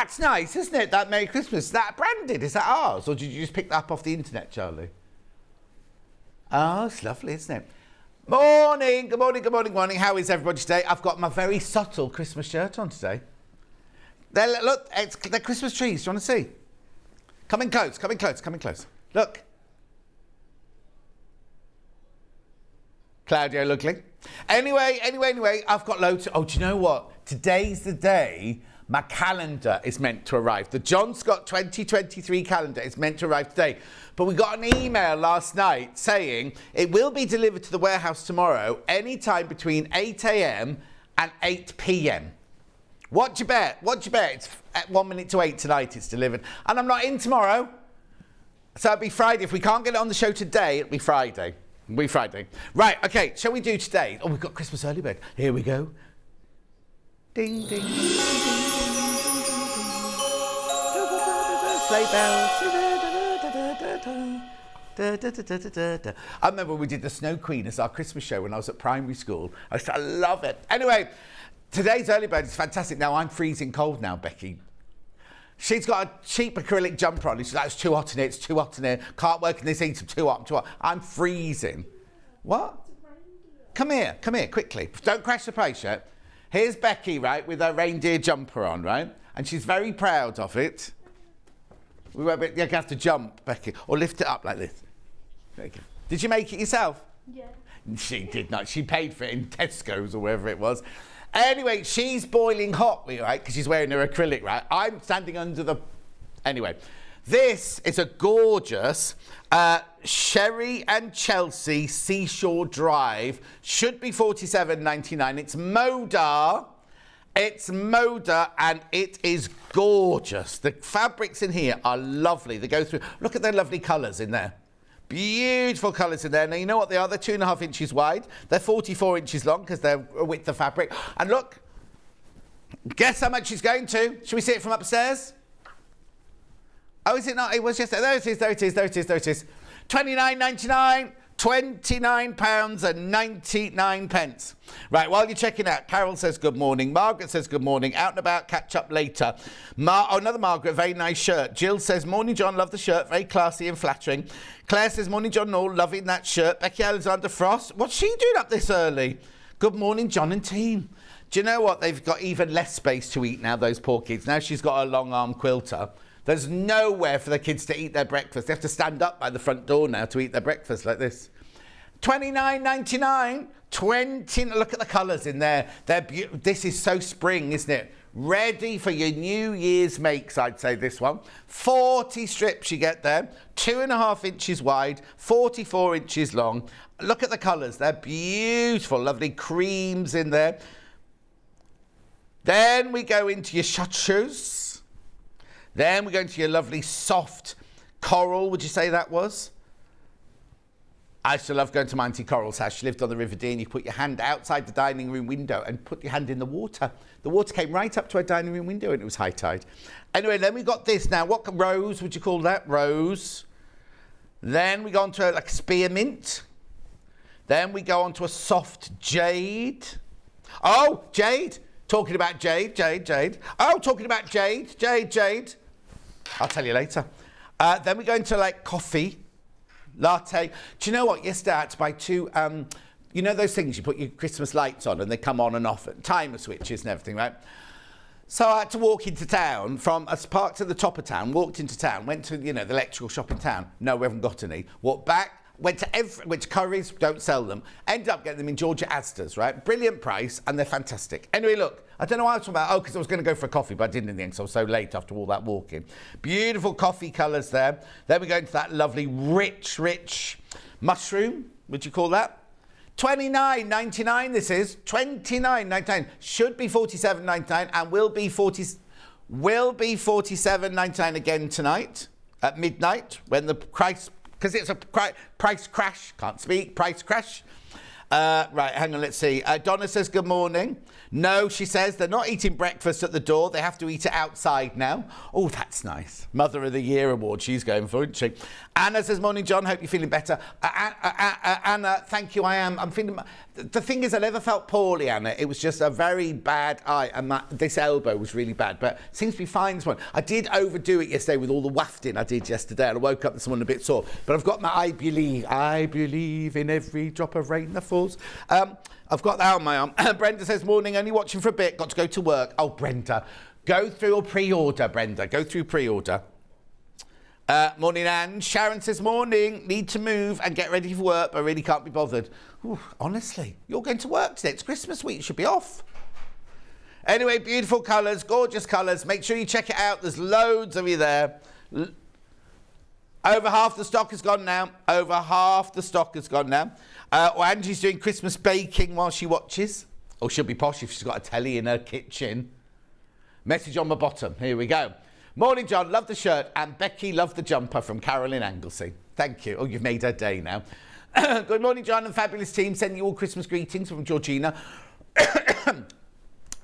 That's nice, isn't it? That Merry Christmas. Is that branded? Is that ours? Or did you just pick that up off the internet, Charlie? Oh, it's lovely, isn't it? Morning, good morning, good morning, morning. How is everybody today? I've got my very subtle Christmas shirt on today. There, look, it's the Christmas trees. Do you want to see? Come in close, come in close, come in close. Look. Claudio Lugly. Anyway, I've got loads. Oh, do you know what? Today's the day my calendar is meant to arrive. The John Scott 2023 calendar is meant to arrive today. But we got an email last night saying it will be delivered to the warehouse tomorrow anytime between 8 a.m. and 8 p.m. What do you bet? What do you bet? It's at 1 minute to 8 tonight it's delivered. And I'm not in tomorrow. So it'll be Friday. If we can't get it on the show today, it'll be Friday. It'll be Friday. Right, okay, shall we do today? Oh, we've got Christmas early bird. Here we go. Ding, ding, ding, ding, sleigh bells. I remember we did the Snow Queen as our Christmas show when I was at primary school. I used to love it. Anyway, today's early bird is fantastic. Now, I'm freezing cold now, Becky. She's got a cheap acrylic jumper on. She's like, it's too hot in here, it's too hot in here. Can't work in this heat, I'm too hot, I'm too hot. I'm freezing. What? Come here, quickly. Don't crash the price yet. Here's Becky, right, with her reindeer jumper on, right? And she's very proud of it. You have to jump, Becky, or lift it up like this. Did you make it yourself? Yeah. She did not. She paid for it in Tesco's or wherever it was. Anyway, she's boiling hot, right, because she's wearing her acrylic, right? I'm standing under the... Anyway, this is a gorgeous Sherry and Chelsea Seashore Drive. Should be $47.99. It's Moda. It's Moda, and it is gorgeous. The fabrics in here are lovely. They go through... Look at the lovely colours in there. Beautiful colours in there. Now, you know what they are? They're 2.5 inches wide. They're 44 inches long because they're a width of fabric. And look, guess how much it's going to? Should we see it from upstairs? Oh, is it not? It was yesterday. There it is, there it is, there it is, there it is. £29.99. £29.99. Right, while you're checking out, Carol says good morning. Margaret says good morning. Out and about, catch up later. Another Margaret, very nice shirt. Jill says, morning, John, love the shirt. Very classy and flattering. Claire says, morning, John, all loving that shirt. Becky Alexander Frost, what's she doing up this early? Good morning, John and team. Do you know what? They've got even less space to eat now, those poor kids. Now she's got a long-arm quilter. There's nowhere for the kids to eat their breakfast. They have to stand up by the front door now to eat their breakfast like this. $29.99. Look at the colours in there. This is so spring, isn't it? Ready for your New Year's makes, I'd say, this one. 40 strips you get there. 2.5 inches wide, 44 inches long. Look at the colours. They're beautiful. Lovely creams in there. Then we go into your chartreuse. Then we go into your lovely soft coral, would you say that was? I used to love going to my Auntie Coral's house. She lived on the River Dee, and you put your hand outside the dining room window and put your hand in the water. The water came right up to her dining room window and it was high tide. Anyway, then we got this now. What rose would you call that? Rose. Then we go on to like spearmint. Then we go on to a soft jade. Oh, jade. Talking about jade. Oh, talking about jade. I'll tell you later. Then we go into like coffee, latte. Do you know what? Yesterday I had to buy two, you know those things you put your Christmas lights on and they come on and off, timer switches and everything, right? So I had to walk into town I parked at the top of town, walked into town, went to, the electrical shop in town. No, we haven't got any. Walked back, went to Curry's, don't sell them. Ended up getting them in Georgia Asda's, right? Brilliant price, and they're fantastic. Anyway, look, I don't know what I was talking about. Oh, because I was going to go for a coffee, but I didn't in the end, because I was so late after all that walking. Beautiful coffee colours there. Then we go into that lovely rich mushroom, would you call that? $29.99 this is. $29.99. Should be $47.99 and will be $47.99 again tonight at midnight when the price... Because it's a price crash. Can't speak. Price crash. Right, hang on, let's see. Donna says good morning. No, she says they're not eating breakfast at the door. They have to eat it outside now. Oh, that's nice. Mother of the Year award she's going for, isn't she? Anna says, morning, John. Hope you're feeling better. Anna, thank you. I am. I'm feeling... the thing is, I never felt poorly, Anna. It was just a very bad eye, and this elbow was really bad, but it seems to be fine this morning. I did overdo it yesterday with all the wafting I did yesterday, and I woke up this morning a bit sore, but I've got my I believe in every drop of rain that falls. I've got that on my arm. Brenda says, morning, only watching for a bit, got to go to work. Oh, Brenda, go through or pre-order, Brenda, go through pre-order. Morning, Anne. Sharon says, morning, need to move and get ready for work, but I really can't be bothered. Ooh, honestly, you're going to work today. It's Christmas week. You should be off. Anyway, beautiful colours, gorgeous colours. Make sure you check it out. There's loads of you there. Over half the stock has gone now. Over half the stock has gone now. Angie's doing Christmas baking while she watches. Oh, she'll be posh if she's got a telly in her kitchen. Message on the bottom. Here we go. Morning, John. Love the shirt. And Becky, love the jumper from Carolyn Anglesey. Thank you. Oh, you've made her day now. Good morning, John and fabulous team. Sending you all Christmas greetings from Georgina.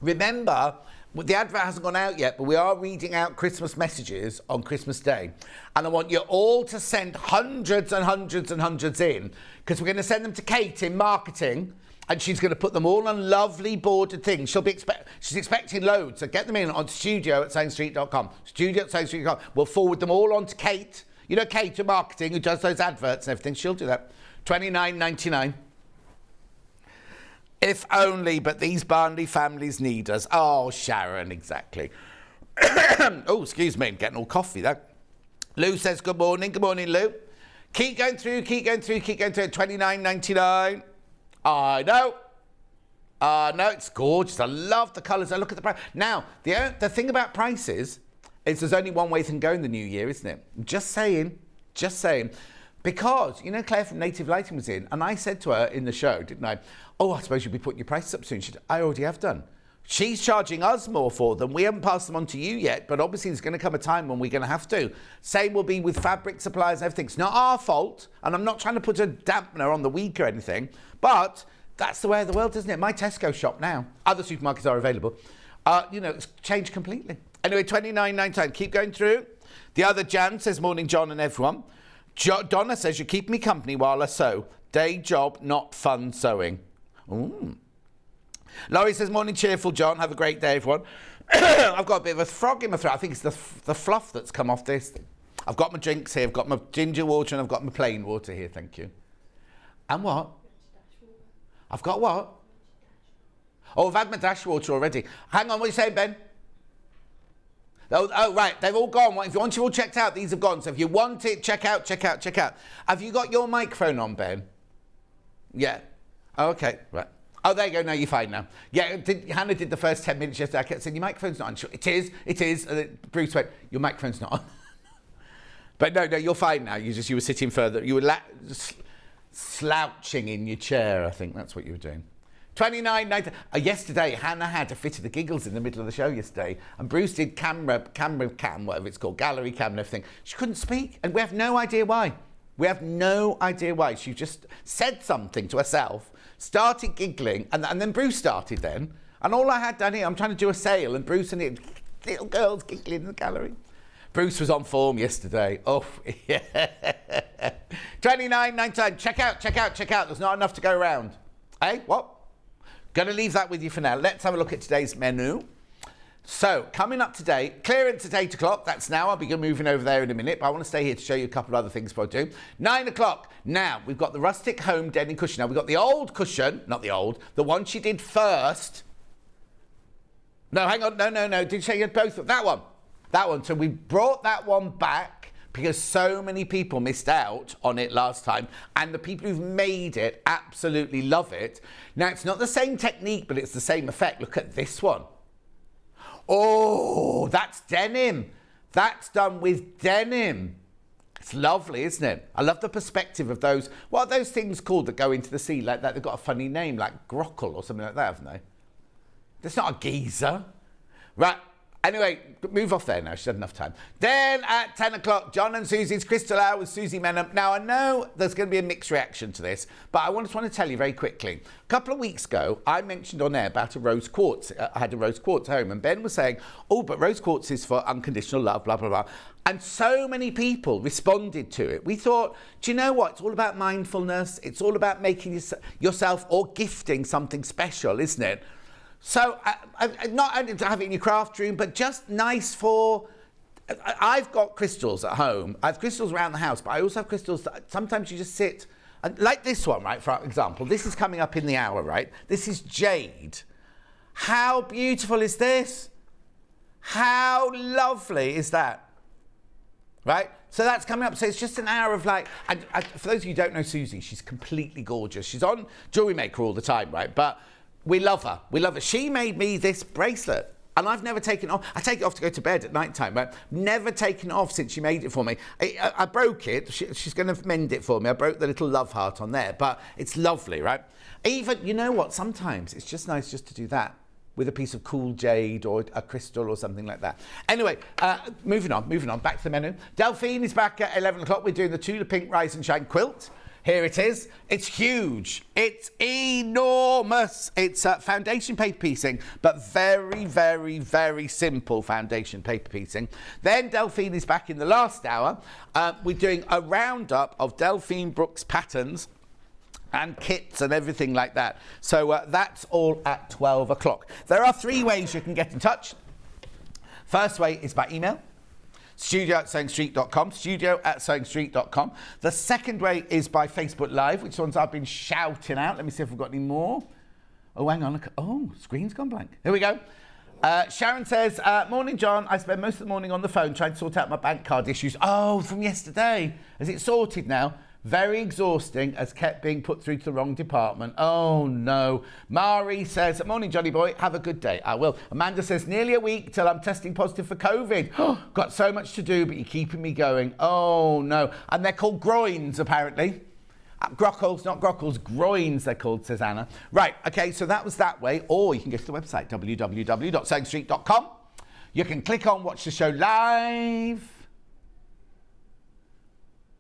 Remember, the advert hasn't gone out yet, but we are reading out Christmas messages on Christmas Day. And I want you all to send hundreds and hundreds and hundreds in, because we're going to send them to Kate in marketing. And she's going to put them all on lovely bordered things. She's expecting loads. So get them in on studio@soundstreet.com. Studio@soundstreet.com. We'll forward them all on to Kate. You know Kate in marketing who does those adverts and everything. She'll do that. $29.99. If only, but these Barnley families need us. Oh, Sharon, exactly. Oh, excuse me. I'm getting all coffee there. Lou says good morning. Good morning, Lou. Keep going through, keep going through, keep going through. $29.99. I know. No, it's gorgeous. I love the colours. I look at the price. Now, the thing about prices is there's only one way it can go in the new year, isn't it? Just saying. Just saying. Because, you know, Claire from Native Lighting was in, and I said to her in the show, didn't I? Oh, I suppose you'll be putting your prices up soon. She said, I already have done. She's charging us more for them. We haven't passed them on to you yet, but obviously there's going to come a time when we're going to have to. Same will be with fabric suppliers and everything. It's not our fault, and I'm not trying to put a dampener on the week or anything, but that's the way of the world, isn't it? My Tesco shop now, other supermarkets are available, you know, it's changed completely. Anyway, $29.99. Keep going through. The other Jan says, morning, John and everyone. Donna says, you keep me company while I sew. Day job, not fun sewing. Ooh. Laurie says, morning, cheerful John. Have a great day, everyone. I've got a bit of a frog in my throat. I think it's the fluff that's come off this thing. I've got my drinks here. I've got my ginger water and I've got my plain water here. Thank you. And what? I've got what? Oh, I've had my dash water already. Hang on, what are you saying, Ben? Oh, right, they've all gone. If you want you all checked out, these have gone. So if you want it, check out, check out, check out. Have you got your microphone on, Ben? Yeah. Oh, okay, right. Oh, there you go. Now you're fine now. Yeah, Hannah did the first 10 minutes yesterday. I kept saying, your microphone's not on. It is. Bruce went, your microphone's not on. But no, you're fine now. You were sitting further. You were slouching in your chair, I think. That's what you were doing. $29.90. Yesterday, Hannah had a fit of the giggles in the middle of the show yesterday, and Bruce did camera cam, whatever it's called, gallery cam and everything. She couldn't speak, and we have no idea why. We have no idea why. She just said something to herself, started giggling, and then Bruce started then. And all I had down here, I'm trying to do a sale, and Bruce and the little girls giggling in the gallery. Bruce was on form yesterday. Oh, yeah. $29.99. Check out, check out, check out. There's not enough to go around. Hey, what? Going to leave that with you for now. Let's have a look at today's menu. So, coming up today, clearance at 8 o'clock. That's now. I'll be moving over there in a minute, but I want to stay here to show you a couple of other things before I do. 9 o'clock. Now, we've got the Rustic Home Denim cushion. Now, we've got the old cushion, not the old, the one she did first. No, hang on. No. Did you say you had both? That one. That one. So, we brought that one back because so many people missed out on it last time, and the people who've made it absolutely love it. Now, it's not the same technique, but it's the same effect. Look at this one. Oh, that's denim. That's done with denim. It's lovely, isn't it? I love the perspective of those. What are those things called that go into the sea like that? They've got a funny name, like grockle or something like that, haven't they? That's not a geezer. Right, Anyway, move off there now. She's had enough time. Then at 10 o'clock, John and Susie's Crystal Hour with Suzie Menham. Now, I know there's going to be a mixed reaction to this, but I just want to tell you very quickly. A couple of weeks ago, I mentioned on air about a rose quartz. I had a rose quartz home, and Ben was saying, oh, but rose quartz is for unconditional love, blah, blah, blah. And so many people responded to it. We thought, do you know what? It's all about mindfulness. It's all about making yourself or gifting something special, isn't it? So, not only to have it in your craft room, but just nice for... I've got crystals at home. I have crystals around the house, but I also have crystals that sometimes you just sit... Like this one, right, for example. This is coming up in the hour, right? This is jade. How beautiful is this? How lovely is that? Right? So that's coming up. So it's just an hour of like... And for those of you who don't know Suzie, she's completely gorgeous. She's on Jewelry Maker all the time, right? But... we love her. We love her. She made me this bracelet, and I've never taken it off. I take it off to go to bed at night time, but never taken it off since she made it for me. I broke it. She's going to mend it for me. I broke the little love heart on there, but it's lovely, right? Even, you know what? Sometimes it's just nice just to do that with a piece of cool jade or a crystal or something like that. Anyway, moving on. Back to the menu. Delphine is back at 11 o'clock. We're doing the Tula Pink Rise and Shine quilt. Here it is. It's huge. It's enormous. It's foundation paper piecing, but very, very, very simple foundation paper piecing. Then Delphine is back in the last hour. We're doing a roundup of Delphine Brooks patterns and kits and everything like that. So that's all at 12 o'clock. There are 3 ways you can get in touch. First way is by email. studio@sewingstreet.com, studio@sewingstreet.com. The second way is by Facebook Live, which ones I've been shouting out. Let me see if we've got any more. Oh, hang on. Oh, screen's gone blank. Here we go. Sharon says, morning, John. I spend most of the morning on the phone trying to sort out my bank card issues. Oh, from yesterday. Is it sorted now? Very exhausting, as kept being put through to the wrong department. Oh, no. Mari says, morning, Johnny boy. Have a good day. I will. Amanda says, nearly a week till I'm testing positive for COVID. Got so much to do, but you're keeping me going. Oh, no. And they're called groins, apparently. Grockles, not grockles. Groins, they're called, says Anna. Right, okay, so that was that way. Or you can go to the website, www.sewingstreet.com. You can click on Watch the Show Live.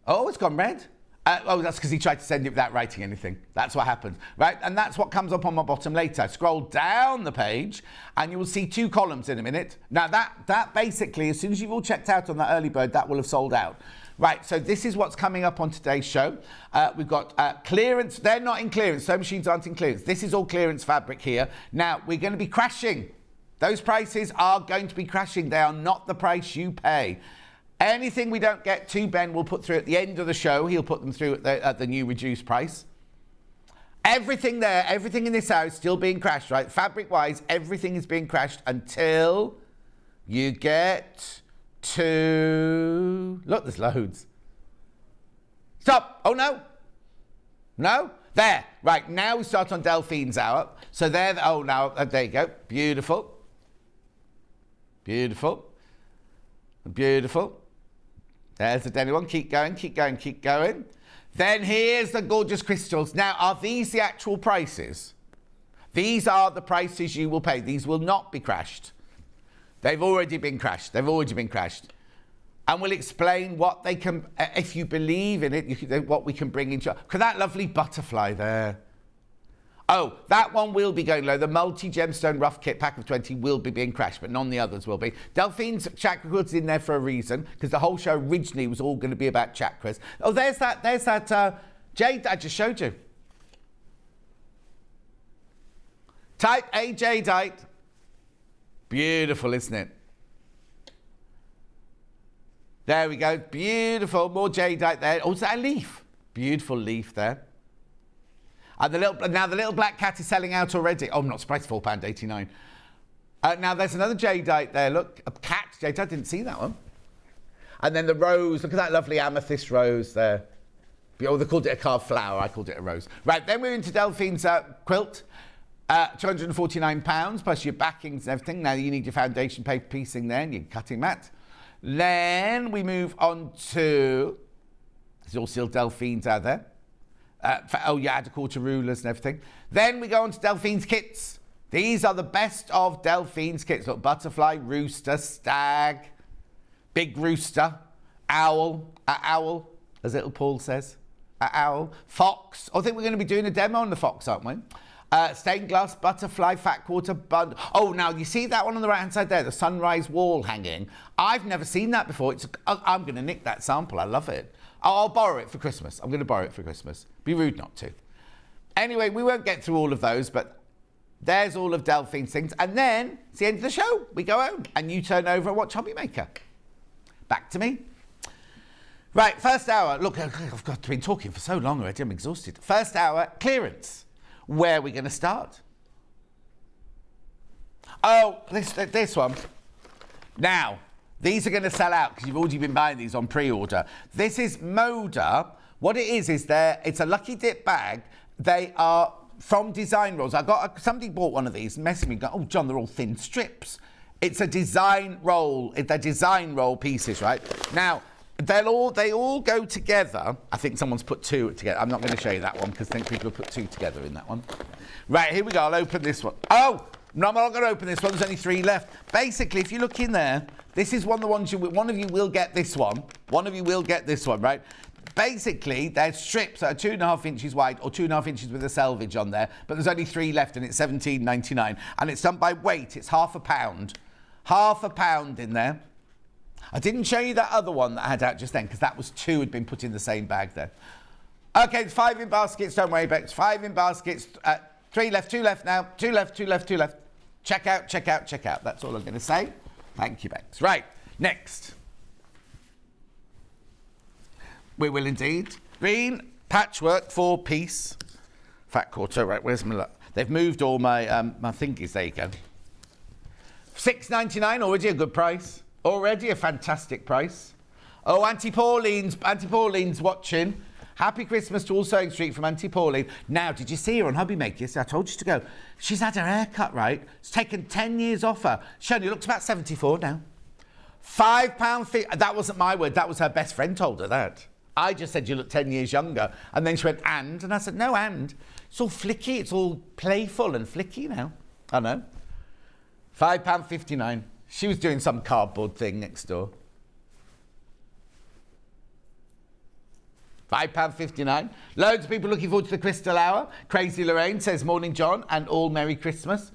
Oh, it's gone red. That's because he tried to send it without writing anything. That's what happened, right? And that's what comes up on my bottom later. Scroll down the page and you will see 2 columns in a minute. Now that basically, as soon as you've all checked out on that early bird, that will have sold out. Right, so this is what's coming up on today's show. We've got clearance. They're not in clearance. Sewing machines aren't in clearance. This is all clearance fabric here. Now, we're going to be crashing. Those prices are going to be crashing. They are not the price you pay. Anything we don't get to, Ben will put through at the end of the show. He'll put them through at the new reduced price. Everything there, everything in this house is still being crashed, right? Fabric-wise, everything is being crashed until you get to... Look, there's loads. Stop. Oh, no. No. There. Right, now we start on Delphine's hour. So there... Oh, now, there you go. Beautiful. Beautiful. Beautiful. There's the Denim one. Keep going, keep going, keep going. Then here's the gorgeous crystals. Now, are these the actual prices? These are the prices you will pay. These will not be crashed. They've already been crashed. They've already been crashed. And we'll explain what they can, if you believe in it, what we can bring into... Look at that lovely butterfly there. Oh, that one will be going low. The multi-gemstone rough kit pack of 20 will be being crashed, but none of the others will be. Delphine's chakra quilt's in there for a reason, because the whole show originally was all going to be about chakras. Oh, there's that jade that I just showed you. Type A jadeite. Beautiful, isn't it? There we go. Beautiful. More jadeite there. Oh, is that a leaf? Beautiful leaf there. And the little black cat is selling out already. Oh, I'm not surprised, £4.89. Now, there's another jadeite there. Look, a cat jadeite. I didn't see that one. And then the rose. Look at that lovely amethyst rose there. Oh, they called it a carved flower. I called it a rose. Right, then we're into Delphine's quilt. £249, plus your backings and everything. Now, you need your foundation paper piecing there and your cutting mat. Then we move on to... There's all still Delphine's out there. Oh, yeah, add a quarter rulers and everything. Then we go on to Delphine's kits. These are the best of Delphine's kits. Look, butterfly, rooster, stag, big rooster, owl, owl, as little Paul says, owl, fox. I think we're going to be doing a demo on the fox, aren't we? Stained glass, butterfly, fat quarter, bud. Oh, now you see that one on the right-hand side there, the sunrise wall hanging? I've never seen that before. I'm going to nick that sample. I love it. I'll borrow it for Christmas. I'm going to borrow it for Christmas. Be rude not to. Anyway, we won't get through all of those, but there's all of Delphine's things. And then it's the end of the show. We go home and you turn over and watch Hobby Maker. Back to me. Right, first hour. Look, I've been talking for so long already. I'm exhausted. First hour, clearance. Where are we going to start? Oh, this one. Now, these are going to sell out because you've already been buying these on pre-order. This is Moda. What it is it's a Lucky Dip bag. They are from Design Rolls. Somebody bought one of these, messing me, oh, John, they're all thin strips. It's a design roll. They're design roll pieces, right? Now, they all go together. I think someone's put two together. I'm not going to show you that one because I think people have put two together in that one. Right, here we go. I'll open this one. Oh, no, I'm not going to open this one. There's only 3 left. Basically, if you look in there, this is one of the ones one of you will get this one. One of you will get this one, right? Basically, there's strips that are 2.5 inches wide or 2.5 inches with a selvage on there, but there's only 3 left and it's £17.99. And it's done by weight. It's £half a pound. £half a pound in there. I didn't show you that other one that I had out just then because that was 2 had been put in the same bag there. Okay, it's 5 in baskets. Don't worry, Bex. 5 in baskets. 3 left, 2 left now. 2 left, 2 left, 2 left. Check out, check out, check out. That's all I'm going to say. Thank you, Bex. Right, next. We will indeed. Green patchwork 4-piece. Fat quarter. Right, where's my... They've moved all my my thingies. There you go. £6.99, already a good price. Already a fantastic price. Oh, Auntie Pauline's watching. Happy Christmas to all Sewing Street from Auntie Pauline. Now, did you see her on Hobby Maker yesterday? I told you to go. She's had her hair cut, right? It's taken 10 years off her. She only looks about 74 now. £5.50. That wasn't my word. That was her best friend told her that. I just said you look 10 years younger. And then she went, and I said, no, and. It's all flicky. It's all playful and flicky now. I know. £5.59. She was doing some cardboard thing next door. £5.59. Loads of people looking forward to the Crystal Hour. Crazy Lorraine says, morning, John, and all Merry Christmas.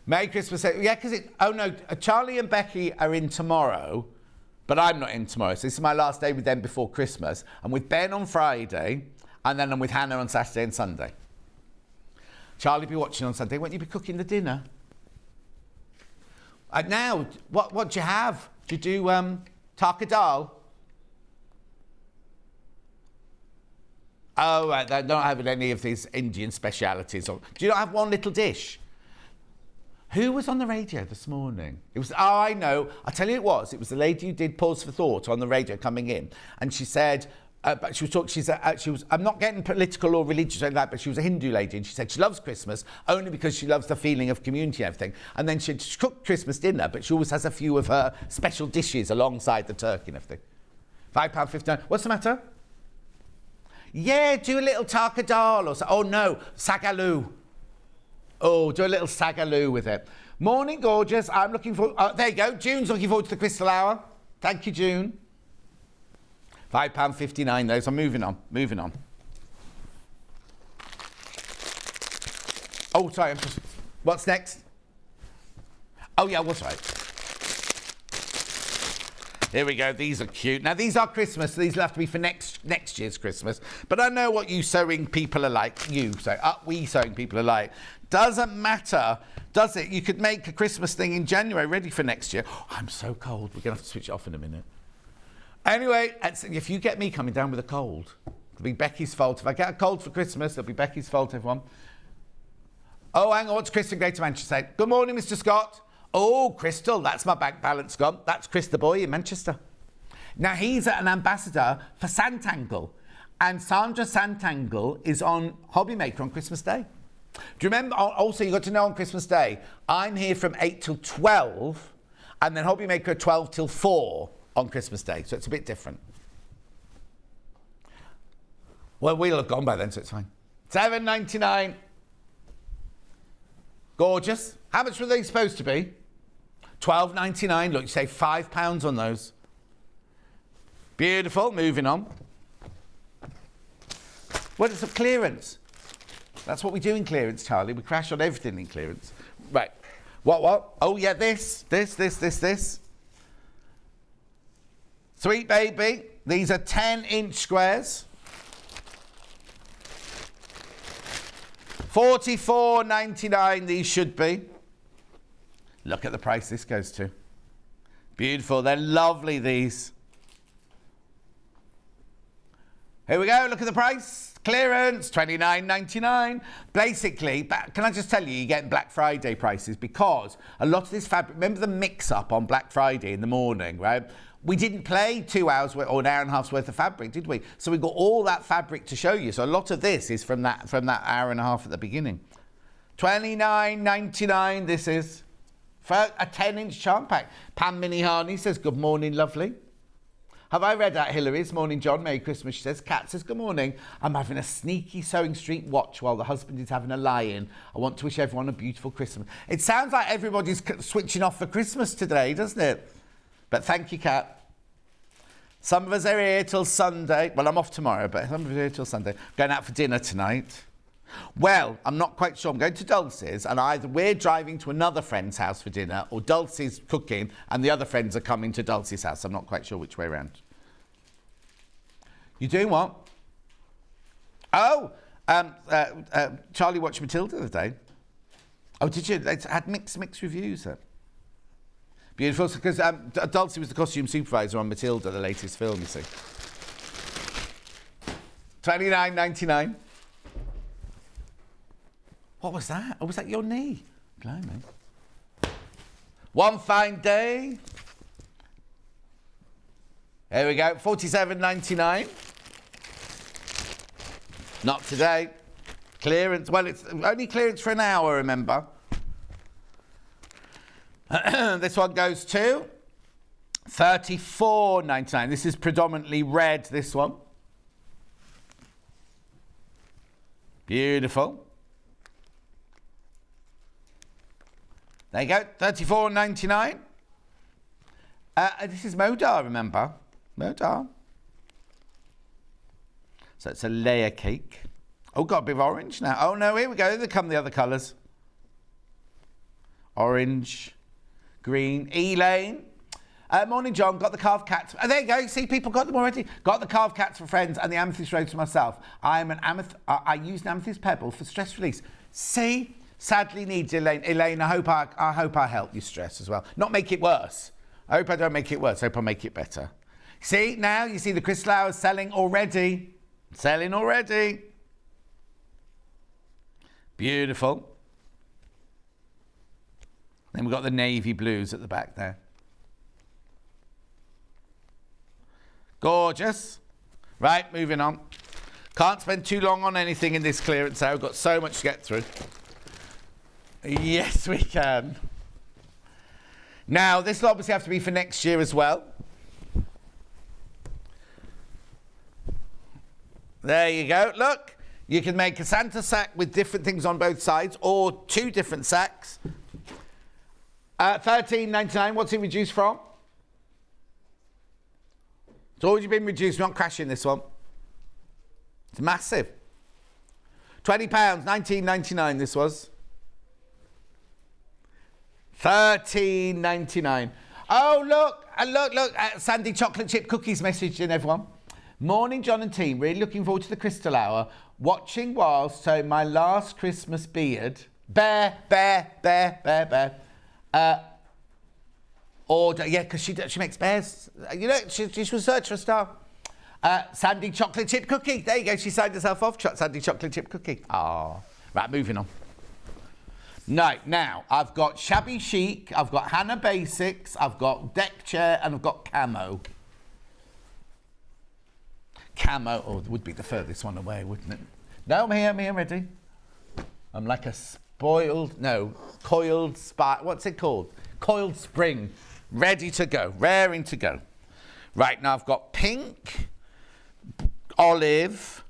Merry Christmas. Yeah, because oh no, Charlie and Becky are in tomorrow, but I'm not in tomorrow. So this is my last day with them before Christmas. I'm with Ben on Friday, and then I'm with Hannah on Saturday and Sunday. Charlie will be watching on Sunday. Won't you be cooking the dinner? Now, what do you have? Do you do tarka dal? Oh, right, they're not having any of these Indian specialities. Do you not have one little dish? Who was on the radio this morning? It was, oh, I know. I'll tell you it was the lady who did Pause for Thought on the radio coming in. And she said, but she was talking, I'm not getting political or religious or anything like that, but she was a Hindu lady, and she said she loves Christmas only because she loves the feeling of community and everything. And then she cooked Christmas dinner, but she always has a few of her special dishes alongside the turkey and everything. £5.59. What's the matter? Yeah, do a little tarka dal or so. Oh no, sagaloo. Oh, do a little sagaloo with it. Morning, gorgeous. I'm looking forward. There you go. June's looking forward to the Crystal Hour. Thank you, June. £5.59 those. I'm moving on. Oh, sorry. What's next? Oh, yeah, what's right? Here we go. These are cute. Now, these are Christmas, so these will have to be for next year's Christmas. But I know what you sewing people are like. We sewing people are like. Doesn't matter, does it? You could make a Christmas thing in January ready for next year. Oh, I'm so cold. We're going to have to switch it off in a minute. Anyway, if you get me coming down with a cold, it'll be Becky's fault. If I get a cold for Christmas, it'll be Becky's fault, everyone. Oh, hang on. What's Chris in Greater Manchester saying? Good morning, Mr. Scott. Oh, Crystal, that's my bank balance gone. That's Chris the boy in Manchester. Now, he's an ambassador for Santangle. And Sandra Santangle is on Hobby Maker on Christmas Day. Do you remember? Also, you got to know on Christmas Day, I'm here from 8 till 12, and then Hobby Maker 12 till 4 on Christmas Day. So it's a bit different. Well, we'll have gone by then, so it's fine. £7.99. Gorgeous. How much were they supposed to be? £12.99. Look, you save £5 on those. Beautiful. Moving on. What is the clearance? That's what we do in clearance, Charlie. We crash on everything in clearance. Right. What? Oh, yeah, this. Sweet baby. These are 10-inch squares. $44.99 these should be. Look at the price this goes to. Beautiful. They're lovely, these. Here we go. Look at the price. Clearance, $29.99. Basically, can I just tell you, you're getting Black Friday prices because a lot of this fabric, remember the mix-up on Black Friday in the morning, right? We didn't play 2 hours or an hour and a half's worth of fabric, did we? So we got all that fabric to show you. So a lot of this is from that hour and a half at the beginning. $29.99 this is for a 10-inch charm pack. Pam Minihani says, good morning, lovely. Have I read out Hillary's? Morning, John. Merry Christmas, she says. Kat says, good morning. I'm having a sneaky Sewing Street watch while the husband is having a lie-in. I want to wish everyone a beautiful Christmas. It sounds like everybody's switching off for Christmas today, doesn't it? But thank you, Kat. Some of us are here till Sunday. Well, I'm off tomorrow, but some of us are here till Sunday. Going out for dinner tonight. Well, I'm not quite sure. I'm going to Dulce's, and either we're driving to another friend's house for dinner, or Dulce's cooking, and the other friends are coming to Dulce's house. I'm not quite sure which way around. You doing what? Oh, Charlie watched Matilda the other day. Oh, did you? It had mixed reviews. Beautiful, because Dulcie was the costume supervisor on Matilda, the latest film, you see. $29.99. What was that? Oh, was that your knee? Blimey. One fine day. There we go. $47.99. Not today. Clearance. Well, it's only clearance for an hour, remember. This one goes to $34.99. This is predominantly red, this one. Beautiful. There you go, $34.99. This is Modar, remember? Modar. So it's a layer cake. Oh, got a bit of orange now. Oh, no, here we go. Here come the other colours. Orange, green, Elaine. Morning, John. Got the carved cats. Oh, there you go. See, people got them already. Got the carved cats for friends and the amethyst rose for myself. I use an amethyst pebble for stress release. See? Sadly needs Elaine. Elaine, I hope I help you stress as well. Not make it worse. I hope I don't make it worse. I hope I make it better. See, now you see the crystal hours selling already. Selling already. Beautiful. Then we've got the navy blues at the back there. Gorgeous. Right, moving on. Can't spend too long on anything in this clearance sale. We've got so much to get through. Yes, we can. Now, this will obviously have to be for next year as well. There you go. Look, you can make a Santa sack with different things on both sides, or two different sacks. $13.99. What's it reduced from? It's already been reduced. We're not crashing this one. It's massive. £20. $19.99 this was. $13.99. Oh, look. Look. Sandy chocolate chip cookies messaged in, everyone. Morning, John and team. Really looking forward to the crystal hour. Watching whilst sewing my last Christmas beard. Bear. Order, yeah, because she makes bears. You know, she should search for a star. Sandy chocolate chip cookie. There you go. She signed herself off. Sandy chocolate chip cookie. Oh, right, moving on. Now I've got shabby chic. I've got Hannah Basics. I've got deck chair, and I've got camo. Camo, oh, it would be the furthest one away, wouldn't it? No, I'm here, ready. I'm like a coiled what's it called? Coiled spring. Ready to go, raring to go. Right, now I've got pink, olive,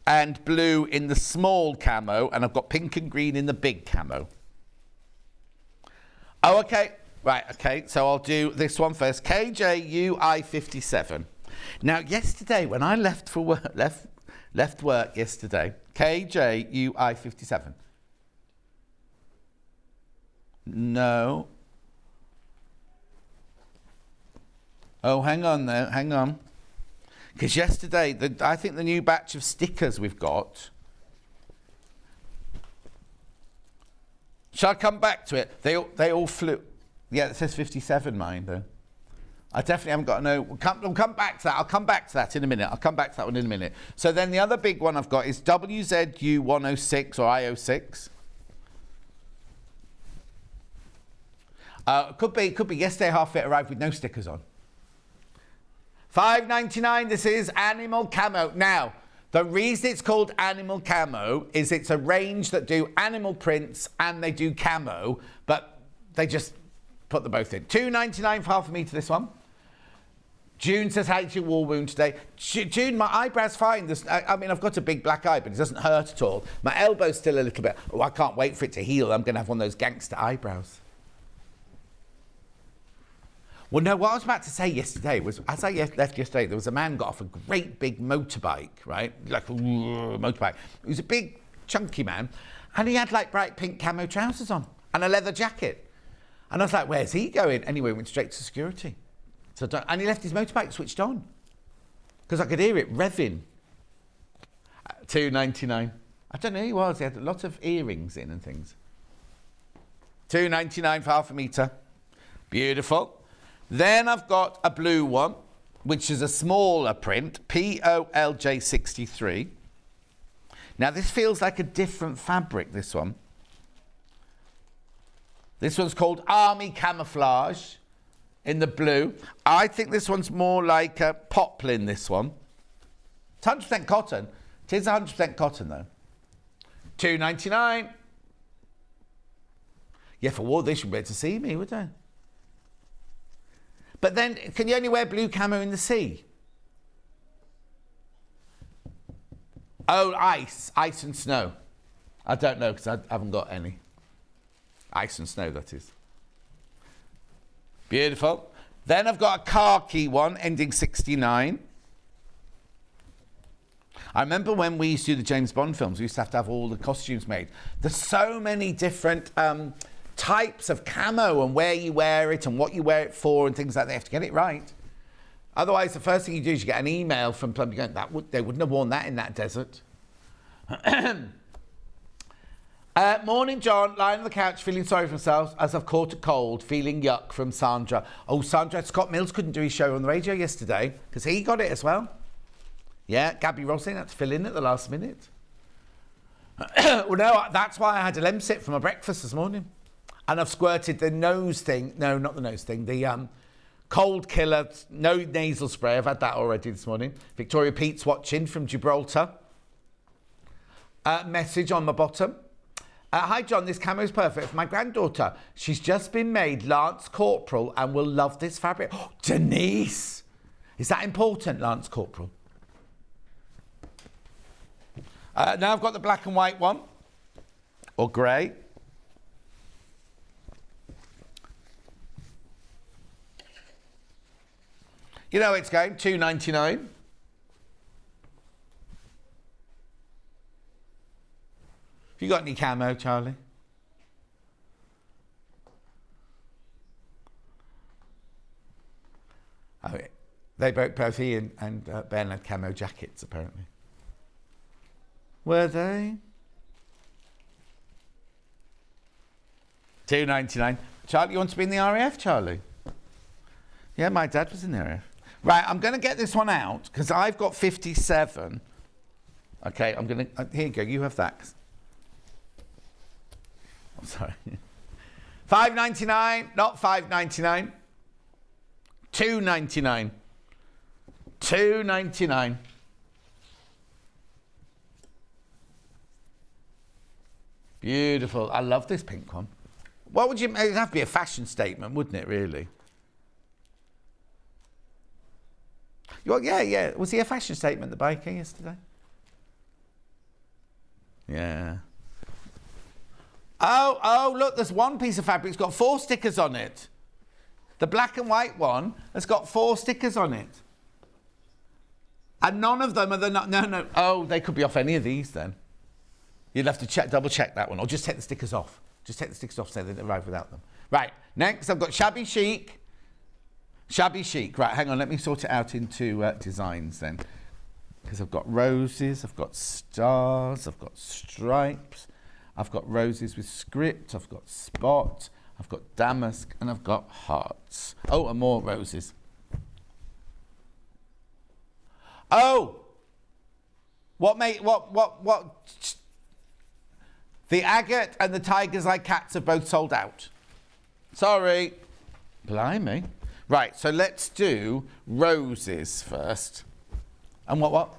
and blue in the small camo, and I've got pink and green in the big camo. Oh, okay. Right, okay. So I'll do this one first. KJUI57. Now, yesterday, when I left for work, left work yesterday, KJUI57. No. Oh, hang on there, hang on. Because yesterday, I think the new batch of stickers we've got. Shall I come back to it? They all flew. Yeah, it says 57, mine, though. I definitely haven't got to know. We'll come back to that. I'll come back to that in a minute. I'll come back to that one in a minute. So then the other big one I've got is WZU106 or I06. Could be yesterday half it arrived with no stickers on. $5.99. This is animal camo. Now, the reason it's called animal camo is it's a range that do animal prints and they do camo, but they just put them both in. $2.99 for half a metre, this one. June says, how's your war wound today? June, my eyebrow's fine. I mean, I've got a big black eye, but it doesn't hurt at all. My elbow's still a little bit. Oh, I can't wait for it to heal. I'm going to have one of those gangster eyebrows. Well, no, what I was about to say yesterday was, as I left yesterday, there was a man got off a great big motorbike, right? Like a motorbike. He was a big, chunky man, and he had like bright pink camo trousers on and a leather jacket. And I was like, where's he going? Anyway, he went straight to security. And he left his motorbike switched on because I could hear it revving. $2.99. I don't know who he was. He had a lot of earrings in and things. $2.99 for half a metre. Beautiful. Then I've got a blue one, which is a smaller print, POLJ63. Now, this feels like a different fabric, this one. This one's called Army Camouflage in the blue. I think this one's more like a poplin, this one. It's 100% cotton. It is 100% cotton, though. $2.99. Yeah, if I wore this, you'd be able to see me, would I? But then, can you only wear blue camo in the sea? Oh, ice and snow. I don't know, because I haven't got any. Ice and snow, that is. Beautiful. Then I've got a khaki one, ending 69. I remember when we used to do the James Bond films, we used to have all the costumes made. There's so many different types of camo and where you wear it and what you wear it for and things like that. They have to get it right. Otherwise, the first thing you do is you get an email from Plumby going, they wouldn't have worn that in that desert. Morning, John. Lying on the couch, feeling sorry for myself as I've caught a cold, feeling yuck from Sandra. Oh, Sandra, Scott Mills couldn't do his show on the radio yesterday because he got it as well. Yeah, Gabby Roslin had to fill in at the last minute. Well, no, that's why I had a Lemsip for my breakfast this morning. And I've squirted the nose thing. No, not the nose thing. The cold killer, no nasal spray. I've had that already this morning. Victoria Pete's watching from Gibraltar. Message on my bottom. Hi, John. This camo is perfect for my granddaughter. She's just been made Lance Corporal and will love this fabric. Oh, Denise! Is that important, Lance Corporal? Now I've got the black and white one. Or grey. You know it's going, $2.99. You got any camo, Charlie? Oh, they both he and Ben had camo jackets, apparently. Were they? $2.99. Charlie, you want to be in the RAF, Charlie? Yeah, my dad was in the RAF. Right, I'm going to get this one out because I've got 57. Okay, I'm going to... here you go, you have that. I'm sorry. $5.99, not $5.99. $2.99. $2.99. Beautiful. I love this pink one. What would you... It'd have to be a fashion statement, wouldn't it, really? Well, yeah. Was he a fashion statement, the biker, yesterday? Yeah. Oh, look, there's one piece of fabric. It's got 4 stickers on it. The black and white one has got 4 stickers on it. And none of them are no. Oh, they could be off any of these then. You'd have to double check that one, or just take the stickers off. Just take the stickers off so they arrive without them. Right, next I've got shabby chic. Shabby chic. Right, hang on, let me sort it out into designs then. Because I've got roses, I've got stars, I've got stripes, I've got roses with script, I've got spot, I've got damask, and I've got hearts. Oh, and more roses. Oh! What? The agate and the tigers like cats have both sold out. Sorry. Blimey. Right, so let's do roses first. And what?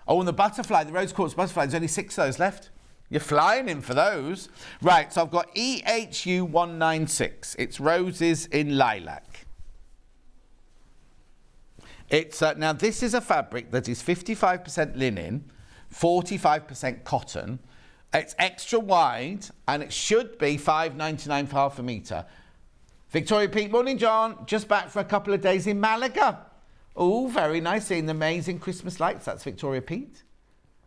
Oh, and the butterfly, the rose quartz butterfly, there's only 6 of those left. You're flying in for those. Right, so I've got EHU 196. It's roses in lilac. It's now this is a fabric that is 55% linen, 45% cotton. It's extra wide, and it should be $5.99 for half a metre. Victoria Pete, morning, John. Just back for a couple of days in Malaga. Oh, very nice, seeing the amazing Christmas lights. That's Victoria Pete.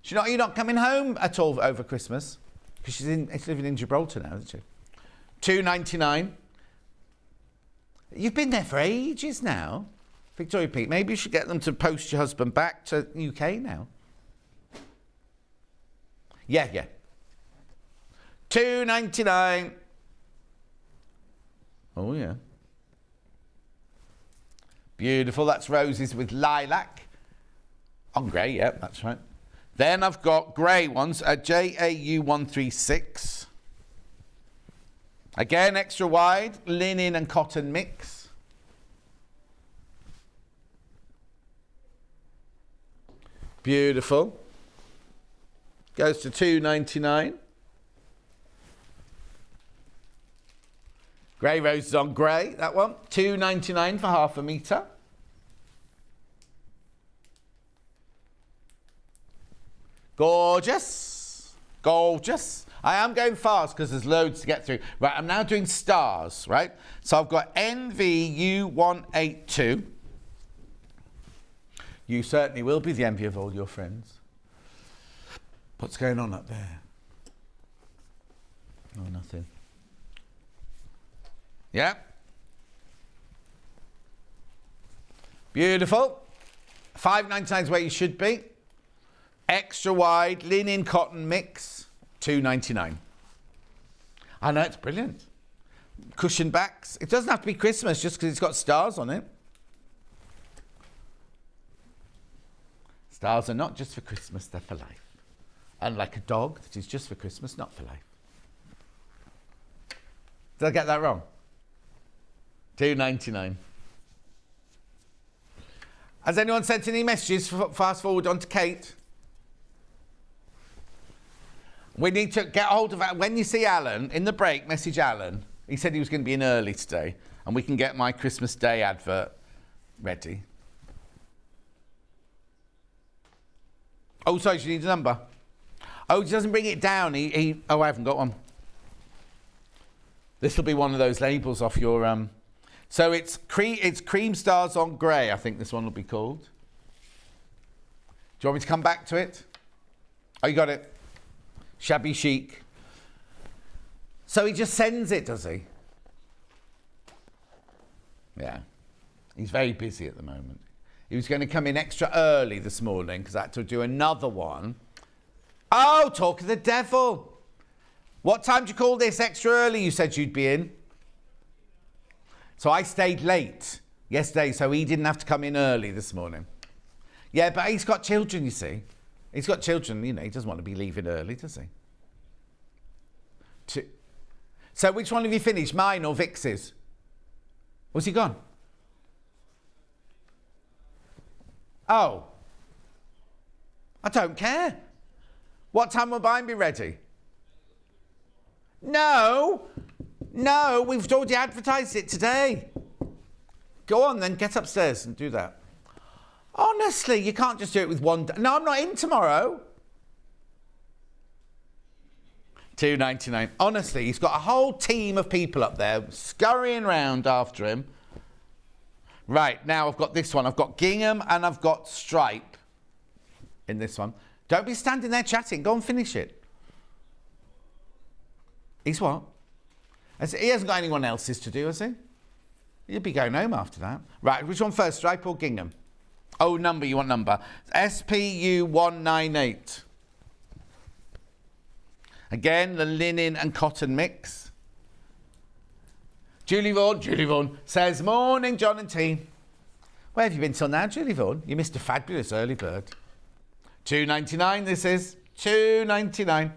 You're not coming home at all over Christmas? Because she's living in Gibraltar now, isn't she? $2.99. You've been there for ages now. Victoria Pete, maybe you should get them to post your husband back to UK now. Yeah. $2.99. Oh, yeah. Beautiful. That's roses with lilac. On grey, yeah, that's right. Then I've got grey ones, a JAU 136. Again, extra wide, linen and cotton mix. Beautiful. Goes to $2.99. Grey roses on grey, that one. $2.99 for half a metre. Gorgeous. Gorgeous. I am going fast because there's loads to get through. Right, I'm now doing stars, right? So I've got NVU182. You certainly will be the envy of all your friends. What's going on up there? Oh, nothing. Yeah. Beautiful. $5.99 is where you should be. Extra wide, linen cotton mix, $2.99. I know, it's brilliant. Cushion backs. It doesn't have to be Christmas just because it's got stars on it. Stars are not just for Christmas, they're for life. Unlike a dog that is just for Christmas, not for life. Did I get that wrong? $2.99. Has anyone sent any messages? Fast forward on to Kate. We need to get hold of, when you see Alan, in the break, message Alan. He said he was going to be in early today, and we can get my Christmas Day advert ready. Oh, sorry, she needs a number. Oh, he doesn't bring it down. Oh, I haven't got one. This will be one of those labels off your... So it's cream stars on grey, I think this one will be called. Do you want me to come back to it? Oh, you got it. Shabby chic. So he just sends it, does he? Yeah. He's very busy at the moment. He was going to come in extra early this morning because I had to do another one. Oh, talk of the devil. What time did you call this extra early? You said you'd be in. So I stayed late yesterday, so he didn't have to come in early this morning. Yeah, but he's got children, you see. He's got children, you know, he doesn't want to be leaving early, does he? So which one have you finished, mine or Vix's? Was he gone? Oh. I don't care. What time will mine be ready? No, we've already advertised it today. Go on then, get upstairs and do that. Honestly, you can't just do it with one day. No, I'm not in tomorrow. $2.99. Honestly, he's got a whole team of people up there scurrying around after him. Right, now I've got this one. I've got gingham and I've got stripe in this one. Don't be standing there chatting. Go and finish it. He's what? He hasn't got anyone else's to do, has he? He'll be going home after that. Right, which one first, stripe or gingham? Oh, number, you want number. SPU 198. Again, the linen and cotton mix. Julie Vaughan says, morning, John and team. Where have you been till now, Julie Vaughan? You missed a fabulous early bird. $2.99 this is. $2.99. I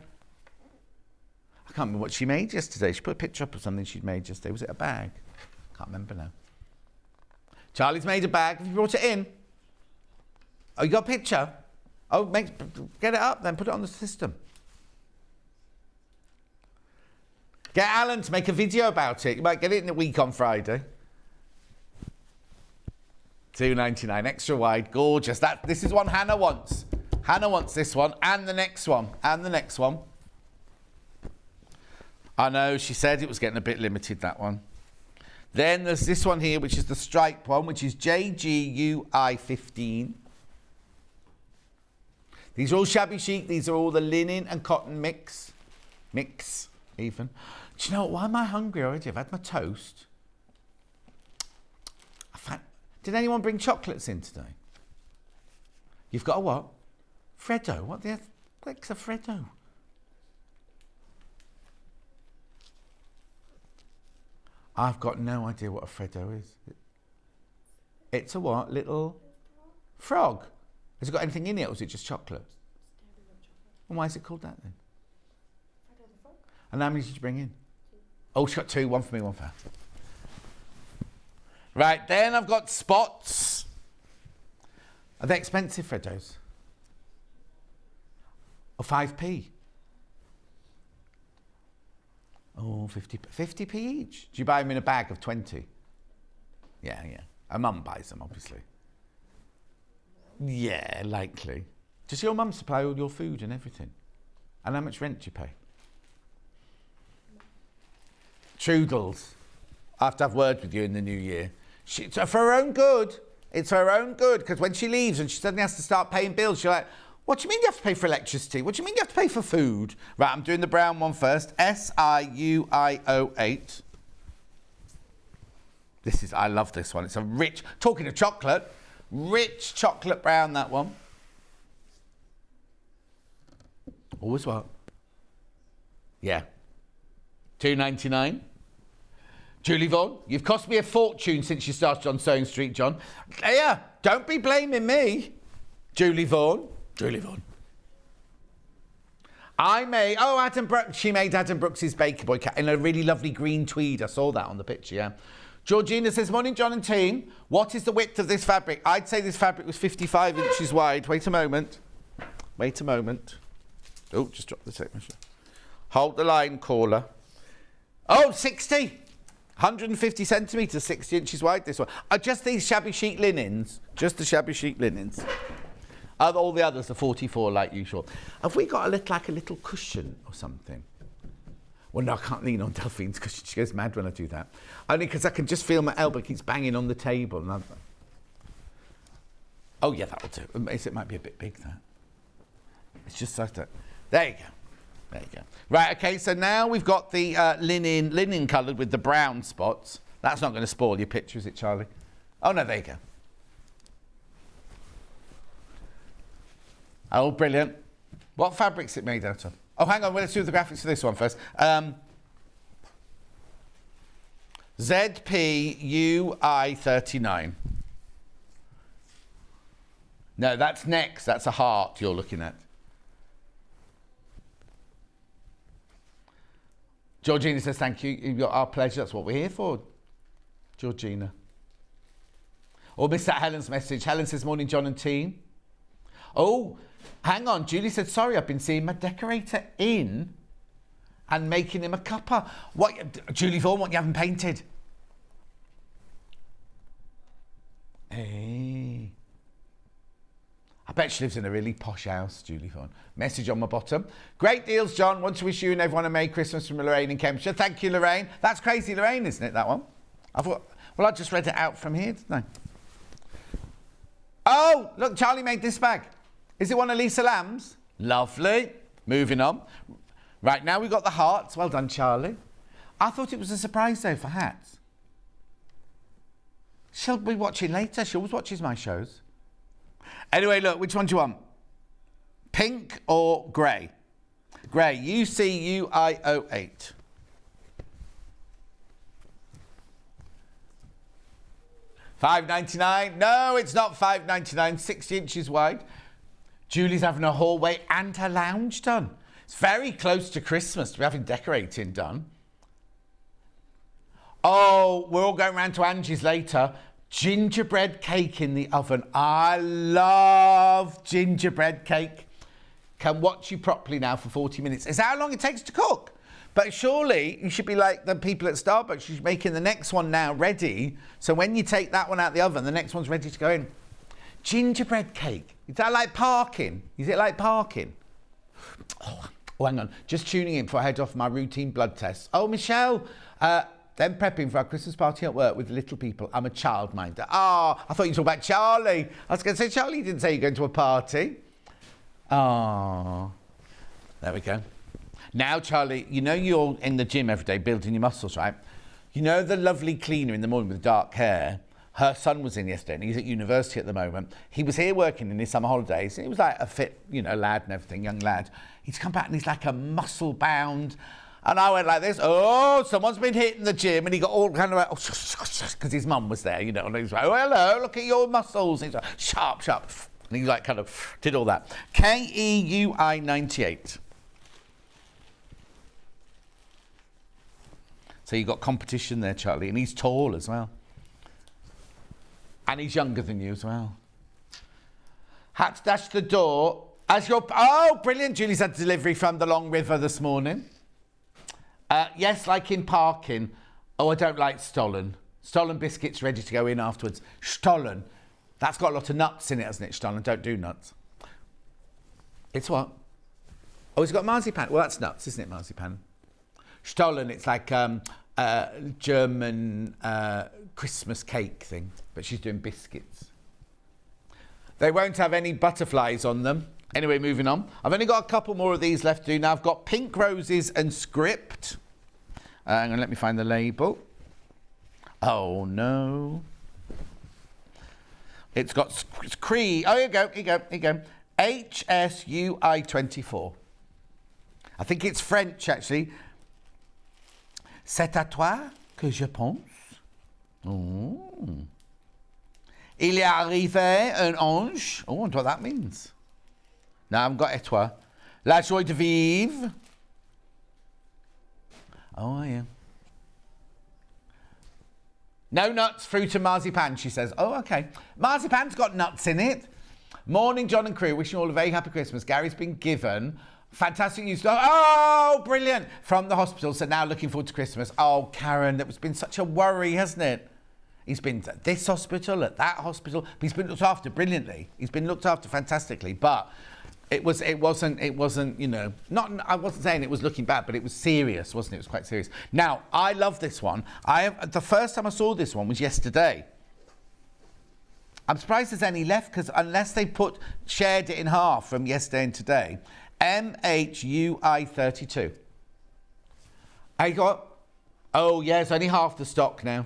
can't remember what she made yesterday. She put a picture up of something she'd made yesterday. Was it a bag? Can't remember now. Charlie's made a bag. Have you brought it in? Oh, you got a picture? Oh, get it up then. Put it on the system. Get Alan to make a video about it. You might get it in the week on Friday. $2.99, extra wide, gorgeous. This is one Hannah wants. Hannah wants this one and the next one and the next one. I know, she said it was getting a bit limited, that one. Then there's this one here, which is the stripe one, which is JGUI 15. These are all shabby chic. These are all the linen and cotton mix. Even. Do you know what? Why am I hungry already? I've had my toast. Did anyone bring chocolates in today? You've got a what? Freddo. What the heck's a Freddo? I've got no idea what a Freddo is. It's a what? Little frog. Has it got anything in it, or is it just chocolate? And why is it called that then? And how many did you bring in? Oh, she's got two. One for me, one for her. Right, then I've got spots. Are they expensive, Freddos? Or 5p? Oh, 50p each. Do you buy them in a bag of 20? Yeah. A mum buys them, obviously. Yeah, likely. Does your mum supply all your food and everything? And how much rent do you pay? Trudels. I have to have words with you in the new year. It's for her own good. It's for her own good, because when she leaves and she suddenly has to start paying bills, she's like, what do you mean you have to pay for electricity? What do you mean you have to pay for food? Right, I'm doing the brown one first. SIUIO8. I love this one. It's a rich, talking of chocolate, rich chocolate brown, that one. Always what? Yeah. $2.99. Julie Vaughan, you've cost me a fortune since you started on Sewing Street, John. Yeah, don't be blaming me. Julie Vaughan. Adam Brooks. She made Adam Brooks's Baker Boy cat in a really lovely green tweed. I saw that on the picture, yeah. Georgina says, morning, John and team. What is the width of this fabric? I'd say this fabric was 55 inches wide. Wait a moment. Oh, just drop the tape measure. Hold the line, caller. Oh, 60. 150 centimetres, 60 inches wide, this one. Just these shabby chic linens. Just the shabby chic linens. All the others are 44 like usual. Have we got a little cushion or something? Well, no, I can't lean on Delphine's cushion. She goes mad when I do that. Only because I can just feel my elbow keeps banging on the table. And oh, yeah, that'll do. It might be a bit big, that. It's just like that. There you go. Right, okay, so now we've got the linen coloured with the brown spots. That's not going to spoil your picture, is it, Charlie? Oh, no, there you go. Oh, brilliant. What fabric's it made out of? Oh, hang on, let's do the graphics for this one first. ZPUI39. No, that's next. That's a heart you're looking at. Georgina says, thank you. Our pleasure. That's what we're here for, Georgina. Or missed that Helen's message. Helen says, morning, John and team. Oh, hang on. Julie said, sorry, I've been seeing my decorator in and making him a cuppa. What, Julie Vaughan, what you haven't painted? Hey. A bet she lives in a really posh house, Julie Thorne. Message on my bottom. Great deals, John. Want to wish you and everyone a Merry Christmas from Lorraine in Cambridgeshire. Thank you, Lorraine. That's Crazy Lorraine, isn't it, that one? I thought, well, I just read it out from here, didn't I? Oh, look, Charlie made this bag. Is it one of Lisa Lamb's? Lovely. Moving on. Right, now we've got the hearts. Well done, Charlie. I thought it was a surprise, though, for hats. She'll be watching later. She always watches my shows. Anyway, look, which one do you want? Pink or grey? Grey, UCUI08. $5.99. No, it's not $5.99. 60 inches wide. Julie's having a hallway and her lounge done. It's very close to Christmas to be having decorating done. Oh, we're all going round to Angie's later. Gingerbread cake in the oven. I love gingerbread cake. Can watch you properly now for 40 minutes. Is that how long it takes to cook? But surely you should be like the people at Starbucks. She's making the next one now ready. So when you take that one out of the oven, the next one's ready to go in. Gingerbread cake. Is that like parking? Is it like parking? Oh, hang on. Just tuning in before I head off my routine blood test. Oh, Michelle. Then prepping for our Christmas party at work with little people. I'm a childminder. Oh, I thought you were talking about Charlie. I was going to say, Charlie didn't say you're going to a party. Oh, there we go. Now, Charlie, you know you're in the gym every day building your muscles, right? You know the lovely cleaner in the morning with dark hair? Her son was in yesterday and he's at university at the moment. He was here working in his summer holidays. He was like a fit, lad and everything, young lad. He's come back and he's like a muscle-bound. And I went like this, oh, someone's been hitting the gym. And he got all kind of like, because his mum was there, and he was like, oh, hello, look at your muscles. And he's like, sharp. And he like kind of did all that. KEUI 98. So you got competition there, Charlie. And he's tall as well. And he's younger than you as well. Had to dash the door. Oh, brilliant. Julie's had delivery from the Long River this morning. Yes, like in parking. Oh, I don't like Stollen. Stollen biscuits ready to go in afterwards. Stollen. That's got a lot of nuts in it, hasn't it, Stollen? Don't do nuts. It's what? Oh, it's got marzipan. Well, that's nuts, isn't it, marzipan? Stollen, it's like German Christmas cake thing. But she's doing biscuits. They won't have any butterflies on them. Anyway, moving on. I've only got a couple more of these left to do now. I've got Pink Roses and Script. Hang on, let me find the label. Oh, no. It's got Cree. Oh, here you go. HSUI24. I think it's French, actually. C'est à toi que je pense. Oh. Il est arrivé un ange. Oh, I wonder what that means. No, I haven't got et toi. La joie de vivre. Oh, yeah. No nuts, fruit and marzipan, she says. Oh, okay. Marzipan's got nuts in it. Morning, John and crew. Wishing you all a very happy Christmas. Gary's been given fantastic news. Oh, brilliant. From the hospital. So now looking forward to Christmas. Oh, Karen, that has been such a worry, hasn't it? He's been at this hospital, at that hospital. But he's been looked after brilliantly. He's been looked after fantastically. But it wasn't, I wasn't saying it was looking bad, but it was serious, wasn't it? It was quite serious. Now, I love this one. The first time I saw this one was yesterday. I'm surprised there's any left, because unless they shared it in half from yesterday and today. MHUI32. I got, oh yeah, it's only half the stock now.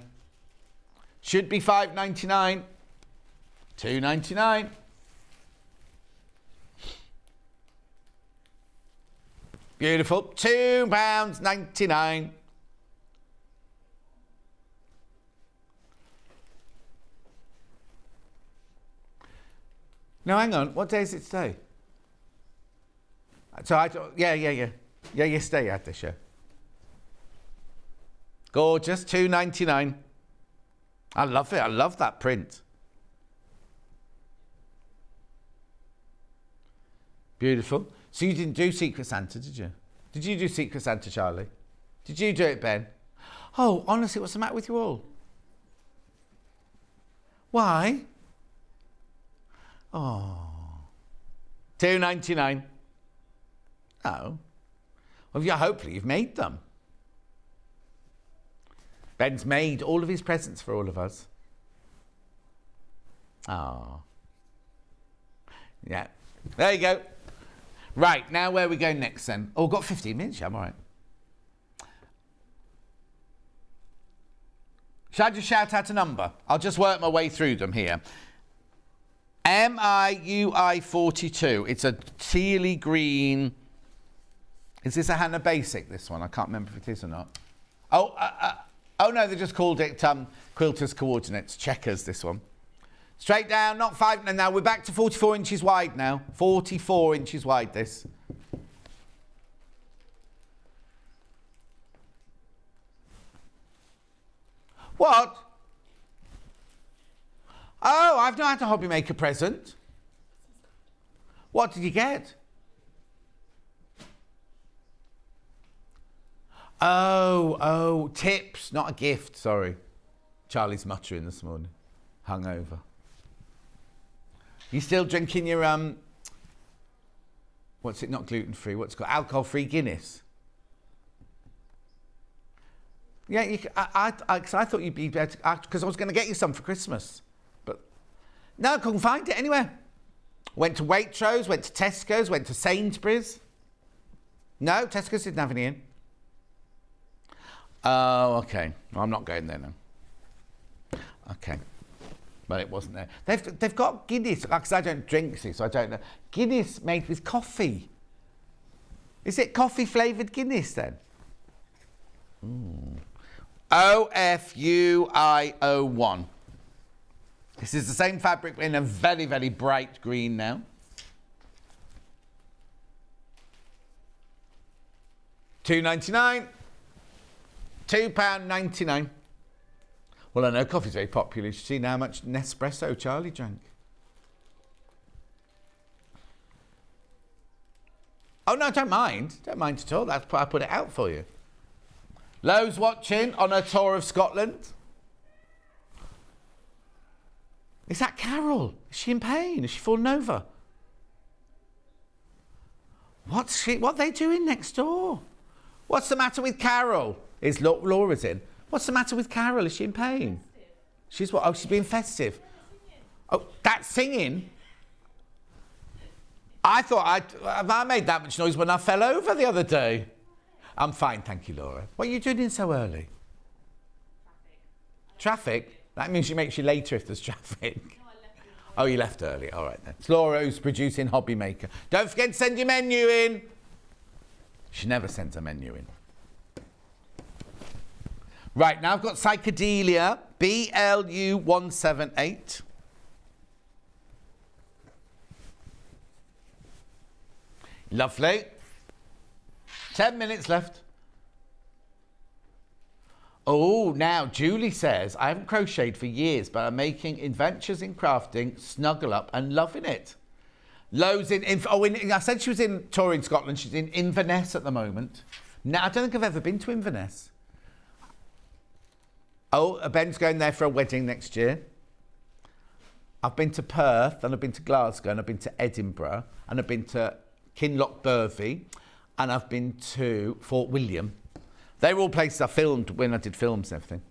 Should be $5.99. $2.99. Beautiful. £2.99. Now, hang on. What day is it today? So yeah. Yeah, yesterday you had this show. Gorgeous. $2.99. I love it. I love that print. Beautiful. So you didn't do Secret Santa, did you? Did you do Secret Santa, Charlie? Did you do it, Ben? Oh, honestly, what's the matter with you all? Why? Oh. $2.99. Oh. Well, yeah, hopefully you've made them. Ben's made all of his presents for all of us. Oh. Yeah. There you go. Right, now where are we going next then? Oh, we've got 15 minutes. Yeah, I'm all right. Shall I just shout out a number? I'll just work my way through them here. MIUI42. It's a tealy green. Is this a Hannah Basic, this one? I can't remember if it is or not. Oh no, they just called it Quilter's Coordinates. Checkers, this one. Straight down, not 5. And now we're back to 44 inches wide now. 44 inches wide, this. What? Oh, I've not had a hobby maker present. What did you get? Oh, tips, not a gift, sorry. Charlie's muttering this morning. Hungover. You still drinking your, what's it, not gluten-free, what's it called? Alcohol-free Guinness? Yeah, I thought you'd be better, because I was going to get you some for Christmas. But, no, I couldn't find it anywhere. Went to Waitrose, went to Tesco's, went to Sainsbury's. No, Tesco's didn't have any in. Oh, okay. Well, I'm not going there now. Okay. But it wasn't there. They've got Guinness, because I don't drink, see, so I don't know. Guinness made with coffee. Is it coffee-flavoured Guinness then? OFUI01. This is the same fabric in a very, very bright green now. £2.99. £2.99. Well, I know coffee's very popular. You should see how much Nespresso Charlie drank. Oh, no, don't mind. Don't mind at all. That's I put it out for you. Lo's watching on her tour of Scotland. Is that Carol? Is she in pain? Is she fallen over? What are they doing next door? What's the matter with Carol? Is Laura's in? What's the matter with Carol? Is she in pain? Festive. She's what? Oh, she's being festive. Oh, that's singing. I thought I made that much noise when I fell over the other day. I'm fine, thank you, Laura. What are you doing in so early? Traffic? That means she makes you later if there's traffic. No, I left early. Oh, you left early. All right then. It's Laura who's producing Hobby Maker. Don't forget to send your menu in. She never sends a menu in. Right, now I've got Psychedelia, BLU178. Lovely. 10 minutes left. Oh, now Julie says, I haven't crocheted for years, but I'm making adventures in crafting, snuggle up and loving it. Lo's I said she was in tour in Scotland. She's in Inverness at the moment. Now, I don't think I've ever been to Inverness. Oh, Ben's going there for a wedding next year. I've been to Perth, and I've been to Glasgow, and I've been to Edinburgh, and I've been to Kinlochbervie, and I've been to Fort William. They were all places I filmed when I did films and everything.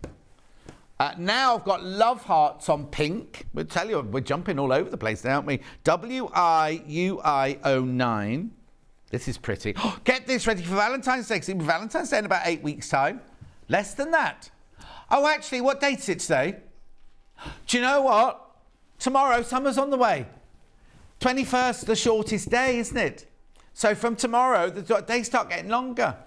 Now I've got Love Hearts on pink. We'll tell you, we're jumping all over the place now, aren't we? WIUI09. This is pretty. Get this ready for Valentine's Day. It's Valentine's Day in about 8 weeks' time. Less than that. Oh, actually, what date is it today? Do you know what? Tomorrow, summer's on the way. 21st, the shortest day, isn't it? So from tomorrow, the days start getting longer.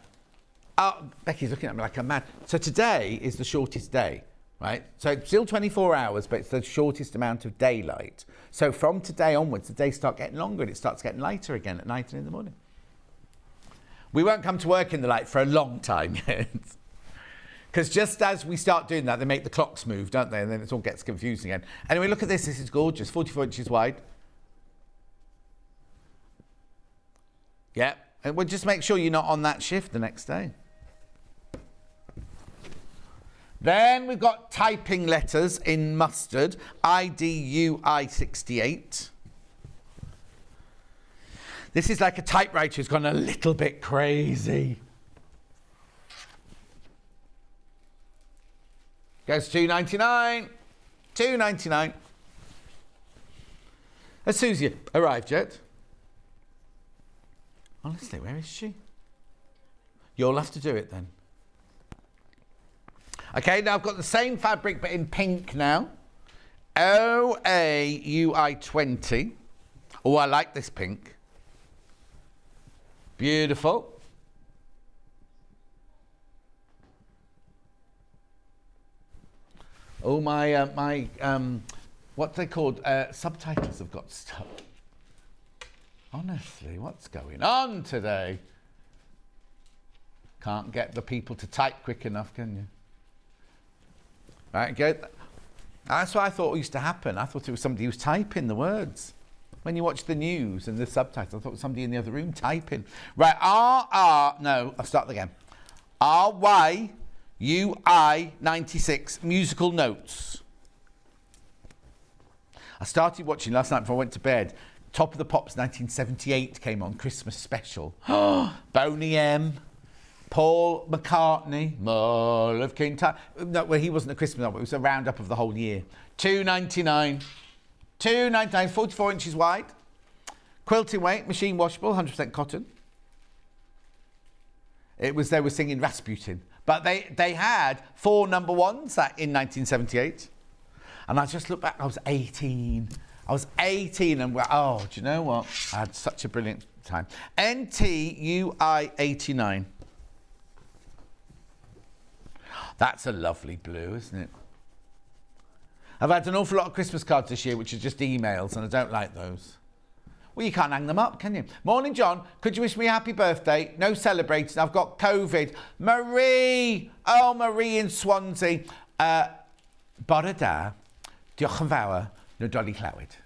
Becky's looking at me like I'm mad. So today is the shortest day, right? So it's still 24 hours, but it's the shortest amount of daylight. So from today onwards, the days start getting longer and it starts getting lighter again at night and in the morning. We won't come to work in the light for a long time yet. Because just as we start doing that, they make the clocks move, don't they? And then it all gets confusing again. Anyway, look at this. This is gorgeous. 44 inches wide. Yeah. And we'll just make sure you're not on that shift the next day. Then we've got typing letters in mustard. IDUI68. This is like a typewriter who's gone a little bit crazy. Goes $2.99. $2.99. Has Suzie arrived yet? Honestly, where is she? You'll have to do it then. Okay, now I've got the same fabric but in pink now. OAUI20. Oh, I like this pink. Beautiful. Oh, my what they called subtitles have got stuck. Honestly, what's going on today? Can't get the people to type quick enough, can you? Right, good. That's what I thought used to happen. I thought it was somebody who was typing the words. When you watch the news and the subtitles, I thought it was somebody in the other room typing. Right, no, I'll start again. RYUI96, musical notes. I started watching last night before I went to bed. Top of the Pops 1978 came on, Christmas special. Boney M, Paul McCartney, Mull of King Tut. No, well, he wasn't a Christmas album, it was a roundup of the whole year. $2.99. $2.99, 44 inches wide. Quilting weight, machine washable, 100% cotton. It was, they were singing Rasputin. But they had 4 number ones in 1978. And I just looked back, I was 18. I was 18 and oh, do you know what? I had such a brilliant time. NTUI89. That's a lovely blue, isn't it? I've had an awful lot of Christmas cards this year, which are just emails, and I don't like those. Well, you can't hang them up, can you? Morning, John. Could you wish me a happy birthday? No celebrating. I've got COVID. Marie! Oh, Marie in Swansea. Bore da. Diolch yn fawr. No Dolly Clowed.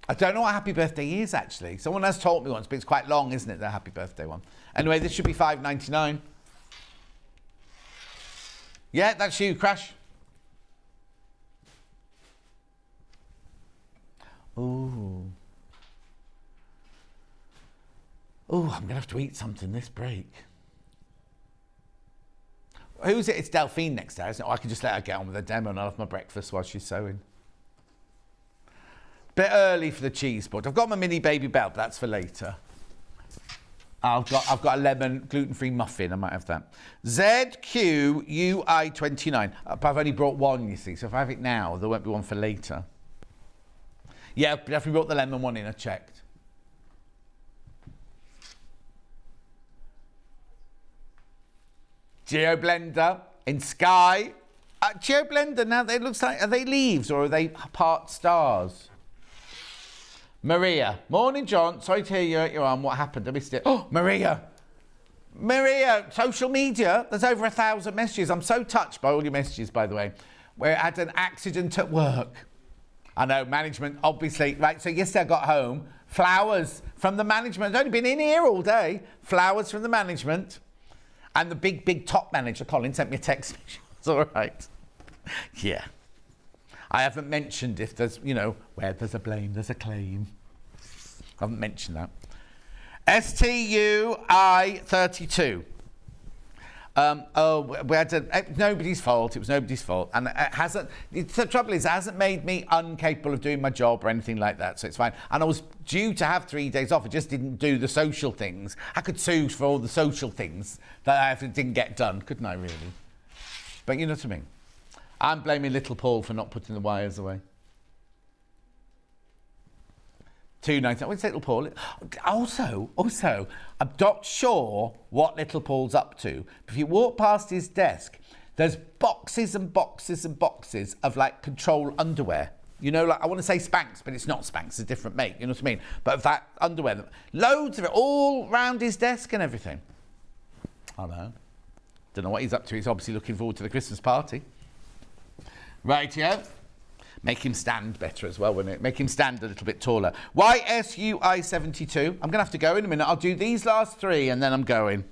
I don't know what happy birthday is, actually. Someone has told me once, but it's quite long, isn't it, the happy birthday one? Anyway, this should be $5.99. Yeah, that's you, Crash. Ooh. Ooh, I'm going to have to eat something this break. Who's it? It's Delphine next day, isn't it? Oh, I can just let her get on with the demo and I'll have my breakfast while she's sewing. Bit early for the cheese board. I've got my mini baby belt, but that's for later. I've got a lemon gluten-free muffin. I might have that. ZQUI29. But I've only brought one, you see. So if I have it now, there won't be one for later. Yeah, but definitely brought the lemon one in. I checked. Geo Blender in Sky. Geo Blender now. It looks like, are they leaves or are they part stars? Maria. Morning, John. Sorry to hear you're at your arm. What happened? I missed it. Oh, Maria. Maria, social media. There's over 1,000 messages. I'm so touched by all your messages, by the way. Where I had an accident at work. I know, management, obviously. Right, so yesterday I got home. Flowers from the management. I've only been in here all day. Flowers from the management. And the big top manager, Colin, sent me a text. It's all right. Yeah. I haven't mentioned if there's, you know, where there's a blame, there's a claim. I haven't mentioned that. STUI32. We had nobody's fault. It was nobody's fault. And it hasn't, the trouble is, it hasn't made me incapable of doing my job or anything like that. So it's fine. And I was due to have 3 days off. I just didn't do the social things. I could sue for all the social things that I didn't get done, couldn't I, really? But you know what I mean? I'm blaming little Paul for not putting the wires away. $2.99. What's little Paul? Also, I'm not sure what little Paul's up to. But if you walk past his desk, there's boxes and boxes and boxes of like control underwear. You know, like I want to say Spanx, but it's not Spanx. It's a different make. You know what I mean? But of that underwear, loads of it, all round his desk and everything. I know. Don't know what he's up to. He's obviously looking forward to the Christmas party. Right, yeah. Make him stand better as well, wouldn't it? Make him stand a little bit taller. YSUI72. I'm going to have to go in a minute. I'll do these last 3 and then I'm going.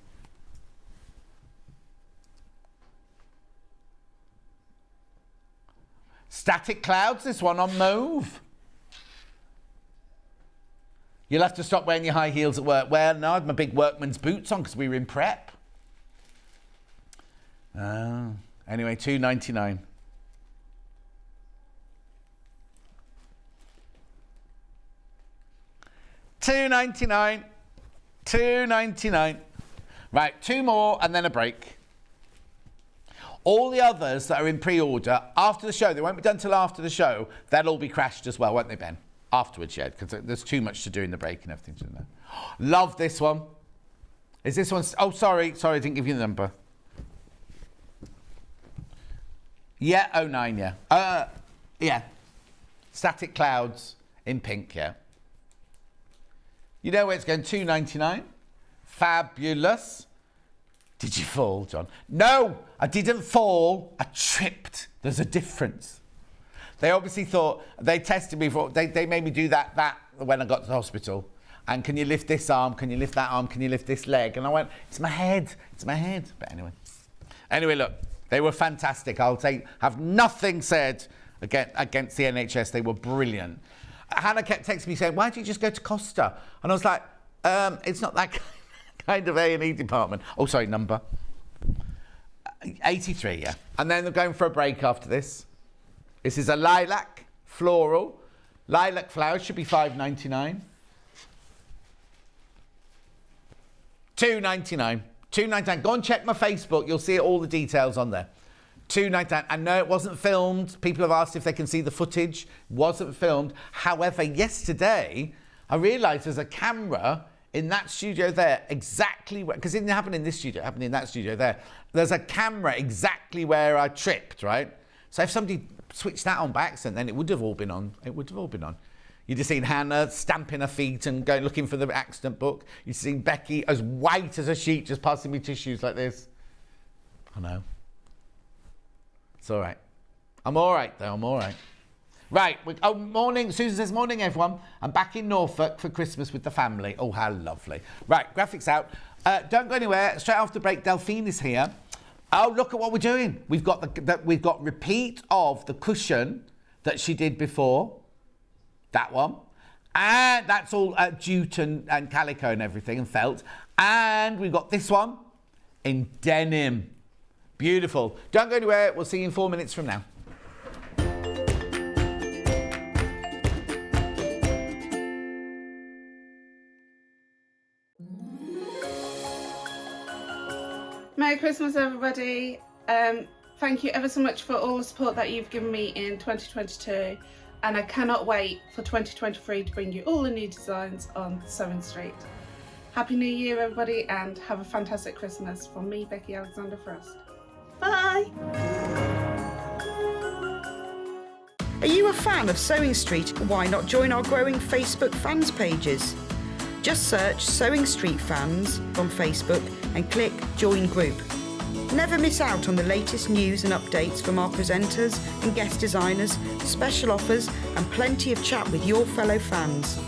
Static Clouds, this one on Mauve. You'll have to stop wearing your high heels at work. Well, no, I had my big workman's boots on because we were in prep. Anyway, $2.99. $2.99. Right, 2 more and then a break. All the others that are in pre-order after the show, they won't be done till after the show. They'll all be crashed as well, won't they, Ben? Afterwards, yeah, because there's too much to do in the break and everything. To know. Love this one. Is this one? Oh, sorry, I didn't give you the number. Yeah, 09, yeah. Yeah. Static Clouds in pink, yeah. You know where it's going? $2.99. Fabulous. Did you fall, John? No, I didn't fall. I tripped. There's a difference. They obviously thought, they tested me for, they made me do that when I got to the hospital. And can you lift this arm? Can you lift that arm? Can you lift this leg? And I went, it's my head. It's my head. But anyway, look, they were fantastic. I'll say, have nothing said against the NHS. They were brilliant. Hannah kept texting me saying, why don't you just go to Costa? And I was like, it's not that kind of A&E department. Oh, sorry, number. 83, yeah. And then they're going for a break after this. This is a lilac floral. Lilac flowers should be $5.99. $2.99. $2.99. Go and check my Facebook. You'll see all the details on there. $2.99. I know it wasn't filmed. People have asked if they can see the footage. It wasn't filmed. However, yesterday, I realised there's a camera in that studio there, exactly where, because it didn't happen in this studio, it happened in that studio there. There's a camera exactly where I tripped, right? So if somebody switched that on by accident, then it would have all been on. It would have all been on. You'd have seen Hannah stamping her feet and going looking for the accident book. You'd seen Becky as white as a sheet just passing me tissues like this. I know. It's all right. I'm all right, though. I'm all right. Right. Morning. Susan says, morning, everyone. I'm back in Norfolk for Christmas with the family. Oh, how lovely. Right. Graphics out. Don't go anywhere. Straight after the break, Delphine is here. Oh, look at what we're doing. We've got we've got repeat of the cushion that she did before. That one. And that's all jute and calico and everything and felt. And we've got this one in denim. Beautiful. Don't go anywhere. We'll see you in 4 minutes from now. Merry Christmas, everybody. Thank you ever so much for all the support that you've given me in 2022, and I cannot wait for 2023 to bring you all the new designs on Sewing Street. Happy New Year, everybody, and have a fantastic Christmas from me, Becky Alexander Frost. Bye! Are you a fan of Sewing Street? Why not join our growing Facebook fans pages? Just search Sewing Street Fans on Facebook and click Join Group. Never miss out on the latest news and updates from our presenters and guest designers, special offers and plenty of chat with your fellow fans.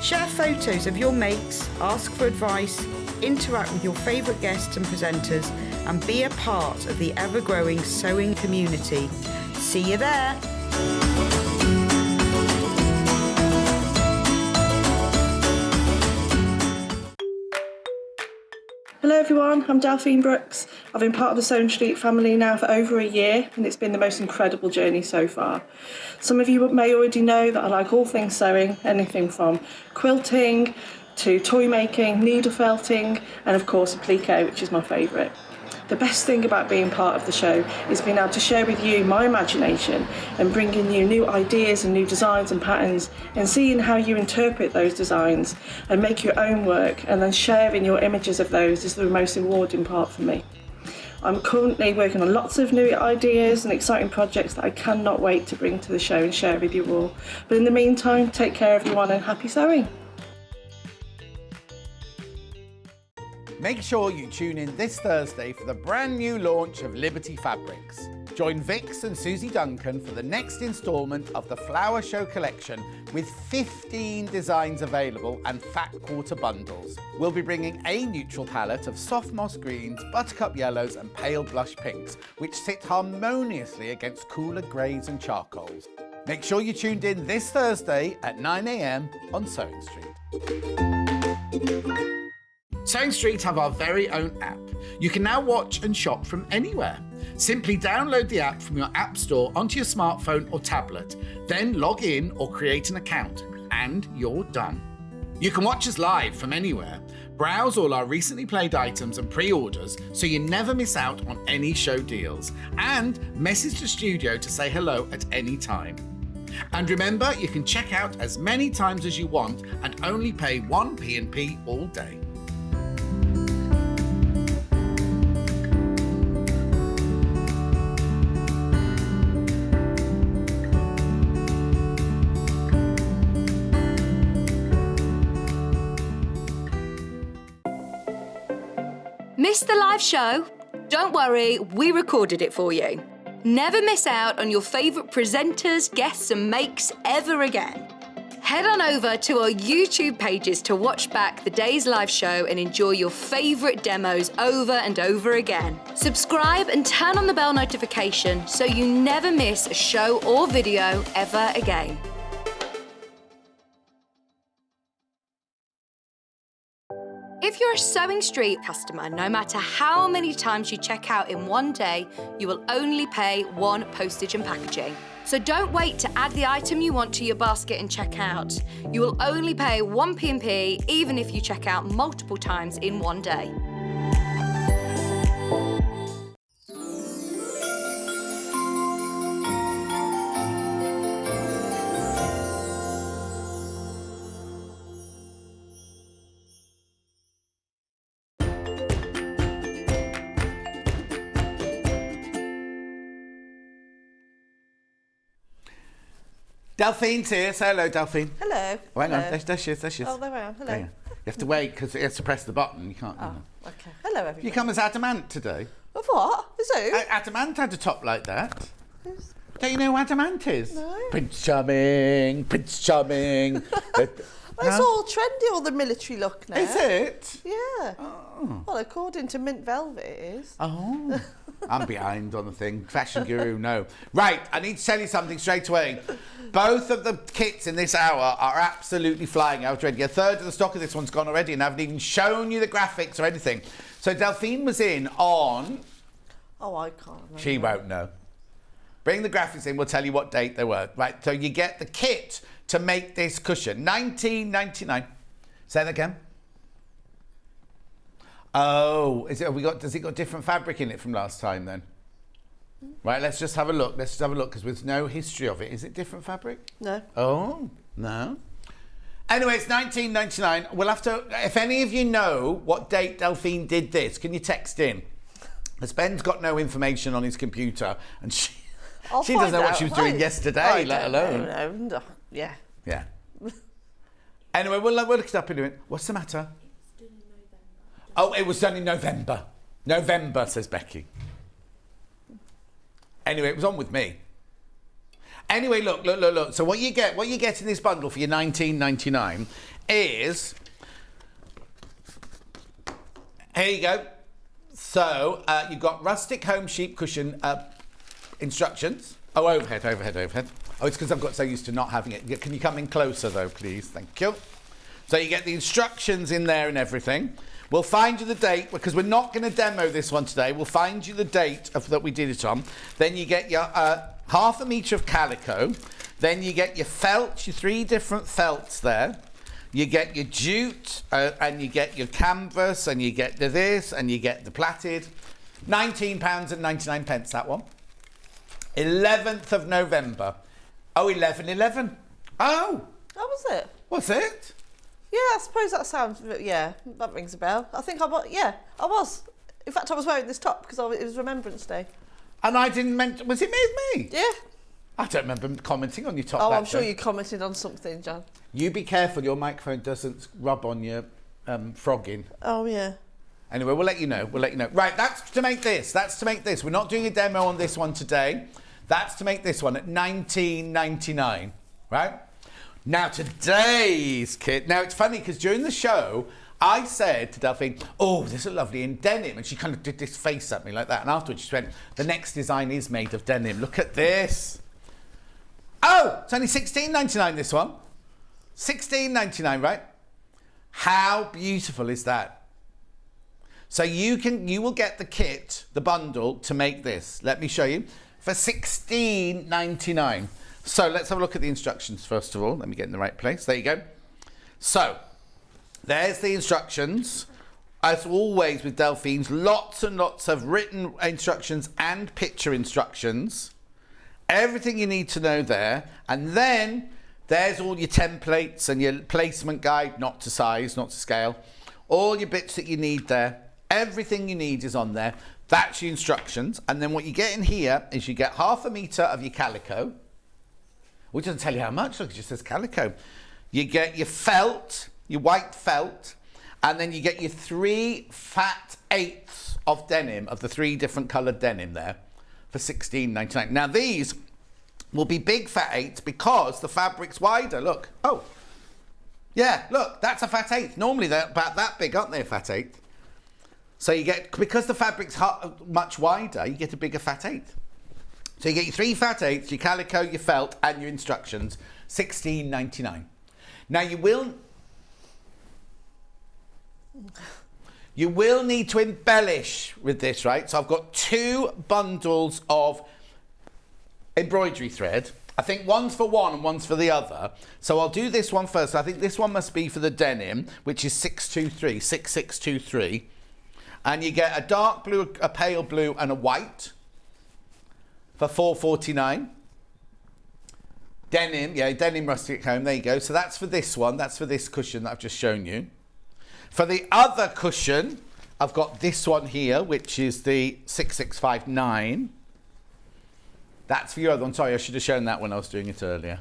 Share photos of your makes, ask for advice, interact with your favourite guests and presenters and be a part of the ever-growing sewing community. See you there! Hello everyone, I'm Delphine Brooks. I've been part of the Sewing Street family now for over a year and it's been the most incredible journey so far. Some of you may already know that I like all things sewing, anything from quilting to toy making, needle felting and of course applique, which is my favourite. The best thing about being part of the show is being able to share with you my imagination and bringing you new ideas and new designs and patterns and seeing how you interpret those designs and make your own work and then sharing your images of those is the most rewarding part for me. I'm currently working on lots of new ideas and exciting projects that I cannot wait to bring to the show and share with you all. But in the meantime, take care everyone and happy sewing. Make sure you tune in this Thursday for the brand new launch of Liberty Fabrics. Join Vix and Suzie Duncan for the next instalment of the Flower Show collection with 15 designs available and fat quarter bundles. We'll be bringing a neutral palette of soft moss greens, buttercup yellows and pale blush pinks, which sit harmoniously against cooler greys and charcoals. Make sure you tuned in this Thursday at 9 a.m. on Sewing Street. Sewing Street have our very own app. You can now watch and shop from anywhere. Simply download the app from your app store onto your smartphone or tablet, then log in or create an account, and you're done. You can watch us live from anywhere, browse all our recently played items and pre-orders so you never miss out on any show deals, and message the studio to say hello at any time. And remember, you can check out as many times as you want and only pay 1 P&P all day. Missed the live show? Don't worry, we recorded it for you. Never miss out on your favourite presenters, guests and makes ever again. Head on over to our YouTube pages to watch back the day's live show and enjoy your favourite demos over and over again. Subscribe and turn on the bell notification so you never miss a show or video ever again. If you're a Sewing Street customer, no matter how many times you check out in one day, you will only pay 1 postage and packaging. So don't wait to add the item you want to your basket and check out. You will only pay 1 P&P even if you check out multiple times in one day. Delphine's here. Say hello, Delphine. Hello. Oh, hang on. Hello. There she is. Oh, there I am. Hello. Hang on. You have to wait because it has to press the button. You can't. You know. Okay. Hello, everybody. You come as Adamant today. Of what? Is who? Adamant had a top like that. Don't you know who Adamant is? No. Prince Charming. Prince Charming. It's all trendy, all the military look now. Is it? Yeah. Oh. Well, according to Mint Velvet, it is. Oh. I'm behind on the thing. Fashion guru, no. Right, I need to tell you something straight away. Both of the kits in this hour are absolutely flying out already. A third of the stock of this one's gone already, and I haven't even shown you the graphics or anything. So Delphine was in on... Oh, I can't remember. She won't know. Bring the graphics in, we'll tell you what date they were. Right, so you get the kit to make this cushion. $19.99. Say that again. Oh, does it got different fabric in it from last time then? Right, let's just have a look. Let's just have a look because there's no history of it. Is it different fabric? No. Oh, no. Anyway, it's $19.99. We'll have to, if any of you know what date Delphine did this, can you text in? Because Ben's got no information on his computer and she doesn't know what she was doing yesterday, let alone. No. Yeah. Yeah. Anyway, we'll look it up in a minute. What's the matter? It's done in November. Oh, it was done in November. November, says Becky. Anyway, it was on with me. Anyway, look. So what you get in this bundle for your $19.99 is... Here you go. So, you've got rustic home sheep cushion instructions. Oh, overhead. Oh, it's because I've got so used to not having it. Can you come in closer, though, please? Thank you. So you get the instructions in there and everything. We'll find you the date, because we're not going to demo this one today. We'll find you the date that we did it on. Then you get your half a metre of calico. Then you get your felt, your 3 different felts there. You get your jute, and you get your canvas, and you get this, and you get the plaited. £19.99, that one. 11th of November. Oh, 11/11. Oh. That was it. What's it? Yeah, I suppose that sounds, yeah, that rings a bell. I think I was. In fact, I was wearing this top because it was Remembrance Day. And I didn't mention, was it me? Yeah. I don't remember commenting on your top. Oh, I'm sure you commented on something, John. You be careful, your microphone doesn't rub on your frogging. Oh, yeah. Anyway, we'll let you know. Right, that's to make this. We're not doing a demo on this one today. That's to make this one at $19.99, right? Now, today's kit. Now, it's funny because during the show, I said to Delphine, oh, this is lovely in denim. And she kind of did this face at me like that. And afterwards, she went, the next design is made of denim. Look at this. Oh, it's only $16.99, this one. $16.99, right? How beautiful is that? So you will get the kit, the bundle, to make this. Let me show you. For $16.99. So let's have a look at the instructions first of all. Let me get in the right place. There you go. So there's the instructions. As always with Delphine's, lots and lots of written instructions and picture instructions. Everything you need to know there. And then there's all your templates and your placement guide, not to size, not to scale. All your bits that you need there. Everything you need is on there. That's your instructions. And then what you get in here is you get 1/2 metre of your calico, which doesn't tell you how much, look, it just says calico. You get your felt, your white felt, and then you get your 3 fat 1/8 of denim, of the 3 different coloured denim there, for $16.99. Now these will be big fat 8s because the fabric's wider, look. Oh, yeah, look, that's a fat 8. Normally they're about that big, aren't they, a fat 8? So you get, because the fabric's much wider, you get a bigger fat 8. So you get your 3 fat 8s, your calico, your felt, and your instructions, $16.99. Now you will need to embellish with this, right? So I've got 2 bundles of embroidery thread. I think one's for one and one's for the other. So I'll do this one first. I think this one must be for the denim, which is 6623. And you get a dark blue, a pale blue, and a white for $4.49. Denim, yeah, denim rustic home, there you go. So that's for this one, that's for this cushion that I've just shown you. For the other cushion, I've got this one here, which is the 6659. That's for your other one. Sorry, I should have shown that when I was doing it earlier.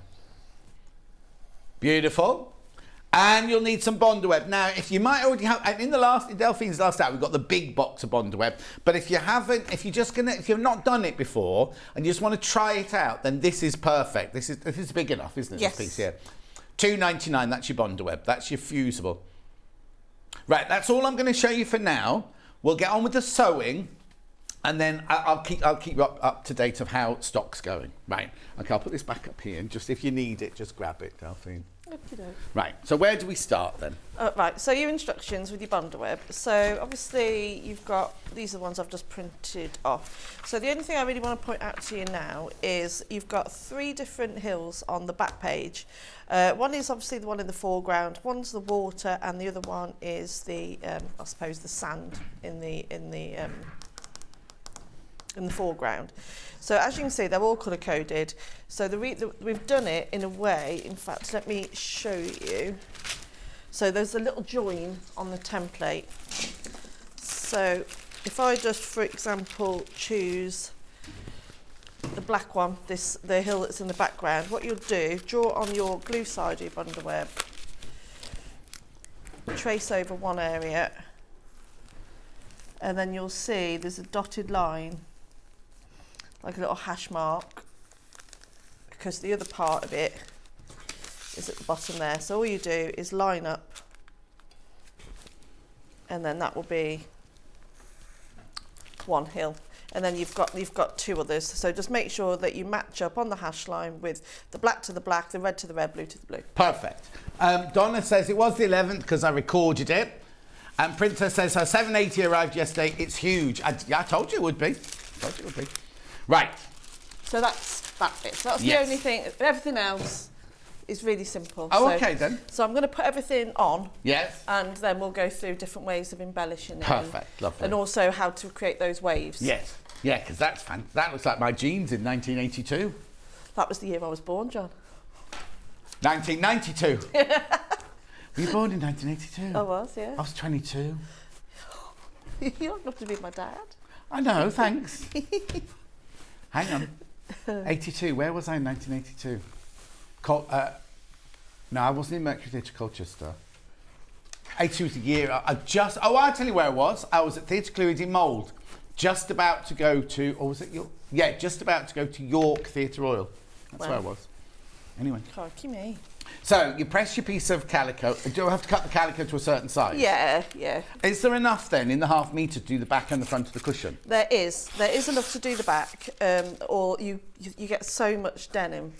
Beautiful. And you'll need some Bondaweb. Now, if you might already have, in Delphine's last hour, we've got the big box of Bondaweb. But if you haven't, if you've not done it before and you just want to try it out, then this is perfect. This is big enough, isn't it? Yes. This piece here. $2.99. That's your Bondaweb. That's your fusible. Right. That's all I'm going to show you for now. We'll get on with the sewing, and then I'll keep you up to date of how stock's going. Right. Okay. I'll put this back up here, and just if you need it, just grab it, Delphine. Right, so where do we start then? Right, so your instructions with your Bondaweb. So obviously you've got, these are the ones I've just printed off. So the only thing I really want to point out to you now is you've got 3 different hills on the back page. One is obviously the one in the foreground, one's the water, and the other one is the, I suppose, the sand in the foreground. So as you can see, they're all colour coded. So we've done it in a way, in fact, let me show you. So there's a little join on the template. So if I just, for example, choose the black one, the hill that's in the background, what you'll do, draw on your glue side of your Bondaweb, trace over one area, and then you'll see there's a dotted line, like a little hash mark, because the other part of it is at the bottom there. So all you do is line up, and then that will be one hill, and then you've got 2 others. So just make sure that you match up on the hash line with the black to the black, the red to the red, blue to the blue. Perfect. Donna says it was the 11th because I recorded it, and Princess says her 780 arrived yesterday. It's huge. I told you it would be. Right. So that's that bit. So that's Yes. the only thing. Everything else is really simple. Oh, so, okay then. So I'm going to put everything on. Yes. And then we'll go through different ways of embellishing it. Perfect. Lovely. And also how to create those waves. Yes. Yeah, because that looks like my jeans in 1982. That was the year I was born, John. 1992. Were you born in 1982? I was, yeah. I was 22. You're not enough to be my dad. I know, thanks. Hang on. 82, where was I in 1982? No, I wasn't in Mercury Theatre Colchester. 82 was the year, I'll tell you where I was. I was at Theatre Clwyd in Mould, just about to go to, or was it York? Yeah, just about to go to York Theatre Royal. That's where I was. Anyway. Crikey me. So, you press your piece of calico. Do I have to cut the calico to a certain size? Yeah, yeah. Is there enough then in the ½ metre to do the back and the front of the cushion? There is enough to do the back, or you get so much denim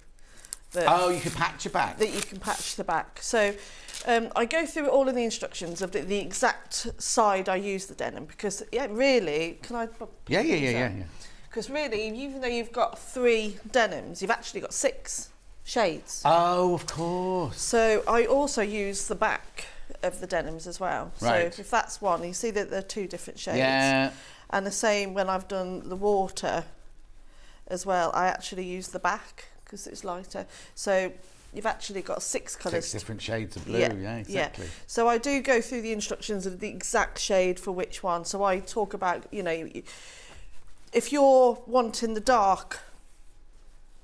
that Oh, you could patch your back. that you can patch the back. So I go through all of the instructions of the exact side I use the denim because, really, can I... Yeah. Because really, even though you've got 3 denims, you've actually got 6 shades. Oh, of course. So I also use the back of the denims as well. Right. So if that's one, you see that they're 2 different shades. Yeah. And the same when I've done the water as well, I actually use the back because it's lighter. So you've actually got 6 colours. 6 different shades of blue, yeah, exactly. Yeah. So I do go through the instructions of the exact shade for which one. So I talk about, if you're wanting the dark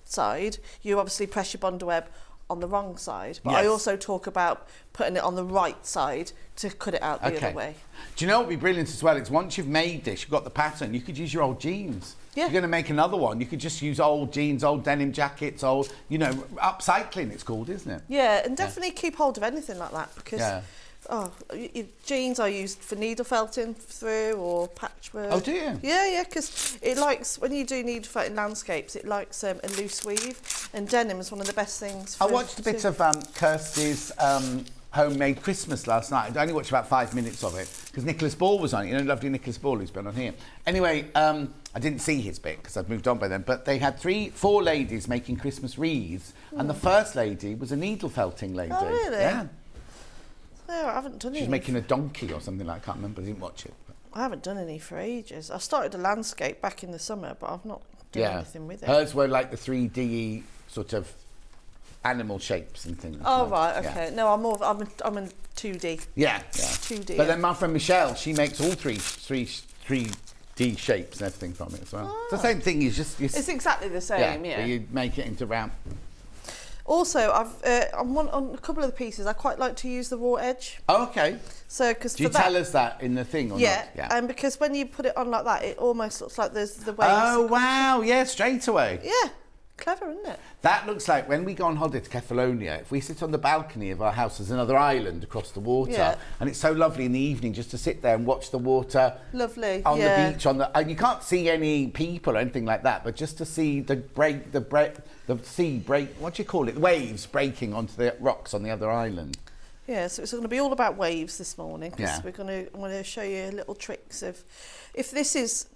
side, you obviously press your bonder web on the wrong side. But I Yes. also talk about putting it on the right side to cut it out the other way. Do you know what would be brilliant as well? It's once you've made this, you've got the pattern, you could use your old jeans. Yeah. If you're going to make another one, you could just use old jeans, old denim jackets, old, upcycling it's called, isn't it? Yeah, and definitely keep hold of anything like that because jeans I used for needle felting through or patchwork. Oh, do you? Yeah, because it likes, when you do needle felting landscapes, it likes a loose weave, and denim is one of the best things. I watched a bit of Kirsty's homemade Christmas last night. I only watched about 5 minutes of it because Nicholas Ball was on it. Lovely Nicholas Ball who's been on here. Anyway, I didn't see his bit because I'd moved on by then. But they had 4 ladies making Christmas wreaths, and the first lady was a needle felting lady. Oh, really? Yeah. No, I haven't done any. She's making a donkey or something like that. I can't remember. I didn't watch it. I haven't done any for ages. I started a landscape back in the summer, but I've not done anything with it. Hers were like the 3D sort of animal shapes and things. Oh, right, Yeah. okay. No, I'm in 2D. Yeah. 2D. But then my friend Michelle, she makes all 3D shapes and everything from it as well. It's the same thing. It's exactly the same, yeah. So you make it into round. Also, on a couple of the pieces, I quite like to use the raw edge. Oh, okay. So, because Do you tell us that in the thing or not? And because when you put it on like that, it almost looks like there's the waves. Oh, wow. Yeah, straight away. Yeah. Clever, isn't it? That looks like when we go on holiday to Kefalonia, if we sit on the balcony of our house, there's another island across the water. Yeah. And it's so lovely in the evening just to sit there and watch the water. Lovely. On the beach, and you can't see any people or anything like that, but just to see the sea break, what do you call it? Waves breaking onto the rocks on the other island. Yeah, so it's going to be all about waves this morning because Yeah. I'm going to show you little tricks of, if this is,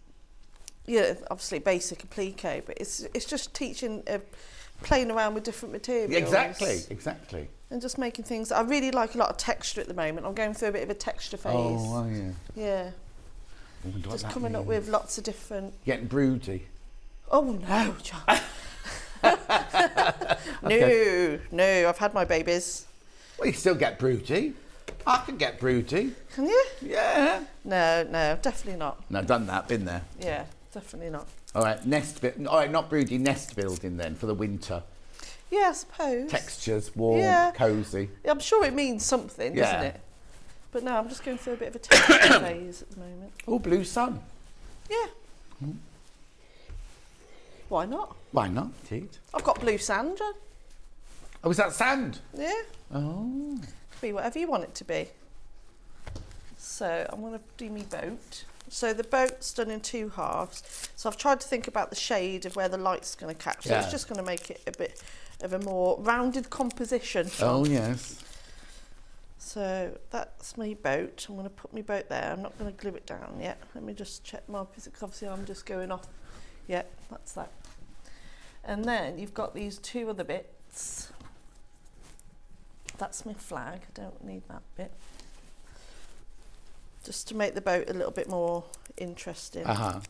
obviously basic applique, but it's just teaching, playing around with different materials. Exactly. And just making things. I really like a lot of texture at the moment. I'm going through a bit of a texture phase. Oh, yeah. Yeah. I wonder what Just that coming up means. with lots of different. Getting broody. Oh no, John. No, I've had my babies. Well, you still get broody. I can get broody. Can you? Yeah. No, definitely not. No, done that, been there. Yeah, definitely not. All right, all right, not broody, nest building then for the winter. Yeah, I suppose. Textures, warm, Yeah. cosy. I'm sure it means something, doesn't Yeah. it? But no, I'm just going through a bit of a texture phase at the moment. Oh, blue sun. Yeah. Why not? Why not, indeed? I've got blue sand, John. Oh, is that sand? Yeah. Oh. Could be whatever you want it to be. So I'm going to do my boat. So the boat's done in 2 halves. So I've tried to think about the shade of where the light's going to catch. So Yeah. it's just going to make it a bit of a more rounded composition. Oh, yes. So that's my boat. I'm going to put my boat there. I'm not going to glue it down yet. Let me just check my piece of, obviously I'm just going off. Yeah, that's that. And then you've got these 2 other bits. That's my flag. I don't need that bit. Just to make the boat a little bit more interesting. Uh-huh.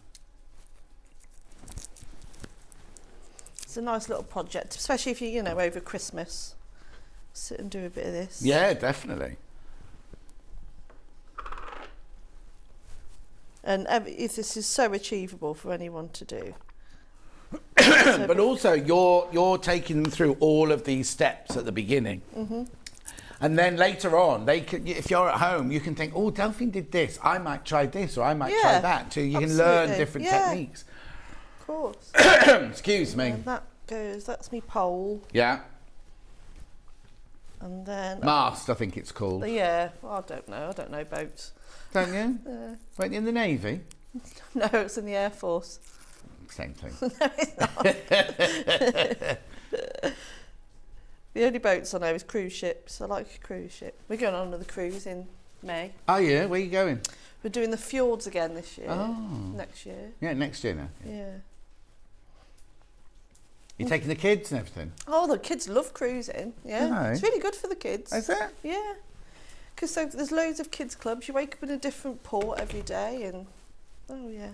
It's a nice little project, especially if you know, over Christmas. Sit and do a bit of this. Yeah, definitely. And if this is so achievable for anyone to do. But also, you're taking them through all of these steps at the beginning. Mm-hmm. And then later on, if you're at home, you can think, oh, Delphine did this. I might try this or I might try that. So you can learn different techniques. Of course. Excuse me. And that's me pole. Yeah. And then... Mast, I think it's called. Yeah, well, I don't know boats. Don't you? Weren't you in the Navy? No, it's in the Air Force. Same thing. No, it's not. The only boats I know is cruise ships. I like a cruise ship. We're going on another cruise in May. Oh, yeah? Where are you going? We're doing the fjords again this year. Oh. Next year. Yeah, next year now. Yeah. You're taking the kids and everything? Oh, the kids love cruising. Yeah. No. It's really good for the kids. Is it? Yeah. Because there's loads of kids clubs. You wake up in a different port every day and... Oh, yeah.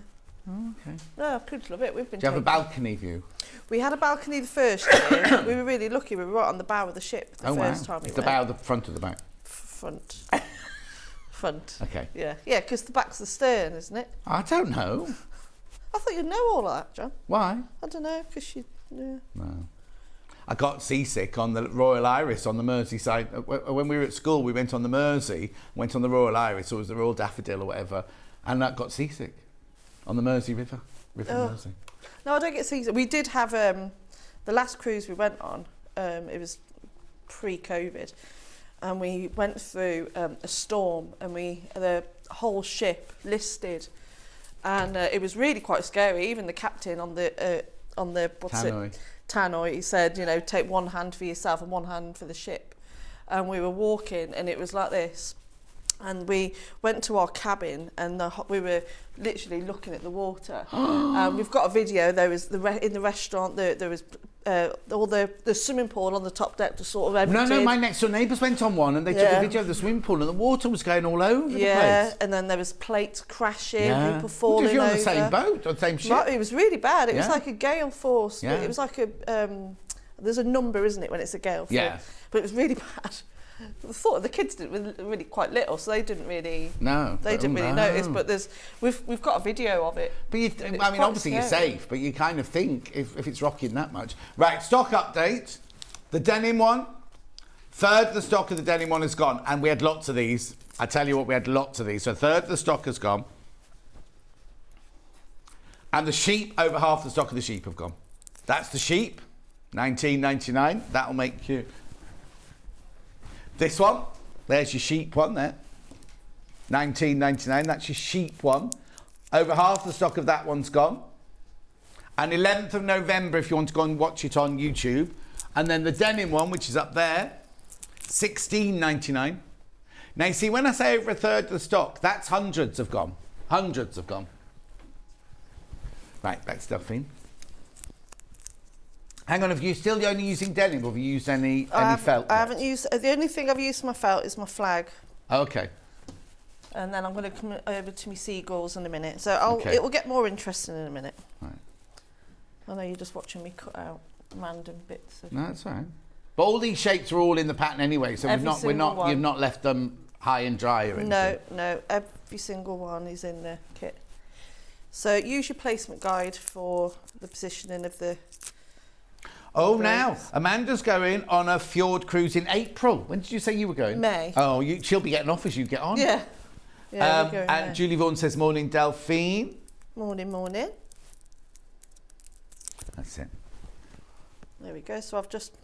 Oh, okay. No, kids love it. We've been Do you have a balcony view? We had a balcony the first year. We were really lucky. We were right on the bow of the ship the first time we It's the went. bow, the front of the back? Front. Front. Okay. Yeah, because the back's the stern, isn't it? I don't know. I thought you'd know all of that, John. Why? I don't know, because you... Yeah. No. I got seasick on the Royal Iris on the Mersey side. When we were at school, we went on the Mersey, went on the Royal Iris, or it was the Royal Daffodil or whatever, and I got seasick on the Mersey River. Mersey. No, I don't get seasick. We did have the last cruise we went on. It was pre-COVID, and we went through a storm, and the whole ship listed, and it was really quite scary. Even the captain on the tannoy, he said, you know, take one hand for yourself and one hand for the ship. And we were walking, and it was like this. And we went to our cabin, and we were literally looking at the water. We've got a video. There was in the restaurant. There was all the swimming pool on the top deck just sort of emptied. No, my next door neighbours went on one, and they took a video of the swimming pool, and the water was going all over the place. Yeah, and then there was plates crashing, people falling You're over. on the same boat, or the same ship? Right, it was really bad. It was Yeah. like a gale force. Yeah. It was like a there's a number, isn't it, when it's a gale force? Yeah. But it was really bad. I thought the kids were really quite little, so they didn't really notice. But we've got a video of it. But obviously you're safe, but you kind of think if it's rocking that much. Right, stock update. The denim one. Third of the stock of the denim one is gone, and we had lots of these. I tell you what, we had lots of these. So a third of the stock has gone. And the sheep, over half the stock of the sheep have gone. That's the sheep, $19.99. That'll make you... This one, there's your sheep one there. $19.99, that's your sheep one. Over half the stock of that one's gone. And 11th of November, if you want to go and watch it on YouTube. And then the denim one, which is up there, $16.99. Now, you see, when I say over a third of the stock, that's hundreds have gone. Hundreds have gone. Right, back to Delphine. Hang on, have you still only using denim, or have you used any felt? I haven't used... The only thing I've used for my felt is my flag. Okay. And then I'm going to come over to my seagulls in a minute. So it will get more interesting in a minute. Right. I know you're just watching me cut out random bits. No, that's all right. But all these shapes are all in the pattern anyway, so you've not left them high and dry or anything. No, every single one is in the kit. So use your placement guide for the positioning of the... Oh, now Amanda's going on a fjord cruise in April. When did you say you were going? May. Oh, she'll be getting off as you get on. Yeah. We're going and there. Julie Vaughan says, morning, Delphine. Morning. That's it. There we go. So I've just...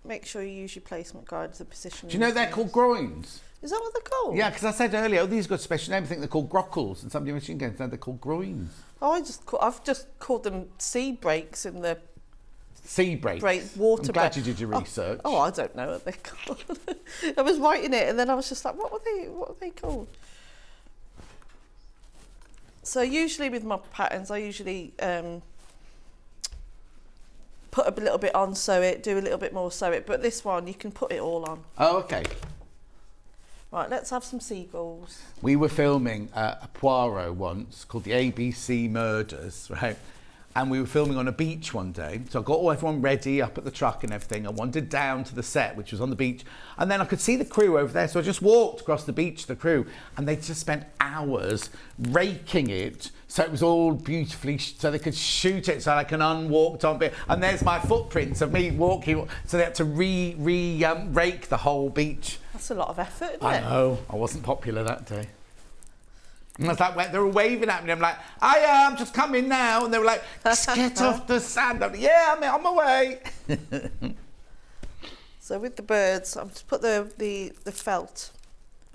Make sure you use your placement guide to the position. Do you know they're called groins? Is that what they're called? Yeah, because I said earlier, these got a special name. I think they're called grockles, and somebody machine guns said they're called groins. Oh, I've just called them sea brakes in the... Sea brakes. Water I'm glad break. you did your research. Oh, I don't know what they're called. I was writing it, and then I was just like, what are they called? So usually with my patterns, I usually put a little bit on, sew it, do a little bit more, sew it. But this one, you can put it all on. Oh, okay. Right, let's have some seagulls. We were filming a Poirot once called the ABC Murders, right? And we were filming on a beach one day. So I got everyone ready up at the truck and everything. I wandered down to the set, which was on the beach. And then I could see the crew over there. So I just walked across the beach to the crew. And they just spent hours raking it. So it was all beautifully, so they could shoot it so like an unwalked on bit. And there's my footprints of me walking. So they had to rake the whole beach. That's a lot of effort, isn't it? I know. I wasn't popular that day. And I was like, they were waving at me. I'm like, I am, just come in now. And they were like, just get off the sand. I'm like, yeah, I'm on my way. So with the birds, I've just put the felt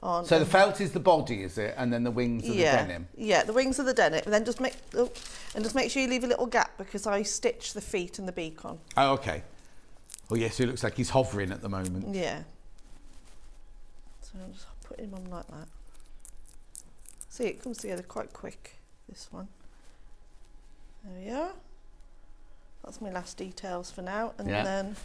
on. So the felt is the body, is it? And then the wings are the denim? Yeah, the wings are the denim. And then just make sure you leave a little gap because I stitch the feet and the beak on. Oh, okay. Oh yes, it looks like he's hovering at the moment. Yeah. So I'll just put him on like that. See, it comes together quite quick, this one. There we are. That's my last details for now. And then...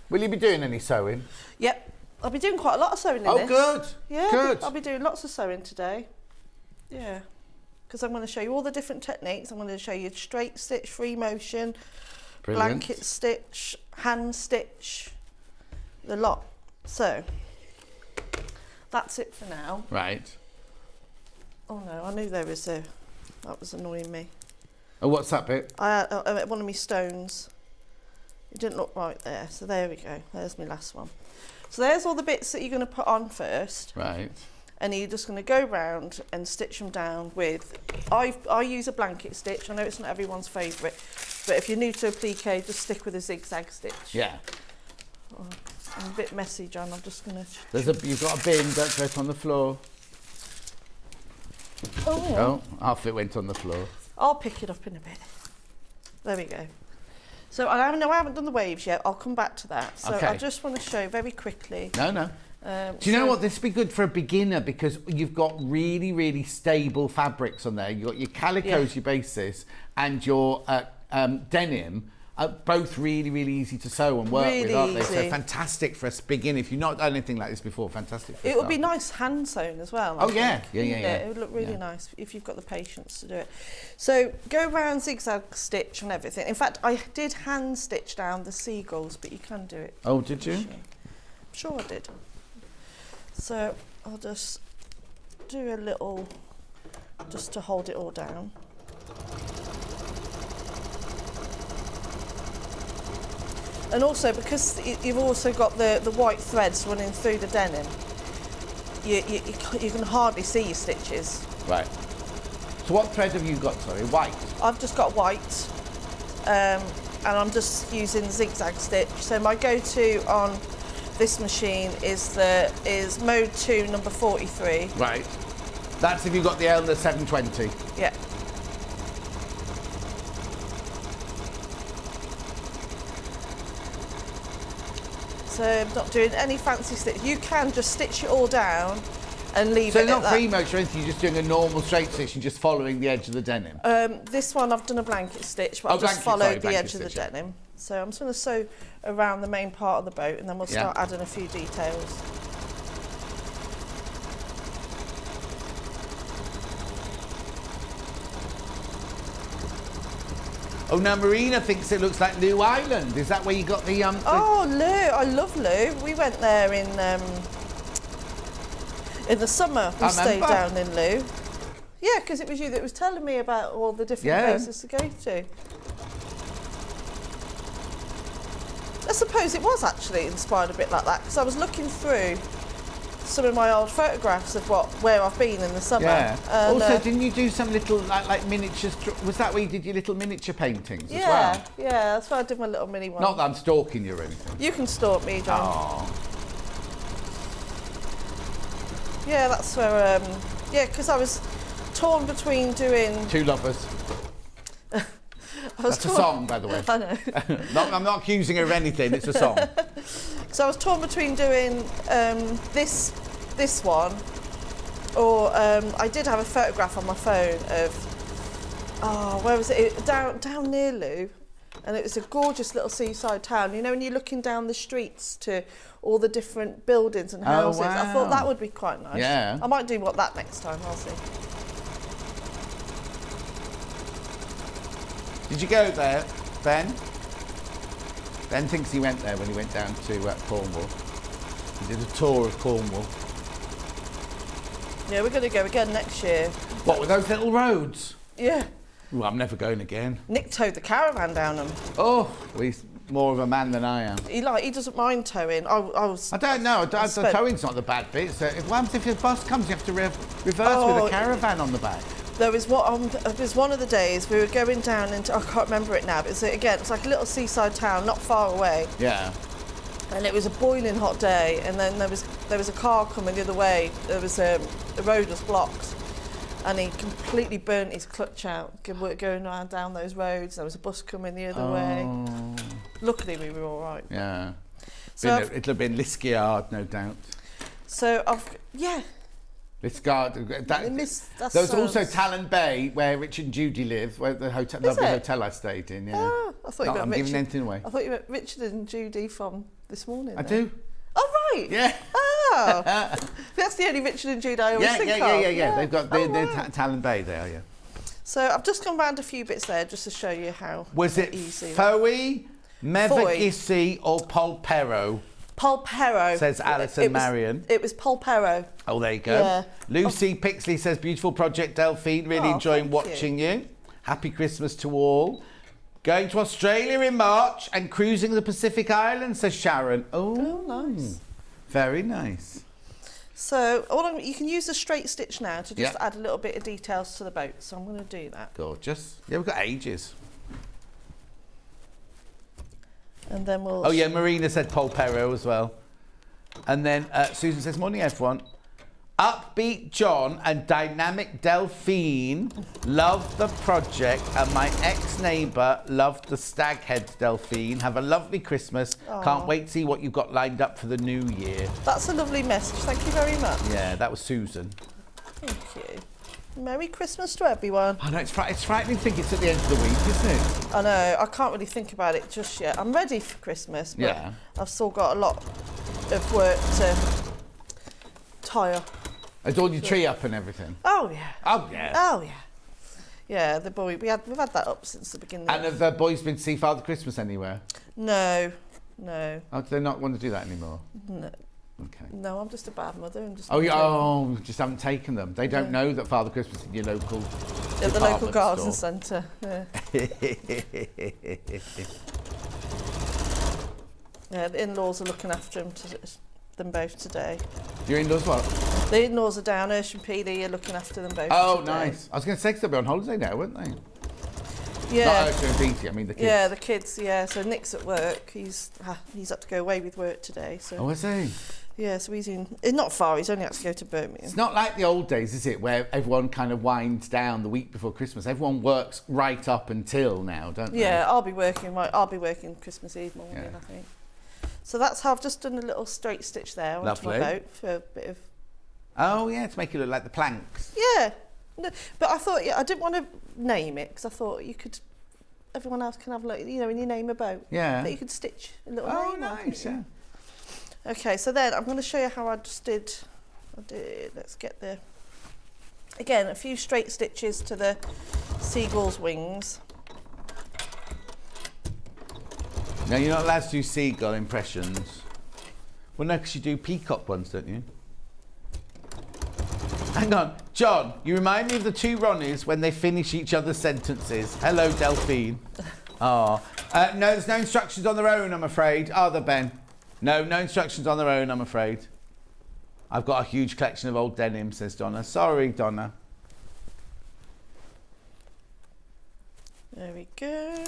Will you be doing any sewing? Yep. I'll be doing quite a lot of sewing in this. Oh, good. Yeah, good. I'll be doing lots of sewing today. Yeah. Because I'm going to show you all the different techniques. I'm going to show you straight stitch, free motion, Brilliant. blanket stitch, hand stitch, the lot. So, that's it for now. Right. Oh no, I knew there was a... That was annoying me. Oh, what's that bit? I had one of my stones. It didn't look right there. So there we go. There's my last one. So there's all the bits that you're going to put on first. Right. And you're just going to go round and stitch them down with... I use a blanket stitch. I know it's not everyone's favourite. But if you're new to applique, just stick with a zigzag stitch. Yeah. Oh, I'm a bit messy, John. I'm just going to... You've got a bin, don't throw it on the floor. Oh, half it went on the floor. I'll pick it up in a bit. There we go. So I haven't done the waves yet. I'll come back to that. So Okay. I just want to show very quickly. No. Do you know what? This would be good for a beginner because you've got really, really stable fabrics on there. You've got your calicos, your basis, and your denim. Both really, really easy to sew and work with, aren't they? So easy. fantastic for a beginner. If you've not done anything like this before, fantastic for a It would start. be nice hand sewn as well. I Oh, think. yeah. Yeah. It would look really nice if you've got the patience to do it. So go round zigzag stitch and everything. In fact, I did hand stitch down the seagulls, but you can do it. Oh, did you? I'm sure I did. So I'll just do a little, just to hold it all down. And also, because you've also got the white threads running through the denim, you can hardly see your stitches. Right. So what thread have you got, sorry? White? I've just got white, and I'm just using zigzag stitch. So my go-to on this machine is mode 2, number 43. Right. That's if you've got the Elder 720. Yeah. So I'm not doing any fancy stitch. You can just stitch it all down and leave So it not at free that. motion or anything, you're just doing a normal straight stitch and just following the edge of the denim. This one I've done a blanket stitch, but Oh, I've just blanket, sorry, followed the blanket edge of the stitch, yeah. denim. So I'm just going to sew around the main part of the boat and then we'll start adding a few details. Oh, now Marina thinks it looks like Loo Island. Is that where you got the Oh, Lou! I love Lou. We went there in the summer. We stayed down in Lou. Yeah, because it was you that was telling me about all the different places to go to. I suppose it was actually inspired a bit like that because I was looking through some of my old photographs of where I've been in the summer. Yeah. And, Also, didn't you do some little like miniatures? Was that where you did your little miniature paintings as well? yeah, that's where I did my little mini one. Not that I'm stalking you or anything. You can stalk me, John. Oh. Yeah, that's where. Yeah, because I was torn between doing. Two lovers. That's a song, by the way. I know. I'm not accusing her of anything. It's a song. So I was torn between doing this one, or I did have a photograph on my phone of where was it? Down near Lou, and it was a gorgeous little seaside town. You know, when you're looking down the streets to all the different buildings and houses. wow. I thought that would be quite nice. Yeah. I might do that next time. I'll see. Did you go there, Ben? Ben thinks he went there when he went down to Cornwall. He did a tour of Cornwall. Yeah, we're going to go again next year. What, with those little roads? Yeah. Well, I'm never going again. Nick towed the caravan down them. Oh, he's more of a man than I am. He doesn't mind towing. I don't know. The towing's not the bad bit. So what happens if a bus comes? You have to reverse with a caravan on the back. There was one of the days we were going down into, I can't remember it now, but it's like a little seaside town not far away. Yeah. And it was a boiling hot day, and then there was a car coming the other way. There was the road was blocked, and he completely burnt his clutch out going down those roads. There was a bus coming the other way. Luckily we were all right. Yeah. It'll have been Liskeard, no doubt. So yeah. Liskeard. That There was also sounds- Talon Bay, where Richard and Judy live, where the lovely it? hotel I stayed in. Yeah. Oh, I thought you meant I'm Richard. giving anything away. I thought you meant Richard and Judy from this morning. I then. do. Oh right. Yeah. Oh, that's the only Richard and Judy I always think of. Yeah. They've got wow. Talon Bay there. Yeah. So I've just gone round a few bits there just to show you how Was it easy. Foey, Mevagissey, or Polperro? Polperro. Says Alison Marion. It was Polperro. Oh, there you go. Yeah. Lucy Pixley says, beautiful project, Delphine. Really enjoying thank watching you. Happy Christmas to all. Going to Australia in March and cruising the Pacific Islands, says Sharon. Oh, nice. Very nice. So you can use the straight stitch now to just add a little bit of details to the boat. So I'm going to do that. Gorgeous. Yeah, we've got ages. And then we'll... Oh, yeah, Marina said Polperro as well. And then Susan says, morning, everyone. Upbeat John and dynamic Delphine loved the project, and my ex-neighbour loved the stag heads, Delphine. Have a lovely Christmas. Can't wait to see what you've got lined up for the new year. That's a lovely message. Thank you very much. Yeah, that was Susan. Thank you. Merry Christmas to everyone. I know, it's frightening to think it's at the end of the week, isn't it? I know, I can't really think about it just yet. I'm ready for Christmas, but Yeah. I've still got a lot of work to tie up. Has all your tree up and everything? Oh, yeah. Oh, yeah. Oh, yeah. Yeah, we've had that up since the beginning. And have the boys been to see Father Christmas anywhere? No. Oh, do they not want to do that anymore? No. Okay. No, I'm just a bad mother. I'm just Just haven't taken them. They don't know that Father Christmas is in your local at the local department garden store. centre. Yeah. Yeah, the in-laws are looking after them both today. Your in-laws what? The in-laws are down, Ursh and PD are looking after them both Oh, today. nice. I was going to say, 'cause they'll be on holiday now, won't they? Yeah. Not Ursh and Petey, I mean the kids. Yeah, the kids, yeah. So Nick's at work. He's had to go away with work today. So Oh, I see. yeah, so he's not far. He's only had to go to Birmingham. It's not like the old days, is it, where everyone kind of winds down the week before Christmas. Everyone works right up until now, don't they? Yeah, I'll be working Christmas Eve morning, Yeah. I think. So that's how I've just done a little straight stitch there onto my Lovely. boat for a bit of... Oh, yeah, to make it look like the planks. Yeah, no, but I thought I didn't want to name it because I thought everyone else can have when you name a boat. Yeah. That you could stitch a little Oh, name on, nice, couldn't yeah. you? Okay, so then I'm going to show you how I did, let's get again, a few straight stitches to the seagull's wings. Now, you're not allowed to do seagull impressions. Well, no, because you do peacock ones, don't you? Hang on. John, you remind me of the two Ronnies when they finish each other's sentences. Hello, Delphine. No, there's no instructions on their own, I'm afraid. Are there, Ben? No instructions on their own, I'm afraid. I've got a huge collection of old denim, says Donna. Sorry, Donna. There we go.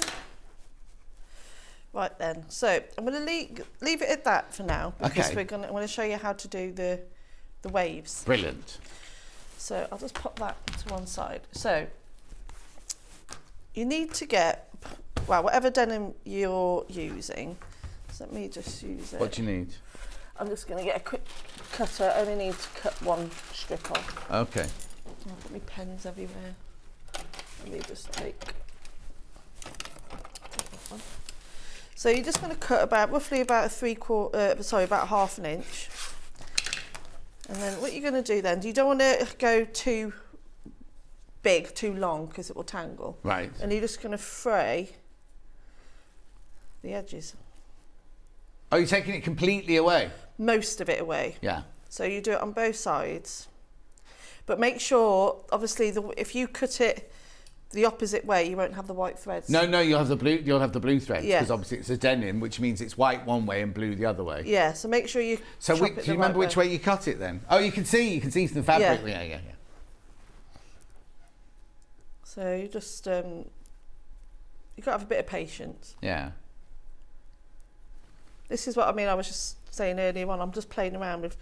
Right then, so I'm going to leave it at that for now because Okay. I'm going to show you how to do the waves. Brilliant. So I'll just pop that to one side. So you need to get, whatever denim you're using. So let me just use it. What do you need? I'm just going to get a quick cutter. I only need to cut one strip off. Okay. I've got my pens everywhere. Let me just take that one. So you're just going to cut roughly about about half an inch. And then what you're going to do then, you don't want to go too big, too long, because it will tangle. Right. And you're just going to fray the edges. Oh, you're taking it completely away? Most of it away. Yeah. So you do it on both sides. But make sure, obviously, if you cut it the opposite way, you won't have the white threads. No, you'll have the blue threads, Yeah. because obviously it's a denim, which means it's white one way and blue the other way. Yeah, so make sure you So chop it do the you remember right which way you cut it then? Oh, you can see from the fabric. Yeah. So you just you've got to have a bit of patience. Yeah. This is what I mean. I was just saying earlier on. I'm just playing around with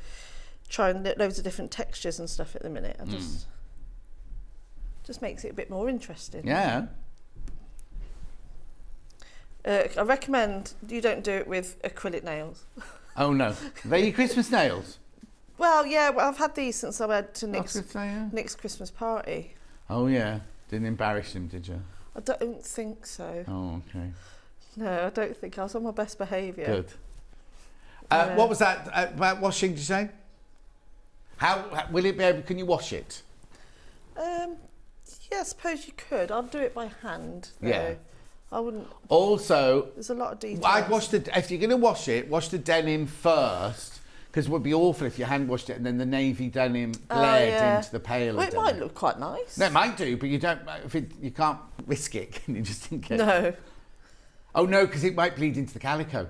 trying loads of different textures and stuff at the minute. I just makes it a bit more interesting. Yeah. I recommend you don't do it with acrylic nails. Oh no, they're your Christmas nails. Well, yeah, well, I've had these since I went to I was gonna say, yeah. Nick's Christmas party. Oh yeah, didn't embarrass him, did you? I don't think so. Oh okay, No, I don't think I was on my best behaviour. good. Yeah. What was that about washing? Did you say? How will it be able? Can you wash it? Yeah, I suppose you could. I'd do it by hand. Though. Yeah. I wouldn't. Also, There's a lot of detail. I'd wash if you're going to wash it, wash the denim first, because it would be awful if you hand washed it and then the navy denim bled into the pail. Well, of it might denim. look quite nice. No, it might do, but you don't. You can't risk it, can you? Just in case. No. Oh no, because it might bleed into the calico.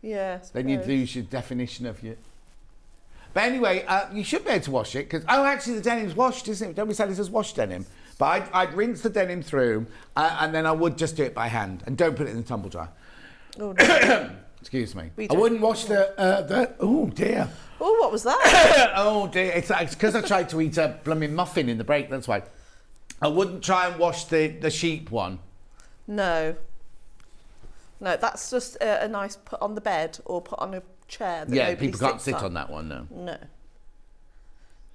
Yeah. Then you'd lose your definition of your. But anyway, you should be able to wash it because actually the denim's washed, isn't it? Don't we say this as washed denim? But I'd rinse the denim through, and then I would just do it by hand and don't put it in the tumble dryer. Oh, no. Excuse me. We I don't. wouldn't wash the. Oh dear. Oh, what was that? Oh dear. It's because I tried to eat a blooming muffin in the break. That's why. I wouldn't try and wash the sheep one. No. No, that's just a nice put on the bed or put on a chair. That Yeah, nobody people can't sits sit on that one. No. No.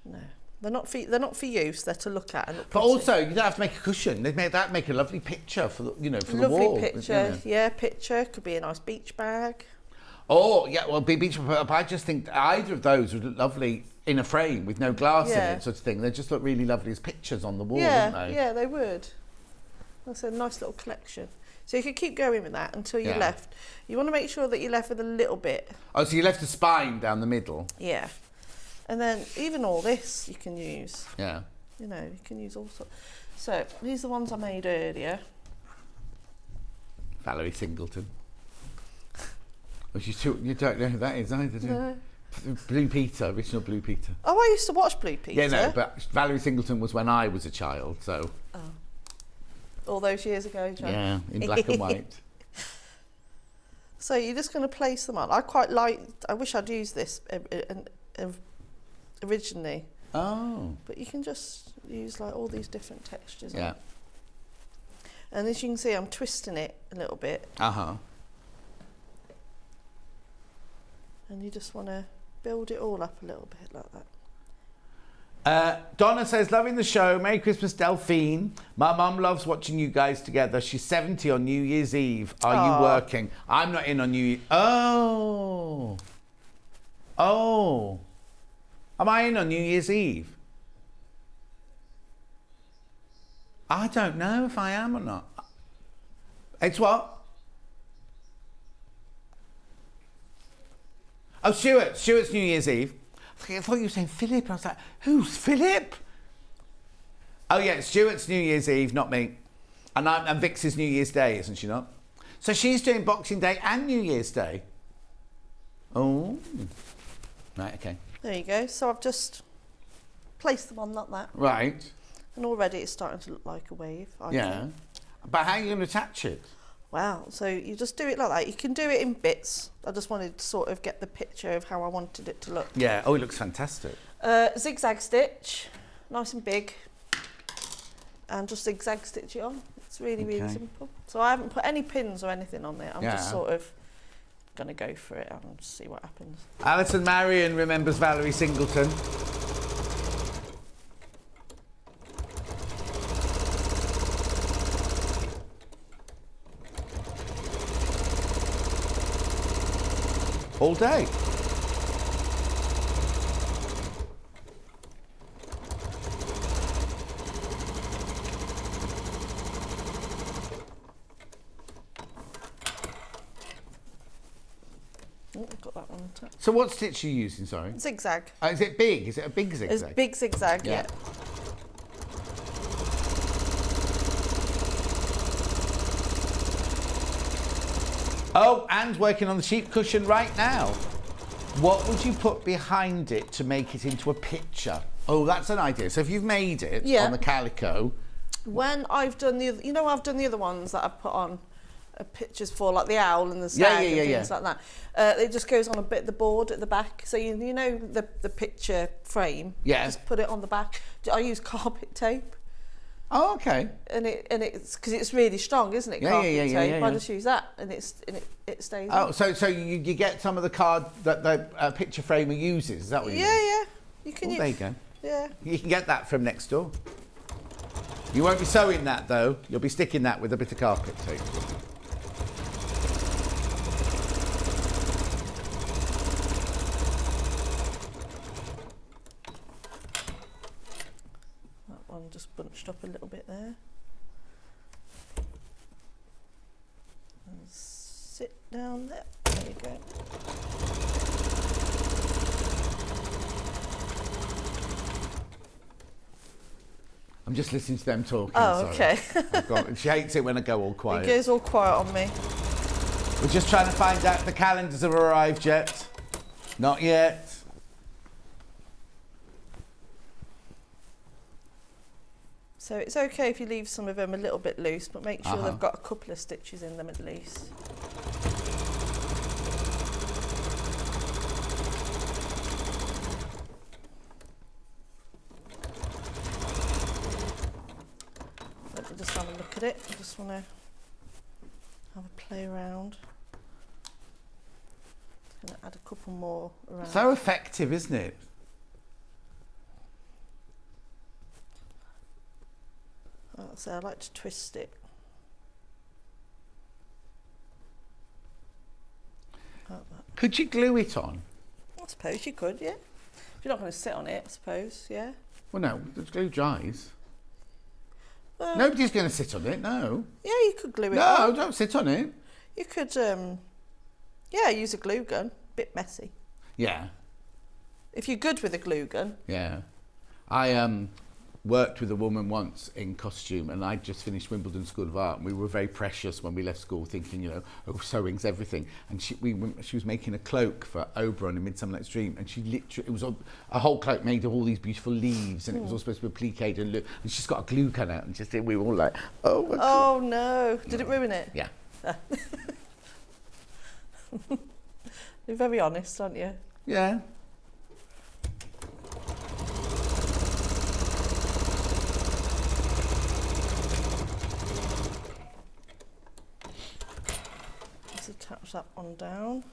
No. They're not for use. They're to look at and look But pretty. also, you don't have to make a cushion. They make a lovely picture for the for the Lovely wall. picture. Yeah, picture. Could be a nice beach bag. Oh yeah, well, beach. But I just think either of those would look lovely in a frame with no glass in Yeah. it, sort of thing. They just look really lovely as pictures on the wall, Yeah, wouldn't they? yeah, they would. That's a nice little collection. So you could keep going with that until you're Yeah. left. You want to make sure that you're left with a little bit. Oh, so you left the spine down the middle. Yeah. And then even all this you can use. Yeah. You know, you can use all sorts. So these are the ones I made earlier. Valerie Singleton. Which you don't know who that is either, do you? No. Blue Peter, original Blue Peter. Oh, I used to watch Blue Peter. Yeah, no, but Valerie Singleton was when I was a child, so. all those years ago, John. Yeah, in black and white. So you're just going to place them on. I wish I'd used this originally, Oh. but you can just use like all these different textures. Yeah. And as you can see, I'm twisting it a little bit, Uh-huh. and you just want to build it all up a little bit like that. Donna says, loving the show. Merry Christmas, Delphine. My mum loves watching you guys together. She's 70 on New Year's Eve. Are you working? I'm not in on New Year's. Oh. Oh. Am I in on New Year's Eve? I don't know if I am or not. It's what? Oh, Stuart's New Year's Eve. I thought you were saying Philip. I was like, who's Philip? Oh yeah, Stuart's New Year's Eve, not me. And Vix's New Year's Day, isn't she not? So she's doing Boxing Day and New Year's Day. Oh. Right, okay. There you go. So I've just placed them on like that. Right. And already it's starting to look like a wave. I Yeah. think. But how are you going to attach it? Wow. So you just do it like that. You can do it in bits. I just wanted to sort of get the picture of how I wanted it to look. Yeah. Oh, it looks fantastic. Zigzag stitch, nice and big. And just zigzag stitch it on. It's really, really Okay. simple. So I haven't put any pins or anything on there. I'm just Yeah. sort of going to go for it and see what happens. Alison Marion remembers Valerie Singleton. All day. Oh, I've got that one on top. So what stitch are you using, sorry? Zigzag. Is it big? Is it a big It's zigzag? big zigzag, Yeah. yeah. Oh, and working on the sheep cushion right now. What would you put behind it to make it into a picture? Oh, that's an idea. So if you've made it Yeah. on the calico. When I've done the other, I've done the other ones that I've put on pictures for, like the owl and the stag Yeah, and yeah, things like that. It just goes on a bit of the board at the back. So you know the picture frame. Yeah. Just put it on the back. I use carpet tape. Oh, okay. And it's because it's really strong, isn't it? Yeah, carpet yeah, tape. yeah. I just use that, and it stays. Oh, on. so you get some of the card that the picture framer uses. Is that what you mean? Yeah. You can. There you go. Yeah. You can get that from next door. You won't be sewing that though. You'll be sticking that with a bit of carpet tape. That one just bunched up a little bit there. And sit down there. There you go. I'm just listening to them talking. Oh, sorry. okay. She hates it when I go all quiet. It goes all quiet on me. We're just trying to find out if the calendars have arrived yet. Not yet. So it's okay if you leave some of them a little bit loose, but make sure they've got a couple of stitches in them at least. Let me just have a look at it. I just want to have a play around. Just going to add a couple more around. So effective, isn't it? So I like to twist it. Like that. Could you glue it on? I suppose you could, yeah. If you're not going to sit on it, I suppose, yeah. Well, no, the glue dries. Well, Nobody's going to sit on it, no. yeah, you could glue it No, on. don't sit on it. You could, yeah, use a glue gun. Bit messy. Yeah, If you're good with a glue gun. yeah. I worked with a woman once in costume, and I'd just finished Wimbledon School of Art, and we were very precious when we left school, thinking, you know, oh, sewing's everything. And she was making a cloak for Oberon in Midsummer Night's Dream, and she literally, it was a whole cloak made of all these beautiful leaves, and it was all supposed to be pliqued, and she's got a glue gun out, and just we were all like, oh my God. Oh no! Did it ruin it? Yeah. You're very honest, aren't you? Yeah. Let's attach that one down.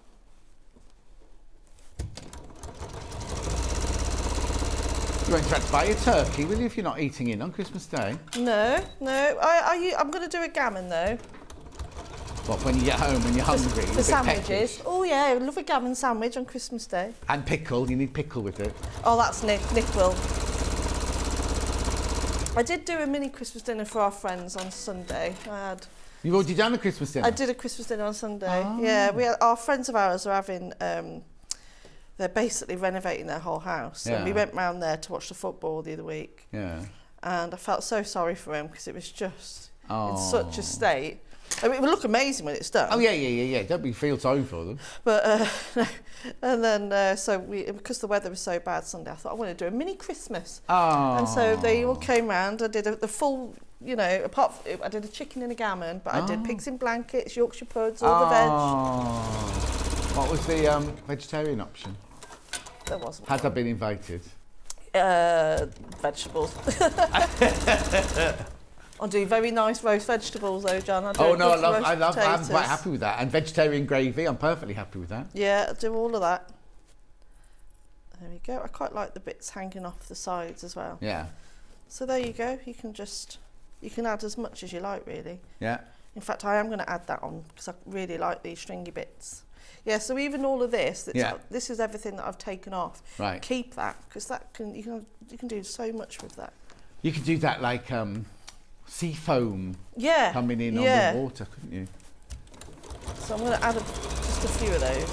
You won't have to buy a turkey, will you, if you're not eating in on Christmas Day? No. I'm going to do a gammon though. What, when you get home and you're hungry? For a bit sandwiches. peckish? Oh yeah, I love a gammon sandwich on Christmas Day. And pickle, you need pickle with it. Oh, that's Nick. Nick will. I did do a mini Christmas dinner for our friends on Sunday. You've already done a Christmas dinner? I did a Christmas dinner on Sunday. Oh. Yeah, our friends of ours are having. They're basically renovating their whole house, and we Yeah. went round there to watch the football the other week. Yeah. And I felt so sorry for him because it was just in Oh. such a state. I mean, it will look amazing when it's done. Oh, yeah. Don't be feel sorry for them. But and then so because the weather was so bad Sunday, I thought I want to do a mini Christmas. Oh. And so they all came round. I did the full, you know, I did a chicken and a gammon, but I did pigs in blankets, Yorkshire puds, all the veg. What was the vegetarian option? There wasn't. Had I been invited? Vegetables. I do very nice roast vegetables though, John. I'm quite happy with that. And vegetarian gravy, I'm perfectly happy with that. Yeah, I do all of that. There we go. I quite like the bits hanging off the sides as well. Yeah. So there you go. You can add as much as you like, really. Yeah. In fact, I am going to add that on because I really like these stringy bits. Yeah, so even all of this, this is everything that I've taken off. Right. Keep that because you can do so much with that. You could do that like sea foam coming in on the water, couldn't you? So I'm going to add just a few of those.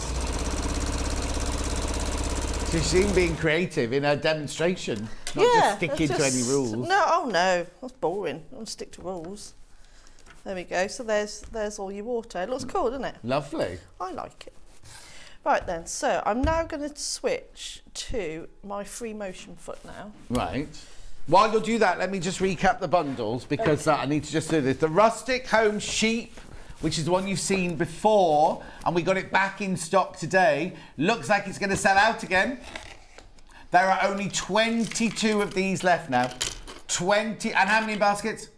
So you seem being creative in a demonstration, not just sticking to any rules. No, that's boring. I don't stick to rules. There we go. So there's all your water. It looks cool, doesn't it? Lovely. I like it. Right then, so I'm now going to switch to my free motion foot now. Right. While you'll do that, let me just recap the bundles because I need to just do this. The Rustic Home Sheep, which is the one you've seen before, and we got it back in stock today. Looks like it's going to sell out again. There are only 22 of these left now. 20, and how many in baskets?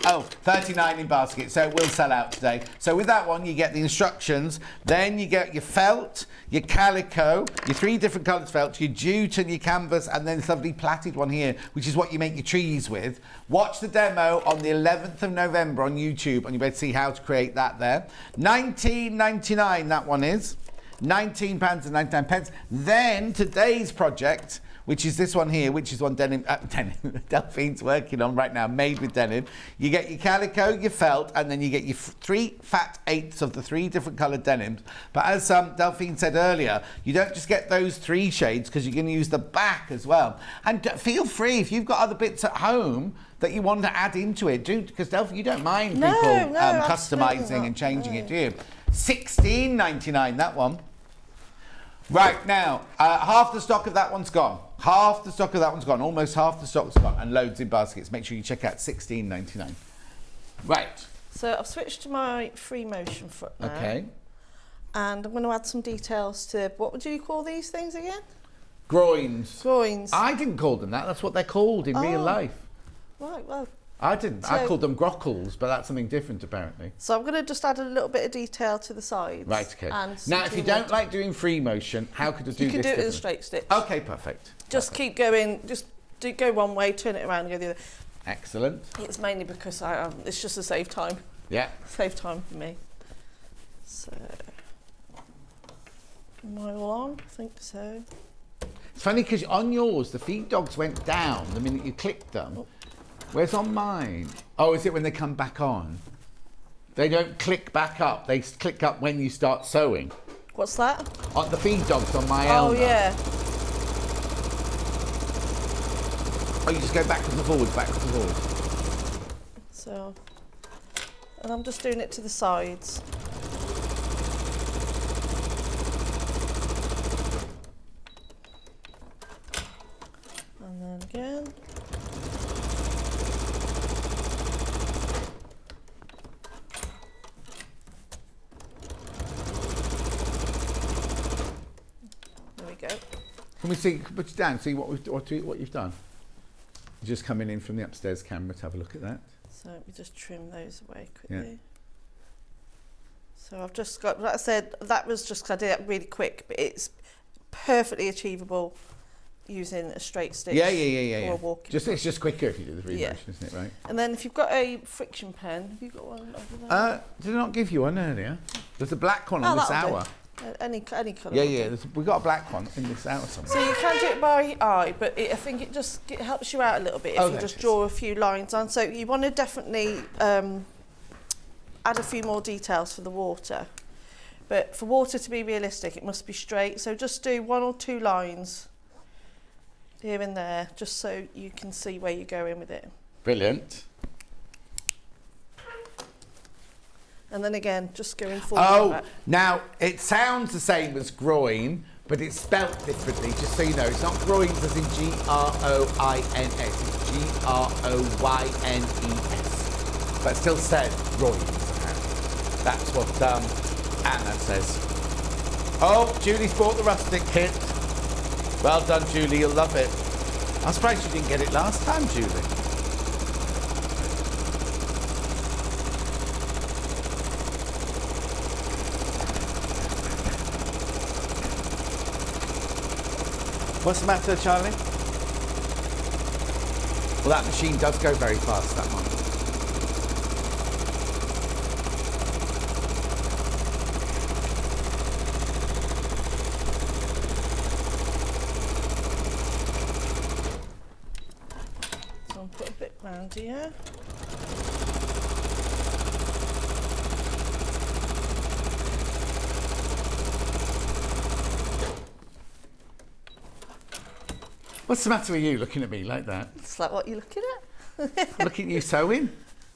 Oh, 39 in baskets, so it will sell out today. So with that one, you get the instructions, then you get your felt, your calico, your 3 different colours felt, your jute and your canvas, and then this lovely plaited one here, which is what you make your trees with. Watch the demo on the 11th of November on YouTube, and you'll be able to see how to create that there. £19.99 that one is. £19.99. Then today's project, which is this one here, which is one Denim, Delphine's working on right now, made with Denim. You get your calico, your felt, and then you get your 3 fat 8ths of the 3 different coloured denims. But as Delphine said earlier, you don't just get those 3 shades because you're going to use the back as well. And feel free, if you've got other bits at home that you want to add into it, because Delphine, you don't mind people customising and changing it, do you? £16.99, that one. Right, now, half the stock of that one's gone. Half the stock of that one's gone. Almost half the stock's gone. And loads in baskets. Make sure you check out £16.99. Right. So I've switched to my free motion foot now. Okay. And I'm going to add some details to, what would you call these things again? Groins. Groins. I didn't call them that. That's what they're called in real life. Right, well. I didn't. So, I called them grockles, but that's something different apparently. So I'm going to just add a little bit of detail to the sides. Right, okay. And Now, if you don't like doing free motion, how could I do this? You can do it with a differently? straight stitch. Okay, perfect. Just keep going. Just go one way, turn it around, and go the other. Excellent. It's mainly because it's just to save time. Yeah. Save time for me. So, am I all on? I think so. It's funny because on yours, the feed dogs went down the minute you clicked them. Where's on mine? Oh, is it when they come back on? They don't click back up. They click up when you start sewing. What's that? On the feed dogs on my Oh, Elmer. yeah. Oh, you just go backwards and forwards, backwards and forwards. So, and I'm just doing it to the sides. And then again. There we go. Can we see, put it down, see what you've done? You're just coming in from the upstairs camera to have a look at that. So let me just trim those away quickly. Yeah. So I've just got, like I said, that was just 'cause I did it really quick, but it's perfectly achievable using a straight stitch. Yeah. Or a walking. It's just quicker if you do the free Yeah. motion, isn't it, right? And then if you've got a friction pen, have you got one over there? Did I not give you one earlier? There's a black one on this that'll do. hour. Any colour. Yeah. We've got a black one in this hour somewhere. So you can do it by eye, but I think it helps you out a little bit if you just draw a few lines on. So you want to definitely add a few more details for the water. But for water to be realistic, it must be straight. So just do 1 or 2 lines here and there, just so you can see where you're going with it. Brilliant. And then again, just going forward. Oh, now it sounds the same as groin, but it's spelt differently, just so you know. It's not groins as in G-R-O-I-N-S, it's G-R-O-Y-N-E-S. But it still says groins. That's what Anna says. Oh, Julie's bought the Rustic kit. Well done, Julie, you'll love it. I'm surprised you didn't get it last time, Julie. What's the matter, Charlie? Well, that machine does go very fast, that one. So I'll put a bit round here. What's the matter with you looking at me like that? It's like what you're looking at. Looking at you sewing?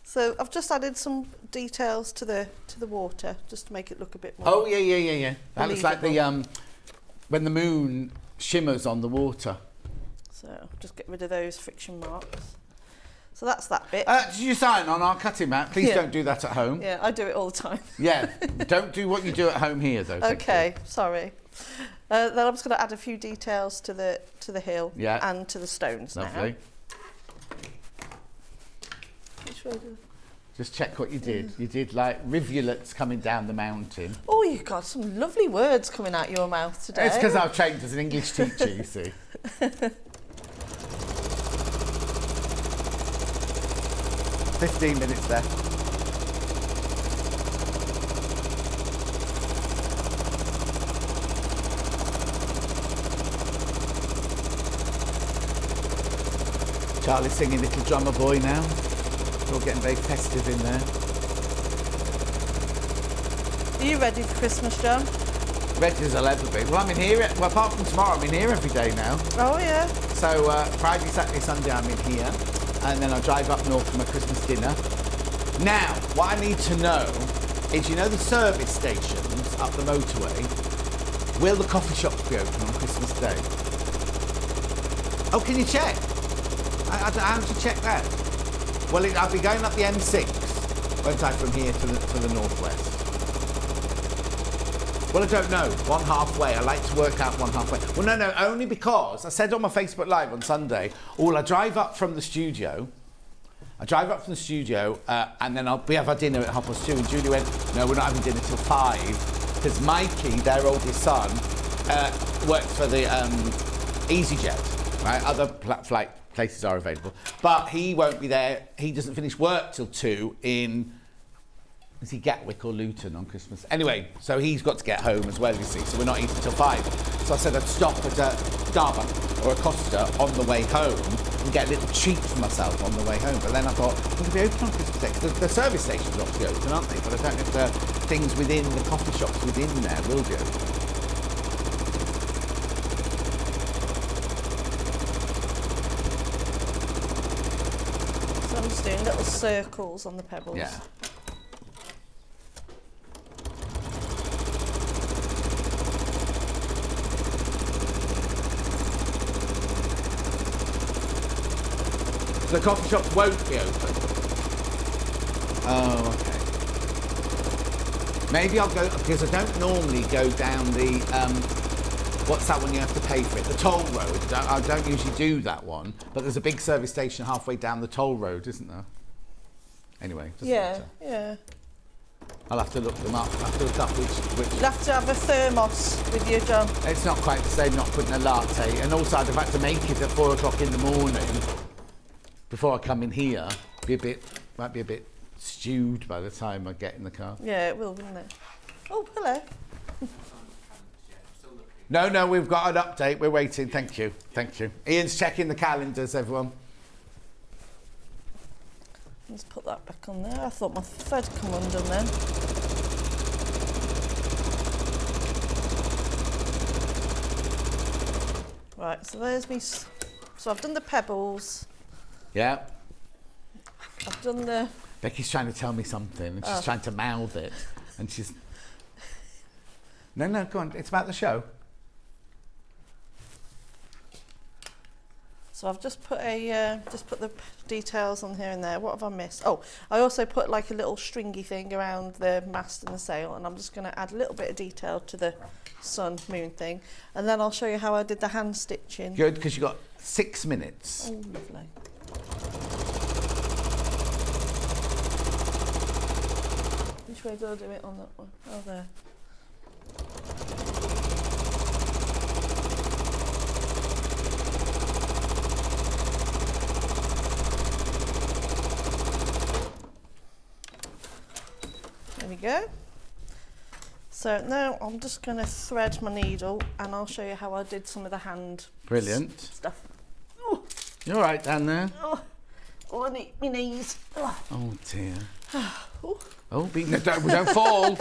So I've just added some details to the water, just to make it look a bit more. Oh yeah. That looks like the Believable. when the moon shimmers on the water. So just get rid of those friction marks. So that's that bit. Did you sign on our cutting mat? Please Yeah. don't do that at home. Yeah, I do it all the time. Yeah, don't do what you do at home here though. thank you. Okay, sorry. Then I'm just going to add a few details to the hill Yeah. and to the stones Lovely. now. Which way do... Just check what you did. You did like rivulets coming down the mountain. Oh, you've got some lovely words coming out your mouth today. It's because I've trained as an English teacher, you see. 15 minutes left. Charlie's singing Little Drummer Boy now. We're all getting very festive in there. Are you ready for Christmas, John? Ready as I'll ever be. Well, I'm in here, well, apart from tomorrow, I'm in here every day now. Oh, yeah. So Friday, Saturday, Sunday, I'm in here. And then I'll drive up north for my Christmas dinner. Now, what I need to know is, you know the service stations up the motorway? Will the coffee shops be open on Christmas Day? Oh, can you check? How do you check that? Well, I'll be going up the M6, won't I, from here to the northwest. Well, I don't know. One halfway. I like to work out one halfway. Well, no, only because I said on my Facebook Live on Sunday, I drive up from the studio. And then we have our dinner at 2:30. And Julie went, no, we're not having dinner till 5. Because Mikey, their oldest son, works for the EasyJet, right? Other flight places are available. But he won't be there. He doesn't finish work till 2 in... Is he Gatwick or Luton on Christmas? Anyway, so he's got to get home as well, you see, so we're not eating till 5. So I said I'd stop at a Starbucks or a Costa on the way home and get a little treat for myself on the way home. But then I thought, will they be open on Christmas Day? 'Cause the service stations are obviously open, aren't they? But I don't know if the things within the coffee shops within there will be open. So I'm just doing little circles on the pebbles. Yeah. The coffee shops won't be open. Oh, okay. Maybe I'll go, because I don't normally go down the, what's that one you have to pay for it? The toll road. I don't usually do that one, but there's a big service station halfway down the toll road, isn't there? Anyway. Doesn't matter. Yeah. I'll have to look them up. I'll have to look up which... You'll have to have a thermos with you, John. It's not quite the same not putting a latte. And also I'd have had to make it at 4 o'clock in the morning before I come in here. Might be a bit stewed by the time I get in the car. Yeah, it will, wouldn't it? Oh, hello. No, we've got an update. We're waiting. Thank you. Ian's checking the calendars, everyone. Let's put that back on there. I thought my thread come undone then. Right, so there's me. So I've done the pebbles. Yeah. I've done the... Becky's trying to tell me something and she's trying to mouth it. And she's... No, go on. It's about the show. So I've just put the details on here and there. What have I missed? Oh, I also put like a little stringy thing around the mast and the sail, and I'm just going to add a little bit of detail to the sun, moon thing. And then I'll show you how I did the hand stitching. Good, because you've got 6 minutes. Oh, lovely. Which way do I do it on that one? Oh, there. There we go. So now I'm just going to thread my needle and I'll show you how I did some of the hand Brilliant. stuff. You all right down there? I need my knees. Oh dear. Don't fall.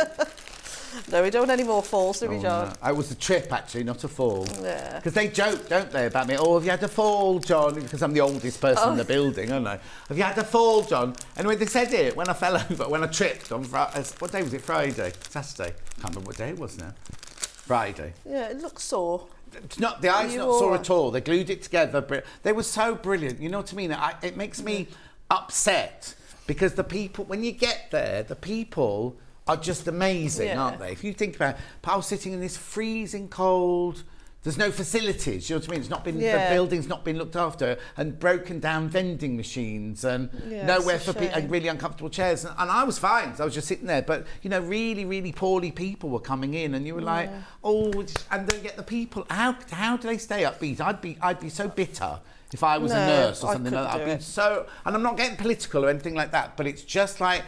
No, we don't want any more falls, do we, John? No. It was a trip, actually, not a fall. Yeah. Because they joke, don't they, about me? Oh, have you had a fall, John? Because I'm the oldest person in the building, aren't I? Have you had a fall, John? Anyway, they said it when I fell over, when I tripped on Friday. What day was it? Friday? Saturday? I can't remember what day it was now. Friday. Yeah, it looks sore. It's not, the eye's not sore at all. They glued it together. They were so brilliant. You know what I mean? It makes me upset because the people, when you get there, the people are just amazing, aren't they? If you think about it, I was sitting in this freezing cold There's no facilities, you know what I mean? It's not been, Yeah. the building's not been looked after, and broken down vending machines, and Yeah, nowhere it's a for people, and shame. really uncomfortable chairs. And I was fine, so I was just sitting there. But, you know, really, really poorly people were coming in, and you were like, oh, and then get the people, how do they stay upbeat? I'd be so bitter if I was a No, nurse or I something like that. couldn't do I'd be it. so, and I'm not getting political or anything like that, but it's just like,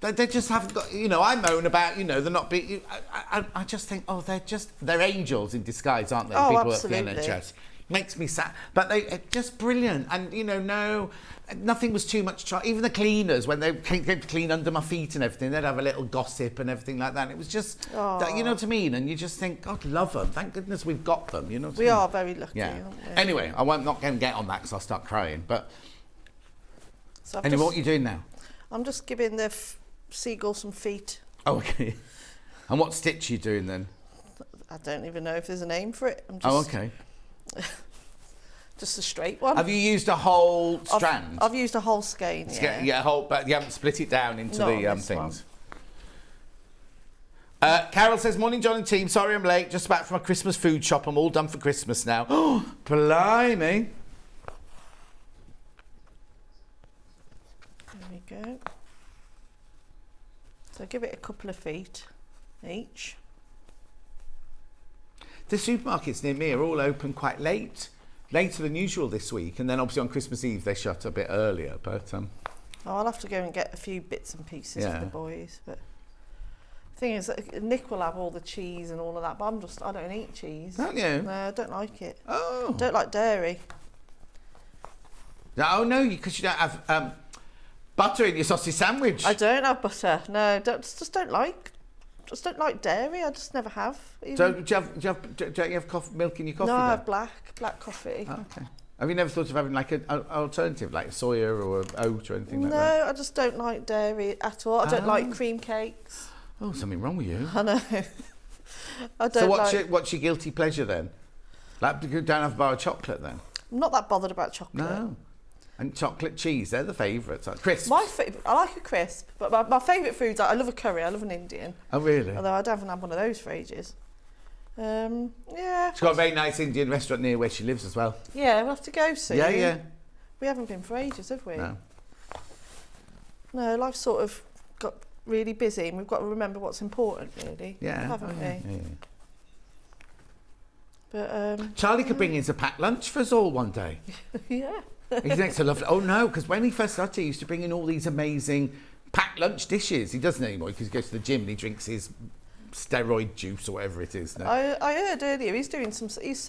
they just haven't got, you know, I moan about, you know, they're not being, I just think, oh, they're angels in disguise, aren't they? Oh, People absolutely. at the NHS. Makes me sad. But they're just brilliant. And, you know, nothing was too much. Even the cleaners, when they came to clean under my feet and everything, they'd have a little gossip and everything like that. And it was just, you know what I mean? And you just think, God, love them. Thank goodness we've got them, you know what I We mean? are very lucky, Yeah. aren't we? Anyway, not going to get on that because I'll start crying. But So anyway, what are you doing now? I'm just giving the seagull some feet. Oh, okay. And what stitch are you doing then? I don't even know if there's a name for it. I'm just, Oh, okay. Just a straight one. Have you used a whole strand? I've used a whole skein, yeah. Yeah, whole, but you haven't split it down into Not the on this things. Carol says, morning, John and team. Sorry I'm late. Just back from a Christmas food shop. I'm all done for Christmas now. Oh, blimey. There we go. So give it a couple of feet each. The supermarkets near me are all open quite late. Later than usual this week. And then obviously on Christmas Eve they shut a bit earlier. But Oh, I'll have to go and get a few bits and pieces for Yeah. the boys. But the thing is, that Nick will have all the cheese and all of that, but I don't eat cheese. don't you? No, I don't like it. Oh. Don't like dairy. Oh, no, because you don't have butter in your sausage sandwich. I don't have butter. No, just don't like dairy. I just never have. Even. Do you have milk in your coffee No, I then? have black coffee. Oh, okay. Have you never thought of having like an alternative, like soya or oat or anything like No, that? I just don't like dairy at all. I don't like cream cakes. Oh, something wrong with you. I know. I don't So like. what's your guilty pleasure then? Like, you don't have a bar of chocolate then? I'm not that bothered about chocolate. No. And chocolate cheese, they're the favourites. Crisps. I like a crisp, but my favourite foods, I love a curry, I love an Indian. Oh, really? Although I haven't had one of those for ages. Yeah. She's got a very nice Indian restaurant near where she lives as well. Yeah, we'll have to go soon. Yeah. We haven't been for ages, have we? No. No, life's sort of got really busy and we've got to remember what's important, really. Yeah. Haven't we? Yeah. But, Charlie could bring in a packed lunch for us all one day. yeah. He's next to lovely. Oh, no, because when he first started, he used to bring in all these amazing packed lunch dishes. He doesn't anymore because he goes to the gym and he drinks his steroid juice or whatever it is now. I heard earlier he's sewing. Yeah, he's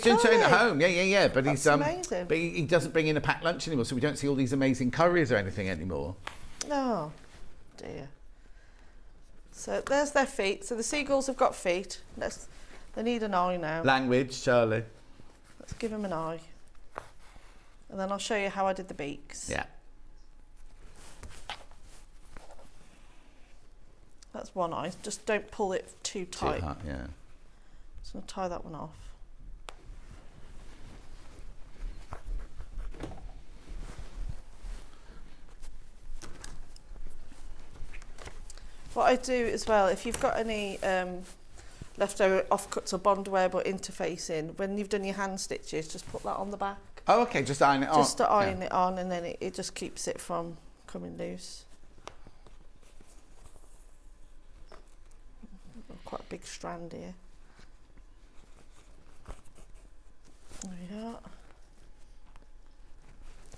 doing something at home. Yeah. But That's he's amazing. But he doesn't bring in a packed lunch anymore, so we don't see all these amazing curries or anything anymore. Oh, dear. So there's their feet. So the seagulls have got feet. They need an eye now. Language, Charlie. Let's give them an eye. And then I'll show you how I did the beaks. Yeah. That's one eye. Just don't pull it too tight. Too hot, yeah. Just going to tie that one off. What I do as well, if you've got any leftover offcuts or bond web or interfacing, when you've done your hand stitches, just put that on the back. Oh, okay, just iron it on. Just to iron it on, and then it just keeps it from coming loose. Quite a big strand here. There we are.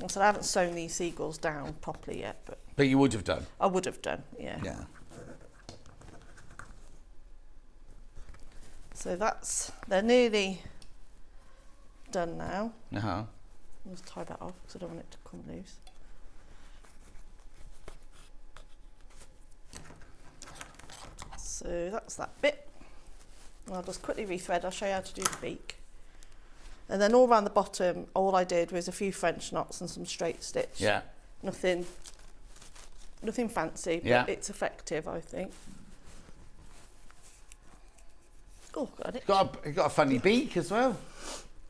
So I haven't sewn these seagulls down properly yet, But you would have done. I would have done, yeah. Yeah. So they're nearly done now. Uh-huh. I'll just tie that off because I don't want it to come loose. So that's that bit. And I'll just quickly rethread. I'll show you how to do the beak. And then all around the bottom, all I did was a few French knots and some straight stitch. Yeah. Nothing fancy, but Yeah. it's effective, I think. Oh, got it. It's got a funny beak as well.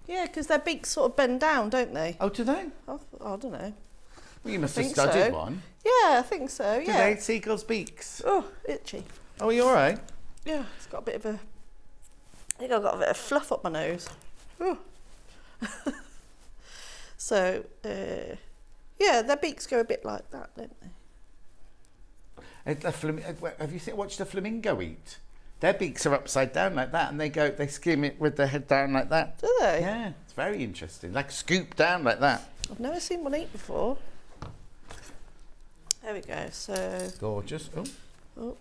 Yeah, because their beaks sort of bend down, don't they? Oh, do they? I don't know. Well, you must have think studied so. one. Yeah, I think so, Do yeah. they? Seagulls' beaks. Oh, itchy. Oh, are you all right? Yeah, it's got a bit of a think I've got a bit of fluff up my nose. So, yeah, their beaks go a bit like that, don't they? Have you watched a flamingo eat? Their beaks are upside down like that, and they skim it with their head down like that. Do they? Yeah, it's very interesting. Like scoop down like that. I've never seen one eat before. There we go. So gorgeous. Oh.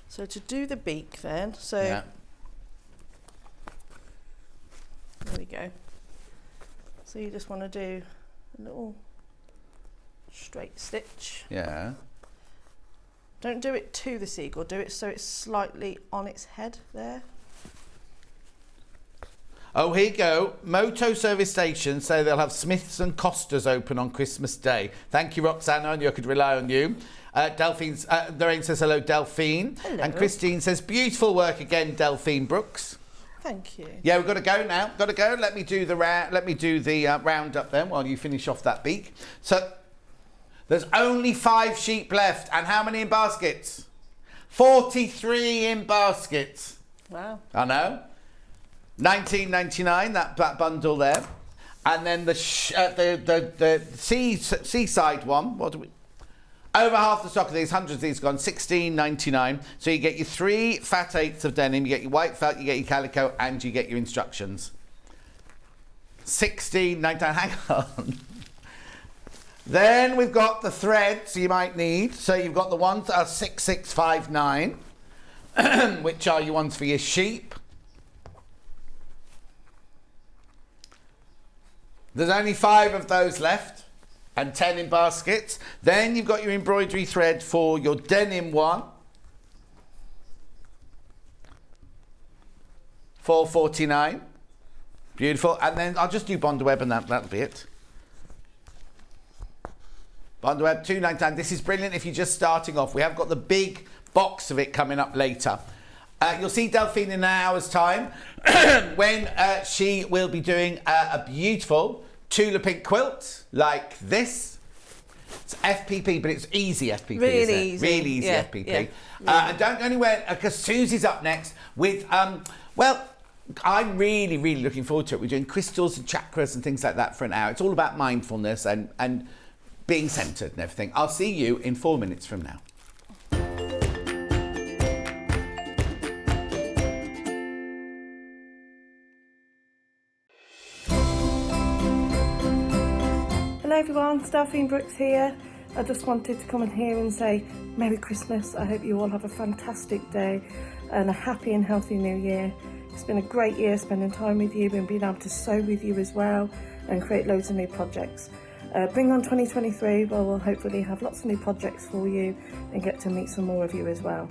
So to do the beak then, yeah. There we go. So you just want to do a little straight stitch. Yeah. Don't do it to the seagull, do it so it's slightly on its head there. Oh, here you go. Moto service stations say they'll have Smiths and Costas open on Christmas Day. Thank you, Roxanne. I knew I could rely on you. Lorraine says hello, Delphine. Hello. And Christine says, beautiful work again, Delphine Brooks. Thank you. Yeah, we've got to go now. Got to go. Let me do the roundup then while you finish off that beak. So there's only 5 sheep left, and how many in baskets? 43 in baskets. Wow. I know. $19.99 that bundle there, and then the seaside one. What do we? Over half the stock of these, hundreds of these gone, $16.99. So you get your 3 fat 8ths of denim, you get your white felt, you get your calico, and you get your instructions. $16.99. Hang on. Then we've got the threads you might need. So you've got the ones that are $6,659, which are your ones for your sheep. There's only 5 of those left, and 10 in baskets. Then you've got your embroidery thread for your denim one. $4.49. Beautiful. And then I'll just do Bondweb and that'll be it. Bondweb $2.99. This is brilliant if you're just starting off. We have got the big box of it coming up later. You'll see Delphine in an hour's time when she will be doing a beautiful Tula pink quilt like this. It's FPP, but it's easy FPP. Really isn't it? easy. Really easy Yeah, FPP. yeah. And don't go anywhere because Susie's up next with, well, I'm really, really looking forward to it. We're doing crystals and chakras and things like that for an hour. It's all about mindfulness and being centered and everything. I'll see you in 4 minutes from now. Hello everyone, it's Delphine Brooks here. I just wanted to come in here and say Merry Christmas. I hope you all have a fantastic day and a happy and healthy new year. It's been a great year spending time with you and being able to sew with you as well and create loads of new projects. Bring on 2023, where we'll hopefully have lots of new projects for you and get to meet some more of you as well.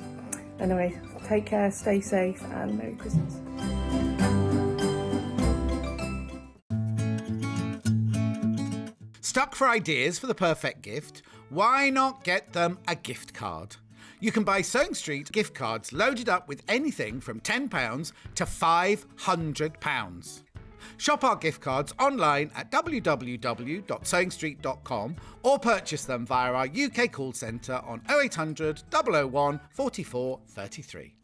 Anyway, take care, stay safe and Merry Christmas. Stuck for ideas for the perfect gift? Why not get them a gift card? You can buy Sewing Street gift cards loaded up with anything from £10 to £500. Shop our gift cards online at www.sewingstreet.com or purchase them via our UK call centre on 0800 001 44 33.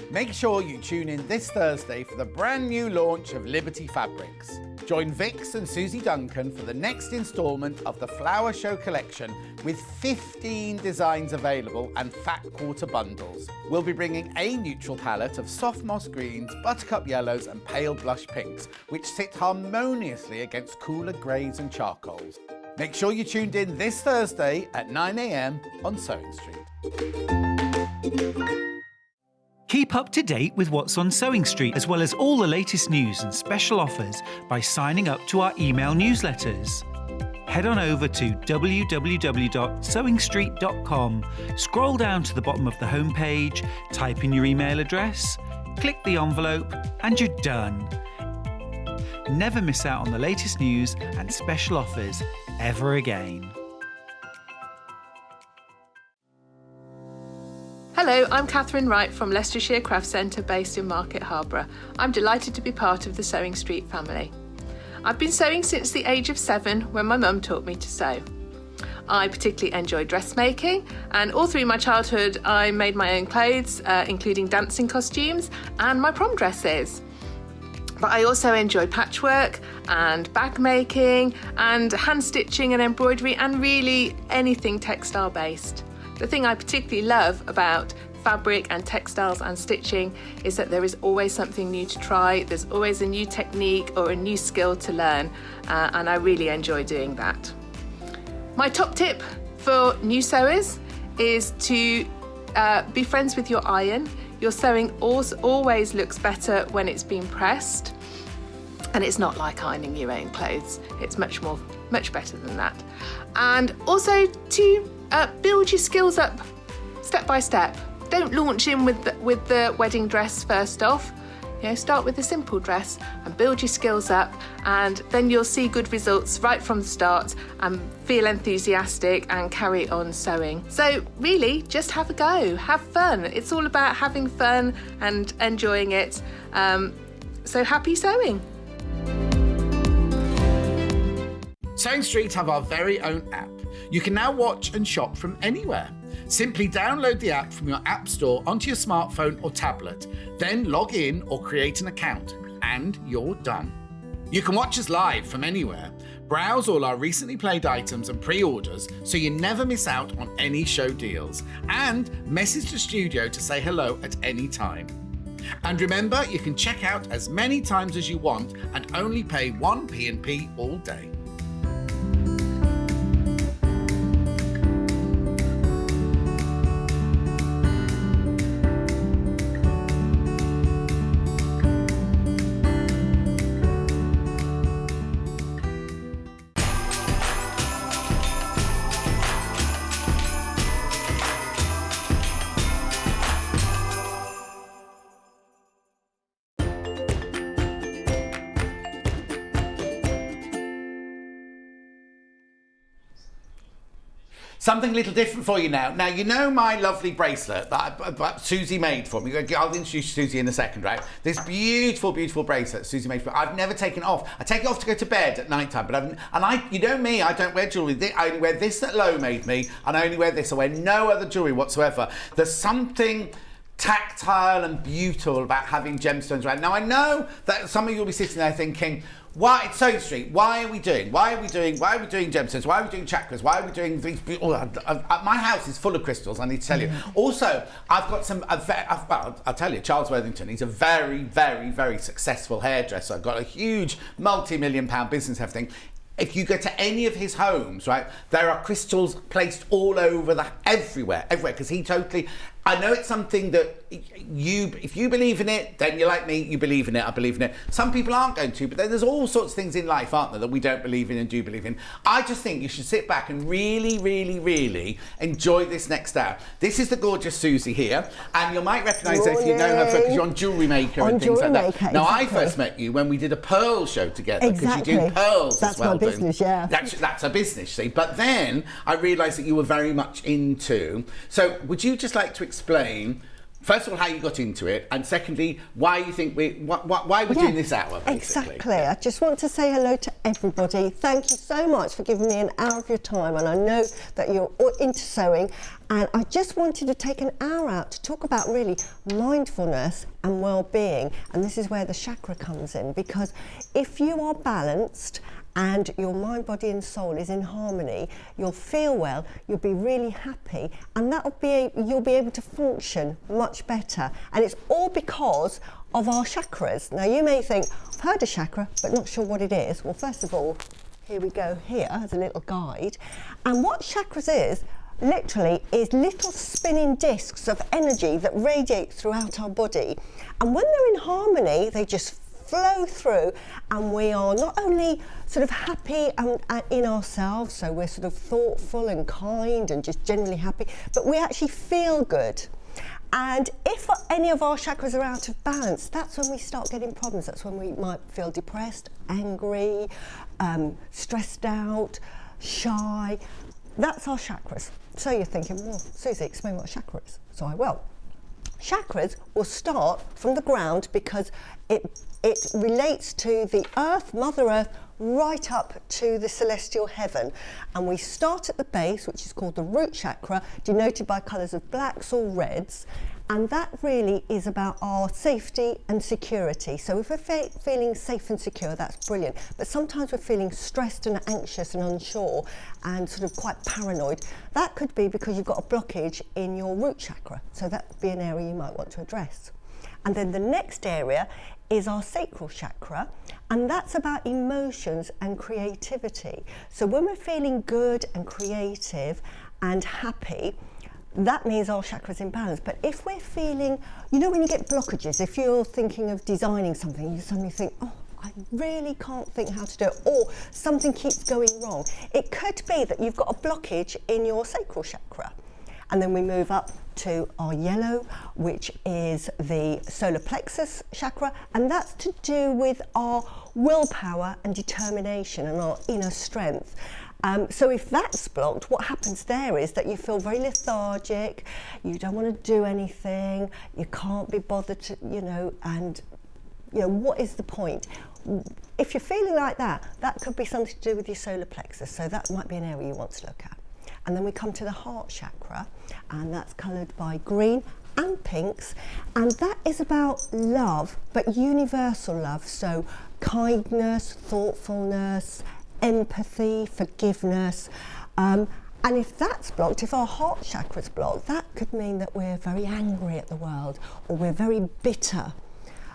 Make sure you tune in this Thursday for the brand new launch of Liberty Fabrics. Join Vix and Suzie Duncan for the next instalment of the Flower Show collection with 15 designs available and fat quarter bundles. We'll be bringing a neutral palette of soft moss greens, buttercup yellows and pale blush pinks, which sit harmoniously against cooler greys and charcoals. Make sure you're tuned in this Thursday at 9 a.m. on Sewing Street. Keep up to date with what's on Sewing Street, as well as all the latest news and special offers by signing up to our email newsletters. Head on over to www.sewingstreet.com, scroll down to the bottom of the homepage, type in your email address, click the envelope, and you're done. Never miss out on the latest news and special offers ever again. Hello, I'm Catherine Wright from Leicestershire Craft Centre based in Market Harborough. I'm delighted to be part of the Sewing Street family. I've been sewing since the age of 7 when my mum taught me to sew. I particularly enjoy dressmaking, and all through my childhood I made my own clothes, including dancing costumes and my prom dresses. But I also enjoy patchwork and bag making and hand stitching and embroidery and really anything textile based. The thing I particularly love about fabric and textiles and stitching is that there is always something new to try, there's always a new technique or a new skill to learn, and I really enjoy doing that. My top tip for new sewers is to be friends with your iron. Your sewing always looks better when it's been pressed, and it's not like ironing your own clothes. It's much better than that. And also to build your skills up step by step. Don't launch in with the wedding dress first off. Start with a simple dress and build your skills up, and then you'll see good results right from the start and feel enthusiastic and carry on sewing. So really, just have a go, have fun. It's all about having fun and enjoying it. So happy sewing. Sewing Street have our very own app. You can now watch and shop from anywhere. Simply download the app from your app store onto your smartphone or tablet, then log in or create an account, and you're done. You can watch us live from anywhere, browse all our recently played items and pre-orders so you never miss out on any show deals, and message the studio to say hello at any time. And remember, you can check out as many times as you want and only pay 1 P&P all day. Something a little different for you now. Now, you know my lovely bracelet that Suzie made for me. I'll introduce Suzie in a second, right? This beautiful, beautiful bracelet Suzie made for me. I've never taken it off. I take it off to go to bed at night time, but you know me, I don't wear jewellery. I only wear this that Lo made me, and I only wear this. I wear no other jewellery whatsoever. There's something tactile and beautiful about having gemstones around. Now, I know that some of you will be sitting there thinking, why it's Sewing Street? Why are we doing gemstones? Why are we doing chakras? Why are we doing these? My house is full of crystals, I need to tell you. Also, I've got I'll tell you, Charles Worthington, he's a very, very, very successful hairdresser. Got a huge multi-million-pound business, everything. If you go to any of his homes, right, there are crystals placed all over everywhere, because he totally, I know it's something that if you believe in it, then you're like me, you believe in it, I believe in it. Some people aren't going to, but there's all sorts of things in life, aren't there, that we don't believe in and do believe in. I just think you should sit back and really, really, really enjoy this next hour. This is the gorgeous Suzie here, and you might recognise her if you know her because you're on Jewellery Maker and things like that. Now, I first met you when we did a pearl show together, because you do pearls as well. That's my business, yeah. That's a business, see. But then I realised that you were very much into. So would you just like to explain, first of all, how you got into it, and secondly, why you think why we're doing this hour, basically. Exactly. I just want to say hello to everybody. Thank you so much for giving me an hour of your time, and I know that you're all into sewing, and I just wanted to take an hour out to talk about really mindfulness and well-being, and this is where the chakra comes in, because if you are balanced and your mind, body and soul is in harmony, you'll feel well, you'll be really happy, and you'll be able to function much better. And it's all because of our chakras. Now, you may think, I've heard of chakra, but not sure what it is. Well, first of all, here we go here as a little guide. And what chakras is, literally, is little spinning discs of energy that radiate throughout our body. And when they're in harmony, they just flow through, and we are not only sort of happy in ourselves, so we're sort of thoughtful and kind and just generally happy, but we actually feel good. And if any of our chakras are out of balance, that's when we start getting problems. That's when we might feel depressed, angry, stressed out, shy. That's our chakras. So you're thinking, well, Suzie, explain what a chakra is. So I will. Chakras we'll start from the ground because it relates to the earth, Mother Earth, right up to the celestial heaven. And we start at the base, which is called the root chakra, denoted by colours of blacks or reds. And that really is about our safety and security. So if we're feeling safe and secure, that's brilliant. But sometimes we're feeling stressed and anxious and unsure and sort of quite paranoid. That could be because you've got a blockage in your root chakra. So that would be an area you might want to address. And then the next area is our sacral chakra, and that's about emotions and creativity. So when we're feeling good and creative and happy, that means our chakra's in balance. But if we're feeling, you know, when you get blockages, if you're thinking of designing something, you suddenly think, oh, I really can't think how to do it, or something keeps going wrong. It could be that you've got a blockage in your sacral chakra. And then we move up to our yellow, which is the solar plexus chakra, and that's to do with our willpower and determination and our inner strength. So if that's blocked, what happens there is that you feel very lethargic, you don't want to do anything, you can't be bothered to, and what is the point? If you're feeling like that, that could be something to do with your solar plexus, so that might be an area you want to look at. And then we come to the heart chakra, and that's coloured by green and pinks, and that is about love, but universal love, so kindness, thoughtfulness, empathy, forgiveness. And if that's blocked, if our heart chakra's blocked, that could mean that we're very angry at the world or we're very bitter.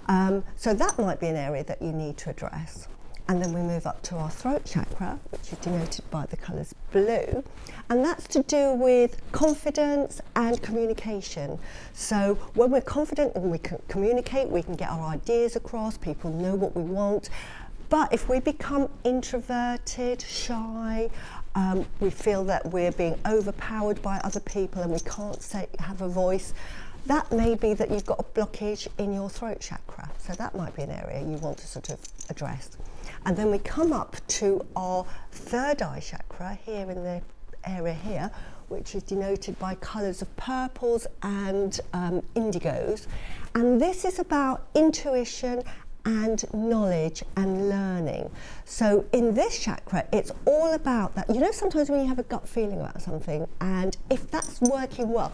So that might be an area that you need to address. And then we move up to our throat chakra, which is denoted by the colours blue, and that's to do with confidence and communication. So when we're confident and we can communicate, we can get our ideas across, people know what we want. But if we become introverted, shy, we feel that we're being overpowered by other people and we can't have a voice, that may be that you've got a blockage in your throat chakra. So that might be an area you want to sort of address. And then we come up to our third eye chakra here in the area here, which is denoted by colours of purples and indigos. And this is about intuition and knowledge and learning. So in this chakra, it's all about that. Sometimes when you have a gut feeling about something, and if that's working well,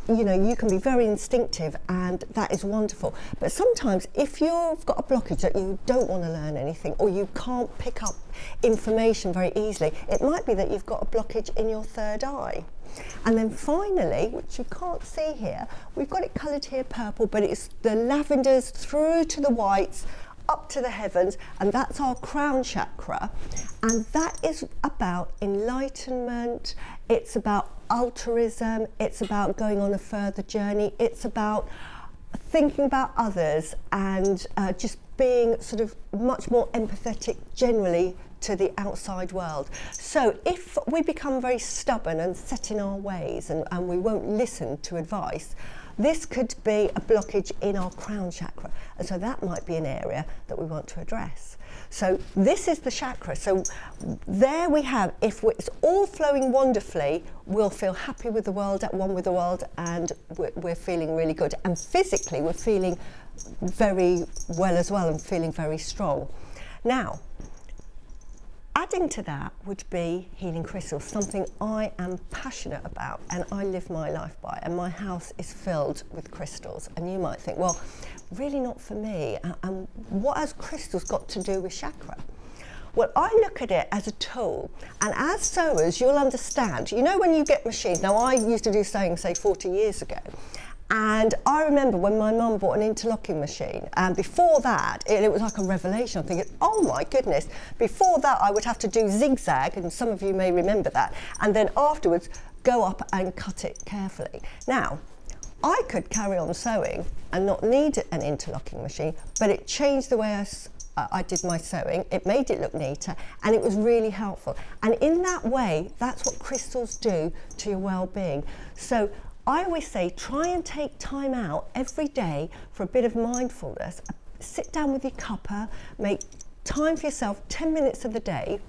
you can be very instinctive, and that is wonderful. But sometimes if you've got a blockage that you don't want to learn anything, or you can't pick up information very easily, it might be that you've got a blockage in your third eye. And then finally, which you can't see here, we've got it coloured here purple, but it's the lavenders through to the whites, up to the heavens, and that's our crown chakra. And that is about enlightenment, it's about altruism, it's about going on a further journey, it's about thinking about others and just being sort of much more empathetic generally to the outside world. So if we become very stubborn and set in our ways and we won't listen to advice, this could be a blockage in our crown chakra, and so that might be an area that we want to address. So this is the chakra. So there we have, if it's all flowing wonderfully, we'll feel happy with the world, at one with the world, and we're feeling really good. And physically, we're feeling very well as well and feeling very strong. Now, adding to that would be healing crystals, something I am passionate about and I live my life by, and my house is filled with crystals. And you might think, well, really not for me, and what has crystals got to do with chakra? Well, I look at it as a tool, and as sewers, you'll understand. When you get machines, now I used to do sewing, say 40 years ago, and I remember when my mum bought an interlocking machine, and before that, it was like a revelation. I'm thinking, oh my goodness, before that I would have to do zigzag, and some of you may remember that, and then afterwards go up and cut it carefully. Now, I could carry on sewing and not need an interlocking machine, but it changed the way I did my sewing, it made it look neater, and it was really helpful. And in that way, that's what crystals do to your well-being. So I always say, try and take time out every day for a bit of mindfulness. Sit down with your cuppa, make time for yourself, 10 minutes of the day,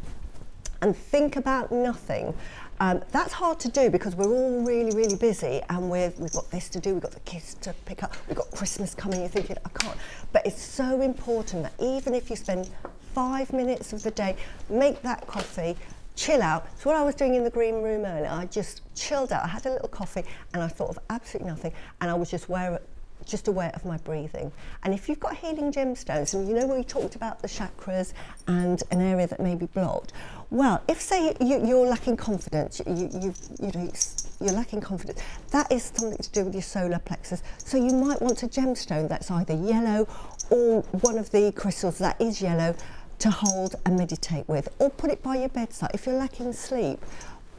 and think about nothing. That's hard to do because we're all really, really busy, and we've got this to do, we've got the kids to pick up, we've got Christmas coming, you're thinking, I can't. But it's so important that even if you spend 5 minutes of the day, make that coffee, chill out. So what I was doing in the green room earlier, I just chilled out. I had a little coffee and I thought of absolutely nothing, and I was just aware of my breathing. And if you've got healing gemstones, and you know we talked about the chakras and an area that may be blocked, well, if say you're lacking confidence, you're lacking confidence, that is something to do with your solar plexus. So you might want a gemstone that's either yellow or one of the crystals that is yellow to hold and meditate with, or put it by your bedside. If you're lacking sleep,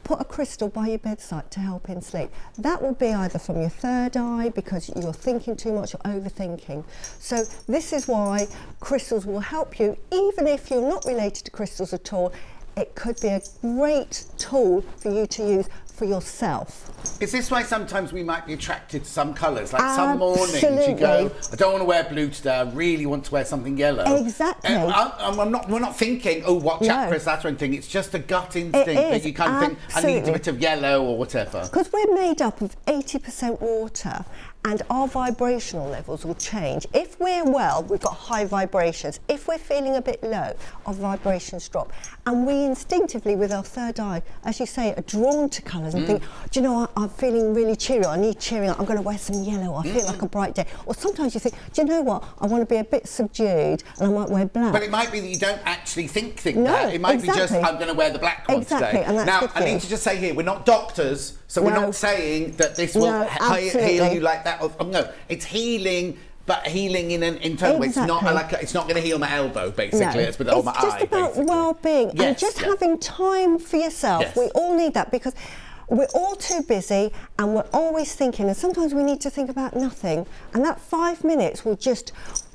put a crystal by your bedside to help in sleep. That will be either from your third eye because you're thinking too much or overthinking. So this is why crystals will help you, even if you're not related to crystals at all. It could be a great tool for you to use for yourself. Is this why sometimes we might be attracted to some colours? Like some mornings you go, I don't want to wear blue today, I really want to wear something yellow. Exactly. We're not thinking, oh, what chakra is that or anything. It's just a gut instinct that you kind of think, I need a bit of yellow or whatever. Because we're made up of 80% water, and our vibrational levels will change. If we're well, we've got high vibrations. If we're feeling a bit low, our vibrations drop. And we instinctively, with our third eye, as you say, are drawn to colours and think, do you know what, I'm feeling really cheery, I need cheering up, I'm going to wear some yellow, I feel like a bright day. Or sometimes you think, do you know what, I want to be a bit subdued and I might wear black. But it might be that you don't actually think that. It might be just, I'm going to wear the black one today. And that's now, I need to just say here, we're not doctors, so we're not saying that this will heal you like that. No, it's healing, but healing in terms of it's not it's not going to heal my elbow, basically. It's my eye. It's just about well-being and just having time for yourself. Yes. We all need that because we're all too busy and we're always thinking, and sometimes we need to think about nothing, and that 5 minutes will just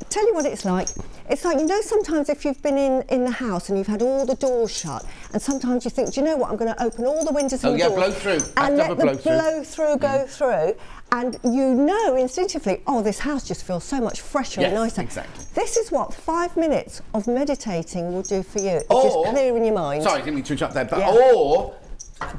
tell you what it's like. It's like, you know, sometimes if you've been in the house and you've had all the doors shut, and sometimes you think, do you know what, I'm going to open all the windows and doors blow through. And let the blow through go through, and you know instinctively, oh, this house just feels so much fresher and nicer. Exactly. This is what 5 minutes of meditating will do for you. It's just clearing your mind. Sorry, I didn't mean to interrupt there, but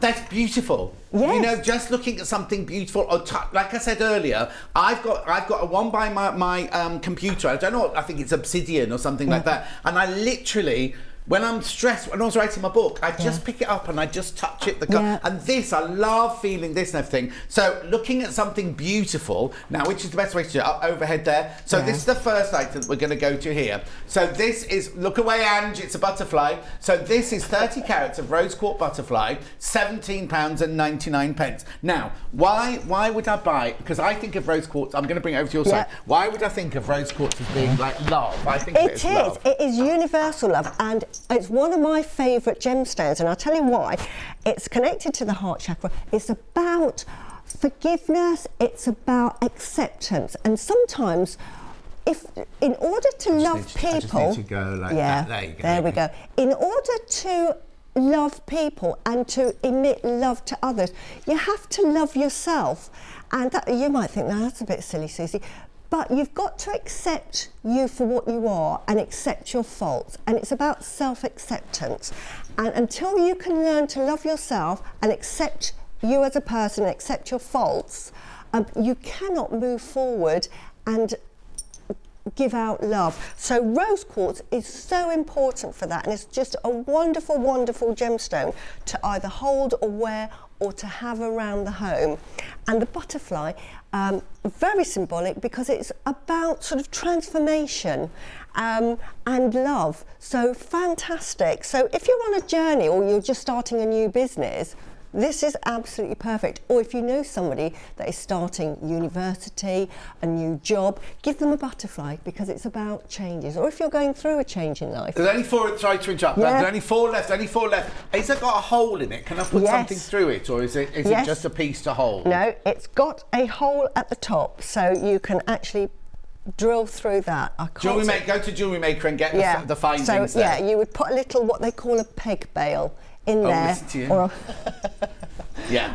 that's beautiful. Yes. You know, just looking at something beautiful. Or like I said earlier, I've got a one by my computer. I don't know. I think it's obsidian or something like that. And I literally, when I'm stressed, when I was writing my book, I just pick it up and I just touch it. And this, I love feeling this and everything. So looking at something beautiful, now which is the best way to do it? Up overhead there. So this is the first item that we're going to go to here. So this is, look away Ange, it's a butterfly. So this is 30 carats of rose quartz butterfly, £17.99. Now, why would I buy it? Because I think of rose quartz, I'm going to bring it over to your side. Why would I think of rose quartz as being like love? I think it is love. It is universal love, and it's one of my favourite gemstones, and I'll tell you why. It's connected to the heart chakra. It's about forgiveness, it's about acceptance, and sometimes in order to love people, I just need to go like that. There you go. There we go. In order to love people and to emit love to others, you have to love yourself. And that, you might think, no, that's a bit silly, Susie. But you've got to accept you for what you are and accept your faults. And it's about self-acceptance. And until you can learn to love yourself and accept you as a person, accept your faults, you cannot move forward and give out love. So rose quartz is so important for that, and it's just a wonderful, wonderful gemstone to either hold or wear or to have around the home. And the butterfly, very symbolic because it's about sort of transformation and love. So fantastic. So if you're on a journey or you're just starting a new business, this is absolutely perfect. Or if you know somebody that is starting university, a new job, give them a butterfly because it's about changes. Or if you're going through a change in life. There's only four, sorry to interrupt, there's only four left, Has it got a hole in it? Can I put something through it, or is it just a piece to hold? No, it's got a hole at the top, so you can actually drill through that. Go to Jewellery Maker and get the findings so, there. Yeah, you would put a little, what they call a peg bail in there. Or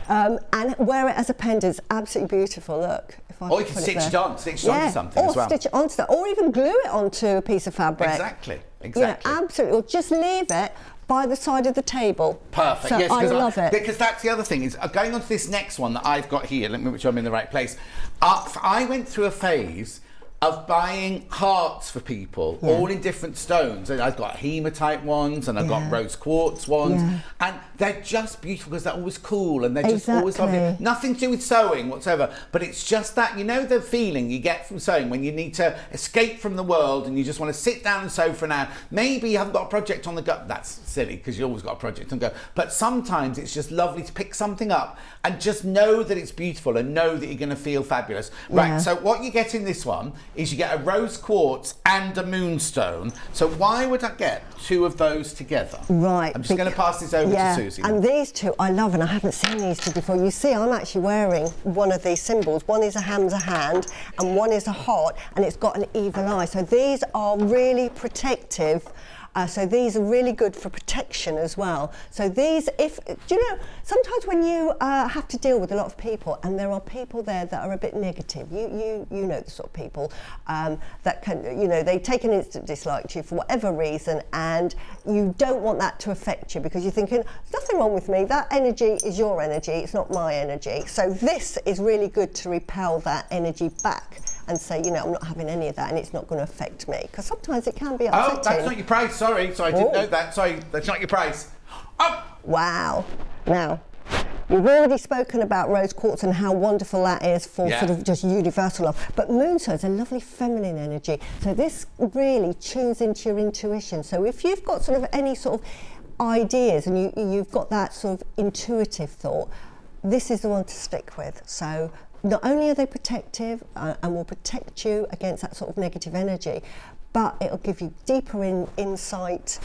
and wear it as a pendant. It's absolutely beautiful. Look. Or you can stitch it onto something as well. Or stitch it onto that, or even glue it onto a piece of fabric. Exactly. Yeah, absolutely. Or just leave it, by the side of the table. Perfect. So Yes, I love it. Because that's the other thing is going on to this next one that I've got here. Let me make sure I'm in the right place. I went through a phase of buying hearts for people, all in different stones. And I've got hematite ones, and I've got rose quartz ones, and they're just beautiful because they're always cool and they're just always lovely. Nothing to do with sewing whatsoever, but it's just that, you know, the feeling you get from sewing when you need to escape from the world and you just want to sit down and sew for an hour. Maybe you haven't got a project on the go. That's silly because you always got a project on the go. But sometimes it's just lovely to pick something up and just know that it's beautiful and know that you're going to feel fabulous. Right, so what you get in this one is you get a rose quartz and a moonstone. So why would I get two of those together? Right. I'm just going to pass this over to Suzie. And these two I love, and I haven't seen these two before. You see, I'm actually wearing one of these symbols. One is a ham's a hand, and one is a heart, and it's got an evil eye. So these are really protective. So these are really good for protection as well. So these, do you know, sometimes when you have to deal with a lot of people and there are people there that are a bit negative, you know the sort of people that can, you know, they take an instant dislike to you for whatever reason, and you don't want that to affect you because you're thinking, there's nothing wrong with me, that energy is your energy, it's not my energy. So this is really good to repel that energy back and say, you know, I'm not having any of that and it's not going to affect me. Because sometimes it can be upsetting. Oh, that's not your price. Sorry, I didn't know that. Sorry, that's not your price. Oh! Wow. Now, we've already spoken about rose quartz and how wonderful that is for sort of just universal love. But moonstone is a lovely feminine energy. So this really tunes into your intuition. So if you've got sort of any sort of ideas and you've got that sort of intuitive thought, this is the one to stick with. So not only are they protective and will protect you against that sort of negative energy, but it'll give you deeper insight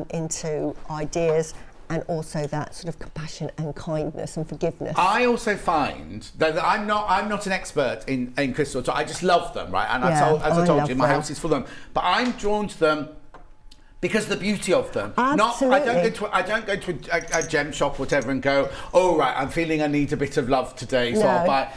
into ideas and also that sort of compassion and kindness and forgiveness. I also find that I'm not an expert in crystals. I just love them, right? And as I told you, my house is full of them. But I'm drawn to them because of the beauty of them. Absolutely. I don't go to a gem shop or whatever and go, oh right, I'm feeling I need a bit of love today, so I'll buy.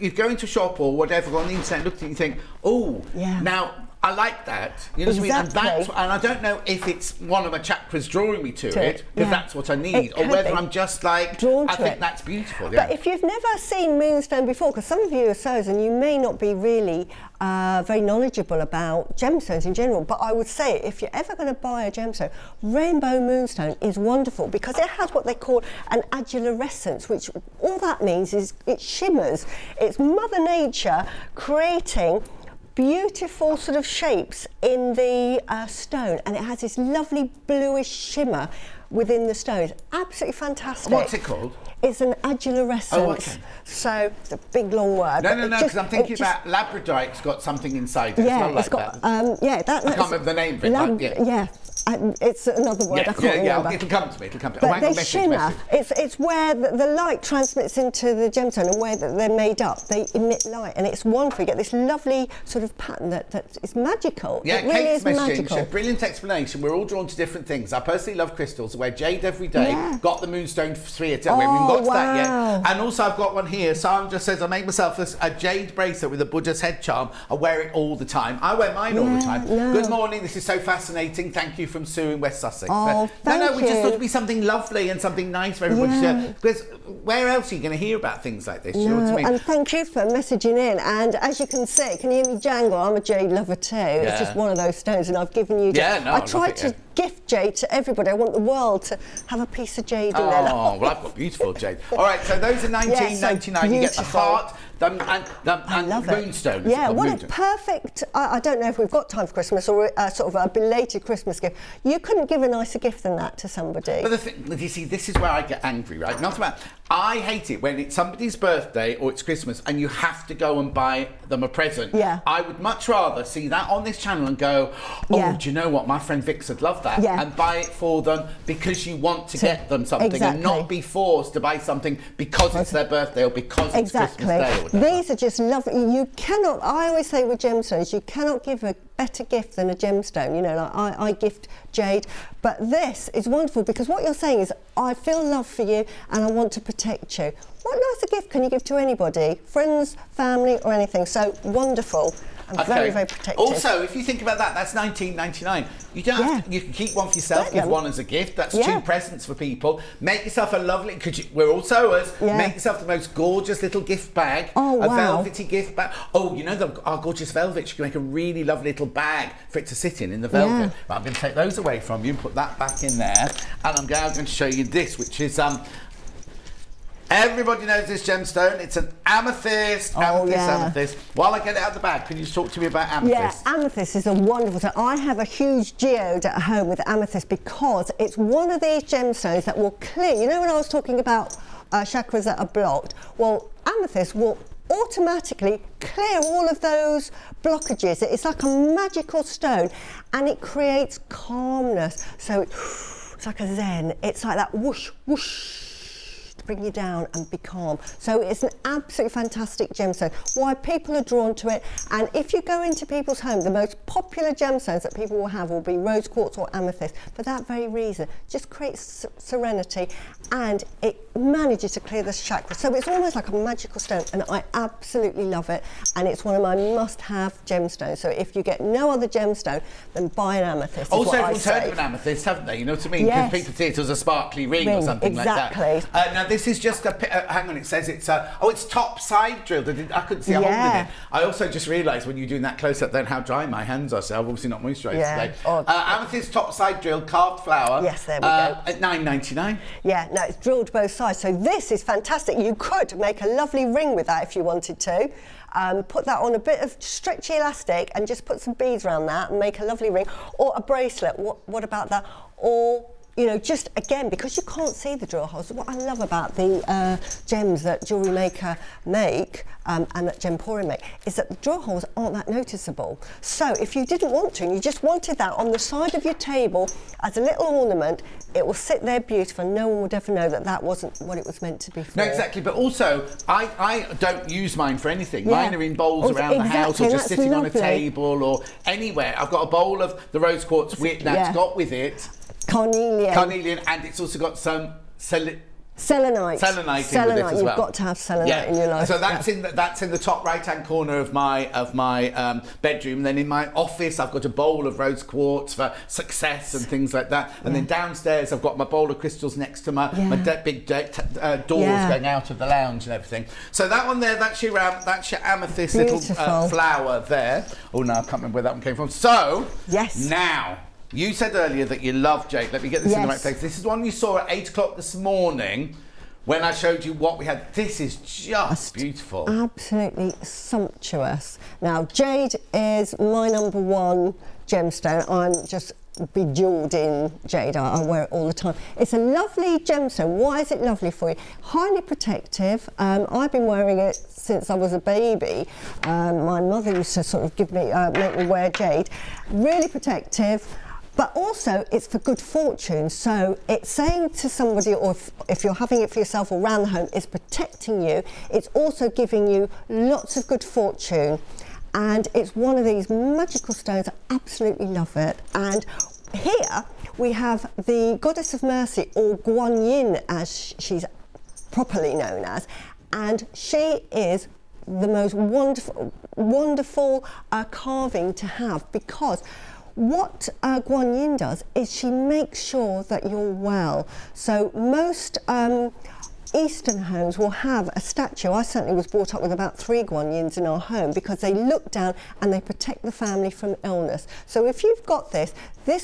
You go into a shop or whatever on the internet, look at it and you think, oh, now I like that. You know what I mean? And I don't know if it's one of my chakras drawing me to it, because that's what I need, or whether I'm just like, I think that's beautiful. But if you've never seen moonstone before, because some of you are sewers and you may not be really very knowledgeable about gemstones in general, but I would say if you're ever going to buy a gemstone, rainbow moonstone is wonderful because it has what they call an agilurescence, which all that means is it shimmers. It's Mother Nature creating beautiful sort of shapes in the stone, and it has this lovely bluish shimmer within the stone. It's absolutely fantastic. What's it called? It's an agilurescence. Oh, okay. So it's a big long word. No, because I'm thinking about labradorite's got something inside it. Yeah, it's got that. I can't remember the name of it. It's another word I can't remember. It'll come to me. But they shimmer. It's where the light transmits into the gemstone, and where they're made up, they emit light, and it's wonderful. You get this lovely sort of pattern that is magical. Yeah, it really Kate's is messaging. magical. She had brilliant explanation. We're all drawn to different things. I personally love crystals. I wear jade every day. Yeah. Got the moonstone 3 at 10. We haven't got to that yet. And also I've got one here. Sandra says I make myself a jade bracelet with a Buddha's head charm. I wear it all the time. I wear mine all the time. Good morning. This is so fascinating. Thank you from Sue in West Sussex. Oh, thank you. We just thought it'd be something lovely and something nice for everybody to share. Because where else are you going to hear about things like this? You know what I mean? And thank you for messaging in. And as you can see, can you hear me jangle? I'm a jade lover too. It's just one of those stones, and I've given you. I try to gift jade to everybody. I want the world to have a piece of jade in their life. Oh, well, I've got beautiful jade. All right, so those are $19.99. You get the heart and moonstone. Yeah, what a perfect, I don't know if we've got time for Christmas or sort of a belated Christmas gift. You couldn't give a nicer gift than that to somebody. But the thing, you see, this is where I get angry, right? Not about, I hate it when it's somebody's birthday or it's Christmas and you have to go and buy them a present. Yeah. I would much rather see that on this channel and go, oh, do you know what? My friend Vix would love that. Yeah. And buy it for them because you want to get them something and not be forced to buy something because it's their birthday or because it's Christmas Day. These are just lovely. You cannot, I always say with gemstones, you cannot give a better gift than a gemstone. You know, like I gift jade, but this is wonderful because what you're saying is, I feel love for you and I want to protect you. What nicer gift can you give to anybody? Friends, family, or anything? So wonderful. and very, very protective. Also, if you think about that, that's $19.99. You don't have to, you can keep one for yourself, give one as a gift. That's 2 presents for people. Make yourself a lovely, we're all sewers, make yourself the most gorgeous little gift bag, a velvety gift bag. Oh, you know, our gorgeous velvet, you can make a really lovely little bag for it to sit in the velvet. Right, I'm going to take those away from you and put that back in there. And I'm now going to show you this, which is everybody knows this gemstone. It's an amethyst. Amethyst. While I get it out of the bag, can you talk to me about amethyst? Yeah, amethyst is a wonderful stone. I have a huge geode at home with amethyst because it's one of these gemstones that will clear. You know when I was talking about chakras that are blocked? Well, amethyst will automatically clear all of those blockages. It's like a magical stone and it creates calmness. So it's like a zen. It's like that whoosh, whoosh, to bring you down and be calm. So it's an absolutely fantastic gemstone. Why people are drawn to it, and if you go into people's homes, the most popular gemstones that people will have will be rose quartz or amethyst for that very reason. Just creates serenity and it manages to clear the chakra. So it's almost like a magical stone and I absolutely love it, and it's one of my must-have gemstones. So if you get no other gemstone, then buy an amethyst. Also, everyone's heard of an amethyst, haven't they? You know what I mean? Because people see it as a sparkly ring or something like that. Now this is just a, hang on, it says it's it's top side drilled. I couldn't see a hole in it. I also just realised when you're doing that close up then how dry my hands are, so I've obviously not moisturised today. Amethyst top side drilled carved flower. Yes, there we go. At $9.99. Yeah, no, it's drilled both sides. So this is fantastic. You could make a lovely ring with that if you wanted to. Put that on a bit of stretchy elastic and just put some beads around that and make a lovely ring, or a bracelet. What about that? Or, you know, just again, because you can't see the drill holes, what I love about the gems that jewellery maker make and that Gemporium make is that the drill holes aren't that noticeable. So if you didn't want to and you just wanted that on the side of your table as a little ornament, it will sit there beautiful and no one would ever know that that wasn't what it was meant to be for. No, exactly, but also I don't use mine for anything. Mine are in bowls around the house or just sitting on a table or anywhere. I've got a bowl of the rose quartz that's got with it carnelian, and it's also got some selenite with it as well. You've got to have selenite in your life. So that's in the top right hand corner of my bedroom. Then in my office I've got a bowl of rose quartz for success and things like that. And then downstairs I've got my bowl of crystals next to my big doors going out of the lounge and everything. So that one there, that's your amethyst little flower there. Oh no, I can't remember where that one came from. So now. You said earlier that you love jade. Let me get this in the right place. This is one you saw at 8 o'clock this morning when I showed you what we had. This is just beautiful. Absolutely sumptuous. Now, jade is my #1 gemstone. I'm just bejeweled in jade. I wear it all the time. It's a lovely gemstone. Why is it lovely for you? Highly protective. I've been wearing it since I was a baby. My mother used to sort of make me wear jade. Really protective. But also it's for good fortune, so it's saying to somebody, or if you're having it for yourself or around the home, it's protecting you. It's also giving you lots of good fortune, and it's one of these magical stones. I absolutely love it. And here we have the Goddess of Mercy, or Guan Yin as she's properly known as, and she is the most wonderful carving to have, because what Guan Yin does is she makes sure that you're well. So most Eastern homes will have a statue. I certainly was brought up with about 3 Guan Yins in our home because they look down and they protect the family from illness. So if you've got this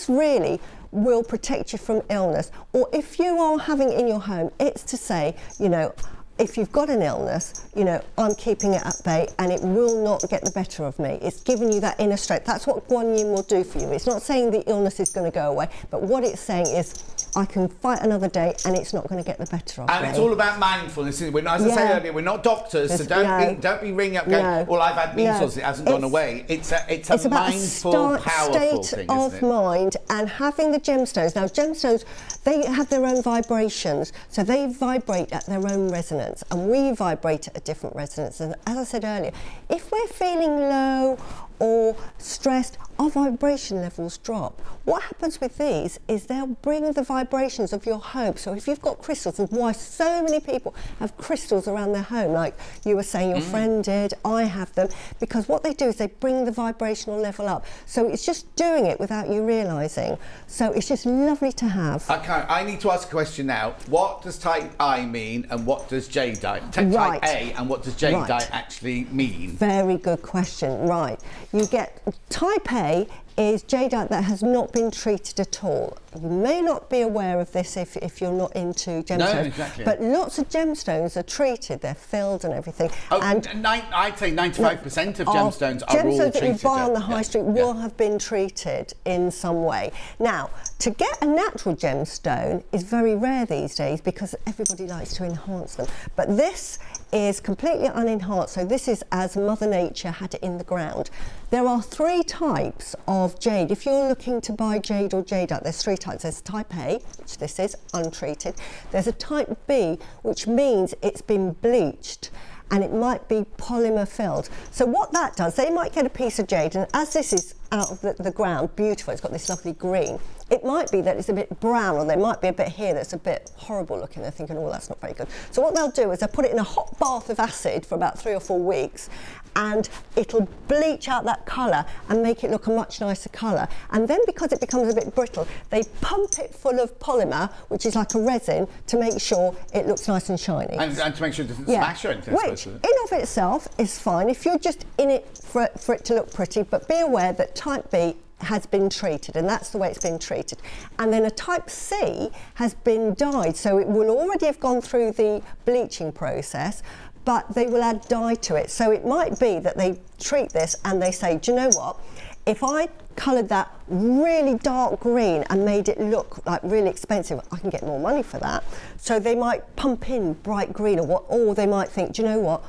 really will protect you from illness. Or if you are having it in your home, it's to say, you know, if you've got an illness, you know, I'm keeping it at bay and it will not get the better of me. It's giving you that inner strength. That's what Guan Yin will do for you. It's not saying the illness is going to go away, but what it's saying is, I can fight another day and it's not going to get the better of me. And it's all about mindfulness. As I said earlier, we're not doctors, so don't be ringing up going, well, I've had measles, it hasn't gone away. It's a mindful, powerful state thing, of mind, and having the gemstones. Now, gemstones, they have their own vibrations, so they vibrate at their own resonance, and we vibrate at a different resonance. And as I said earlier, if we're feeling low or stressed, our vibration levels drop. What happens with these is they'll bring the vibrations of your home. So if you've got crystals, and why so many people have crystals around their home, like you were saying your friend did, I have them, because what they do is they bring the vibrational level up. So it's just doing it without you realising. So it's just lovely to have. Okay, I need to ask a question now. What does type I mean and what does jadeite? Right. Type A and what does jadeite actually mean? Very good question. Right. You get type A is jadeite that has not been treated at all. You may not be aware of this if you're not into gemstones. No, exactly. But lots of gemstones are treated, they're filled and everything. Oh, and I'd say 95% of gemstones are all treated. Gemstones that you buy on the high street will have been treated in some way. Now, to get a natural gemstone is very rare these days because everybody likes to enhance them. But this is completely unenhanced, so this is as Mother Nature had it in the ground. There are 3 types of jade. If you're looking to buy jade or jadeite, there's 3 types. There's type A, which this is, untreated. There's a type B, which means it's been bleached, and it might be polymer filled. So what that does, they might get a piece of jade, and as this is out of the ground, beautiful, it's got this lovely green, it might be that it's a bit brown, or there might be a bit here that's a bit horrible looking. They're thinking, oh, that's not very good. So what they'll do is they'll put it in a hot bath of acid for about 3 or 4 weeks, and it'll bleach out that colour and make it look a much nicer colour. And then because it becomes a bit brittle, they pump it full of polymer, which is like a resin, to make sure it looks nice and shiny. And to make sure it doesn't smash or anything. Which, in of itself, is fine if you're just in it for it to look pretty, but be aware that type B has been treated, and that's the way it's been treated. And then a type C has been dyed, so it will already have gone through the bleaching process, but they will add dye to it. So it might be that they treat this and they say, do you know what, if I coloured that really dark green and made it look like really expensive, I can get more money for that. So they might pump in bright green, or they might think, do you know what,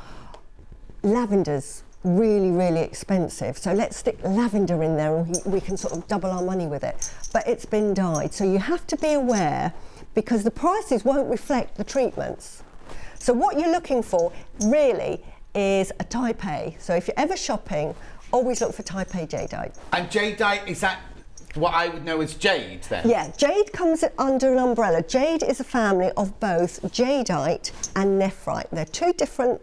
lavender's really, really expensive, so let's stick lavender in there and we can sort of double our money with it. But it's been dyed, so you have to be aware, because the prices won't reflect the treatments. So what you're looking for really is a type A. So if you're ever shopping, always look for type A jadeite. And jadeite, is that what I would know as jade then? Yeah, jade comes under an umbrella. Jade is a family of both jadeite and nephrite. They're 2 different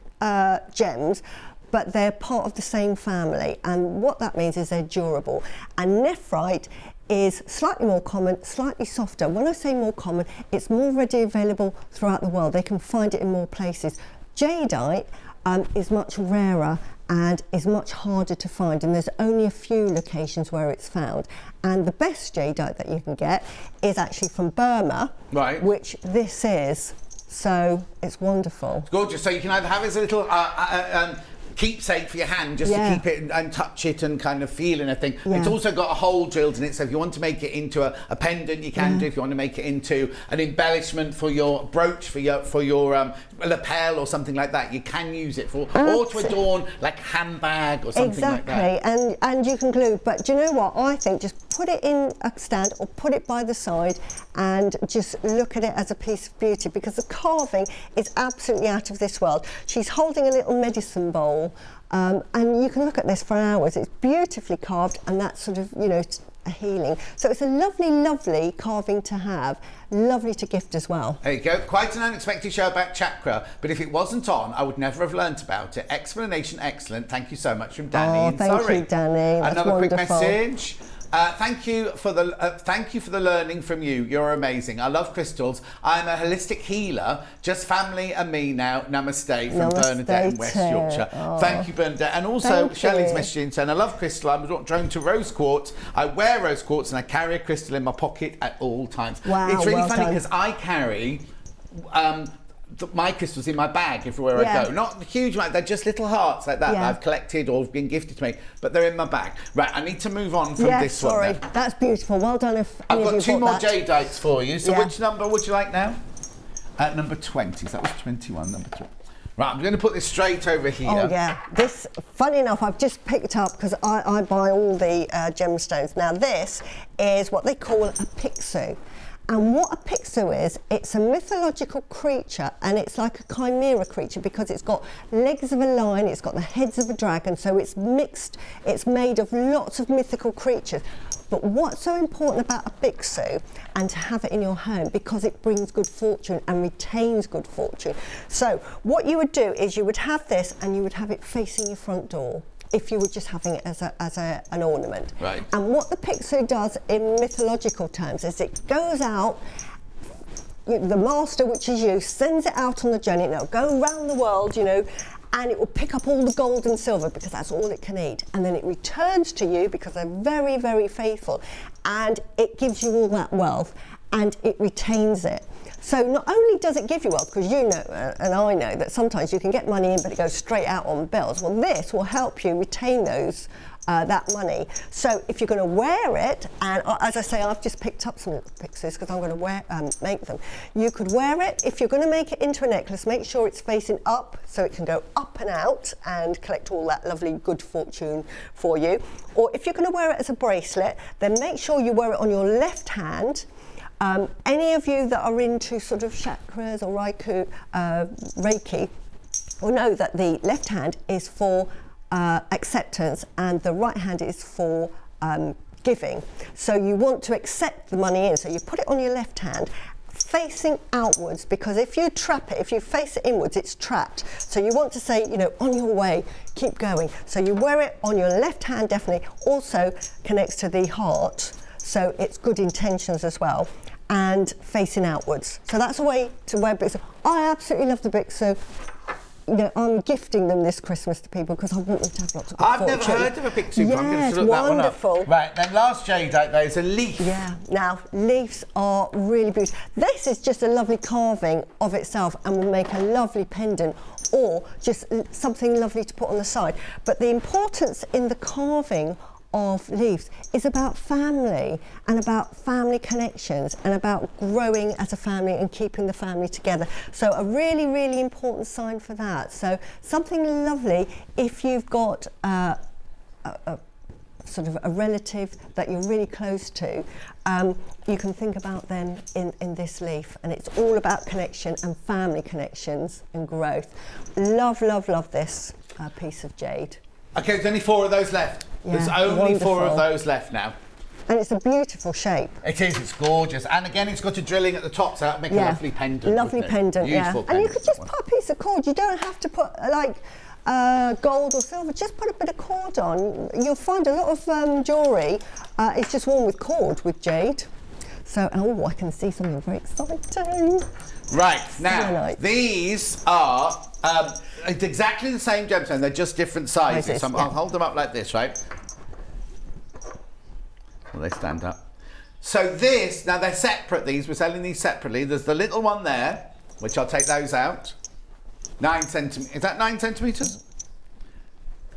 gems, but they're part of the same family, and what that means is they're durable. And nephrite is slightly more common, slightly softer. When I say more common, it's more readily available throughout the world. They can find it in more places. Jadeite is much rarer and is much harder to find, and there's only a few locations where it's found. And the best jadeite that you can get is actually from Burma, right, which this is. So it's wonderful. It's gorgeous. So you can either have it as a little keepsake for your hand, just to keep it and touch it and kind of feel anything. It's also got a hole drilled in it, so if you want to make it into a pendant, you can do. If you want to make it into an embellishment for your brooch, for your lapel or something like that, you can use it for, or to adorn like a handbag or something like that. Exactly, and you can glue. But do you know what? I think just put it in a stand or put it by the side and just look at it as a piece of beauty, because the carving is absolutely out of this world. She's holding a little medicine bowl, and you can look at this for hours. It's beautifully carved, and that's sort of, you know, a healing. So it's a lovely, lovely carving to have, lovely to gift as well. There you go. Quite an unexpected show about chakra, but if it wasn't on, I would never have learnt about it. Explanation excellent. Thank you so much from Danny in thank Surrey. you, Danny. That's Another wonderful. quick message. Thank you for the learning from you. You're amazing. I love crystals. I'm a holistic healer. Just family and me now. Namaste from Bernadette in West Yorkshire. Oh. Thank you, Bernadette. And also Shelley's messaging saying, I love crystal. I'm drawn to rose quartz. I wear rose quartz and I carry a crystal in my pocket at all times. Wow, it's really well funny done. because I carry my crystals in my bag everywhere I go. Not a huge amount, they're just little hearts like that that I've collected or have been gifted to me, but they're in my bag. Right, I need to move on from this one now. That's beautiful. Well done. I've got 2 more jadeites for you. So which number would you like now? At number 20. So that was 21, number 3. Right, I'm going to put this straight over here. Oh yeah, this, funny enough, I've just picked up, because I buy all the gemstones. Now this is what they call a pixu. And what a pixel is, it's a mythological creature, and it's like a chimera creature because it's got legs of a lion, it's got the heads of a dragon, so it's mixed, it's made of lots of mythical creatures. But what's so important about a bixu, and to have it in your home, because it brings good fortune and retains good fortune. So what you would do is you would have this and you would have it facing your front door if you were just having it as an ornament. Right. And what the pixu does in mythological terms is it goes out, the master, which is you, sends it out on the journey, and it'll go around the world, you know, and it will pick up all the gold and silver because that's all it can eat. And then it returns to you because they're very, very faithful. And it gives you all that wealth and it retains it. So not only does it give you wealth, because you know, and I know, that sometimes you can get money in but it goes straight out on bills. Well, this will help you retain those that money. So if you're going to wear it, and as I say, I've just picked up some pixels because I'm going to make them. You could wear it. If you're going to make it into a necklace, make sure it's facing up so it can go up and out and collect all that lovely good fortune for you. Or if you're going to wear it as a bracelet, then make sure you wear it on your left hand. Any of you that are into sort of chakras or Reiki will know that the left hand is for acceptance and the right hand is for giving. So you want to accept the money in, so you put it on your left hand facing outwards, because if you trap it, if you face it inwards, it's trapped. So you want to say, you know, on your way, keep going. So you wear it on your left hand, definitely. Also connects to the heart, so it's good intentions as well, and facing outwards. So that's a way to wear bixu. I absolutely love the bixu. You know, I'm gifting them this Christmas to people because I want them to have lots of good fortune. I've never heard of a pixie, but I'm going Yes, to look wonderful. that one up. Right, then last shade out there is a leaf. Yeah, now leaves are really beautiful. This is just a lovely carving of itself and will make a lovely pendant or just something lovely to put on the side. But the importance in the carving of leaves is about family and about family connections and about growing as a family and keeping the family together. So a really, really important sign for that. So something lovely if you've got a sort of a relative that you're really close to, you can think about them in this leaf, and it's all about connection and family connections and growth. Love, love, love this piece of jade. Okay, there's only 4 of those left. Yeah, There's only wonderful. 4 of those left now. And it's a beautiful shape. It is, it's gorgeous. And again, it's got a drilling at the top, so that'll make a lovely pendant. Lovely pendant, Beautiful yeah. And you pendant, could just that put a piece of cord. You don't have to put like gold or silver. Just put a bit of cord on. You'll find a lot of jewellery. It's just worn with cord with jade. So, oh, I can see something very exciting. Right, now, Selenite. these are it's exactly the same gemstone, they're just different sizes. So I'll hold them up like this, right? Well, they stand up. So this, now they're separate, these, we're selling these separately. There's the little one there, which I'll take those out. 9 centimetres, is that 9 centimetres?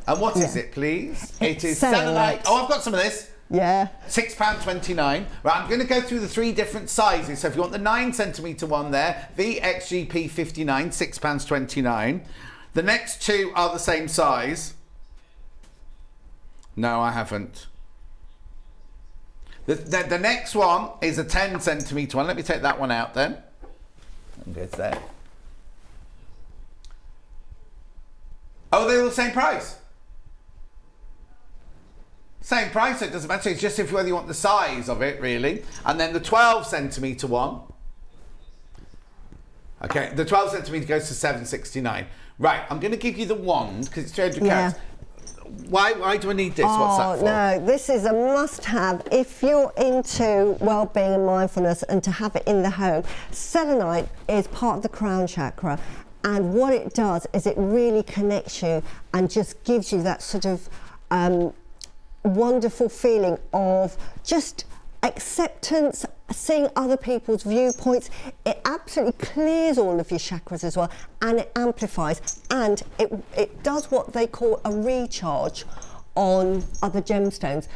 And what is it, please? It is selenite. Oh, I've got some of this. Yeah. £6.29. Right, I'm going to go through the 3 different sizes. So if you want the 9 centimetre one there, VXGP 59, £6.29. The next 2 are the same size. No, I haven't. The next one is a 10 centimetre one. Let me take that one out then. And it's there. Oh, they're all the same price. Same price, it doesn't matter. It's just if whether you want the size of it, really. And then the 12 centimetre one. Okay, the 12 centimetre goes to $7.69. Right, I'm going to give you the wand because it's 300 carats. Why do I need this? What's that for? No, this is a must-have if you're into well-being and mindfulness and to have it in the home. Selenite is part of the crown chakra, and what it does is it really connects you and just gives you that sort of wonderful feeling of just acceptance, seeing other people's viewpoints. It absolutely clears all of your chakras as well, and it amplifies, and it does what they call a recharge on other gemstones.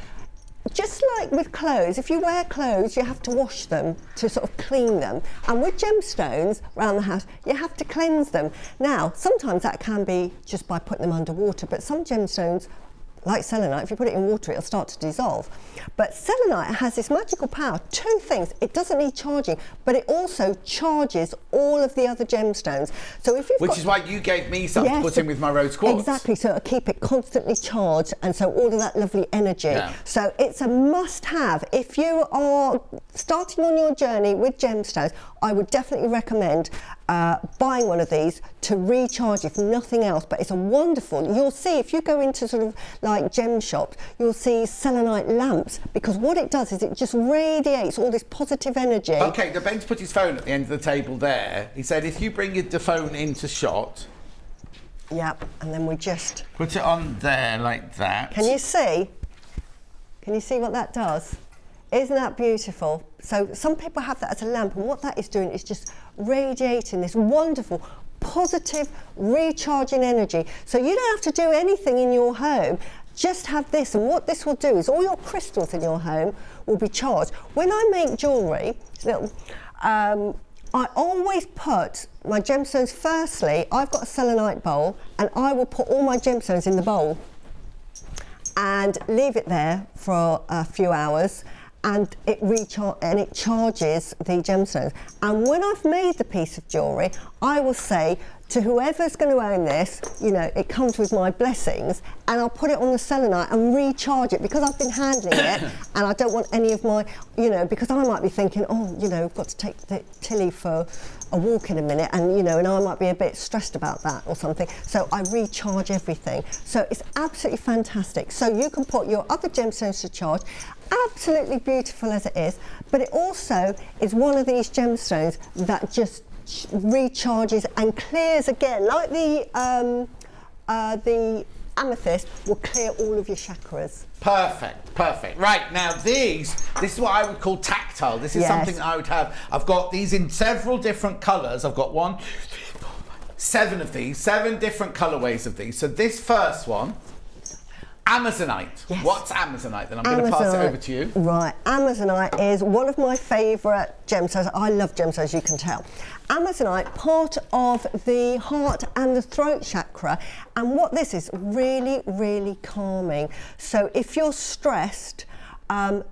Just like with clothes, if you wear clothes, you have to wash them to sort of clean them. And with gemstones around the house, you have to cleanse them. Now, sometimes that can be just by putting them under water, but some gemstones like selenite, if you put it in water, it'll start to dissolve. But selenite has this magical power. Two things: it doesn't need charging, but it also charges all of the other gemstones. So if you've Which is why you gave me some to put in with my rose quartz. Exactly, so it'll keep it constantly charged, and so all of that lovely energy. Yeah. So it's a must-have. If you are starting on your journey with gemstones, I would definitely recommend buying one of these to recharge, if nothing else. But it's a wonderful, you'll see if you go into sort of like gem shops, you'll see selenite lamps, because what it does is it just radiates all this positive energy. Okay, now Ben's put his phone at the end of the table there. He said if you bring the phone into shot. Yep, and then we just Put it on there like that. Can you see? Can you see what that does? Isn't that beautiful? So some people have that as a lamp, and what that is doing is just radiating this wonderful, positive, recharging energy. So you don't have to do anything in your home. Just have this, and what this will do is all your crystals in your home will be charged. When I make jewellery, I always put my gemstones, firstly, I've got a selenite bowl, and I will put all my gemstones in the bowl and leave it there for a few hours, and it charges the gemstones. And when I've made the piece of jewellery, I will say to whoever's going to own this, you know, it comes with my blessings, and I'll put it on the selenite and recharge it, because I've been handling it and I don't want any of my, you know, because I might be thinking, oh, you know, I've got to take the Tilly for a walk in a minute, and you know, and I might be a bit stressed about that or something, so I recharge everything. So it's absolutely fantastic. So you can put your other gemstones to charge, absolutely beautiful as it is, but it also is one of these gemstones that just recharges and clears again, like the amethyst will clear all of your chakras. Perfect, perfect. Right, now this is what I would call tactile. This is something I would have. I've got these in several different colours. I've got 1, 2, 3, 4, 5, 7 of these, 7 different colourways of these. So this first one, Amazonite. Yes. What's Amazonite? Then I'm going to pass it over to you. Right, Amazonite is one of my favourite gemstones. I love gemstones, you can tell. Amazonite, part of the heart and the throat chakra, and what this is, really, really calming. So if you're stressed,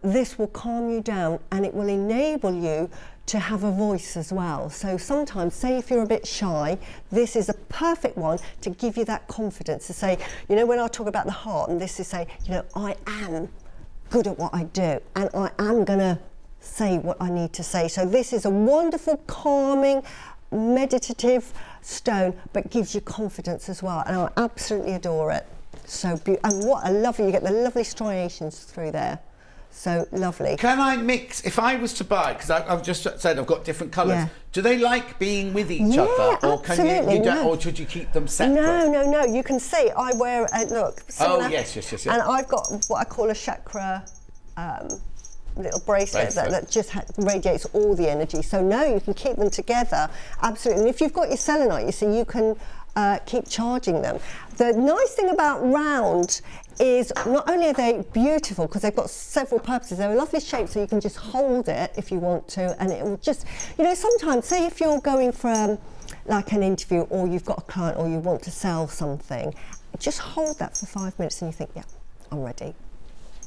this will calm you down, and it will enable you to have a voice as well. So sometimes, say if you're a bit shy, this is a perfect one to give you that confidence, to say, you know, when I talk about the heart, and this is say, you know, I am good at what I do, and I am gonna say what I need to say. So this is a wonderful, calming, meditative stone, but gives you confidence as well, and I absolutely adore it. So beautiful, and what a lovely, you get the lovely striations through there. So lovely. Can I mix, if I was to buy, because I've just said I've got different colours, do they like being with each other? Or can you don't, or should you keep them separate? No, you can see I wear, look. Yes. And I've got what I call a chakra little bracelet that just radiates all the energy. So no, you can keep them together, absolutely. And if you've got your selenite, you see, you can keep charging them. The nice thing about round is not only are they beautiful, because they've got several purposes, they're a lovely shape, so you can just hold it if you want to, and it will just, you know, sometimes, say if you're going for like an interview, or you've got a client, or you want to sell something, just hold that for 5 minutes and you think, yeah, I'm ready.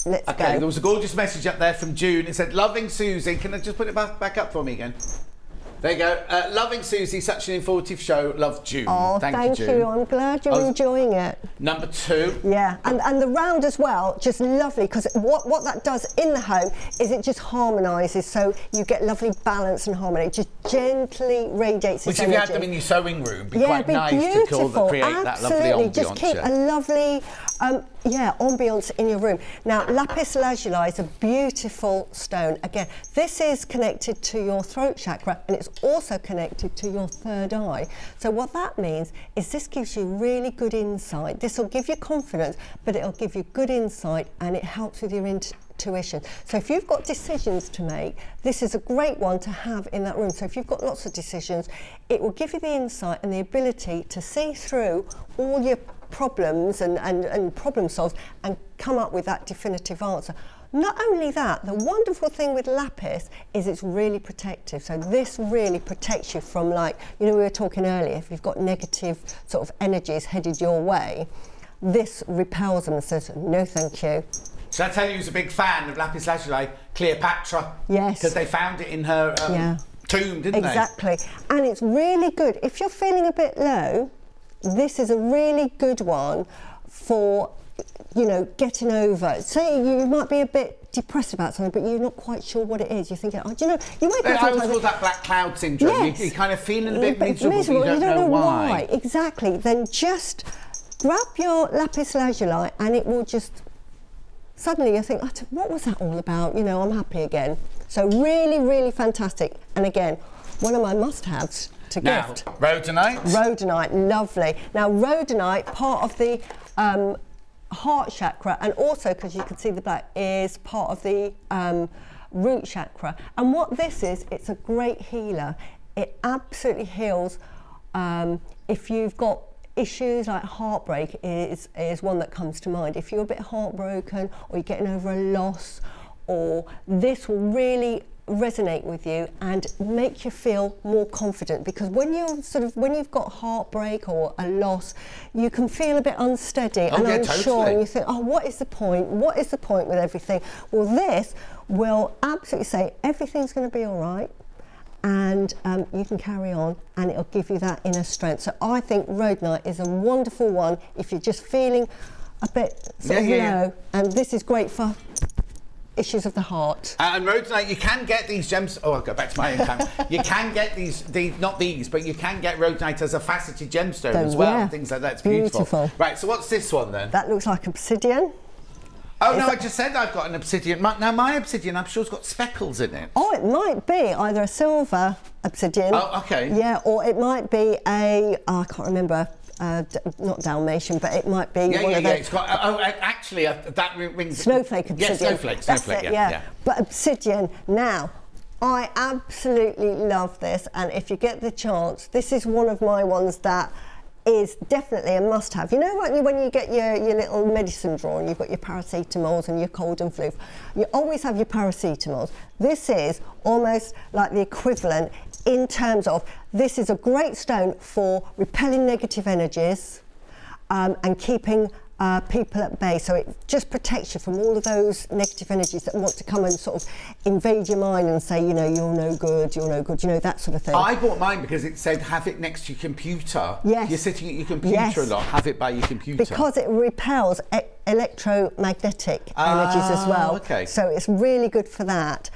Let's go. There was a gorgeous message up there from June. It said, loving Suzie. Can I just put it back up for me again? There you go. Loving Suzie, such an informative show. Love June. Oh, thank you, June. I'm glad you're enjoying it. Number 2. Yeah, and the round as well, just lovely, because what that does in the home is it just harmonises, so you get lovely balance and harmony. It just gently radiates its energy. Which if you had them in your sewing room, be quite nice to create that lovely ambiance. Just keep a lovely ambience in your room. Now, lapis lazuli is a beautiful stone. Again, this is connected to your throat chakra, and it's also connected to your third eye. So what that means is this gives you really good insight. This will give you confidence, but it'll give you good insight, and it helps with your intuition. So if you've got decisions to make, this is a great one to have in that room. So if you've got lots of decisions, it will give you the insight and the ability to see through all your problems and problem solve and come up with that definitive answer. Not only that, the wonderful thing with lapis is it's really protective. So this really protects you from, like, you know, we were talking earlier, if you've got negative sort of energies headed your way, this repels them and says, no, thank you. Should I tell you who's a big fan of lapis lazuli? Cleopatra. Yes. Because they found it in her tomb, didn't Exactly. And it's really good. If you're feeling a bit low, this is a really good one for, you know, getting over. Say you might be a bit depressed about something, but you're not quite sure what it is. You're thinking, oh, do you know, you might be... I always call that black cloud syndrome. Yes. You're kind of feeling a bit miserable, but you don't know why. Exactly. Then just grab your lapis lazuli and it will just... Suddenly you think, what was that all about? You know, I'm happy again. So really, really fantastic. And again, one of my must-haves to gift. Rhodonite. Rhodonite, lovely. Now, rhodonite, part of the heart chakra, and also, because you can see the black, is part of the root chakra. And what this is, it's a great healer. It absolutely heals if you've got issues like heartbreak is one that comes to mind. If you're a bit heartbroken or you're getting over a loss, or this will really resonate with you and make you feel more confident, because when you've got heartbreak or a loss, you can feel a bit unsteady and unsure, totally. And you think, oh, what is the point with everything? Well, this will absolutely say everything's going to be all right, and you can carry on, and it'll give you that inner strength. So I think rhodonite is a wonderful one if you're just feeling a bit low, and this is great for issues of the heart. And rhodonite, you can get these gems. Oh, I'll go back to my own time. You can get these, not these, but you can get rhodonite as a faceted gemstone as well. Yeah. Things like that. It's beautiful. Right, so what's this one then? That looks like obsidian. Oh, no, I just said I've got an obsidian. Now, my obsidian, I'm sure, it's got speckles in it. Oh, it might be either a silver obsidian. Oh, OK. Yeah, or it might be I can't remember, not Dalmatian, but it might be one of those. It's got, actually, that rings... Snowflake obsidian. Yeah, snowflake, yeah. But obsidian, now, I absolutely love this, and if you get the chance, this is one of my ones that is definitely a must-have. You know, when you get your little medicine drawer and you've got your paracetamols and your cold and flu, you always have your paracetamols. This is almost like the equivalent in terms of, this is a great stone for repelling negative energies and keeping people at bay. So it just protects you from all of those negative energies that want to come and sort of invade your mind and say, you know, you're no good, you know, that sort of thing. I bought mine because it said have it next to your computer. Yes. You're sitting at your computer a lot, have it by your computer. Because it repels electromagnetic energies as well. Okay. So it's really good for that.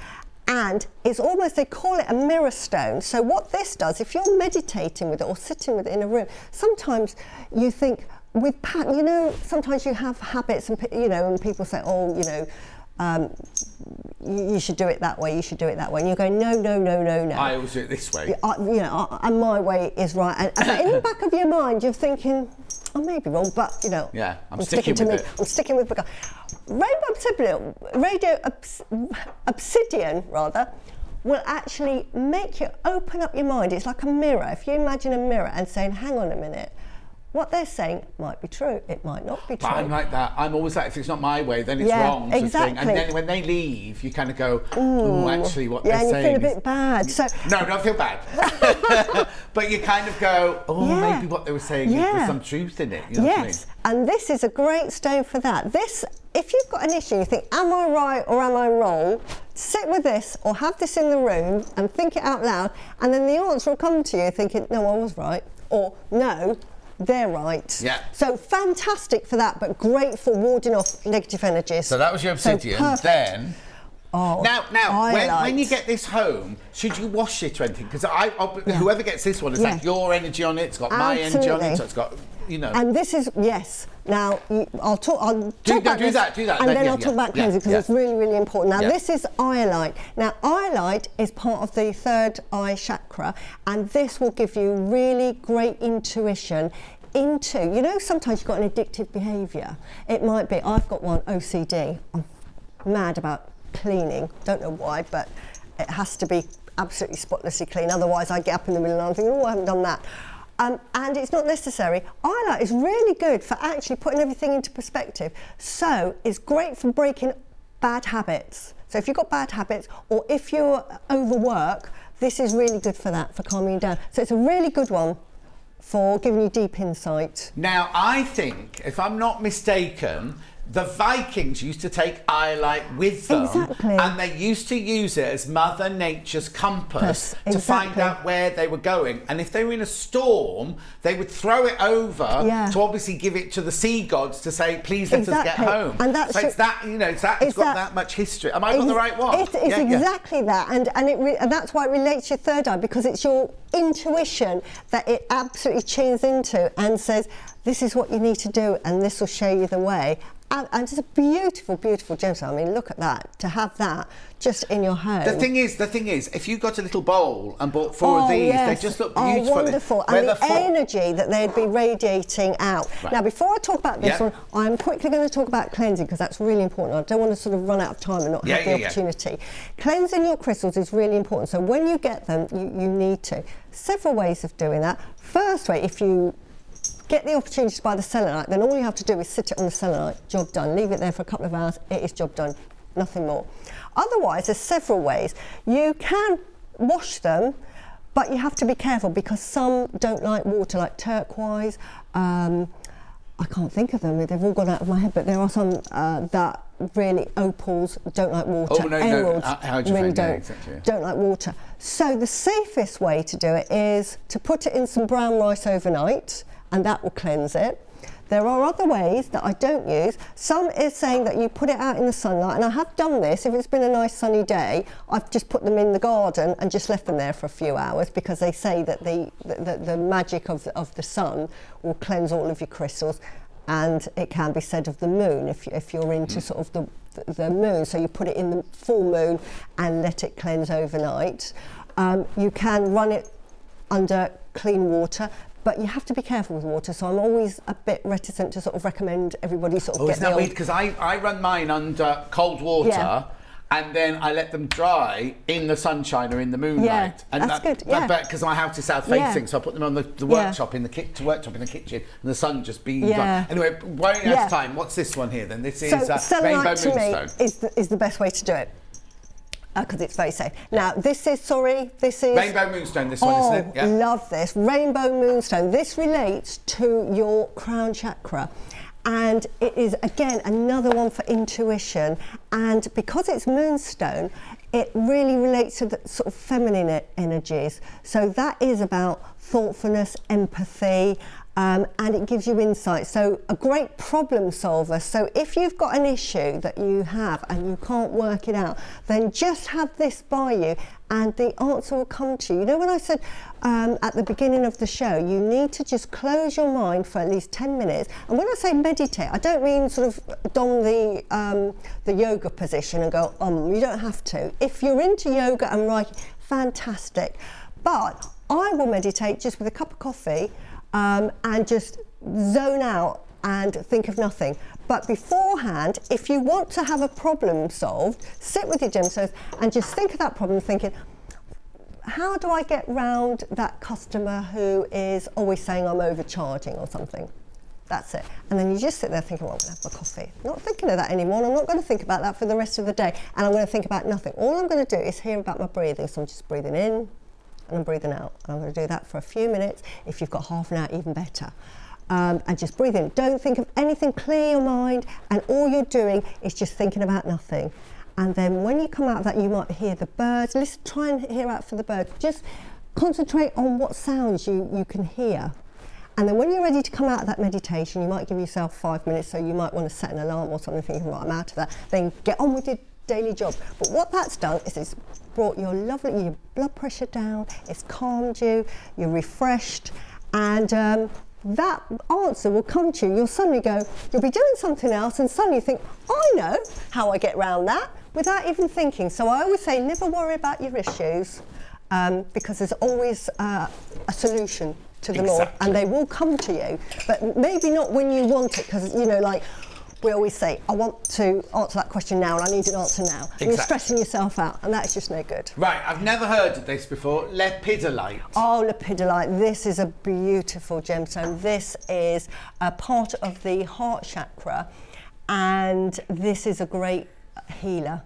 And it's almost, they call it a mirror stone. So what this does, if you're meditating with it or sitting with it in a room, sometimes you think, you know, sometimes you have habits and, you know, and people say, oh, you know, you should do it that way, you should do it that way. And you're going, no. I always do it this way. You know, and my way is right. And in the back of your mind, you're thinking, I may be wrong, but, you know. Yeah, I'm sticking with it. I'm sticking with it. Obsidian, will actually make you open up your mind. It's like a mirror. If you imagine a mirror and saying, hang on a minute, what they're saying might be true, it might not be true. But I'm like that. I'm always like, if it's not my way, then it's wrong. Exactly. And then when they leave, you kind of go, oh, actually, what they're saying. Yeah, and you feel a bit bad. So no, don't feel bad. But you kind of go, maybe what they were saying, there's some truth in it. You know what I mean? And this is a great stone for that. This, if you've got an issue, you think, am I right or am I wrong? Sit with this or have this in the room and think it out loud, and then the answer will come to you thinking, no, I was right, or no, they're right. Yeah. So fantastic for that, but great for warding off negative energies. So that was your obsidian. So then. Now, when you get this home, should you wash it or anything? Because whoever gets this one, it's like your energy on it. It's got my energy on it. So it's got, you know. And this is Now I'll talk about do that, and then I'll talk about cleansing because it's really, really important. Now this is iolite. Now iolite is part of the third eye chakra, and this will give you really great intuition into, you know, sometimes you've got an addictive behaviour. It might be, I've got one, OCD. I'm mad about cleaning, don't know why, but it has to be absolutely spotlessly clean, otherwise I get up in the middle and I'm thinking, oh, I haven't done that. And it's not necessary. Iolite is really good for actually putting everything into perspective. So it's great for breaking bad habits. So if you've got bad habits, or if you're overwork, this is really good for that, for calming you down. So it's a really good one for giving you deep insight. Now, I think, if I'm not mistaken, the Vikings used to take iolite with them, Exactly. and they used to use it as Mother Nature's compass to find Exactly. out where they were going. And if they were in a storm, they would throw it over to obviously give it to the sea gods to say, please let us get home. And that's so it's that, you know, it's got that much history. Am I on the right one? It's exactly that, and that's why it relates to your third eye, because it's your intuition that it absolutely tunes into and says, this is what you need to do, and this will show you the way. And it's a beautiful, beautiful gemstone. I mean, look at that. To have that just in your home. The thing is, if you got a little bowl and bought 4 of these, they just look beautiful. Oh, wonderful. And the energy that they'd be radiating out. Right. Now, before I talk about this one, I'm quickly going to talk about cleansing, because that's really important. I don't want to sort of run out of time and not have the opportunity. Cleansing your crystals is really important. So when you get them, you need to. Several ways of doing that. First way, if you get the opportunity to buy the selenite, then all you have to do is sit it on the selenite, job done. Leave it there for a couple of hours, it is job done, nothing more. Otherwise, there's several ways. You can wash them, but you have to be careful, because some don't like water, like turquoise. I can't think of them, they've all gone out of my head, but there are some that really, opals don't like water. Oh, no, emeralds how do you really find exactly. don't like water. So the safest way to do it is to put it in some brown rice overnight, and that will cleanse it. There are other ways that I don't use. Some is saying that you put it out in the sunlight, and I have done this. If it's been a nice sunny day, I've just put them in the garden and just left them there for a few hours, because they say that the magic of the sun will cleanse all of your crystals. And it can be said of the moon, if you're into sort of the moon. So you put it in the full moon and let it cleanse overnight. You can run it under clean water, but you have to be careful with water, so I'm always a bit reticent to sort of recommend everybody sort of get isn't that weird? Because I run mine under cold water, and then I let them dry in the sunshine or in the moonlight. Yeah, and that's good. Yeah, because my house is south facing, so I put them on the workshop in the kitchen, and the sun just beams on. Anyway, running out of time. What's this one here then? This is Rainbow Moonstone. Is the best way to do it, because it's very safe. Now, this is Rainbow Moonstone, this one, isn't it? Yeah. Love this. Rainbow Moonstone. This relates to your crown chakra. And it is, again, another one for intuition. And because it's moonstone, it really relates to the sort of feminine energies. So that is about thoughtfulness, empathy, and it gives you insight. So a great problem solver. So if you've got an issue that you have and you can't work it out, then just have this by you and the answer will come to you. You know, when I said at the beginning of the show, you need to just close your mind for at least 10 minutes. And when I say meditate, I don't mean sort of don the yoga position and go, you don't have to. If you're into yoga and writing, fantastic. But I will meditate just with a cup of coffee and just zone out and think of nothing. But beforehand, if you want to have a problem solved, sit with your gemstones and just think of that problem, thinking, how do I get round that customer who is always saying I'm overcharging or something? That's it. And then you just sit there thinking, well, I'm going to have my coffee. I'm not thinking of that anymore, and I'm not going to think about that for the rest of the day. And I'm going to think about nothing. All I'm going to do is hear about my breathing. So I'm just breathing in and I'm breathing out. And I'm going to do that for a few minutes. If you've got half an hour, even better. And just breathe in. Don't think of anything, clear your mind, and all you're doing is just thinking about nothing. And then when you come out of that, you might hear the birds. Listen, try and hear out for the birds. Just concentrate on what sounds you can hear. And then when you're ready to come out of that meditation, you might give yourself 5 minutes, so you might want to set an alarm or something, thinking, right, I'm out of that. Then get on with your daily job. But what that's done is it's brought your blood pressure down, it's calmed you, you're refreshed, and that answer will come to you. You'll suddenly go, you'll be doing something else, and suddenly you think, I know how I get around that, without even thinking. So I always say, never worry about your issues, because there's always a solution to them all, and they will come to you, but maybe not when you want it, because, you know, like we always say, I want to answer that question now, and I need an answer now. And you're stressing yourself out, and that's just no good. Right, I've never heard of this before. Lepidolite. Oh, lepidolite. This is a beautiful gemstone. This is a part of the heart chakra, and this is a great healer.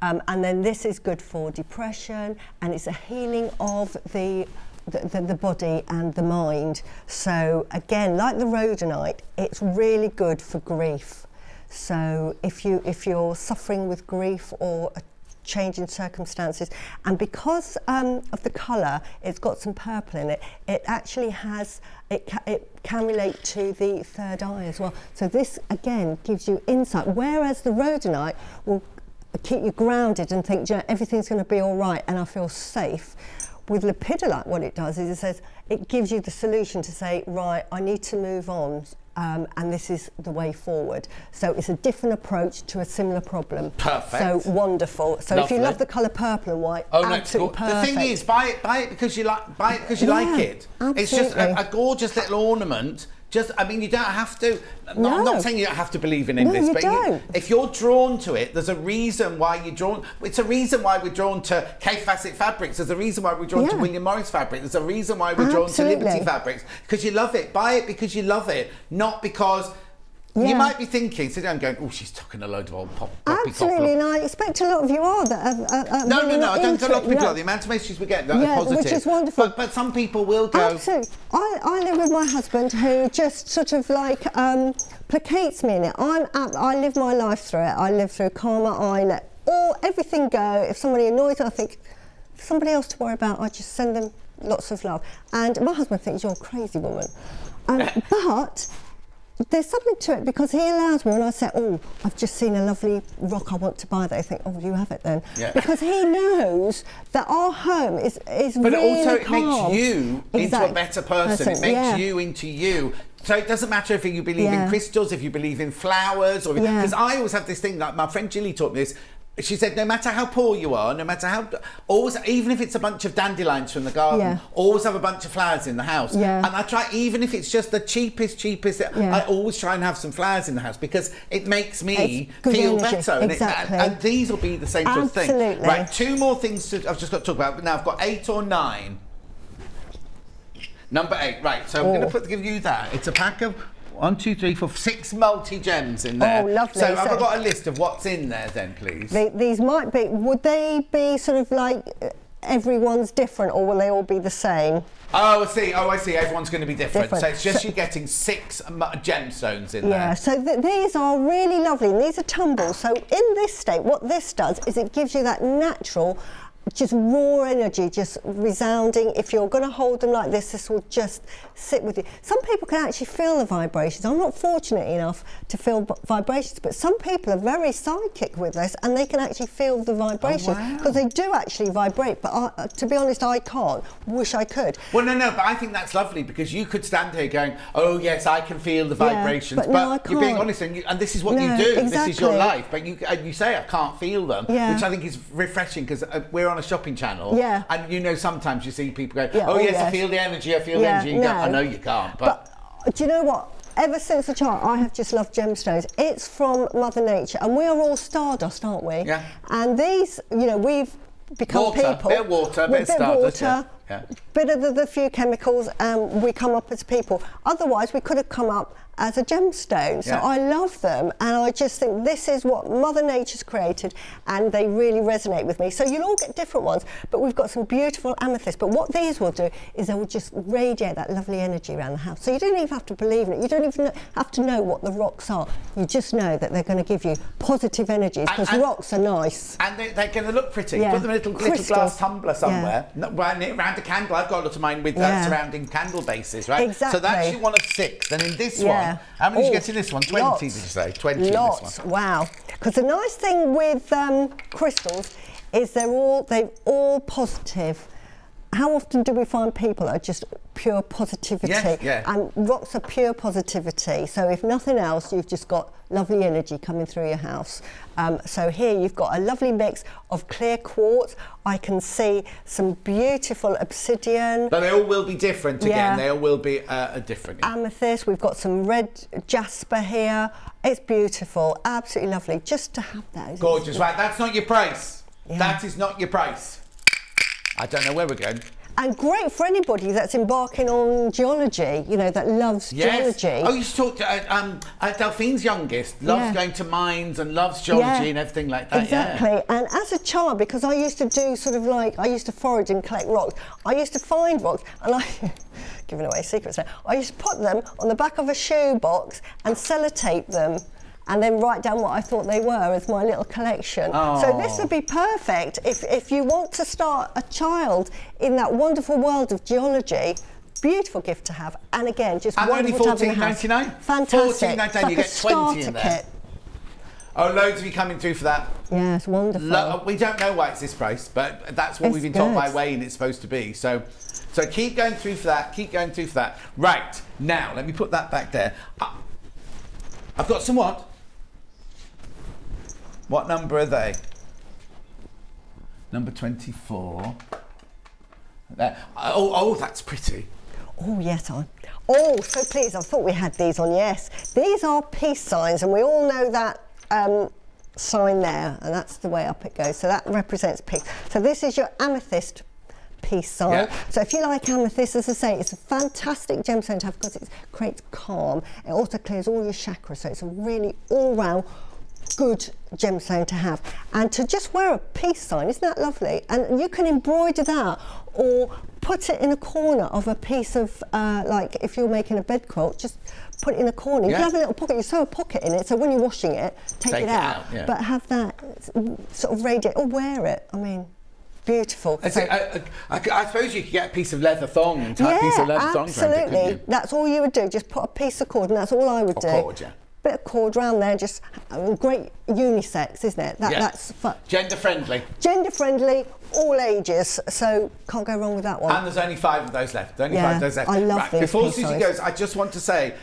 And then this is good for depression, and it's a healing of the the body and the mind. So again, like the rhodonite, it's really good for grief. So if you're suffering with grief or a change in circumstances, and because of the colour, it's got some purple in it, it actually has, it can relate to the third eye as well. So this again gives you insight, whereas the rhodonite will keep you grounded and think, you know, everything's going to be all right and I feel safe. With lepidolite, what it does is it says, it gives you the solution to say, right, I need to move on, and this is the way forward. So it's a different approach to a similar problem. Perfect. So wonderful. So if you love the colour purple and white, absolutely perfect. The thing is, buy it because you like it. Absolutely. It's just a gorgeous little ornament. I mean, you don't have to. I'm not saying you don't have to believe in this, but if you're drawn to it, there's a reason why you're drawn. It's a reason why we're drawn to Kay Fassett fabrics. There's a reason why we're drawn to William Morris fabric. There's a reason why we're drawn to Liberty fabrics, because you love it. Buy it because you love it, not because. You might be thinking, sit down going, oh, she's talking a load of old poppy. Absolutely, and I expect a lot of you are that No, I don't think a lot of people are. The amount of messages we get that are positive. Which is wonderful. But some people will go... Absolutely. I live with my husband who just sort of like placates me in it. I live my life through it. I live through karma. I let everything go. If somebody annoys me, I think, somebody else to worry about, I just send them lots of love. And my husband thinks, you're a crazy woman. But... there's something to it, because he allows me, when I say, oh, I've just seen a lovely rock I want to buy, they think, oh, you have it then. Yeah. Because he knows that our home is but really also calm. It makes you into a better person. It makes you into you. So it doesn't matter if you believe in crystals, if you believe in flowers, or because I always have this thing, like my friend Gilly taught me this. She said, no matter how poor you are, no matter how, always, even if it's a bunch of dandelions from the garden, always have a bunch of flowers in the house. And I try, even if it's just the cheapest, I always try and have some flowers in the house, because it makes me feel better. Exactly. And these will be the same sort of thing. Right, 2 more things I've just got to talk about. Now I've got 8 or 9. Number 8, right, so I'm going to give you that. It's a pack of 1, 2, 3, 4, 6 multi-gems in there. Oh, lovely. So I've got a list of what's in there then, please. These might be, would they be sort of like everyone's different, or will they all be the same? Oh, I see. Everyone's going to be different. So it's just you're getting 6 gemstones in there. Yeah, so these are really lovely, and these are tumbles. So in this state, what this does is it gives you that natural, just raw energy, just resounding. If you're going to hold them like this will just sit with you. Some people can actually feel the vibrations. I'm not fortunate enough to feel vibrations, but some people are very psychic with this, and they can actually feel the vibrations, because they do actually vibrate. But to be honest, I can't. Wish I could. Well, no, but I think that's lovely, because you could stand here going, oh yes, I can feel the vibrations, but no, I can't. You're being honest, and this is what you do. Exactly. This is your life. But you say I can't feel them, which I think is refreshing, because we're on a shopping channel, and you know, sometimes you see people go, I feel the energy, I feel the energy, and you go, I know you can't, but do you know what? Ever since a child, I have just loved gemstones. It's from Mother Nature, and we are all stardust, aren't we? Yeah. And these, you know, we've become people. Bit of water, bit of stardust. Bit of the few chemicals, and we come up as people. Otherwise, we could have come up as a gemstone. So I love them, and I just think this is what Mother Nature's created, and they really resonate with me. So you'll all get different ones, but we've got some beautiful amethyst. But what these will do is they will just radiate that lovely energy around the house. So you don't even have to believe in it. You don't even have to know what the rocks are. You just know that they're going to give you positive energies, because rocks are nice. And they're going to look pretty. Put them in a little glass tumbler somewhere. Around a candle. I've got a lot of mine with surrounding candle bases, right? Exactly. So that's you 1 of 6. And in this one, how many did you get in this one? 20, lots. Did you say? 20 lots. in this one. Wow. Because the nice thing with crystals is they're all positive. How often do we find people are just pure positivity? And rocks are pure positivity. So if nothing else, you've just got lovely energy coming through your house. So here you've got a lovely mix of clear quartz. I can see some beautiful obsidian. But they all will be different again. They all will be different. Amethyst. We've got some red jasper here. It's beautiful. Absolutely lovely. Just to have that. Gorgeous. Right, that's not your price. That is not your price. I don't know where we're going. And great for anybody that's embarking on geology, you know, that loves geology. Oh, you talked to Delphine's youngest, loves going to mines and loves geology and everything like that. Exactly. Yeah. And as a child, because I used to do sort of like, I used to forage and collect rocks, I used to find rocks, and I, giving away secrets now, I used to put them on the back of a shoe box and sellotape them, and then write down what I thought they were as my little collection. Oh. So this would be perfect if you want to start a child in that wonderful world of geology. Beautiful gift to have, and again, just and wonderful to have in the house. $14.99? Fantastic. $14.99, you get 20 in there. Kit. Oh, loads of you coming through for that. Yeah, it's wonderful. We don't know why it's this price, but that's what we've been told by Wayne it's supposed to be. So keep going through for that. Keep going through for that. Right, now, let me put that back there. I've got some what? What number are they? Number 24. There. Oh, that's pretty. Oh, yes, oh, so pleased. I thought we had these on, yes. These are peace signs, and we all know that sign there, and that's the way up it goes. So that represents peace. So this is your amethyst peace sign. Yeah. So if you like amethyst, as I say, it's a fantastic gemstone to have because it creates calm. It also clears all your chakras, so it's a really all-round good gemstone to have. And to just wear a peace sign, isn't that lovely? And you can embroider that or put it in a corner of a piece of, like if you're making a bed quilt, just put it in a corner. You can have a little pocket, you sew a pocket in it, so when you're washing it, take it out. But have that sort of radiate, or wear it. I mean, beautiful. I suppose you could get a piece of leather thong, type piece of leather thong. Absolutely. That's all you would do, just put a piece of cord, and that's all I would do. Cord, yeah. Bit of cord round there, just great unisex, isn't it? That's fun. Gender friendly. Gender friendly, all ages, so can't go wrong with that one. And there's only 5 of those left. I love these. Before Suzie goes, I just want to say,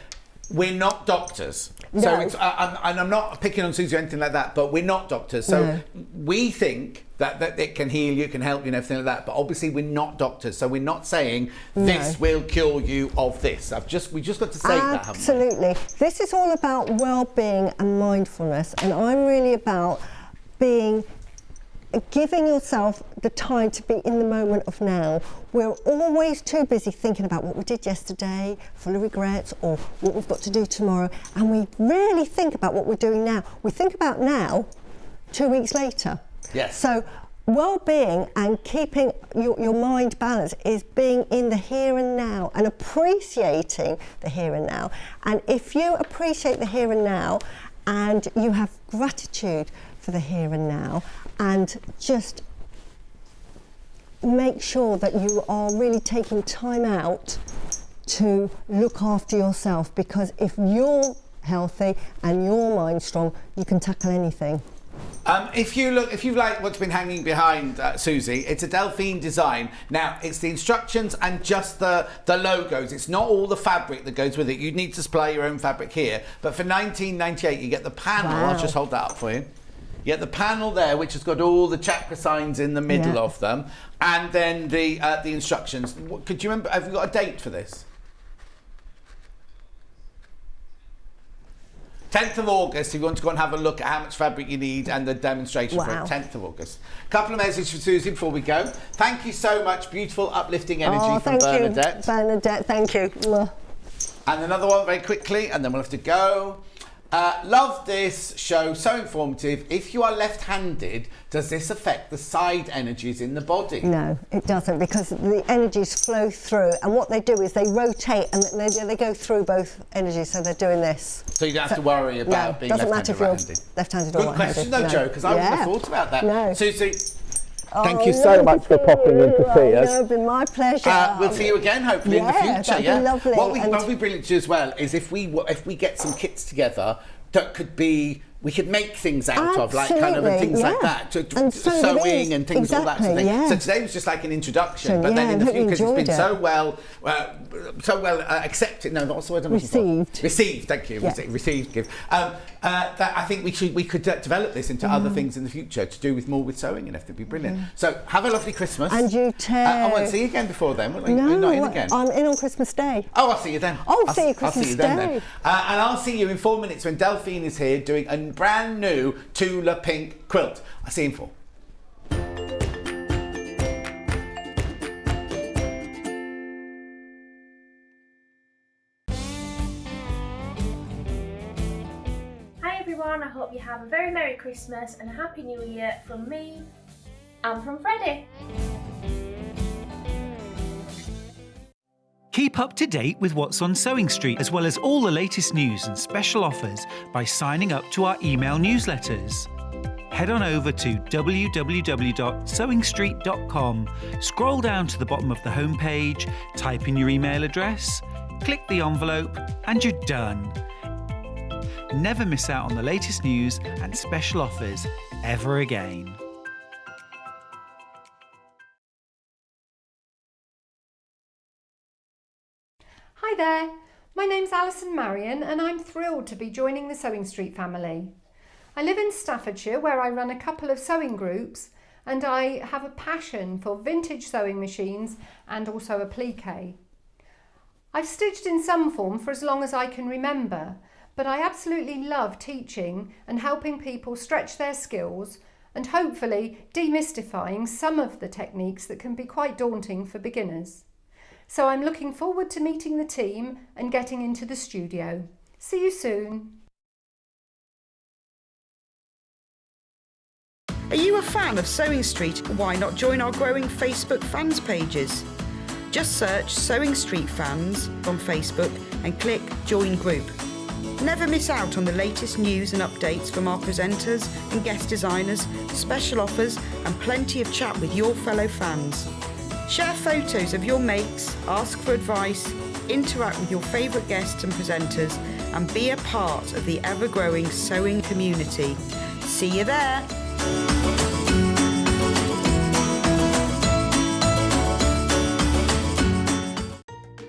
we're not doctors. No. So and I'm not picking on Suzie or anything like that, but we're not doctors. So we think that it can heal you, can help you and everything like that, but obviously we're not doctors, so we're not saying this will cure you of this. We just got to say that, haven't we? Absolutely. This is all about well-being and mindfulness, and I'm really about giving yourself the time to be in the moment of now. We're always too busy thinking about what we did yesterday, full of regrets, or what we've got to do tomorrow, and we rarely think about what we're doing now. We think about now 2 weeks later. Yes. So well-being and keeping your mind balanced is being in the here and now and appreciating the here and now. And if you appreciate the here and now and you have gratitude for the here and now, and just make sure that you are really taking time out to look after yourself, because if you're healthy and your mind's strong, you can tackle anything. If you like what's been hanging behind Suzie, it's a Delphine design. Now, it's the instructions and just the logos. It's not all the fabric that goes with it. You need to supply your own fabric here. But for $19.98, you get the panel. Wow. I'll just hold that up for you. You get the panel there, which has got all the chakra signs in the middle of them, and then the instructions. Could you remember? Have you got a date for this? 10th of August, if you want to go and have a look at how much fabric you need and the demonstration for it, 10th of August. Couple of messages for Suzie before we go. Thank you so much. Beautiful, uplifting energy from Bernadette. Bernadette, thank you. And another one very quickly, and then we'll have to go. Love this show, so informative. If you are left-handed, does this affect the side energies in the body? No, it doesn't, because the energies flow through, and what they do is they rotate and they go through both energies, so they're doing this. So you don't have to worry about being left-handed or right-handed? Left-handed or right-handed. Good question though, Joe, because I wouldn't have thought about that. No. Suzie, thank you so much for popping in to see us. No, it's been my pleasure. We'll see you again, hopefully, in the future. That'd be lovely. What would be brilliant to do as well is if we get some kits together that could be, we could make things out of, like kind of things like that, sewing and things, all that sort of thing. So today was just like an introduction, but then in the future, because it's been so well accepted. No, what's the word I'm looking for? Received. Thank you. Received. Give. That I think we could develop this into other things in the future to do with more with sewing and everything. It'd be brilliant. So have a lovely Christmas. And you too. I won't see you again before then. Will you? No, You're not in again. I'm in on Christmas Day. Oh, I'll see you then. I'll see you Christmas Day. Then. And I'll see you in 4 minutes when Delphine is here doing a brand new Tula pink quilt. I'll see you in 4. everyone. I hope you have a very Merry Christmas and a Happy New Year from me and from Freddie. Keep up to date with what's on Sewing Street, as well as all the latest news and special offers by signing up to our email newsletters. Head on over to www.sewingstreet.com, scroll down to the bottom of the homepage, type in your email address, click the envelope, and you're done. Never miss out on the latest news and special offers ever again. Hi there, my name's Alison Marion and I'm thrilled to be joining the Sewing Street family. I live in Staffordshire where I run a couple of sewing groups and I have a passion for vintage sewing machines and also applique. I've stitched in some form for as long as I can remember, but I absolutely love teaching and helping people stretch their skills and hopefully demystifying some of the techniques that can be quite daunting for beginners. So I'm looking forward to meeting the team and getting into the studio. See you soon. Are you a fan of Sewing Street? Why not join our growing Facebook fans pages? Just search Sewing Street Fans on Facebook and click Join Group. Never miss out on the latest news and updates from our presenters and guest designers, special offers and plenty of chat with your fellow fans. Share photos of your makes, ask for advice, interact with your favourite guests and presenters and be a part of the ever-growing sewing community. See you there!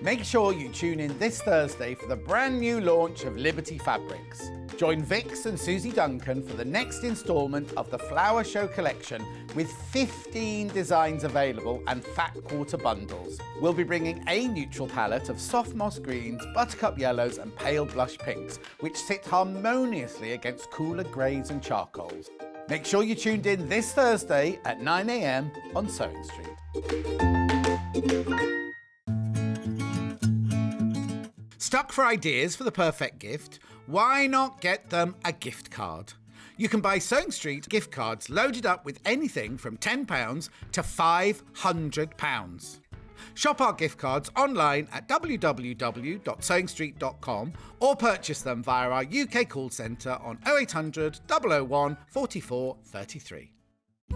Make sure you tune in this Thursday for the brand new launch of Liberty Fabrics. Join Vix and Suzie Duncan for the next instalment of the Flower Show collection with 15 designs available and fat quarter bundles. We'll be bringing a neutral palette of soft moss greens, buttercup yellows and pale blush pinks, which sit harmoniously against cooler greys and charcoals. Make sure you're tuned in this Thursday at 9 a.m. on Sewing Street. Stuck for ideas for the perfect gift? Why not get them a gift card? You can buy Sewing Street gift cards loaded up with anything from £10 to £500. Shop our gift cards online at www.sewingstreet.com or purchase them via our UK call centre on 0800 001 44 33.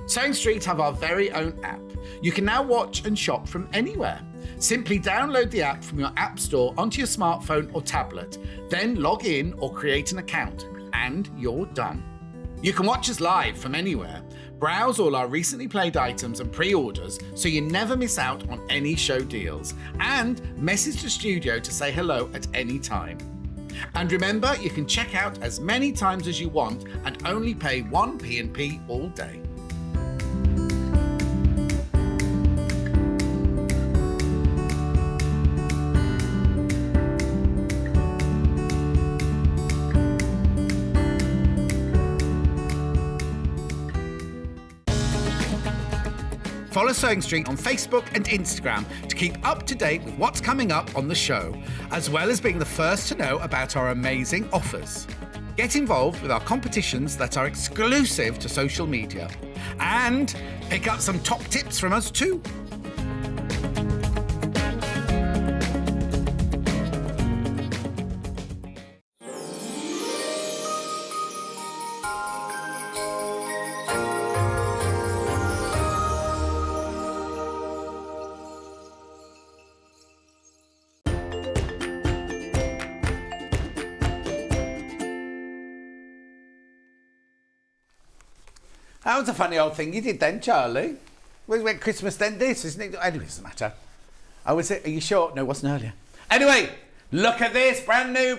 Sewing Street have our very own app. You can now watch and shop from anywhere. Simply download the app from your app store onto your smartphone or tablet, then log in or create an account, and you're done. You can watch us live from anywhere, browse all our recently played items and pre-orders so you never miss out on any show deals, and message the studio to say hello at any time. And remember, you can check out as many times as you want and only pay one P&P all day. Follow Sewing Street on Facebook and Instagram to keep up to date with what's coming up on the show, as well as being the first to know about our amazing offers. Get involved with our competitions that are exclusive to social media. And pick up some top tips from us too. That was a funny old thing you did then, Charlie. We went Christmas then this, isn't it? Anyway, it doesn't matter. Oh, was it? Are you sure? No, it wasn't earlier. Anyway, look at this. Brand new,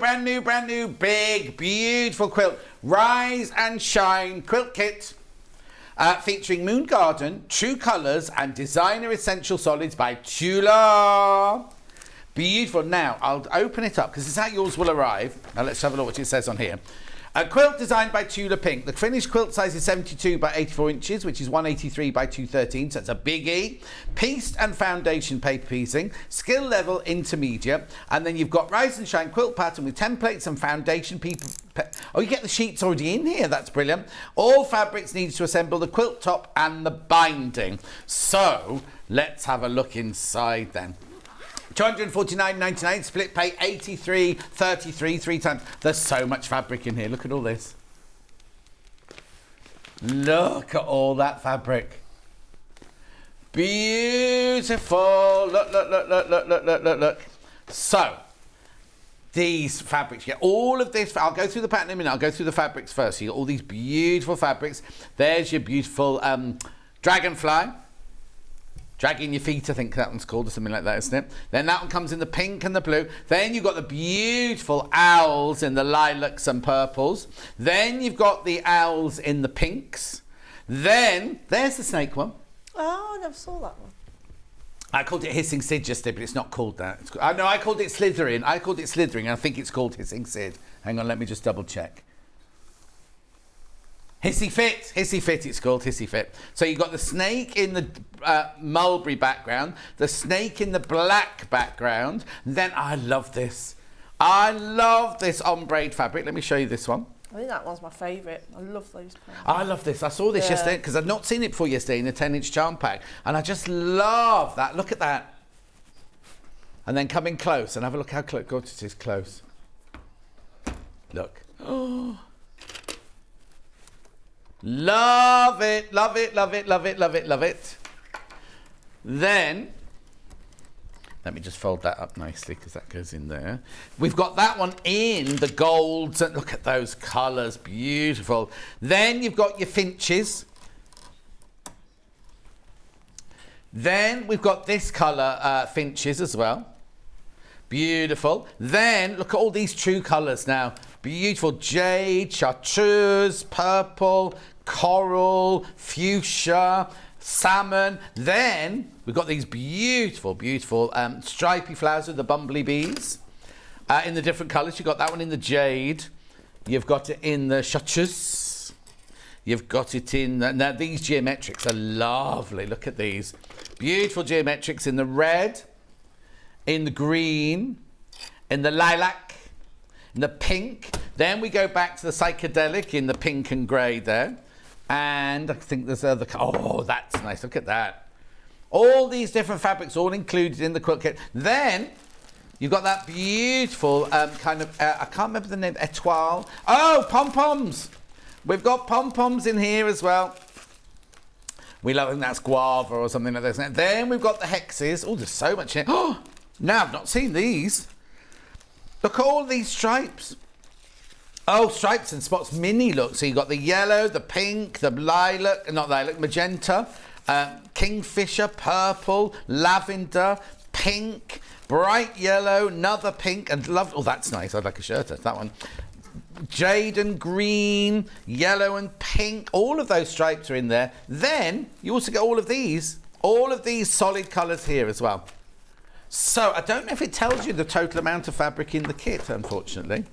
big, beautiful quilt. Rise and Shine quilt kit. Featuring Moon Garden, True Colours and Designer Essential Solids by Tula. Beautiful. Now, I'll open it up because this is how yours will arrive. Now, let's have a look what it says on here. A quilt designed by Tula Pink. The finished quilt size is 72 by 84 inches, which is 183 by 213, so it's a biggie. Pieced and foundation paper piecing, skill level intermediate, and then you've got Rise and Shine quilt pattern with templates and foundation paper. Oh, you get the sheets already in here, that's brilliant. All fabrics needed to assemble the quilt top and the binding. So, let's have a look inside then. £249.99, split pay £83.33, 3 times. There's so much fabric in here. Look at all this. Look at all that fabric. Beautiful. Look, look, look, look, look, look, look, look, look. So, these fabrics, you get all of this. I'll go through the pattern in a minute. I'll go through the fabrics first. So you got all these beautiful fabrics. There's your beautiful dragonfly. Dragging your feet, I think that one's called, or something like that, isn't it? Then that one comes in the pink and the blue. Then you've got the beautiful owls in the lilacs and purples. Then you've got the owls in the pinks. Then, there's the snake one. Oh, I never saw that one. I called it Hissing Sid just there, but it's not called that. No, I called it Slytherin. I think it's called Hissing Sid. Hang on, let me just double check. Hissy Fit it's called, Hissy Fit. So you've got the snake in the mulberry background, the snake in the black background. Then I love this ombre fabric. Let me show you this one. I think that one's my favourite. I love those patterns. I love this. I saw this yesterday because I'd not seen it before yesterday in a 10-inch charm pack. And I just love that. Look at that. And then come in close and have a look how gorgeous it is close. Look. Oh. Love it, love it, love it, love it, love it, love it. Then, let me just fold that up nicely because that goes in there. We've got that one in the golds. And look at those colours, beautiful. Then you've got your finches. Then we've got this colour, finches as well. Beautiful. Then look at all these true colours now. Beautiful jade, chartreuse, purple, coral, fuchsia, salmon. Then we've got these beautiful, beautiful stripy flowers with the bumblebees in the different colours. You've got that one in the jade. You've got it in the chartreuse. You've got it in... Now, these geometrics are lovely. Look at these. Beautiful geometrics in the red, in the green, in the lilac, in the pink. Then we go back to the psychedelic in the pink and grey there. And I think there's other... Oh, that's nice. Look at that. All these different fabrics all included in the quilt kit. Then you've got that beautiful kind of... I can't remember the name. Etoile. Oh, pom-poms. We've got pom-poms in here as well. We love them. That's guava or something like that. Then we've got the hexes. Oh, there's so much in here. Oh, now I've not seen these. Look at all these stripes. Oh, stripes and spots mini look. So you've got the yellow, the pink, the lilac, not lilac, magenta, kingfisher, purple, lavender, pink, bright yellow, another pink, and love. Oh, that's nice. I'd like a shirt. That one. Jade and green, yellow and pink. All of those stripes are in there. Then you also get all of these solid colours here as well. So I don't know if it tells you the total amount of fabric in the kit, unfortunately.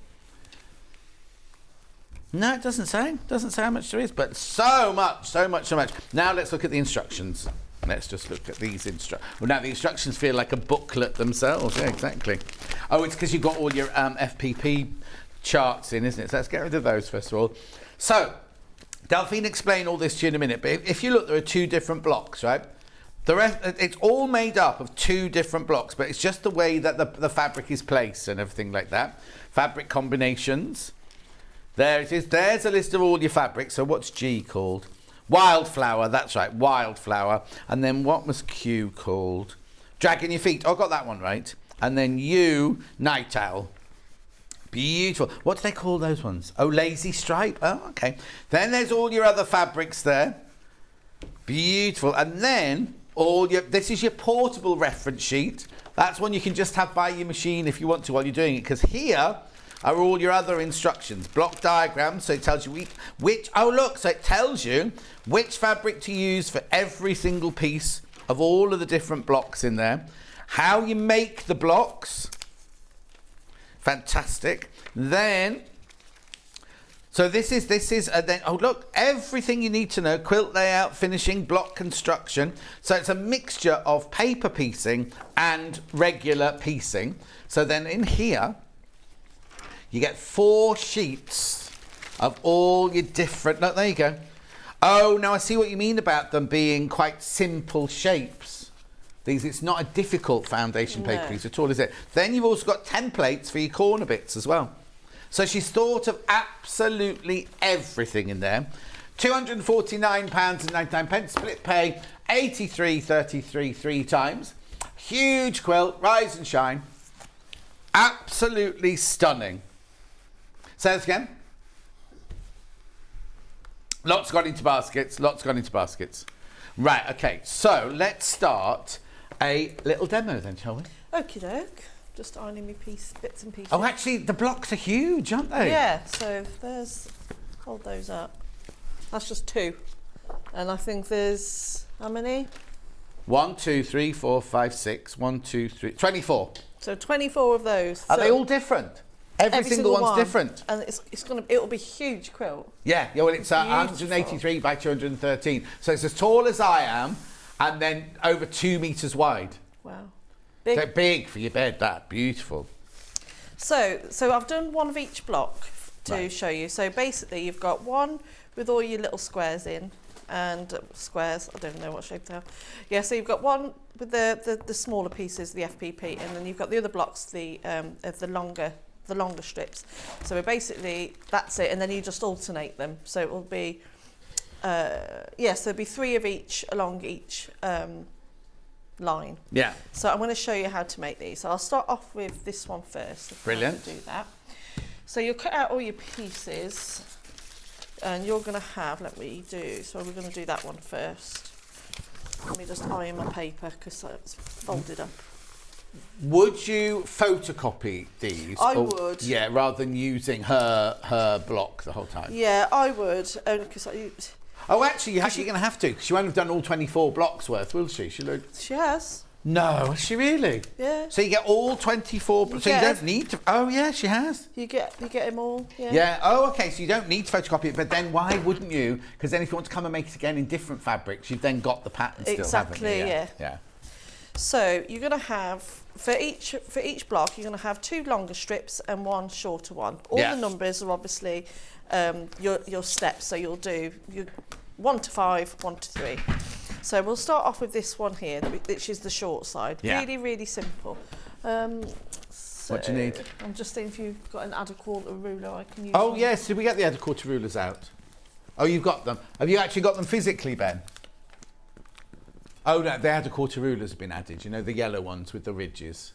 No, it doesn't say. It doesn't say how much there is, but so much, so much, so much. Now let's look at the instructions. Let's just look at these instructions. Well, now the instructions feel like a booklet themselves. Yeah, exactly. Oh, it's because you've got all your FPP charts in, isn't it? So let's get rid of those first of all. So, Delphine explain all this to you in a minute, but if you look, there are two different blocks, right? The rest, it's all made up of two different blocks, but it's just the way that the fabric is placed and everything like that. Fabric combinations. There it is. There's a list of all your fabrics. So what's G called? Wildflower. That's right. Wildflower. And then what was Q called? Dragging your feet. Oh, I got that one right. And then U, night owl. Beautiful. What do they call those ones? Oh, lazy stripe. Oh, okay. Then there's all your other fabrics there. Beautiful. And then this is your portable reference sheet. That's one you can just have by your machine if you want to while you're doing it, because here are all your other instructions. Block diagrams, so it tells you so it tells you which fabric to use for every single piece of all of the different blocks in there. How you make the blocks. Fantastic. Then, So this is then, oh look, everything you need to know: quilt layout, finishing, block construction. So it's a mixture of paper piecing and regular piecing. So then in here, you get 4 sheets of all your different, look, there you go. Oh, now I see what you mean about them being quite simple shapes. It's not a difficult foundation paper piece at all, is it? Then you've also got templates for your corner bits as well. So she's thought of absolutely everything in there. £249.99, split pay, 83.33 3 times. Huge quilt, rise and shine. Absolutely stunning. Say this again. Lots gone into baskets, lots gone into baskets. Right, okay, so let's start a little demo then, shall we? Okie doke. Just ironing me bits and pieces. Oh, actually, the blocks are huge, aren't they? Yeah, so there's, hold those up. That's just 2. And I think there's, how many? 1, 2, 3, 4, 5, 6, 1, 2, 3, 24. So 24 of those. Are so they all different? Every single one's different. And it'll be a huge quilt. Yeah, well, it's 183 by 213. So it's as tall as I am, and then over 2 metres wide. Wow. Big. So big for your bed, that. Beautiful. So I've done one of each block to show you. So basically you've got one with all your little squares in, and squares, I don't know what shape they are. Yeah, so you've got one with the smaller pieces, the FPP, and then you've got the other blocks, the longer strips. So basically that's it, and then you just alternate them. So it will be, so there'll be 3 of each along each line. Yeah. So I'm going to show you how to make these. So I'll start off with this one first. Brilliant. Do that. So you'll cut out all your pieces, and you're going to have, so we're going to do that one first. Let me just iron my paper because it's folded up. Would you photocopy these? I would. Yeah, rather than using her block the whole time. Yeah, I would. Only because oh, actually, you're actually going to have to, because she won't have done all 24 blocks worth, will she? She has. No, has she really? Yeah. So you get all 24, so you don't need to. Oh, yeah, she has. You get them all. Yeah. Yeah. Oh, okay. So you don't need to photocopy it, but then why wouldn't you? Because then if you want to come and make it again in different fabrics, you've then got the pattern still. Exactly. Haven't you? Yeah. Yeah. So you're going to have for each block, you're going to have 2 longer strips and 1 shorter one. All the numbers are obviously your steps. So you'll do 1 to 5, 1 to 3. So we'll start off with this one here, which is the short side. Yeah. Really, really simple. What do you need? I'm just thinking if you've got an add-a-quarter ruler I can use. Oh, yes. Did we get the add-a-quarter rulers out? Oh, you've got them. Have you actually got them physically, Ben? Oh, no, the add-a-quarter rulers have been added. You know, the yellow ones with the ridges.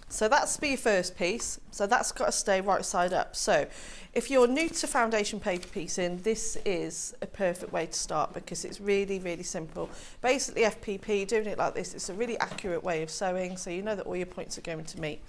So that's be your first piece. So that's got to stay right side up. So if you're new to foundation paper piecing, this is a perfect way to start because it's really, really simple. Basically FPP, doing it like this, it's a really accurate way of sewing, so you know that all your points are going to meet.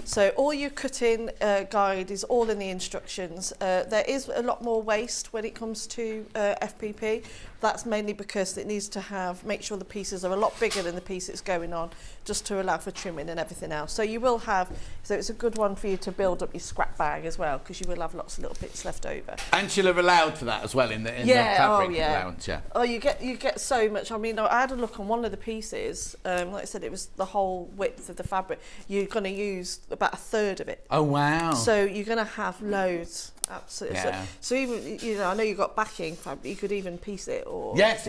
So all your cutting guide is all in the instructions. There is a lot more waste when it comes to FPP. That's mainly because it needs to make sure the pieces are a lot bigger than the piece it's going on, just to allow for trimming and everything else. So you will have, so it's a good one for you to build up your scrap bag as well, because you will have lots of little bits left over. And she'll have allowed for that as well in the fabric allowance, yeah. Oh, you get so much. I mean, I had a look on one of the pieces. Like I said, it was the whole width of the fabric. You're going to use about a third of it. Oh, wow. So you're going to have loads. Absolutely. Yeah. So even, you know, I know you've got backing fabric. You could even piece it or... Yes.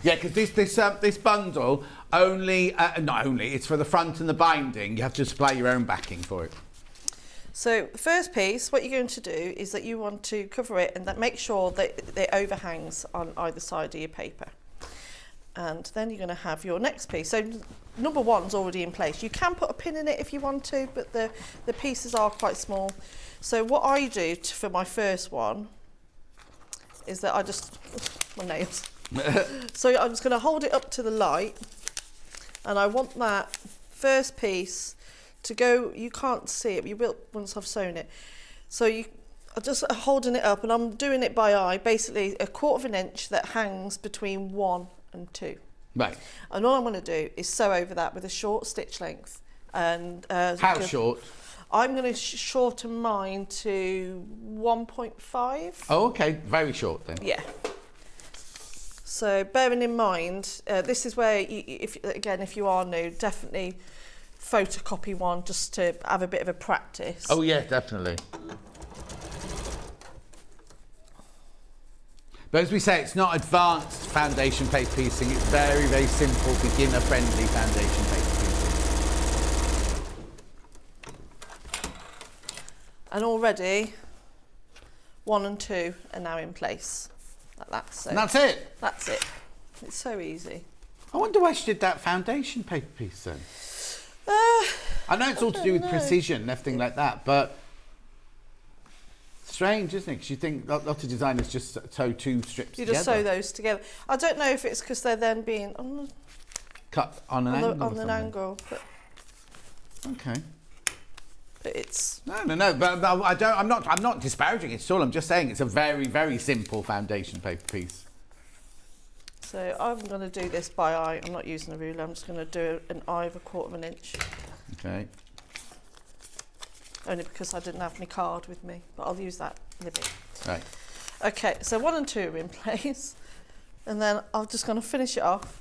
Yeah, because this bundle not only, it's for the front and the binding. You have to supply your own backing for it. So the first piece, what you're going to do is that you want to cover it and make sure that it overhangs on either side of your paper. And then you're going to have your next piece. So number 1's already in place. You can put a pin in it if you want to, but the pieces are quite small. So what I do for my first one is that I just, my nails. So I'm just going to hold it up to the light, and I want that first piece to go, you can't see it, but you will once I've sewn it. So I'm just holding it up, and I'm doing it by eye, basically 1/4 inch that hangs between 1 and 2. Right. And all I'm going to do is sew over that with a short stitch length. And how short? I'm going to shorten mine to 1.5. Oh, okay, very short then. Yeah. So bearing in mind, this is where, if you are new, definitely photocopy one just to have a bit of a practice. Oh yeah, definitely. But as we say, it's not advanced foundation paper piecing. It's very, very simple, beginner-friendly foundation paper piecing. And already, 1 and 2 are now in place. Like that. So and that's it? That's it. It's so easy. I wonder why she did that foundation paper piece then. I know it's all to do with precision and everything like that, but strange, isn't it? Because you think a lot of designers just sew 2 strips together. You just sew those together. I don't know if it's because they're then being cut on an angle. On an angle, but okay. But it's no. But I'm not disparaging it at all. I'm just saying it's a very, very simple foundation paper piece. So I'm going to do this by eye. I'm not using a ruler. I'm just going to do an eye of 1/4 inch. Okay. Only because I didn't have my card with me, but I'll use that in a bit. Right. Okay, so 1 and 2 are in place, and then I'm just going to finish it off.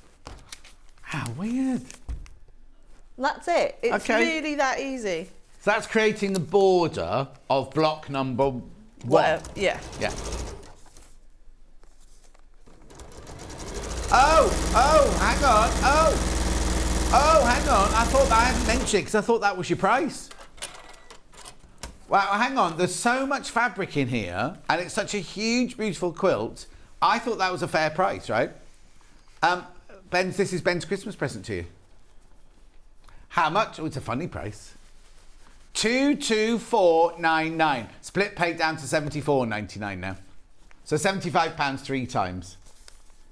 How weird. And that's it. It's really that easy. So that's creating the border of block number 1. Whatever. Yeah. Yeah. Oh, hang on. Oh, hang on. I thought I hadn't mentioned it because I thought that was your price. Well, hang on. There's so much fabric in here, and it's such a huge, beautiful quilt. I thought that was a fair price, right? This is Ben's Christmas present to you. How much? Oh, it's a funny price. 224.99. Split paid down to 74.99 now. So £75 3 times.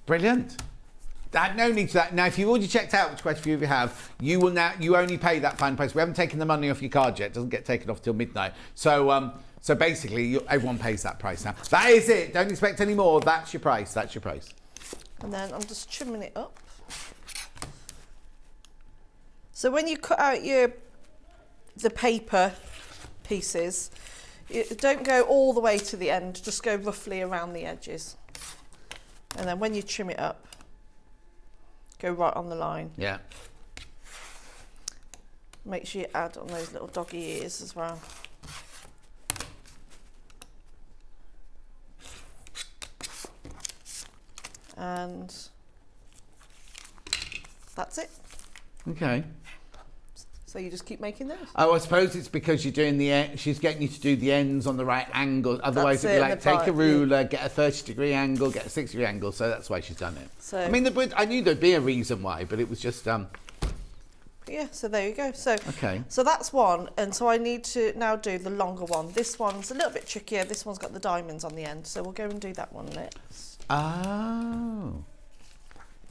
Brilliant. I had no need to that. Now, if you've already checked out, which quite a few of you have, you only pay that final price. We haven't taken the money off your card yet. It doesn't get taken off till midnight. So basically, everyone pays that price now. That is it. Don't expect any more. That's your price. That's your price. And then I'm just trimming it up. So when you cut out the paper pieces, don't go all the way to the end. Just go roughly around the edges. And then when you trim it up, go right on the line. Yeah. Make sure you add on those little doggy ears as well. And that's it. Okay. So you just keep making those. Oh, I suppose it's because you're doing she's getting you to do the ends on the right angle. Otherwise, it'd be like, take a ruler, get a 30-degree angle, get a 60-degree angle. So that's why she's done it. So I mean, I knew there'd be a reason why, but it was just... Yeah, so there you go. So, okay. So that's one, and so I need to now do the longer one. This one's a little bit trickier. This one's got the diamonds on the end, so we'll go and do that one next. Oh.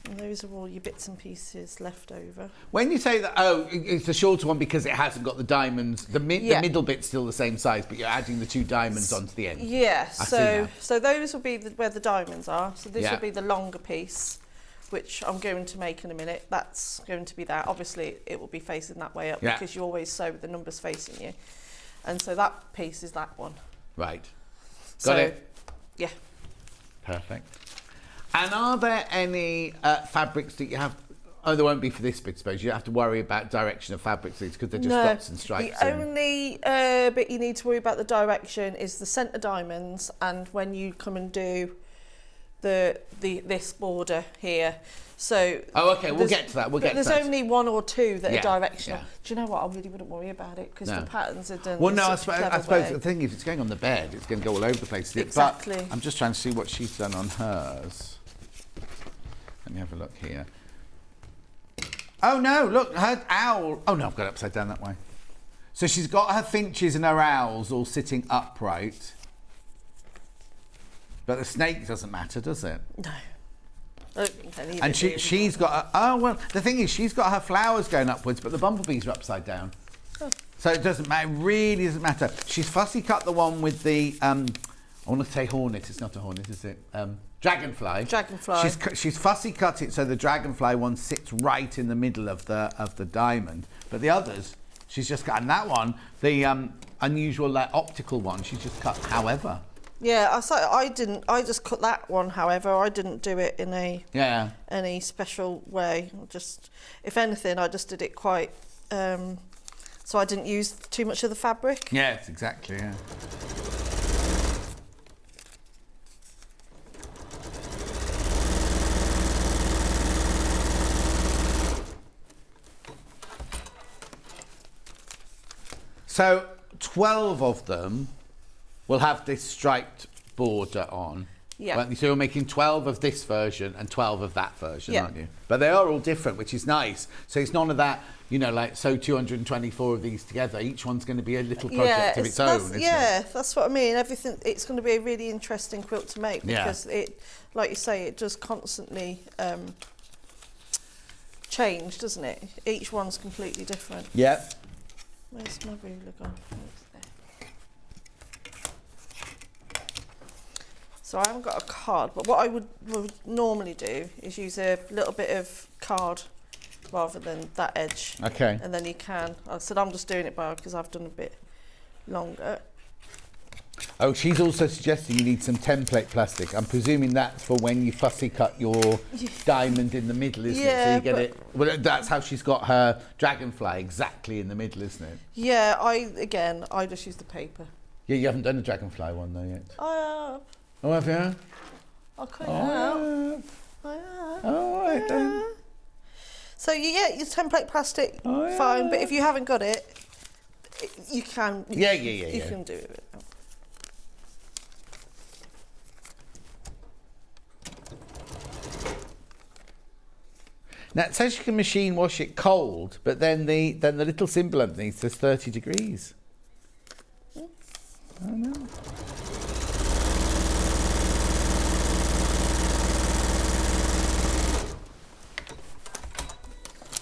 And those are all your bits and pieces left over. When you say that, it's the shorter one because it hasn't got the diamonds. The middle bit's still the same size, but you're adding the 2 diamonds onto the end. Yeah. So those will be where the diamonds are. So this will be the longer piece, which I'm going to make in a minute. That's going to be that. Obviously, it will be facing that way up because you always sew with the numbers facing you. And so that piece is that one. Right. Got it? Yeah. Perfect. And are there any fabrics that you have... Oh, there won't be for this bit, I suppose. You have to worry about direction of fabrics because they're just dots and stripes. The only bit you need to worry about the direction is the centre diamonds, and when you come and do this border here. So okay, we'll get to that. There's only 1 or 2 that are directional. Do you know what? I really wouldn't worry about it because the patterns are done. Well, no, I suppose the thing is, if it's going on the bed, it's going to go all over the place. Exactly. But I'm just trying to see what she's done on hers. Let me have a look here. Oh no! Look, her owl. Oh no, I've got it upside down that way. So she's got her finches and her owls all sitting upright. But the snake doesn't matter, does it? No. And she's got... the thing is, she's got her flowers going upwards, but the bumblebees are upside down. Oh. So it doesn't matter. It really doesn't matter. She's fussy cut the one with the... I want to say hornet. It's not a hornet, is it? Dragonfly. Dragonfly. She's fussy cut it so the dragonfly one sits right in the middle of the diamond. But the others, She's just cut, and that one, the unusual optical one, she's just cut however. Yeah, I just cut that one, however. I didn't do it in any special way. Just, if anything, I just did it quite, so I didn't use too much of the fabric. Yes, exactly, yeah. So 12 of them will have this striped border on. Yeah. So you're making 12 of this version and 12 of that version, Yeah. aren't you? But they are all different, which is nice. So it's none of that, you know, like sew 224 of these together. Each one's going to be a little project of its own, isn't it? That's what I mean. Everything, it's going to be a really interesting quilt to make because it, like you say, it does constantly change, doesn't it? Each one's completely different. Yep. Where's my ruler gone? It's there. So I haven't got a card, but what I would normally do is use a little bit of card rather than that edge. Okay. And then you can. I said I'm just doing it by because I've done a bit longer. Oh, she's also suggesting you need some template plastic. I'm presuming that's for when you fussy cut your diamond in the middle, isn't it? So you get it. Well, that's how she's got her dragonfly exactly in the middle, isn't it? Yeah, I just use the paper. Yeah, you haven't done a dragonfly one though yet. I have. Oh, have you? I'll cut it out. I have. Oh, right then. So you get your template plastic, fine. But if you haven't got it, you can. You can do it. Now it says you can machine wash it cold, but then the little symbol underneath says 30 degrees. I don't know.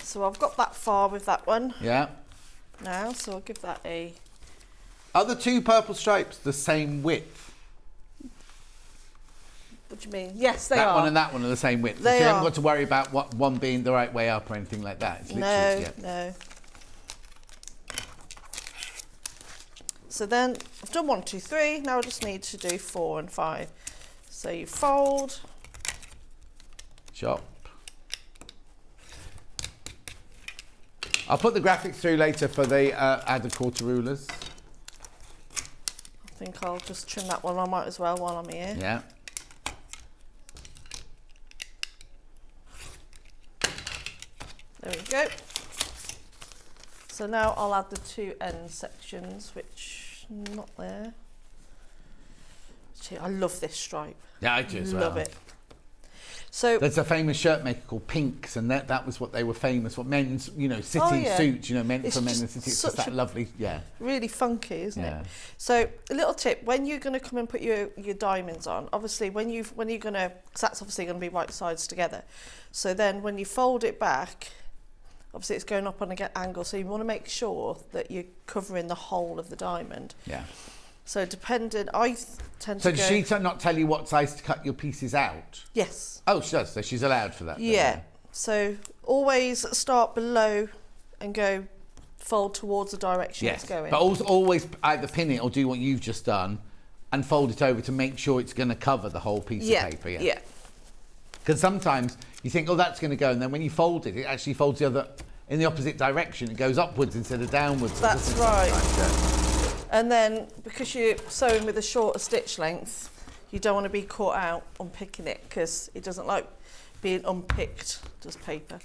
So I've got that far with that one. Yeah. Now, so I'll give that a. Are the two purple stripes the same width? What do you mean? Yes, they are. That one and that one are the same width. They so you are. haven't got to worry about what one being the right way up or anything like that. It's literally, No. So then I've done 1, 2, 3. Now I just need to do 4 and 5. So you fold. Chop. I'll put the graphics through later for the added quarter rulers. I think I'll just trim that one. I might as well while I'm here. Yeah. There we go. So now I'll add the 2 end sections, which not there. Gee, I love this stripe. Yeah, I do as well. Love it. So there's a famous shirt maker called Pinks, and that was what they were famous for. Men's, city suits, meant for men in the city. It's just that lovely, really funky, isn't it? So a little tip: when you're going to come and put your diamonds on, obviously when you're going to, because that's obviously going to be right sides together. So then when you fold it back, obviously it's going up on an angle, so you want to make sure that you're covering the whole of the diamond. Yeah. So depending, I tend to go... So does she not tell you what size to cut your pieces out? Yes. Oh, she does. So she's allowed for that. Yeah. So always start below and go fold towards the direction it's going. But also always either pin it or do what you've just done and fold it over to make sure it's going to cover the whole piece of paper. Yeah. Because sometimes you think, oh, that's going to go, and then when you fold it, it actually folds in the opposite direction. It goes upwards instead of downwards. That's right. And then, because you're sewing with a shorter stitch length, you don't want to be caught out unpicking it, because it doesn't like being unpicked, does paper.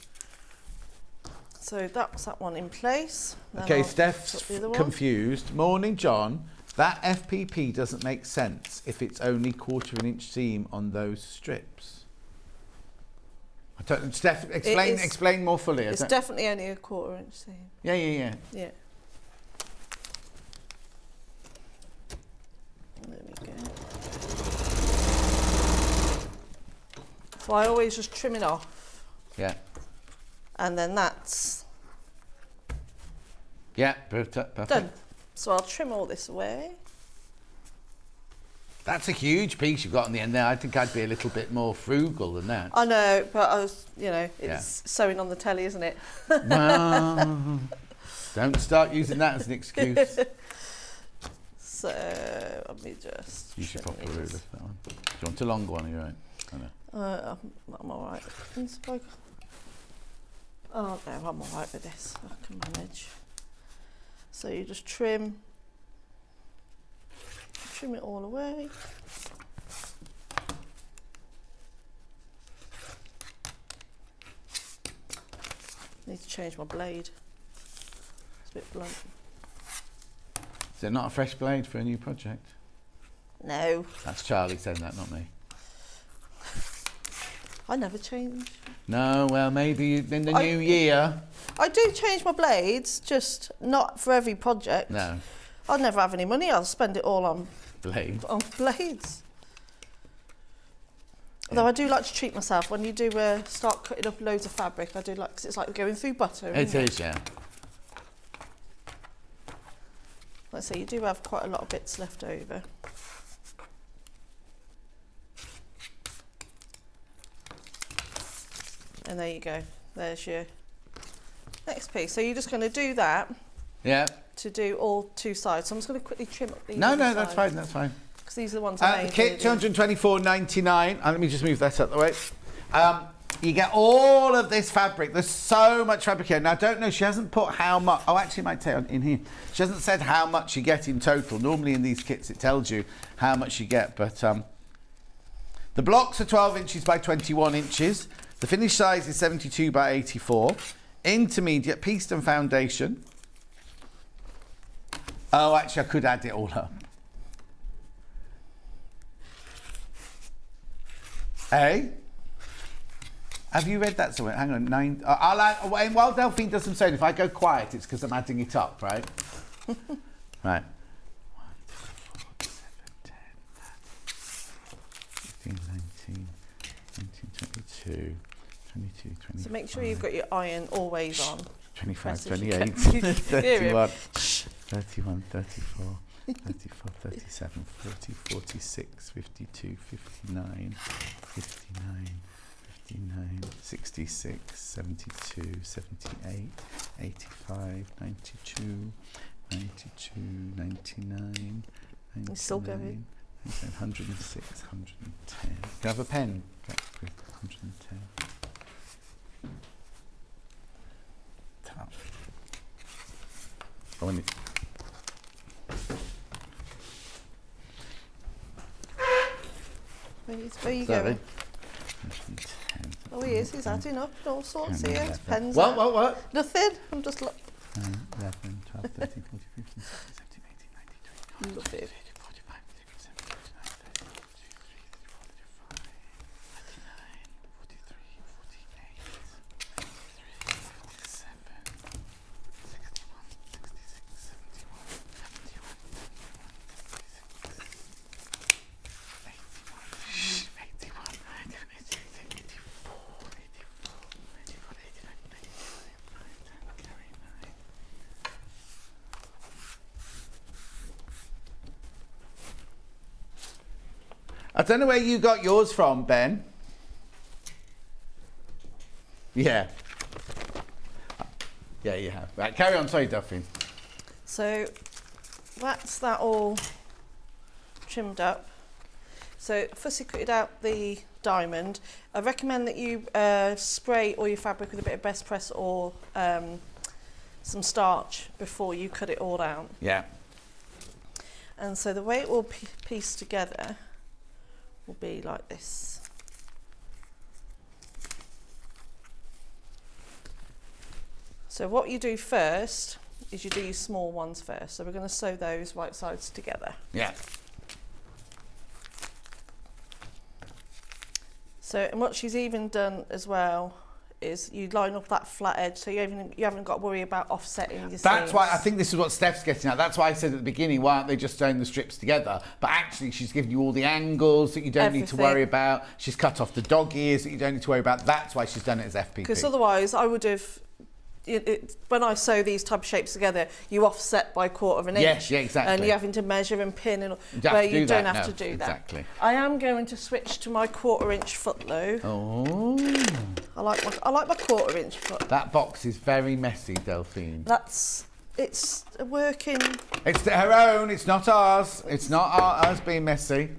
So that's that one in place. Then Okay, I'll Steph's put the other one. confused. Morning, John. That FPP doesn't make sense if it's only 1/4 inch seam on those strips. Steph, explain more fully. It's definitely only a 1/4 inch seam. Yeah. Yeah. There we go. So I always just trim it off. Yeah. And then that's perfect. done. So I'll trim all this away. That's a huge piece you've got on the end there. I think I'd be a little bit more frugal than that. I know, but I was, it's sewing on the telly, isn't it? Well, Don't start using that as an excuse. So let me just. You should pop a ruler for that one. Do you want a longer one? Are you right? I know. I'm all right. Oh no, I'm all right with this. I can manage. So you just trim it all away. Need to change my blade. It's a bit blunt. Is it not a fresh blade for a new project? No. That's Charlie saying that, not me. I never change. No, well, maybe in the new year. I do change my blades, just not for every project. No. I'll never have any money. I'll spend it all on Blades. On blades. Although I do like to treat myself when you do start cutting up loads of fabric. I do like, because it's like going through butter. It is, yeah. Let's say you do have quite a lot of bits left over. And there you go. There's your next piece. So you're just going to do that. Yeah. To do all two sides. So I'm just going to quickly trim up these. No, that's fine. That's fine. Because these are the ones I made. The kit, £224.99. Let me just move that up the way. You get all of this fabric. There's so much fabric here. Now, I don't know. She hasn't put how much. Oh, actually, it might tell in here. She hasn't said how much you get in total. Normally, in these kits, it tells you how much you get. But the blocks are 12 inches by 21 inches. The finished size is 72 by 84. Intermediate, pieced and foundation. Oh, actually, I could add it all up. Hey? Have you read that somewhere? Hang on, 9. I'll add, while Delphine does some sewing, if I go quiet, it's because I'm adding it up, right? Right. 1, 2, 4, 7, 10, 15, 19, 22, 22, 25. So make sure you've got your iron always on. 25, 28, 31, 34, 34, 37, 40, 46, 52, 59, 59, 59, 66, 72, 78, 85, 92, 92, 99, It's still going. 106, 110. Can I have a pen? 110. Top. Oh, and Where are you going? 110. Oh, he is. He's adding up all sorts here. His pen's What? out. What? Nothing. I'm just 11, 12, 13, 14, 15, 16, 17, 18, 19, 20, 21, 22, 23, 45, 46, 47, I don't know where you got yours from, Ben. Yeah. Yeah, you have. Right, carry on. Sorry, Delphine. So that's that all trimmed up. So fussy cutted out the diamond. I recommend that you spray all your fabric with a bit of best press or some starch before you cut it all out. Yeah. And so the way it will piece together will be like this. So what you do first is you do your small ones first. So we're going to sew those right sides together. Yeah. So, and what she's even done as well is you line up that flat edge, so you haven't got to worry about offsetting your That's seams. why I think this is what Steph's getting at. That's why I said at the beginning, why aren't they just sewing the strips together? But actually, she's given you all the angles that you don't need to worry about. She's cut off the dog ears that you don't need to worry about. That's why she's done it as FPP. Because otherwise, I would have. When I sew these type of shapes together, you offset by 1/4 of an inch. Yes, yeah, exactly. And you're having to measure and pin, and where you don't have to do that. Exactly. I am going to switch to my 1/4 inch footloop. Oh. I like my 1/4 inch foot. That box is very messy, Delphine. That's it's a working. It's her own, it's not ours. It's not ours being messy.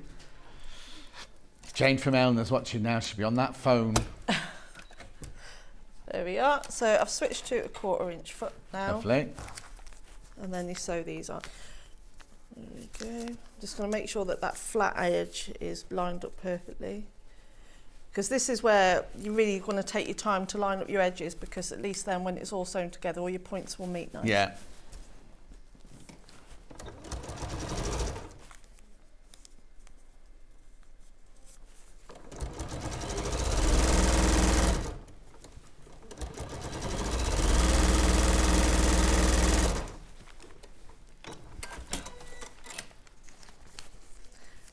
Jane from Eleanor's watching now, she'll be on that phone. There we are. So I've switched to a 1/4 inch foot now. Lovely. And then you sew these on. There we go. Just going to make sure that that flat edge is lined up perfectly. Because this is where you really want to take your time to line up your edges, because at least then when it's all sewn together, all your points will meet nicely. Yeah.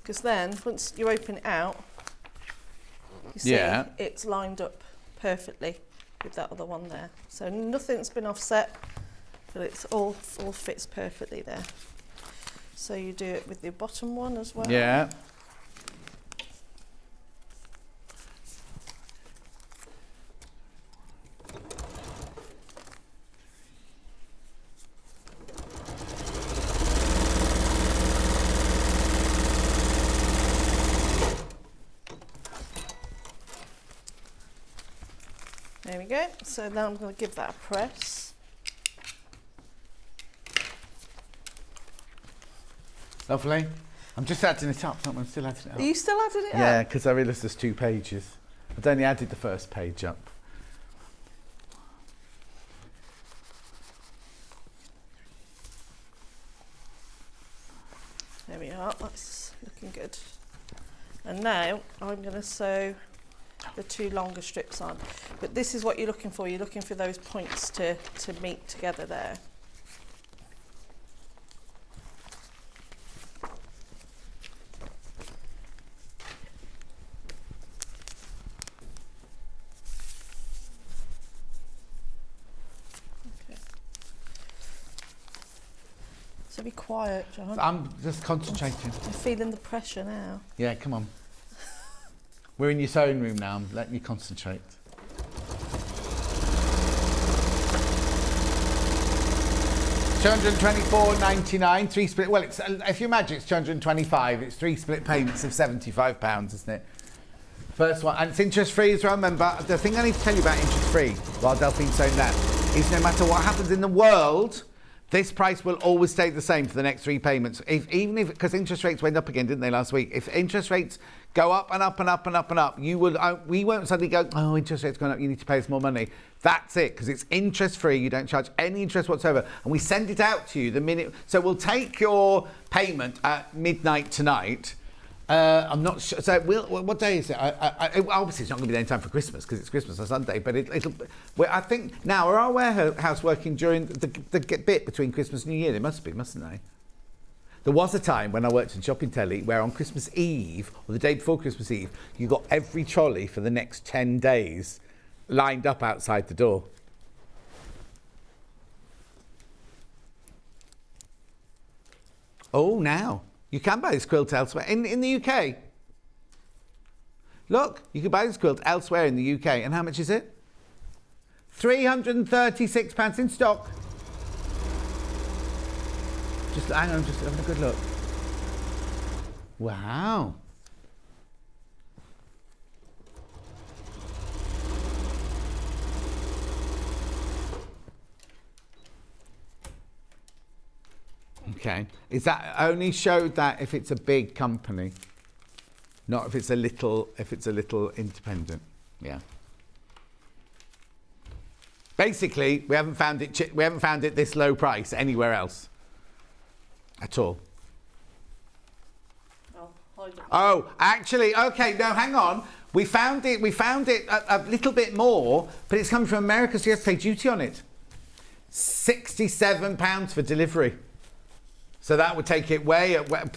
Because then, once you open it out, you see it's lined up perfectly with that other one there. So nothing's been offset, but it's all fits perfectly there. So you do it with the bottom one as well. Yeah. There we go. So now I'm going to give that a press. Lovely. I'm just adding it up, I'm still adding it up. Are you still adding it up? Yeah, because I realised there's 2 pages. I'd only added the first page up. There we are, that's looking good. And now I'm going to sew the 2 longer strips on. But this is what you're looking for. You're looking for those points to meet together there. Okay. So be quiet, John. I'm just concentrating. I'm feeling the pressure now. Yeah, come on. We're in your sewing room now, I'm letting you concentrate. £224.99, 3 split. Well, it's if you imagine it's 225, it's 3 split payments of £75, isn't it? First one, and it's interest free as well. Remember, the thing I need to tell you about interest free while Delphine's sewing that is no matter what happens in the world, this price will always stay the same for the next 3 payments. Even if, because interest rates went up again, didn't they, last week? If interest rates go up and up and up and up and up, you will. We won't suddenly go, oh, interest rates going up, you need to pay us more money. That's it, because it's interest free. You don't charge any interest whatsoever, and we send it out to you the minute. So we'll take your payment at midnight tonight. I'm not sure. So what day is it? Obviously, it's not going to be any time for Christmas because it's Christmas on Sunday. But it'll. I think now are our warehouse working during the bit between Christmas and New Year? They must be, mustn't they? There was a time when I worked in shopping telly where on Christmas Eve or the day before Christmas Eve, you got every trolley for the next 10 days lined up outside the door. Oh, now. You can buy this quilt elsewhere in the UK. Look, you can buy this quilt elsewhere in the UK. And how much is it? £336 in stock. Just hang on, just having a good look. Wow. Okay. Is that only showed that if it's a big company, not if it's a little independent? Yeah. Basically, we haven't found it this low price anywhere else at all. Oh, actually, okay. No, hang on. We found it a little bit more, but it's coming from America, so you have to pay duty on it. £67 for delivery. So that would take it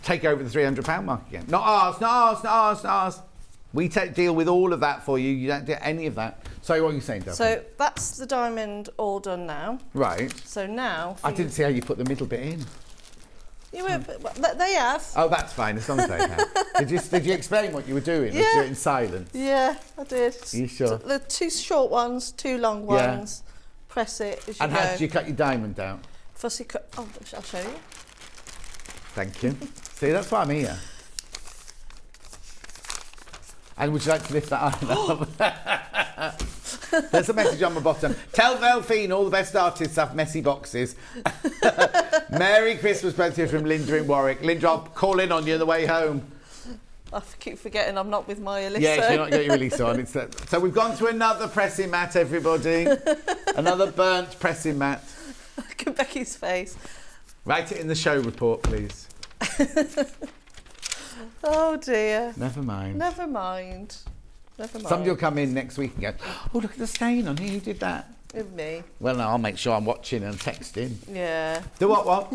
take over the £300 mark again. Not ours. We deal with all of that for you. You don't do any of that. Sorry, what are you saying, Delphine? So that's the diamond all done now. Right. So now... I didn't see how you put the middle bit in. You were, they have. Oh, that's fine, as long as they have. Did you explain what you were doing? Yeah. Or did you do it in silence? Yeah, I did. Are you sure? The 2 short ones, 2 long ones. Press it as you go. And how did you cut your diamond out? fussy cut. Oh, I'll show you. Thank you. See, that's why I'm here. And would you like to lift that iron up? There's a message on the bottom. Tell Delphine all the best artists have messy boxes. Merry Christmas birthday from Linda in Warwick. Linda, I'll call in on you on the way home. I keep forgetting I'm not with my Alyssa. Yes, you're not getting your Alyssa on. So we've gone to another pressing mat, everybody. Another burnt pressing mat. Look at Becky's face. Write it in the show report, please. Oh dear. Never mind. Never mind. Never mind. Somebody will come in next week and go, oh, look at the stain on here. Who did that? With me. Well, no, I'll make sure I'm watching and texting. Yeah. Do what?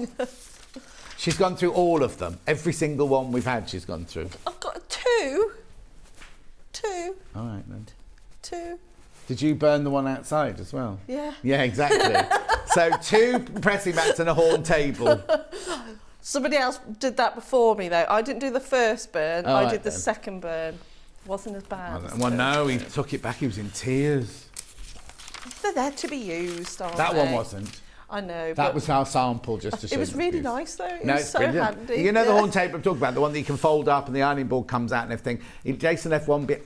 She's gone through all of them. Every single one we've had, she's gone through. I've got two. All right, then. Two. Did you burn the one outside as well? Yeah. Yeah, exactly. So 2 pressing mats and a horn table. Somebody else did that before me, though. I didn't do the first burn. All I right, did the then. second burn. Wasn't as bad. as the Well, first no, he burn. took it back. He was in tears. They're there to be used, aren't That they? one wasn't. I know. That but was our sample, just to show it was you really the nice, though. It No, was it's so brilliant. handy. You know the Yeah. horn table I'm talking about, the one that you can fold up and the ironing board comes out and everything. Jason left one bit.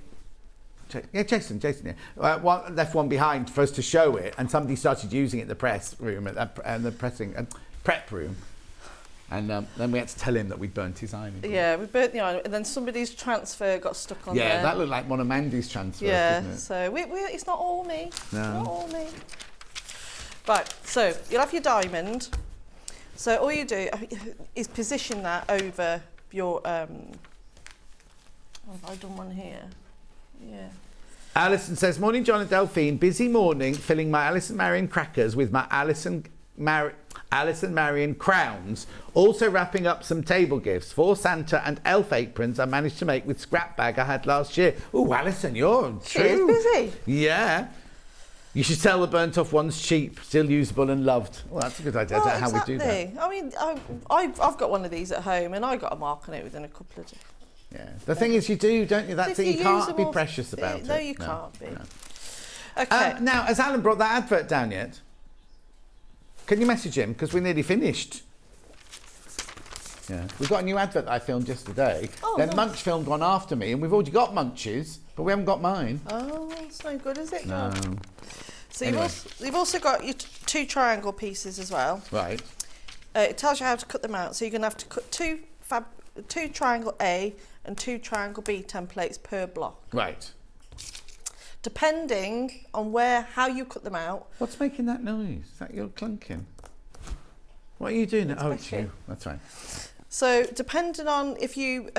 Yeah, Jason, yeah. Left one behind for us to show it, and somebody started using it in the press room and the pressing prep room, and then we had to tell him that we'd burnt his ironing board. Yeah, we burnt the iron, and then somebody's transfer got stuck on there. Yeah, that looked like one of Mandy's transfers, Yeah, didn't it? so it's not all me. No. Not all me. Right, so you'll have your diamond. So all you do is position that over your. Have I done one here? Yeah. Alison says, morning John and Delphine, busy morning filling my Alison Marion crackers with my Alison Marion crowns. Also wrapping up some table gifts, 4 Santa and elf aprons I managed to make with scrap bag I had last year. Oh, Alison, you're She is true. busy. Yeah. You should sell the burnt off ones cheap, still usable and loved. Well, that's a good idea. I don't know how we do that. I mean, I've got one of these at home, and I got a mark on it within a couple of days. Yeah. The thing is, you do, don't you? That's If it. You you can't use them be all- precious about it. No, you can't be. No. Okay. Now, has Alan brought that advert down yet? Can you message him? Because we're nearly finished. Yeah. We've got a new advert that I filmed yesterday. Oh, Then nice. Munch filmed one after me, and we've already got Munch's, but we haven't got mine. Oh, it's no good, is it? No. So Anyway. you've also got your 2 triangle pieces as well. Right. It tells you how to cut them out. So you're going to have to cut 2 triangle A and 2 triangle B templates per block. Right. Depending on how you cut them out. What's making that noise? Is that your clunking? What are you doing? Oh, it's Becky. you. That's right. So depending on if you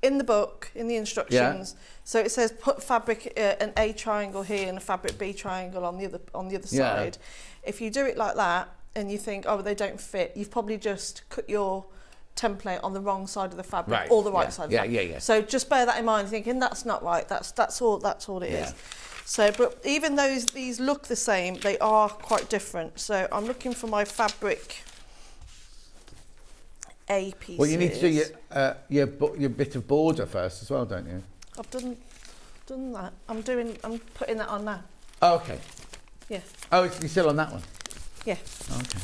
in the book, in the instructions, so it says put fabric an A triangle here and a fabric B triangle on the other Yeah. side. If you do it like that and you think, oh, they don't fit, you've probably just cut your template on the wrong side of the fabric Right, or the right yeah, side of the fabric. yeah. So just bear that in mind, thinking that's not right. That's all it is. So, but even though these look the same, they are quite different. So I'm looking for my fabric A pieces. Well, you need to do your bit of border first as well, don't you? I've done that. I'm putting that on now. Oh, okay. Yeah. Oh, you're still on that one? Yeah. Okay.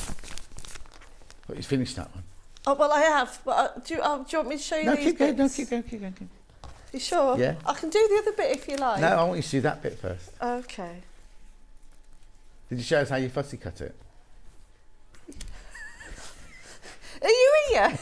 But you finished that one. Oh, well, I have. But do you want me to show you No, these keep going. No, bits? keep going. You sure? Yeah. I can do the other bit if you like. No, I want you to do that bit first. Okay. Did you show us how you fussy cut it? Are you here?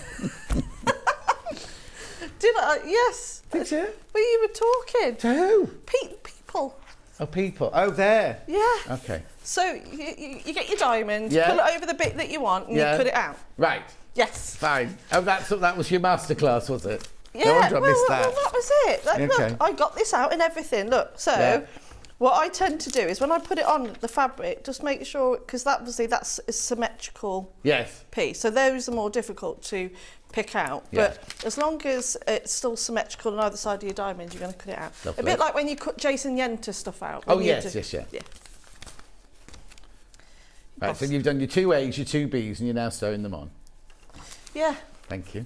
Did I? Yes. Did you? Well, you were talking. To who? People. Oh, people. Oh, there. Yeah. Okay. So you get your diamond, Yeah. pull it over the bit that you want, and Yeah. you cut it out. Right. Yes. Fine. Oh, that was your masterclass, was it? Yeah, No wonder I missed that. well, that was it. Okay. Look, I got this out and everything. Look, so Yeah. what I tend to do is when I put it on the fabric, just make sure, because that's a symmetrical Yes. piece. So those are more difficult to pick out. Yeah. But as long as it's still symmetrical on either side of your diamond, you're going to cut it out. Lovely. A bit like when you cut Jason Yenter stuff out. Oh, when you yes, do- yes. Yeah. Right, so you've done your 2 A's, your 2 B's, and you're now sewing them on. Yeah. Thank you.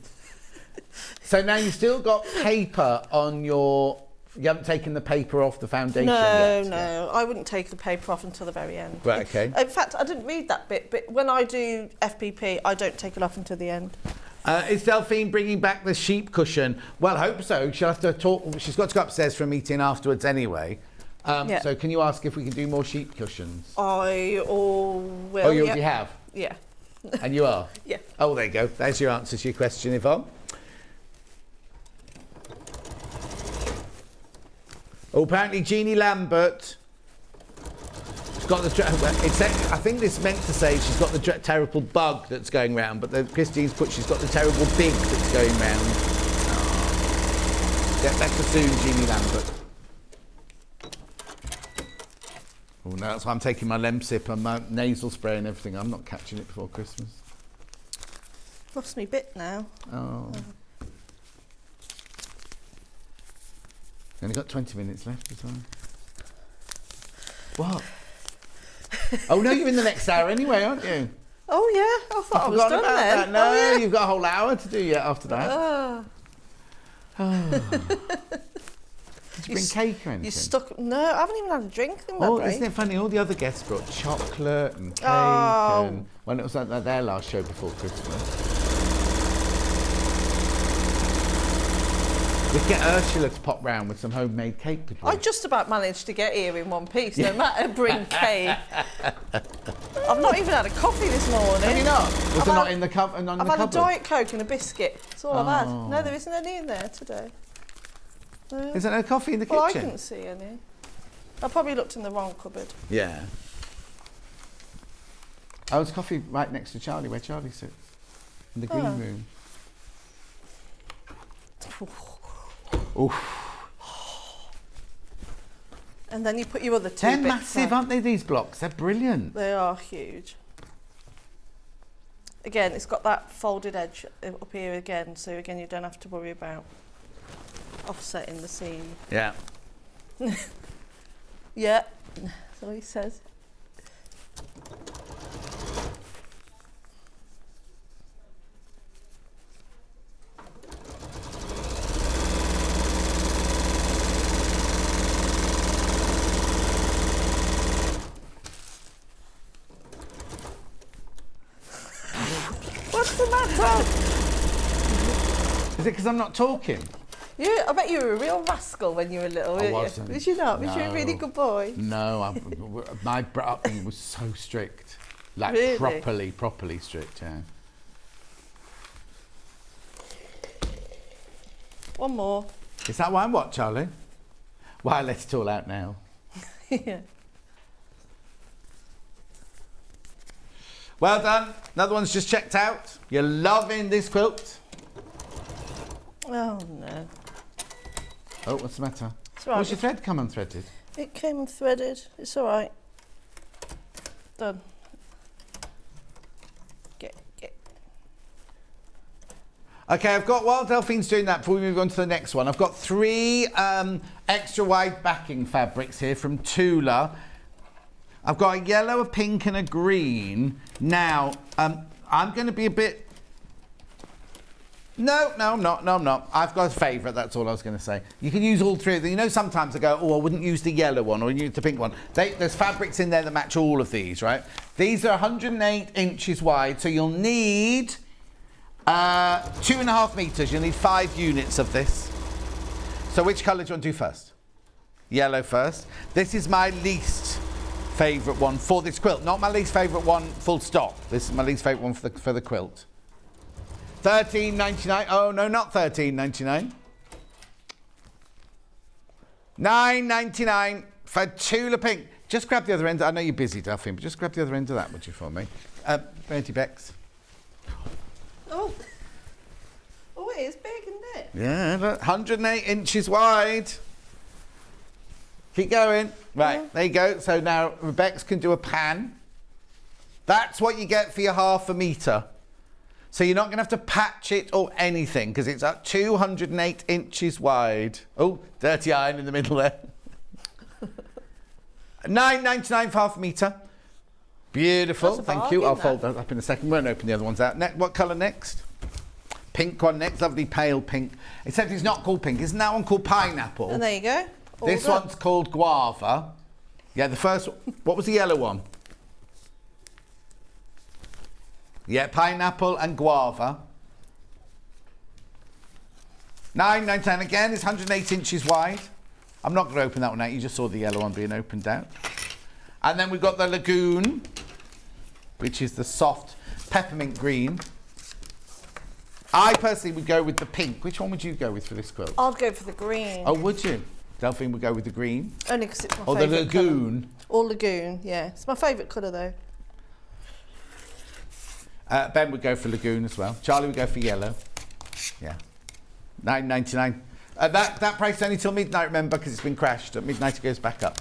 So now you've still got paper on your You haven't taken the paper off the foundation No, yet? no. I wouldn't take the paper off until the very end. Right, okay. In fact, I didn't read that bit, but when I do FPP, I don't take it off until the end. Is Delphine bringing back the sheep cushion? Well, I hope so. She'll have to talk. She's got to go upstairs for a meeting afterwards anyway. Yeah. So can you ask if we can do more sheep cushions? I will. Oh, you already have? Yeah. And you are? Yeah. Oh, there you go. There's your answer to your question, Yvonne. Oh, apparently Jeannie Lambert has got the... I think this meant to say she's got the terrible bug that's going round, but Christine's put she's got the terrible big that's going round. Oh. Get better soon, Jeannie Lambert. Oh, no, that's why I'm taking my Lemsip and my nasal spray and everything. I'm not catching it before Christmas. Lost me bit now. Oh. Only got 20 minutes left as well. What? Oh no, you're in the next hour anyway, aren't you? Oh yeah, I thought I was done about then. that. No, oh, yeah. You've got a whole hour to do yet after that. Oh. Did you bring cake or anything? You stuck. No, I haven't even had a drink in my brain. Isn't it funny? All the other guests brought chocolate and cake and when it was like their last show before Christmas. We'd get Ursula to pop round with some homemade cake. Could we? I just about managed to get here in one piece, no matter bring cake. I've not even had a coffee this morning. Have you not? Was there not in the cupboard? I've had a Diet Coke and a biscuit. That's all I've had. No, there isn't any in there today. No. Is there no coffee in the kitchen? Well, I couldn't see any. I probably looked in the wrong cupboard. Yeah. Oh, there's coffee right next to Charlie, where Charlie sits. In the green room. Oof. And then you put your other two They're bits massive, on. aren't they, these blocks? They're brilliant. They are huge. Again, it's got that folded edge up here again, so again you don't have to worry about offsetting the seam. Yeah. Yeah, that's what he says. What's the matter? Is it because I'm not talking? I bet you were a real rascal when you were little, weren't you? wasn't. Was you not? Was you a really good boy? No, my upbringing was so strict. Like Really? properly strict, yeah. One more. Is that why I'm what, Charlie? Why, let it all out now. Yeah. Well done. Another one's just checked out. You're loving this quilt. Oh no. Oh, what's the matter? It's all right. What's your thread come unthreaded? It came unthreaded. It's all right. Done. Get. Okay, while Delphine's doing that, before we move on to the next one, I've got 3 extra wide backing fabrics here from Tula. I've got a yellow, a pink and a green. Now, I'm going to be a bit... No, I'm not. I've got a favourite, that's all I was going to say. You can use all 3 of them. You know, sometimes I go, I wouldn't use the yellow one or use the pink one. There's fabrics in there that match all of these, right? These are 108 inches wide, so you'll need 2.5 metres. You'll need 5 units of this. So which colour do you want to do first? Yellow first. This is my least favourite one for this quilt. Not my least favourite one, full stop. This is my least favourite one for the quilt. $13.99. Oh, no, not $13.99. $9.99 for Tula Pink. Just grab the other end. I know you're busy, Delphine, but just grab the other end of that, would you, for me? Bertie Bex. Oh, it is big, isn't it? Yeah, look, 108 inches wide. Keep going. Right, there you go. So now Rebecca can do a pan. That's what you get for your ½ metre. So you're not going to have to patch it or anything because it's at 208 inches wide. Oh, dirty iron in the middle there. $9.99 for ½ metre. Beautiful. That's a Thank you. bargain, I'll fold that up in a second. We won't open the other ones out. What colour next? Pink one next, lovely pale pink. Except it's not called pink. Isn't that one called pineapple? And there you go. This one's called guava. Yeah, the first. What was the yellow one? Yeah, pineapple and guava. $9.99 again. It's 108 inches wide. I'm not going to open that one out. You just saw the yellow one being opened out. And then we've got the Lagoon, which is the soft peppermint green. I personally would go with the pink. Which one would you go with for this quilt? I'd go for the green. Oh, would you? Delphine would go with the green. Only because it's my Or favourite the Lagoon. colour. Or Lagoon, yeah. It's my favourite colour though. Ben would go for Lagoon as well. Charlie would go for yellow. Yeah. $9.99. That price only till midnight, remember, because it's been crashed. At midnight it goes back up.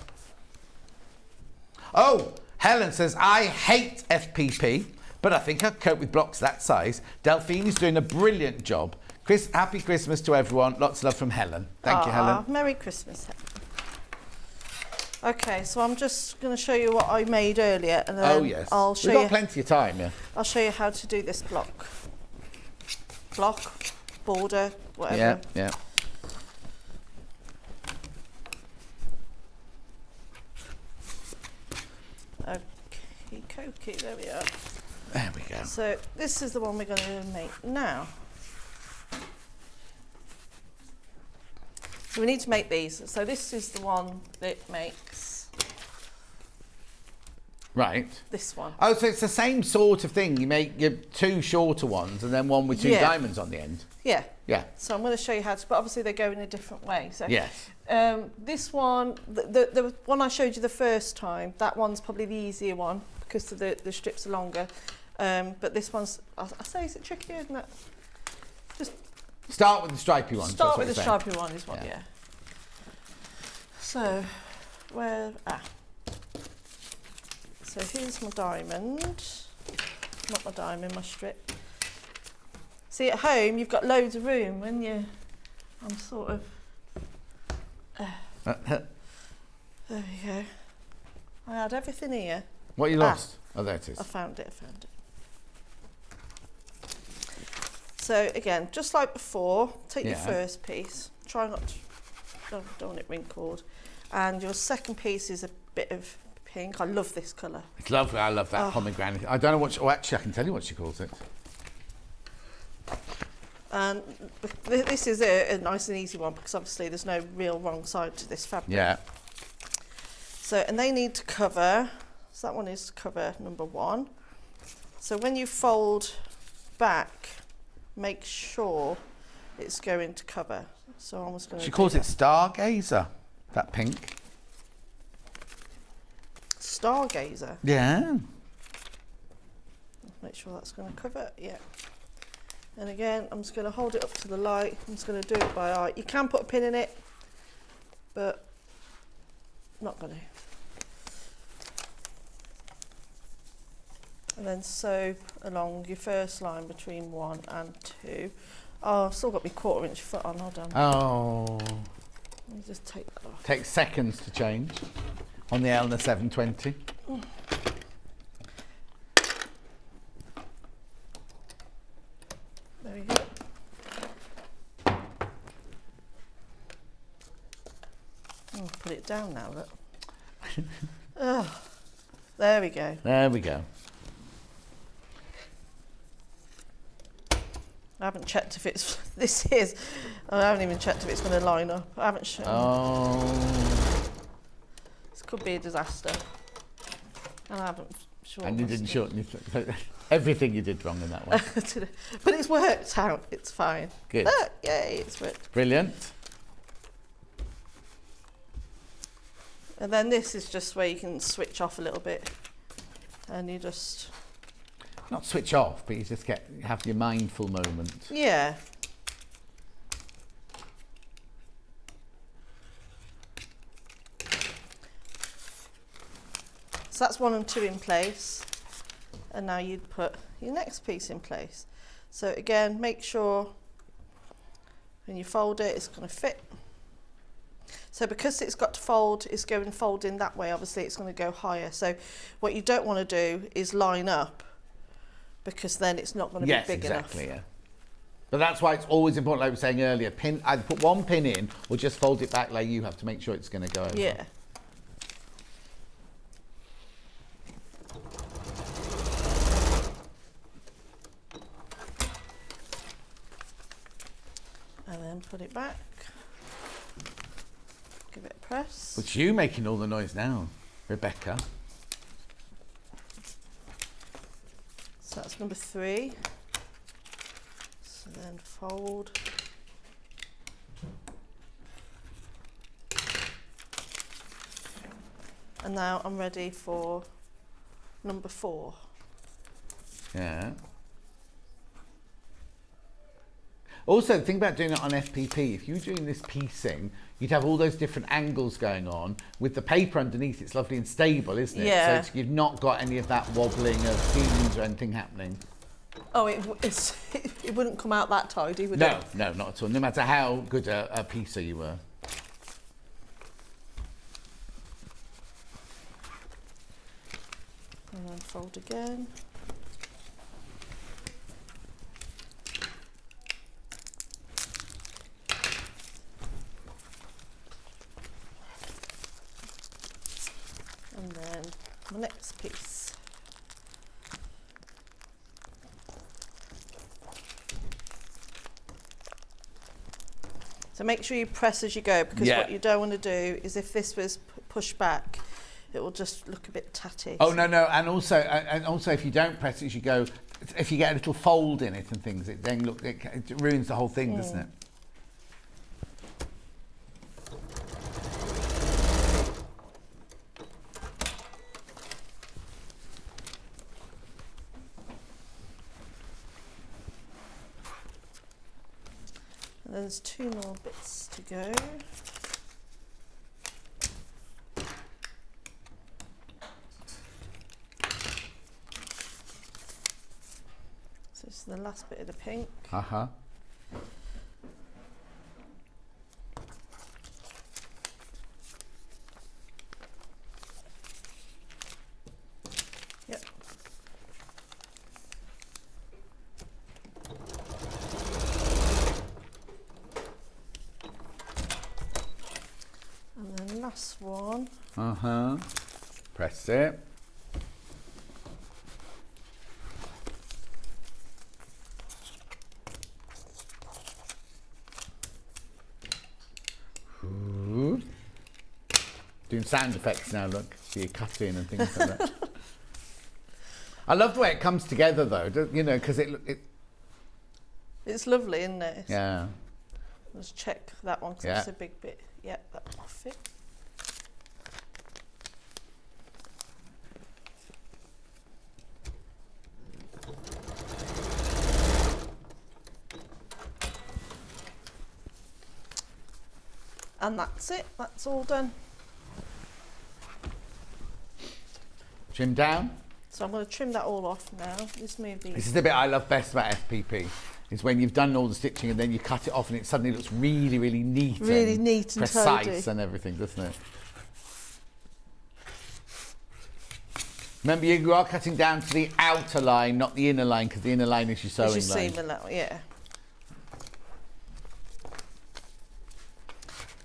Oh, Helen says, I hate FPP, but I think I'd cope with blocks that size. Delphine is doing a brilliant job. Happy Christmas to everyone. Lots of love from Helen. Thank you, Helen. Merry Christmas. Okay, so I'm just going to show you what I made earlier, and then Yes. I'll show We've got you. plenty of time, yeah. I'll show you how to do this block, border, whatever. Yeah. Okay, there we are. There we go. So this is the one we're going to make now. So we need to make these. So this is the one that makes Right. this one. Oh, so it's the same sort of thing. You make your two shorter ones and then one with two diamonds on the end. Yeah. Yeah. So I'm going to show you how to, but obviously they go in a different way. So Yes. this one, the one I showed you the first time, that one's probably the easier one because the strips are longer. But this one's, I say, is it trickier? Isn't it? Just start with the stripy one. Start with the stripy one is what, yeah. So, so here's my diamond. Not my diamond, my strip. See, at home you've got loads of room when you. I'm sort of. There we go. I had everything here. What you lost? Oh, there it is. I found it. So again, just like before, take your first piece. Try not to. Don't want it wrinkled. And your second piece is a bit of pink. I love this colour. It's lovely. I love that pomegranate. I don't know what. Actually, I can tell you what she calls it. And this is a nice and easy one because obviously there's no real wrong side to this fabric. Yeah. So, and they need to cover. So that one is to cover number one. So when you fold back, make sure it's going to cover. So I'm just going to. She calls it Stargazer. That pink. Stargazer. Yeah. Make sure that's going to cover. Yeah. And again, I'm just going to hold it up to the light. I'm just going to do it by eye. You can put a pin in it, but not going to. And then sew along your first line between 1 and 2. Oh, I've still got my 1/4 inch foot on. Hold on. Oh. Let me just take that off. Takes seconds to change on the Elna 720. There we go. Oh, put it down now, look. Oh, there we go. There we go. I haven't checked if it's, I haven't even checked if it's going to line up. I haven't shown. Oh. This could be a disaster. And I haven't shortened. And you didn't shorten everything you did wrong in that one. But it's worked out. It's fine. Good. Yay, it's worked. Brilliant. And then this is just where you can switch off a little bit. And you just... Not switch off, but you just have your mindful moment. Yeah. So that's 1 and 2 in place. And now you'd put your next piece in place. So again, make sure when you fold it, it's going to fit. So because it's got to fold, it's going to fold in that way. Obviously, it's going to go higher. So what you don't want to do is line up, because then it's not going to be big enough. Yes, exactly, yeah. But that's why it's always important, like we were saying earlier, either put one pin in or just fold it back like you have to make sure it's going to go over. Yeah. And then put it back. Give it a press. It's you making all the noise now, Rebecca. So that's number 3. So then fold. And now I'm ready for number 4. Yeah. Also, think about doing it on FPP. If you were doing this piecing, you'd have all those different angles going on. With the paper underneath, it's lovely and stable, isn't it? Yeah. So you've not got any of that wobbling of seams or anything happening. Oh, it wouldn't come out that tidy, would it? No, not at all. No matter how good a piecer you were. And then fold again. And then the next piece. So make sure you press as you go, because what you don't want to do is if this was pushed back, it will just look a bit tatty. Oh no, and also if you don't press it as you go, if you get a little fold in it and things, it ruins the whole thing, doesn't it? And there's 2 more bits to go. So this is the last bit of the pink. Uh-huh. Yep. And then last one. Uh-huh. Press it. Ooh. Doing sound effects now, look. So you're cutting and things like that. I love the way it comes together though, you know, because it's lovely, isn't it? Yeah. Let's check that one, because it's a big bit. Yep, that will fit. And that's it, that's all done. Trim down. So I'm going to trim that all off now. Just move these. This is the bit I love best about FPP, is when you've done all the stitching and then you cut it off and it suddenly looks really, really neat. Really and neat and precise tidy. and everything, doesn't it? Remember, you are cutting down to the outer line, not the inner line, because the inner line is your sewing It's your line. seam line, yeah.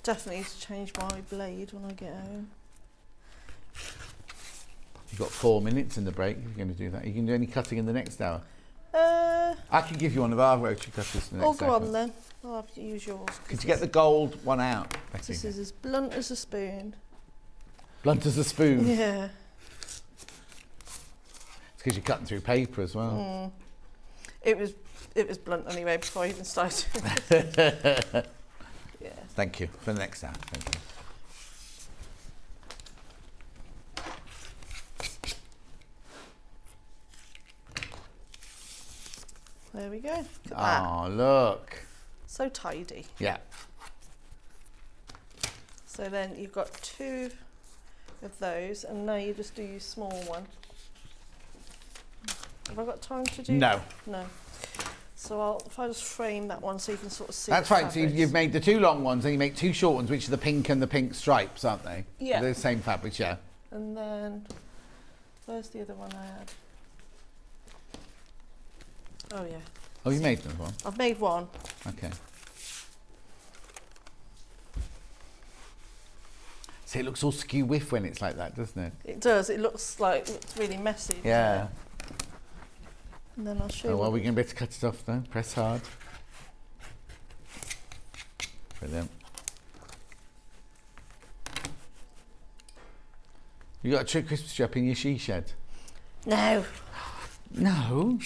Definitely need to change my blade when I get home. You've got 4 minutes in the break if you're going to do that. You can do any cutting in the next hour. I can give you one of our rotary cutters in the next hour. Go on then. I'll have to use yours. Could you get the gold one out, Becky? This is as blunt as a spoon. Blunt as a spoon? Yeah. It's because you're cutting through paper as well. It was blunt anyway before I even started. Yeah. Thank you for the next hour. Thank you. There we go. Look at Oh, look. So tidy. Yeah. So then you've got 2 of those, and now you just do your small one. Have I got time to do? No. No. So if I just frame that one so you can sort of see. That's the right. So fabrics. you've made the 2 long ones and you make 2 short ones, which are the pink and the pink stripes, aren't they? Yeah. They're the same fabrics, yeah. And then where's the other one I had? Oh yeah. Oh, you made one? I've made one. Okay. See, it looks all skew-whiff when it's like that, doesn't it? It does. It looks really messy. doesn't Yeah. it? And then I'll show Oh, you. well, we're going to be able to cut it off now. Press hard. Brilliant. You got a true Christmas tree up in your she shed? No. No.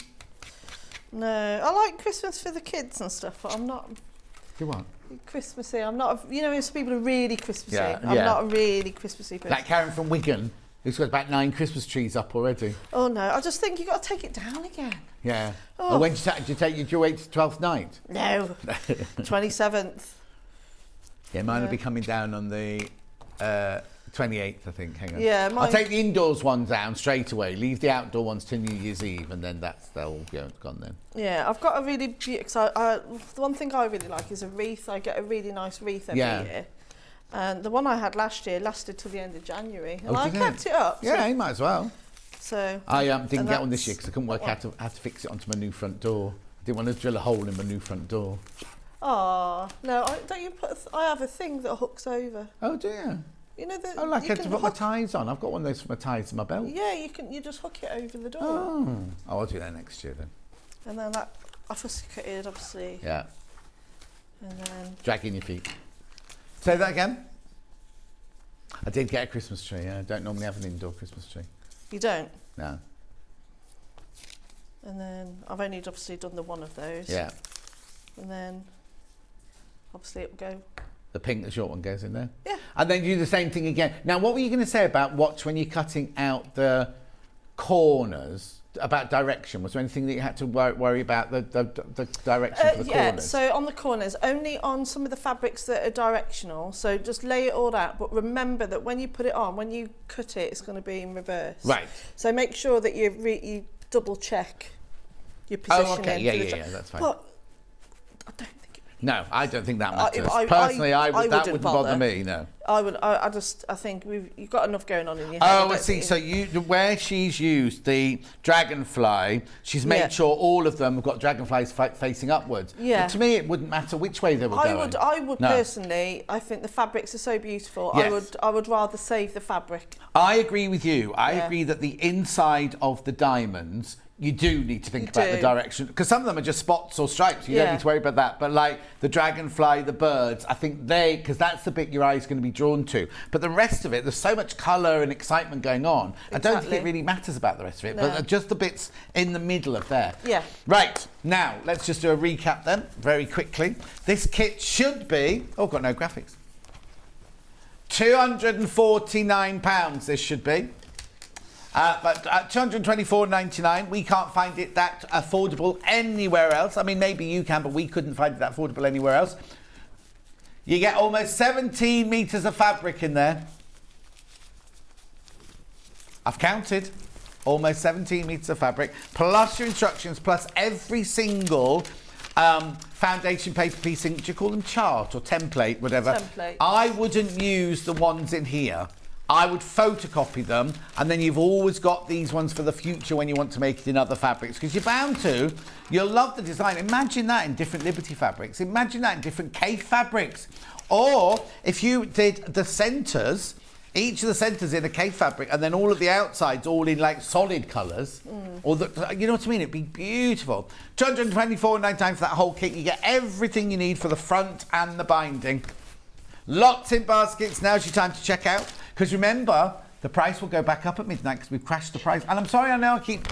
No. I like Christmas for the kids and stuff, but I'm not Do what? Christmassy. I'm not. You know, some people are really Christmassy. Yeah, I'm yeah. not a really Christmassy person. Like Karen from Wigan, who's got about 9 Christmas trees up already. Oh no! I just think you got to take it down again. Yeah. Oh. And when did you wait to 12th night? No. 27th. Yeah, mine will be coming down on the 28th, I think. Hang on. Yeah, I'll take the indoors one down straight away. Leave the outdoor ones till New Year's Eve, and then they'll all gone then. Yeah, I've got a really beautiful. The one thing I really like is a wreath. I get a really nice wreath every year. And the one I had last year lasted till the end of January, and I kept it up. Yeah, you might as well. So I didn't get one this year because I couldn't work out how to fix it onto my new front door. I didn't want to drill a hole in my new front door. Oh no! Don't you put? I have a thing that hooks over. Oh, do you? You know that. Oh, like I had to put my ties on. I've got one of those for my ties and my belt. Yeah, you can. You just hook it over the door. Oh, I'll do that next year then. And then that obfuscated, obviously. Yeah. And then dragging your feet. Say that again. I did get a Christmas tree. I don't normally have an indoor Christmas tree. you don't. No. And then I've only obviously done the one of those. Yeah. And then obviously it'll go. The pink, the short one goes in there. Yeah. And then you do the same thing again. Now, what were you going to say about watch when you're cutting out the corners? About direction, was there anything that you had to worry about the direction for the corners? So on the corners, only on some of the fabrics that are directional. So just lay it all out, but remember that when you put it on, when you cut it, it's going to be in reverse. Right. So make sure that you double check your positioning. Oh, okay, yeah, that's fine. But I don't think no, I don't think that matters. I Personally, that wouldn't wouldn't bother me, no. I think you've got enough going on in your head. Oh, I see. So where she's used the dragonfly, she's made sure all of them have got dragonflies facing upwards. Yeah. But to me, it wouldn't matter which way they were going. I would personally. I think the fabrics are so beautiful. Yes. I would rather save the fabric. I agree with you. I agree that the inside of the diamonds, you do need to think about the direction, because some of them are just spots or stripes. You don't need to worry about that. But like the dragonfly, the birds, I think because that's the bit your eye's going to be drawn to. But the rest of it, there's so much colour and excitement going on. Exactly. I don't think it really matters about the rest of it. No. But just the bits in the middle of there. Yeah. Right. Now, let's just do a recap then, very quickly. This kit should be, got no graphics. £249 this should be. But at $224.99, we can't find it that affordable anywhere else. I mean, maybe you can, but we couldn't find it that affordable anywhere else. You get almost 17 metres of fabric in there. I've counted. Almost 17 metres of fabric, plus your instructions, plus every single foundation paper piece, do you call them chart or template, whatever? Template. I wouldn't use the ones in here. I would photocopy them, and then you've always got these ones for the future when you want to make it in other fabrics, because you're bound to. You'll love the design. Imagine that in different Liberty fabrics. Imagine that in different Kate fabrics. Or if you did the centres, each of the centres in a Kate fabric, and then all of the outsides all in like solid colours. Or you know what I mean? It'd be beautiful. $224.99 for that whole kit. You get everything you need for the front and the binding. Lots in baskets. Now's your time to check out. Because remember, the price will go back up at midnight because we've crashed the price. And I'm sorry, I know I keep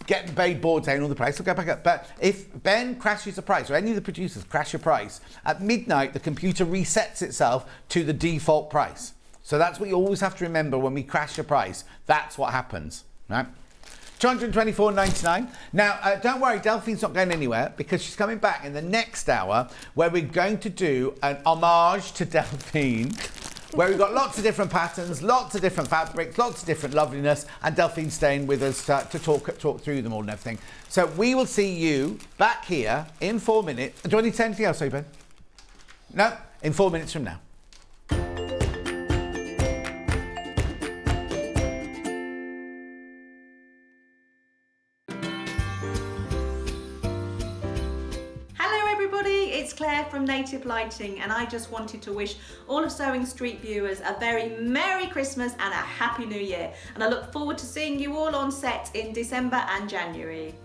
getting paid bored saying all the price will go back up. But if Ben crashes the price, or any of the producers crash a price, at midnight the computer resets itself to the default price. So that's what you always have to remember when we crash a price. That's what happens, right? $224.99. Now, don't worry, Delphine's not going anywhere because she's coming back in the next hour where we're going to do an homage to Delphine, where we've got lots of different patterns, lots of different fabrics, lots of different loveliness, and Delphine's staying with us to talk through them all and everything. So we will see you back here in 4 minutes. Do I need to say anything else, Ben? No? In 4 minutes from now. it's Claire from Native Lighting, and I just wanted to wish all of Sewing Street viewers a very Merry Christmas and a Happy New Year. And I look forward to seeing you all on set in December and January.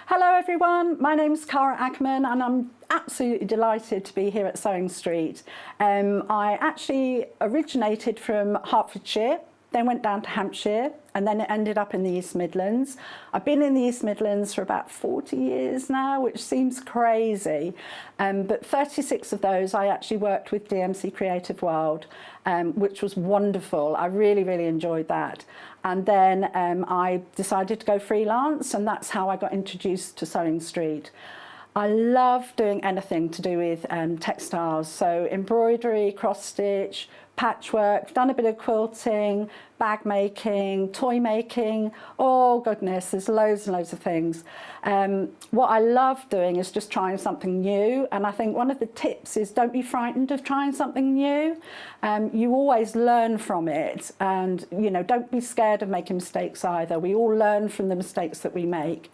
Hello everyone, my name's Cara Ackerman and I'm absolutely delighted to be here at Sewing Street. I actually originated from Hertfordshire, then went down to Hampshire and then it ended up in the East Midlands. I've been in the East Midlands for about 40 years now, which seems crazy, but 36 of those I actually worked with DMC Creative World, which was wonderful. I really, really enjoyed that. And then I decided to go freelance, and that's how I got introduced to Sewing Street. I love doing anything to do with textiles, so embroidery, cross stitch, patchwork, done a bit of quilting, bag making, toy making, oh goodness, there's loads and loads of things. What I love doing is just trying something new, and I think one of the tips is don't be frightened of trying something new. You always learn from it, and you know, don't be scared of making mistakes either. We all learn from the mistakes that we make.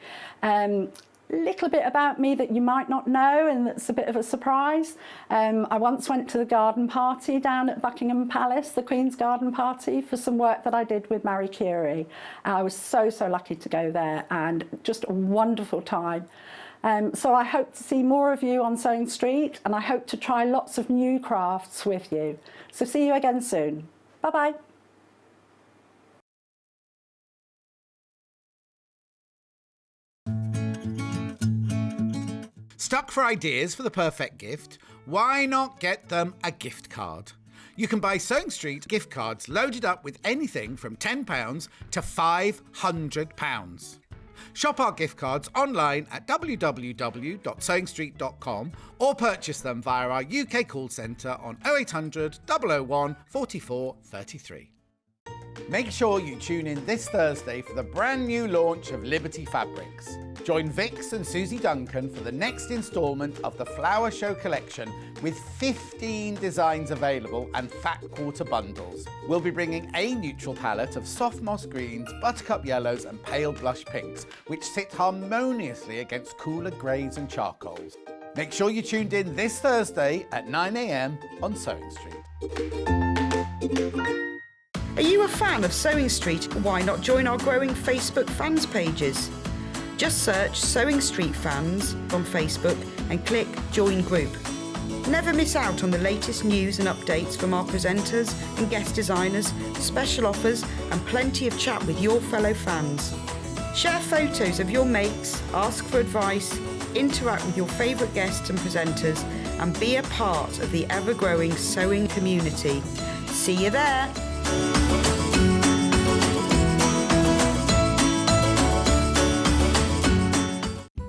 Little bit about me that you might not know, and that's a bit of a surprise. I once went to the garden party down at Buckingham Palace, the Queen's garden party, for some work that I did with Marie Curie. I was so lucky to go there, and just a wonderful time. So I hope to see more of you on Sewing Street, and I hope to try lots of new crafts with you. So see you again soon. Bye-bye. Stuck for ideas for the perfect gift? Why not get them a gift card? You can buy Sewing Street gift cards loaded up with anything from £10 to £500. Shop our gift cards online at www.sewingstreet.com or purchase them via our UK call centre on 0800 001 44 33. Make sure you tune in this Thursday for the brand new launch of Liberty Fabrics. Join Vix and Suzie Duncan for the next instalment of the Flower Show collection with 15 designs available and fat quarter bundles. We'll be bringing a neutral palette of soft moss greens, buttercup yellows and pale blush pinks, which sit harmoniously against cooler greys and charcoals. Make sure you tuned in this Thursday at 9 AM on Sewing Street. Are you a fan of Sewing Street? Why not join our growing Facebook fans pages? Just search Sewing Street Fans on Facebook and click Join Group. Never miss out on the latest news and updates from our presenters and guest designers, special offers and plenty of chat with your fellow fans. Share photos of your makes, ask for advice, interact with your favourite guests and presenters and be a part of the ever-growing sewing community. See you there!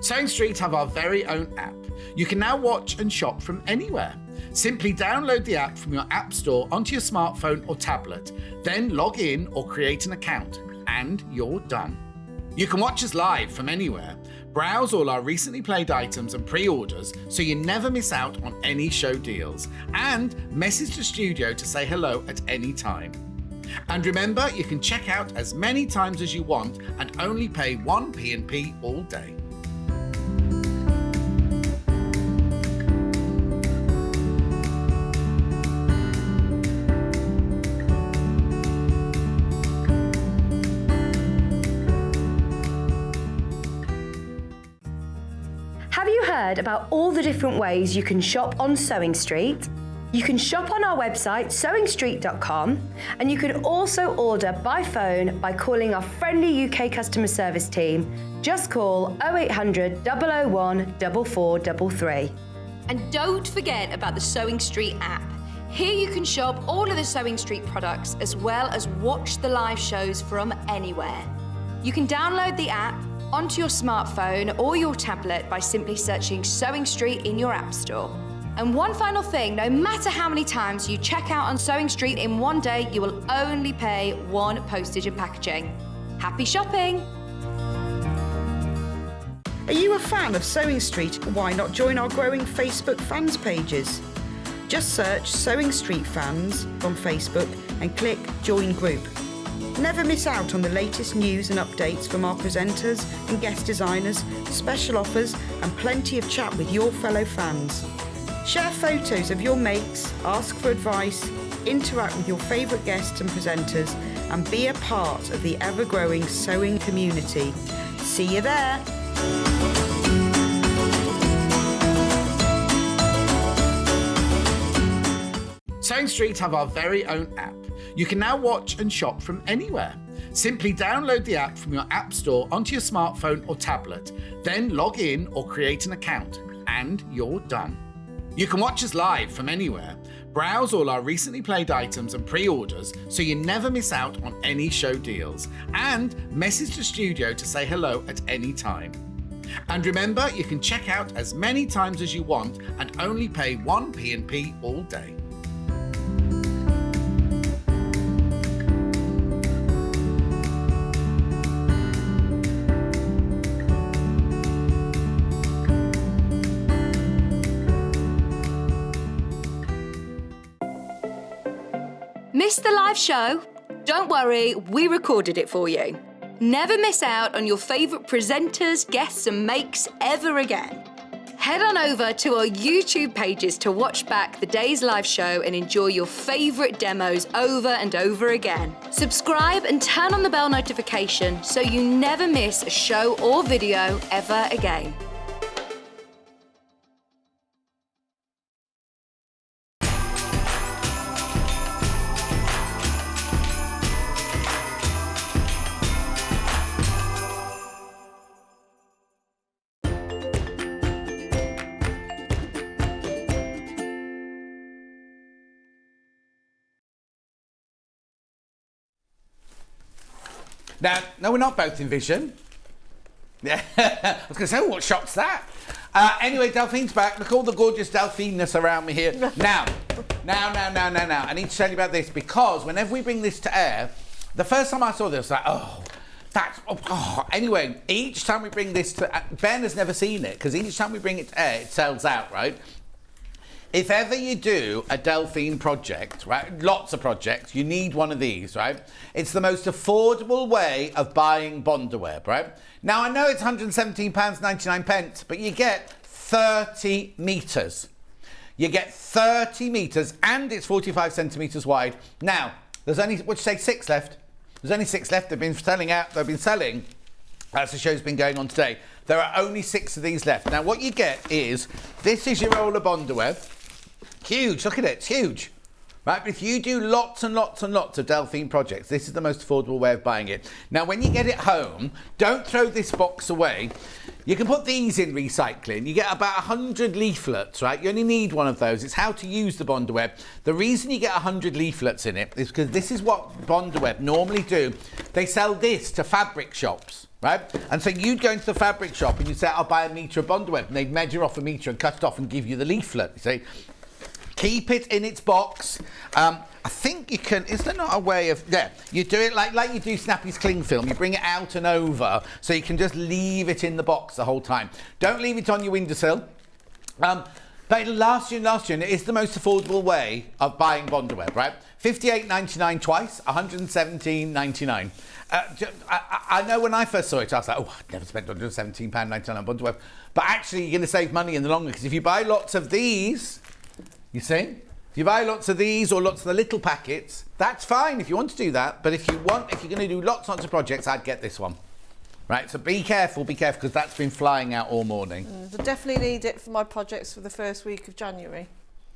Sewing Street have our very own app. You can now watch and shop from anywhere. Simply download the app from your app store onto your smartphone or tablet, then log in or create an account, and you're done. You can watch us live from anywhere, browse all our recently played items and pre-orders so you never miss out on any show deals, and message the studio to say hello at any time. And remember, you can check out as many times as you want and only pay one P&P all day. Have you heard about all the different ways you can shop on Sewing Street? You can shop on our website sewingstreet.com, and you can also order by phone by calling our friendly UK customer service team. Just call 0800 001 4433. And don't forget about the Sewing Street app. Here you can shop all of the Sewing Street products as well as watch the live shows from anywhere. You can download the app onto your smartphone or your tablet by simply searching Sewing Street in your app store. And one final thing, no matter how many times you check out on Sewing Street in one day, you will only pay one postage and packaging. Happy shopping! Are you a fan of Sewing Street? Why not join our growing Facebook fans pages? Just search Sewing Street Fans on Facebook and click Join Group. Never miss out on the latest news and updates from our presenters and guest designers, special offers and plenty of chat with your fellow fans. Share photos of your makes, ask for advice, interact with your favourite guests and presenters and be a part of the ever-growing sewing community. See you there! Sewing Street have our very own app. You can now watch and shop from anywhere. Simply download the app from your app store onto your smartphone or tablet, then log in or create an account, and you're done. You can watch us live from anywhere, browse all our recently played items and pre-orders so you never miss out on any show deals, and message the studio to say hello at any time. And remember, you can check out as many times as you want and only pay one P&P all day. Missed the live show? Don't worry, we recorded it for you. Never miss out on your favourite presenters, guests and makes ever again. Head on over to our YouTube pages to watch back the day's live show and enjoy your favourite demos over and over again. Subscribe and turn on the bell notification so you never miss a show or video ever again. Now, no, we're not both in vision. Yeah, I was going to say, what shot's that? Anyway, Delphine's back. Look, all the gorgeous Delphine-ness around me here. Now. I need to tell you about this because whenever we bring this to air, the first time I saw this, I was like, Anyway, each time we bring this to Ben has never seen it because each time we bring it to air, it sells out, right? If ever you do a Delphine project, right, lots of projects, you need one of these, right? It's the most affordable way of buying Bondaweb, right? Now, I know it's £117.99, but you get 30 metres. You get 30 metres and it's 45 centimetres wide. Now, there's only, what'd you say, 6 left? There's only 6 left. They've been selling out, as the show's been going on today. There are only 6 of these left. Now, what you get is, this is your roll of Bondaweb. Huge, look at it, it's huge. Right, but if you do lots and lots and lots of Delphine projects, this is the most affordable way of buying it. Now, when you get it home, don't throw this box away. You can put these in recycling. You get about 100 leaflets, right? You only need one of those. It's how to use the Bondaweb. The reason you get 100 leaflets in it is because this is what Bondaweb normally do. They sell this to fabric shops, right? And so you'd go into the fabric shop and you'd say, I'll buy a metre of Bondaweb. And they'd measure off a metre and cut it off and give you the leaflet, you see. Keep it in its box. I think you can, is there not a way of, yeah, you do it like you do Snappy's cling film. You bring it out and over so you can just leave it in the box the whole time. Don't leave it on your windowsill. But it'll last you, and it is the most affordable way of buying Bondaweb, right? £58.99 twice, £117.99. I know when I first saw it, I was like, oh, I'd never spent £117.99 on Bondaweb. But actually, you're going to save money in the long run because if you buy lots of these, you see? If you buy lots of these or lots of the little packets, that's fine if you want to do that. But if you're going to do lots and lots of projects, I'd get this one. Right, so be careful, because that's been flying out all morning. I definitely need it for my projects for the first week of January.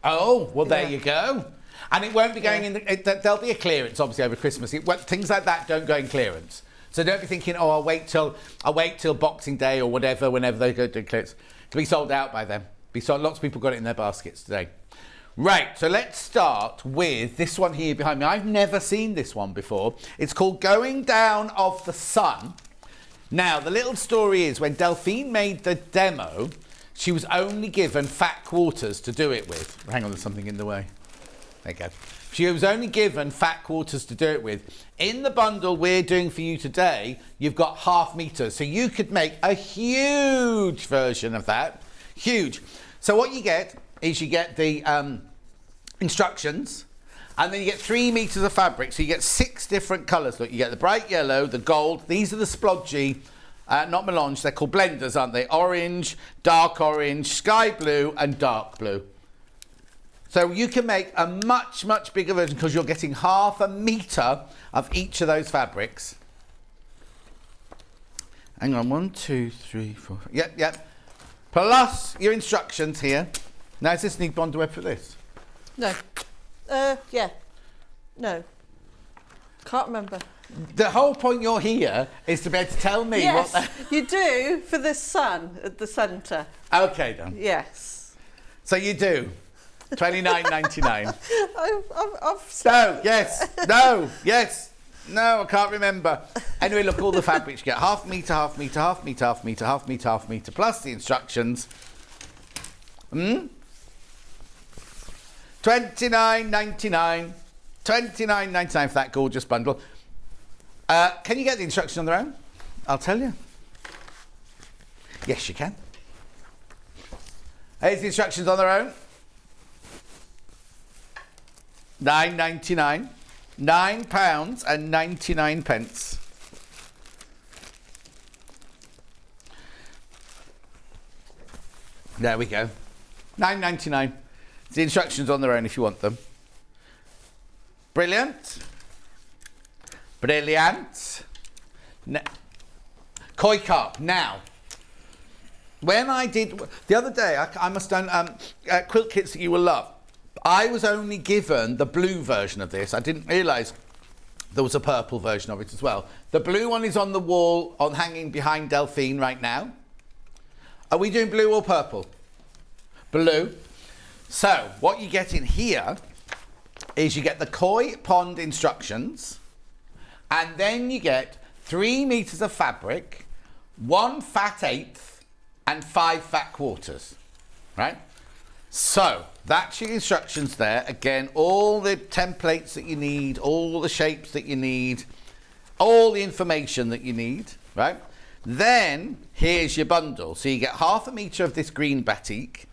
Oh, well, there you go. And it won't be going in, there'll be a clearance, obviously, over Christmas. Things like that don't go in clearance. So don't be thinking, oh, I'll wait till Boxing Day or whatever, whenever they go to clearance. It'll be sold out by then. Lots of people got it in their baskets today. Right, so let's start with this one here behind me. I've never seen this one before. It's called Going Down of the Sun. Now, the little story is when Delphine made the demo, she was only given fat quarters to do it with. Hang on, there's something in the way. There you go. She was only given fat quarters to do it with. In the bundle we're doing for you today, you've got ½ metre. So you could make a huge version of that. Huge. So what you get is you get the instructions, And then you get 3 meters of fabric, so you get 6 different colours. Look, you get the bright yellow, the gold. These are the splodgy, not melange. They're called blenders, aren't they? Orange, sky blue, and dark blue. So you can make a much, much bigger version because you're getting half a metre of each of those fabrics. Hang on, 1, 2, 3, 4. Yep. Plus your instructions here. Now, does this need bond web for this? No. Yeah. No. Can't remember. The whole point you're here is to be able to tell me yes, what... you do for the sun at the centre. Okay, then. Yes. So you do. $29.99. No, yes, no, yes, no, I can't remember. Anyway, look, all the fabrics you get half metre, half metre, half metre, half metre, half metre, half metre, plus the instructions. $29.99. $29.99 for that gorgeous bundle. Can you get the instructions on their own? I'll tell you. Yes, you can. Here's the instructions on their own. £9.99. £9.99. There we go. £9.99. The instructions on their own if you want them. Brilliant. Brilliant. Koi carp. Now, when I did the other day, I must have done quilt kits that you will love. I was only given the blue version of this. I didn't realise there was a purple version of it as well. The blue one is on the wall, hanging behind Delphine right now. Are we doing blue or purple? Blue. So what you get in here is you get the koi pond instructions, and then you get 3 meters of fabric, 1 fat eighth, and 5 fat quarters, right? So that's your instructions there. Again, all the templates that you need, all the shapes that you need, all the information that you need, right? Then here's your bundle. So you get half a metre of this green batik.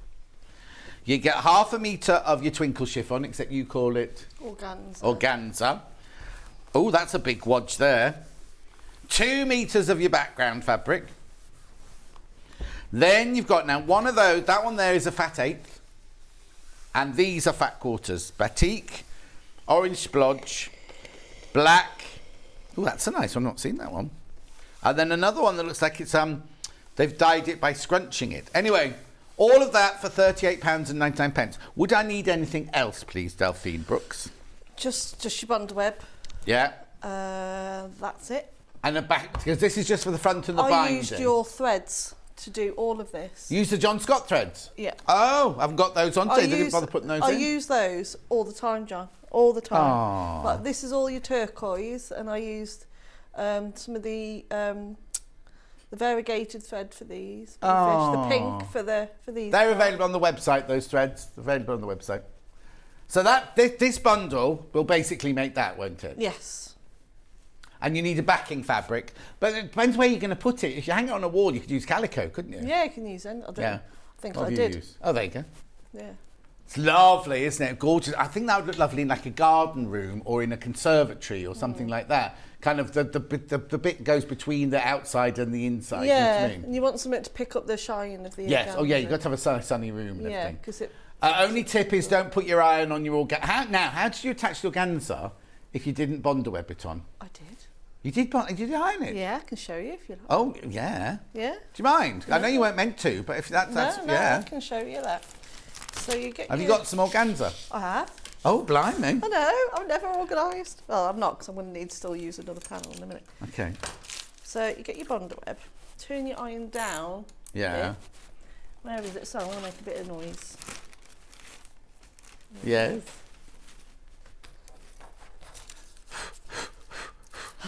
You get half a metre of your twinkle chiffon, except you call it organza. Oh, that's a big wodge there. 2 meters of your background fabric. Then you've got now one of those, that one there is a fat eighth, and these are fat quarters. Batik, orange splodge, black. Oh, that's a nice one, I've not seen that one. And then another one that looks like it's they've dyed it by scrunching it. Anyway, all of that for £38.99. Would I need anything else, please, Delphine Brooks? Just your bundle web. Yeah. That's it. And the back, because this is just for the front and the binding. I used your threads to do all of this. Use the John Scott threads? Yeah. Oh, I haven't got those on today. They didn't bother putting those in. I use those all the time, John. All the time. Aww. Like, this is all your turquoise, and I used some of the variegated thread for these. For the fish, the pink for these. They're available on the website, those threads. They're available on the website. So that this bundle will basically make that, won't it? Yes. And you need a backing fabric. But it depends where you're going to put it. If you hang it on a wall, you could use calico, couldn't you? Yeah, you can use it. I think I did. Oh, there you go. Yeah. It's lovely, isn't it? Gorgeous. I think that would look lovely in like a garden room or in a conservatory or something like that. Kind of the bit goes between the outside and the inside. Yeah, you know what I mean? and you want something to pick up the shine of the Yes. Oh, yeah. You've got to have a sunny room and yeah, everything. because it. Only tip is don't put your iron on your organza. How did you attach the organza if you didn't bond-a-web it on? I did. You did iron it? Yeah, I can show you if you like. Oh, yeah. Yeah. Do you mind? Yeah. I know you weren't meant to, but if that's No, yeah. I can show you that. So you get. Have you got some organza? I have. Oh, blimey. I know. I'm never organised. Well, I'm not, because I'm going to need to still use another panel in a minute. Okay. So you get your bond-a-web, turn your iron down. Yeah. Here. Where is it? So I'm going to make a bit of noise. Yes.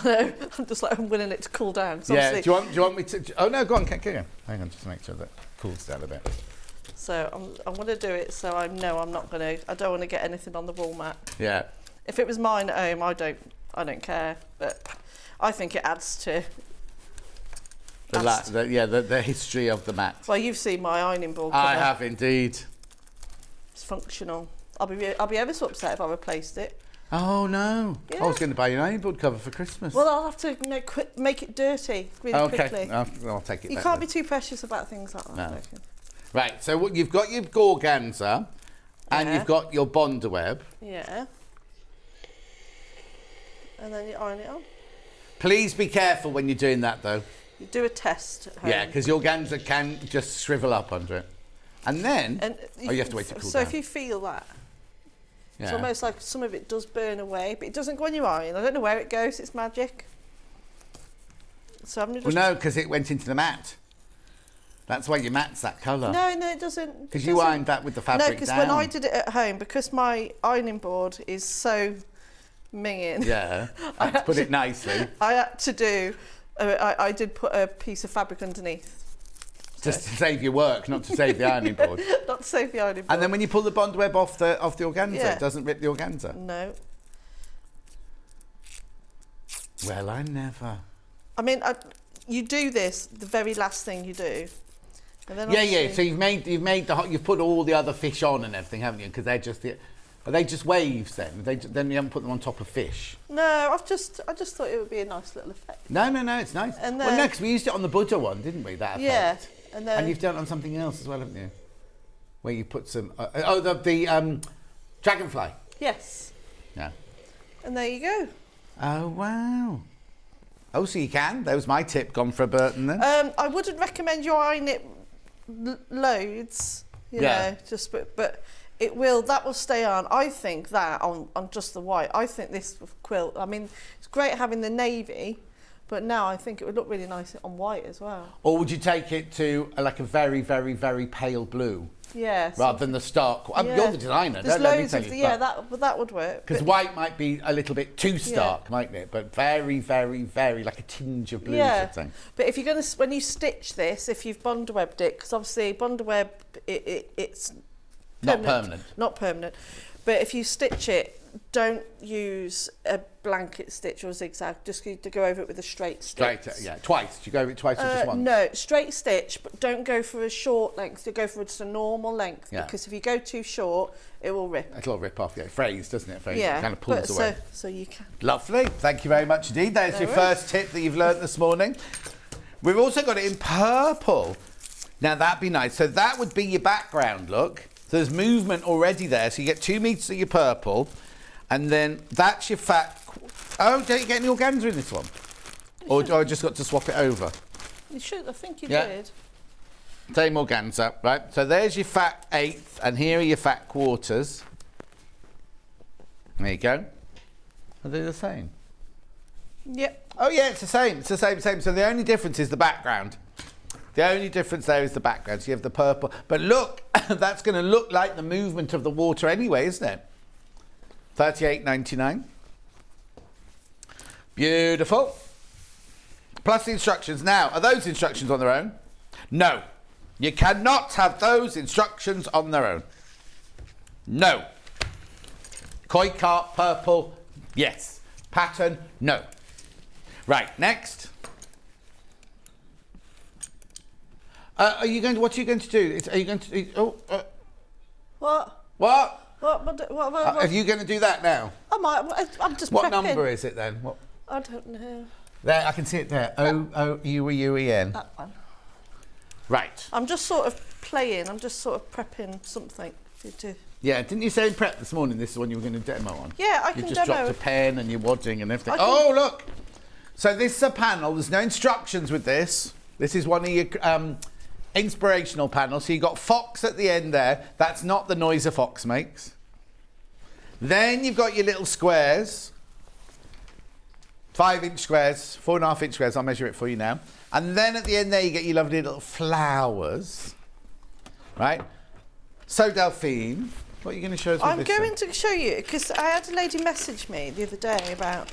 No, I'm just like, I'm willing it to cool down. So Yeah. Do you want me to? Oh no, go on. Carry on. Hang on, just to make sure that cools down a bit. So I'm going to do it so I know I'm not going to. I don't want to get anything on the wall mat. Yeah. If it was mine at home, I don't care. But I think it adds to. The history of the mat. Well, you've seen my ironing board. I have indeed. It's functional. I'll be ever so upset if I replaced it. Oh no! Yeah. I was going to buy you an ironing board cover for Christmas. Well, I'll have to make it dirty really quickly. I'll take it. You back can't then. be too precious about things like that. No. I reckon. Right. So you've got your organza, and you've got your Bonder web. Yeah. And then you iron it on. Please be careful when you're doing that, though. You do a test at home. Yeah, because your organza can just shrivel up under it, and then you have to wait to cool So down. if you feel that. Yeah. It's almost like some of it does burn away, but it doesn't go on your iron. I don't know where it goes. It's magic. So I'm just... Well, no, because it went into the mat. That's why your mat's that colour. No, it doesn't. Because you ironed that with the fabric No, because when I did it at home, because my ironing board is so minging. Yeah, to put it nicely. I had to do... I did put a piece of fabric underneath. Just to save your work, not to save the ironing board. Not to save the ironing board. And then when you pull the Bond web off the organza, Yeah. it doesn't rip the organza. No. Well, I never. I mean, you do this, the very last thing you do. And then Yeah. So you've put all the other fish on and everything, haven't you? Because they're just are they just waves then? Then you haven't put them on top of fish. No, I just thought it would be a nice little effect. No, it's nice. And Well, then- no, because we used it on the Buddha one, didn't we? That effect. Yeah, and then you've done it on something else as well, haven't you? Where you put some. The dragonfly. Yes. Yeah. And there you go. Oh wow. Oh, so you can. That was my tip. Gone for a Burton then. I wouldn't recommend you iron it loads. You know, just but it will. That will stay on. I think that on just the white. I think this quilt. I mean, it's great having the navy, but now I think it would look really nice on white as well. Or would you take it to like a very, very, very pale blue? Yeah. Rather than the stark. You're the designer. There's Don't let me loads tell of you. that would work. Because white might be a little bit too stark, mightn't it? But very, very, very like a tinge of blue. Yeah. Sort of thing. But if you're going to, when you stitch this, if you've Bonder webbed it, because obviously Bonder web, it's Not permanent. Not permanent. But if you stitch it, don't use a blanket stitch or zigzag. Just to go over it with a straight stitch. Twice. Do you go over it twice or just once? No, straight stitch, but don't go for a short length. You go for just a normal length, because if you go too short, it will rip. It'll rip off. Yeah, phrase, doesn't it? Phrase. Yeah, It kind of pulls away. So you can. Lovely. Thank you very much indeed. There's your first tip that you've learnt this morning. We've also got it in purple. Now that'd be nice. So that would be your background look. So there's movement already there. So you get 2 meters of your purple, and then that's your fat. Oh, don't you get any organza in this one? Or do I just got to swap it over? You should. I think you did. Same organza, right? So there's your fat eighth, and here are your fat quarters. There you go. Are they the same? Yep. Oh yeah, it's the same. It's the same. So the only difference is the background. The only difference there is the background. So you have the purple. But look, that's going to look like the movement of the water anyway, isn't it? $38.99. Beautiful. Plus the instructions. Now, are those instructions on their own? No. You cannot have those instructions on their own. No. Koi carp, purple, yes. Pattern, no. Right, next. What are you going to do? Are you going to... What? What? What? Are you going to do that now? I might. I'm just What prepping. number is it then? What? I don't know. There, I can see it there. O-O-U-E-U-E-N. That one. Right. I'm just sort of playing. I'm just sort of prepping something for you to... Yeah, didn't you say in prep this morning this is one you were going to demo on? Yeah, I You can just demo. dropped a pen and you're wadding and everything. Oh, look! So this is a panel. There's no instructions with this. This is one of your inspirational panels. So you've got fox at the end there. That's not the noise a fox makes. Then you've got your little squares. 5-inch squares, 4.5-inch squares. I'll measure it for you now. And then at the end there you get your lovely little flowers. Right? So Delphine, what are you going to show us with I'm this going one? to show you, because I had a lady message me the other day about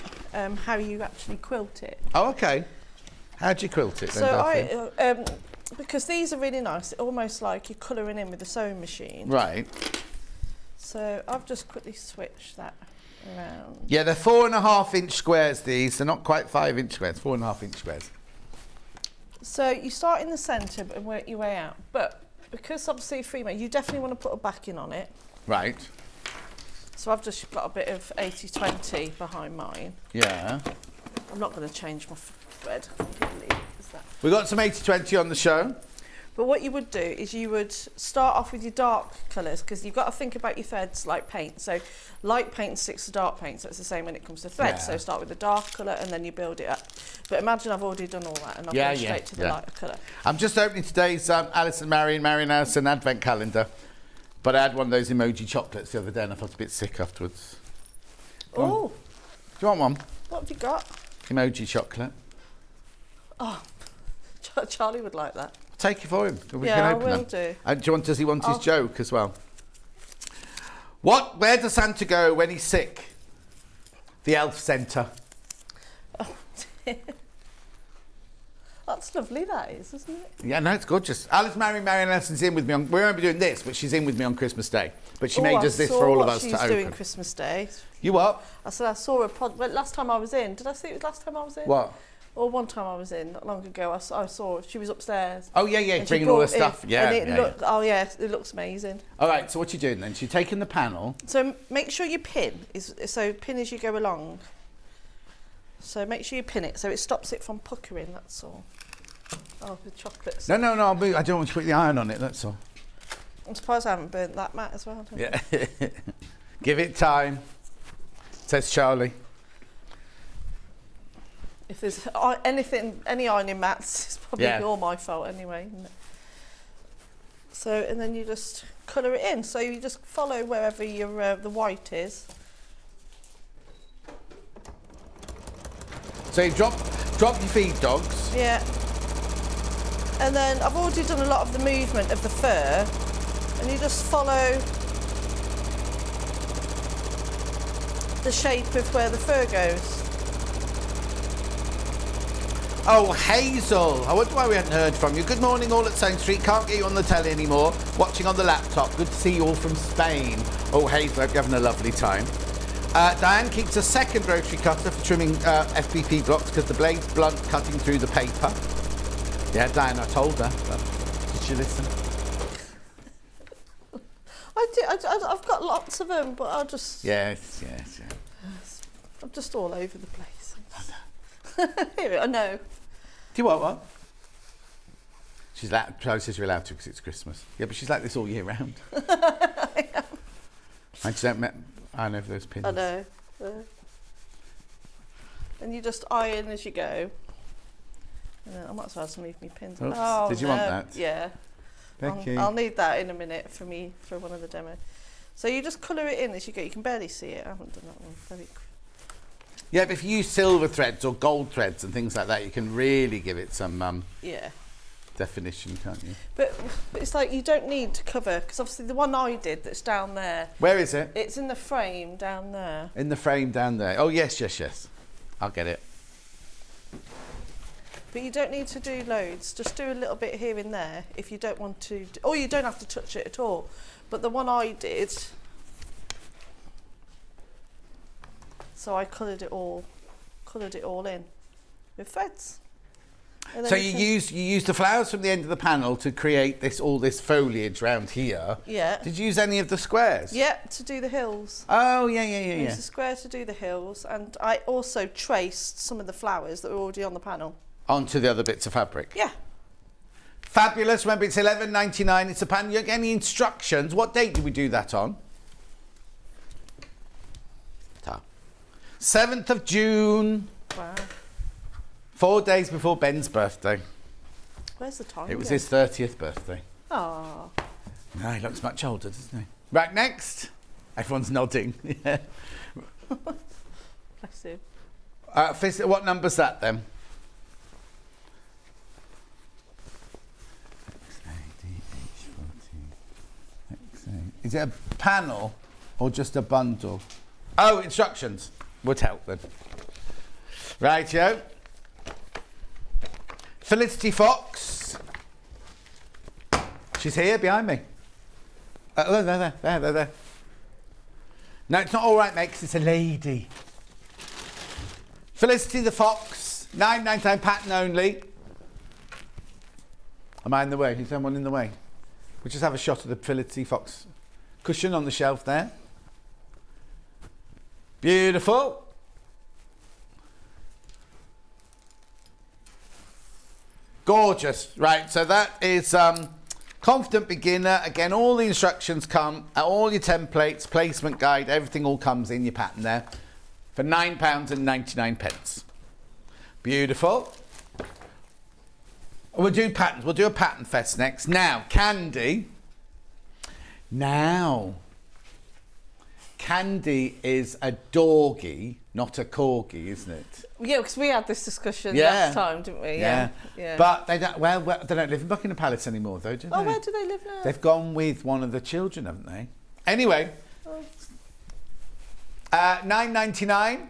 how you actually quilt it. Oh, okay. How'd you quilt it then, So Delphine? because these are really nice, almost like you're colouring in with a sewing machine. Right. So I've just quickly switched that around. Yeah, they're 4.5-inch squares, these. They're not quite 5-inch squares, 4.5-inch squares. So you start in the centre and work your way out. But because obviously female, you definitely want to put a backing on it. Right. So I've just got a bit of 80-20 behind mine. Yeah. I'm not going to change my thread. We've got some 80-20 on the show. But what you would do is you would start off with your dark colours, because you've got to think about your threads like paint. So light paint sticks to dark paint, so it's the same when it comes to threads. Yeah. So start with the dark colour and then you build it up. But imagine I've already done all that and I've gone straight to the lighter colour. I'm just opening today's Alison Marion Allison advent calendar, but I had one of those emoji chocolates the other day and I felt a bit sick afterwards. Oh. Do you want one? What have you got? Emoji chocolate. Oh, Charlie would like that. Take it for him. We Yeah, can I open will them. do. Does he want his joke as well? Where does Santa go when he's sick? The elf centre. Oh, that's lovely, that is, isn't it? Yeah, no, it's gorgeous. Alice Marion Allison's in with me on. We won't be doing this, but she's in with me on Christmas Day. But she made us this for all of us to open. She's doing Christmas Day. You what? I said I saw her last time I was in. Did I see it was last time I was in? What? Or one time I was in, not long ago, I saw she was upstairs. Oh, yeah, and bringing all her stuff. Yeah, and oh, yeah, it looks amazing. All right, so what you doing then? So you're taking the panel. So make sure you pin as you go along. So make sure you pin it so it stops it from puckering, that's all. Oh, the chocolates. No, I don't want to put the iron on it, that's all. I'm surprised I haven't burnt that mat as well. Yeah. Give it time, says Charlie. If there's any ironing mats, it's probably all my fault anyway, isn't it? So, and then you just colour it in. So you just follow wherever your the white is. So you drop your feed dogs. Yeah. And then I've already done a lot of the movement of the fur, and you just follow the shape of where the fur goes. Oh, Hazel. I wonder why we hadn't heard from you. Good morning, all at Sewing Street. Can't get you on the telly anymore. Watching on the laptop. Good to see you all from Spain. Oh, Hazel, hope you're having a lovely time. Diane keeps a second rotary cutter for trimming FPP blocks because the blade's blunt, cutting through the paper. Yeah, Diane, I told her. But did she listen? I've got lots of them, but I'll just... Yes. I'm just all over the place. I know. Do you want one? She's like, Charlie says you're allowed to because it's Christmas. Yeah, but she's like this all year round. I just don't iron over those pins. I know. And you just iron as you go. I might as well just move my pins. Oops. Oh, Did you want that? Yeah. I'll need that in a minute for one of the demo. So you just colour it in as you go. You can barely see it. I haven't done that one. Very quick. Yeah, but if you use silver threads or gold threads and things like that, you can really give it some definition, can't you? But it's like you don't need to cover, because obviously the one I did that's down there. Where is it? It's in the frame down there. In the frame down there. Oh, yes. I'll get it. But you don't need to do loads. Just do a little bit here and there if you don't want to. Or you don't have to touch it at all. But the one I did... So I coloured it all in with threads. So you use the flowers from the end of the panel to create all this foliage round here. Yeah. Did you use any of the squares? Yeah, to do the hills. Oh, yeah. Use the square to do the hills, and I also traced some of the flowers that were already on the panel onto the other bits of fabric. Yeah. Fabulous. Remember, it's $11.99. It's a panel. You get any instructions? What date did we do that on? 7th of June. Wow. 4 days before Ben's birthday. Where's the time? It was his 30th birthday. Oh. No, he looks much older, doesn't he? Right, next. Everyone's nodding. Yeah. Bless you. What number's that then? Is it a panel or just a bundle? Oh, instructions would help then. Rightio. Felicity Fox. She's here behind me. There. No, it's not all right, mate, 'cause it's a lady. Felicity the Fox, £9.99 pattern only. Am I in the way? Is someone in the way? We'll just have a shot of the Felicity Fox cushion on the shelf there. Beautiful. Gorgeous. Right, so that is Confident Beginner. Again, all the instructions come, all your templates, placement guide, everything all comes in your pattern there for £9.99. Beautiful. We'll do patterns. We'll do a pattern fest next. Now, Candy. Now, Candy is a dorgie, not a corgi, isn't it? Yeah, because we had this discussion last time, didn't we? Yeah. But they don't. Well, they don't live in Buckingham Palace anymore, though, do they? Oh, where do they live now? They've gone with one of the children, haven't they? Anyway, £9.99.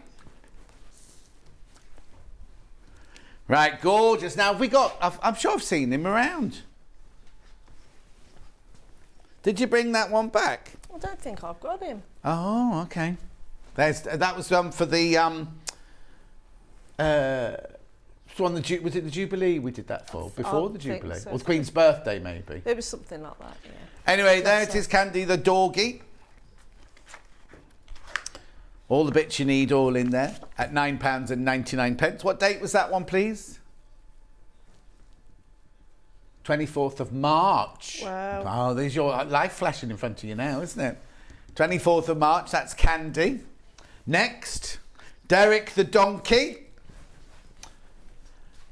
Right, gorgeous. Now, have we got... I'm sure I've seen him around. Did you bring that one back? I don't think I've got him. Oh, okay. That was for the... was it the Jubilee we did that for? Before the Jubilee? So. Or the Queen's birthday, maybe? It was something like that, yeah. Anyway, there it is, Candy, the dorgie. All the bits you need all in there at £9.99. What date was that one, please? 24th of March. Wow. Oh, there's your life flashing in front of you now, isn't it? 24th of March, that's Candy. Next, Derek the Donkey.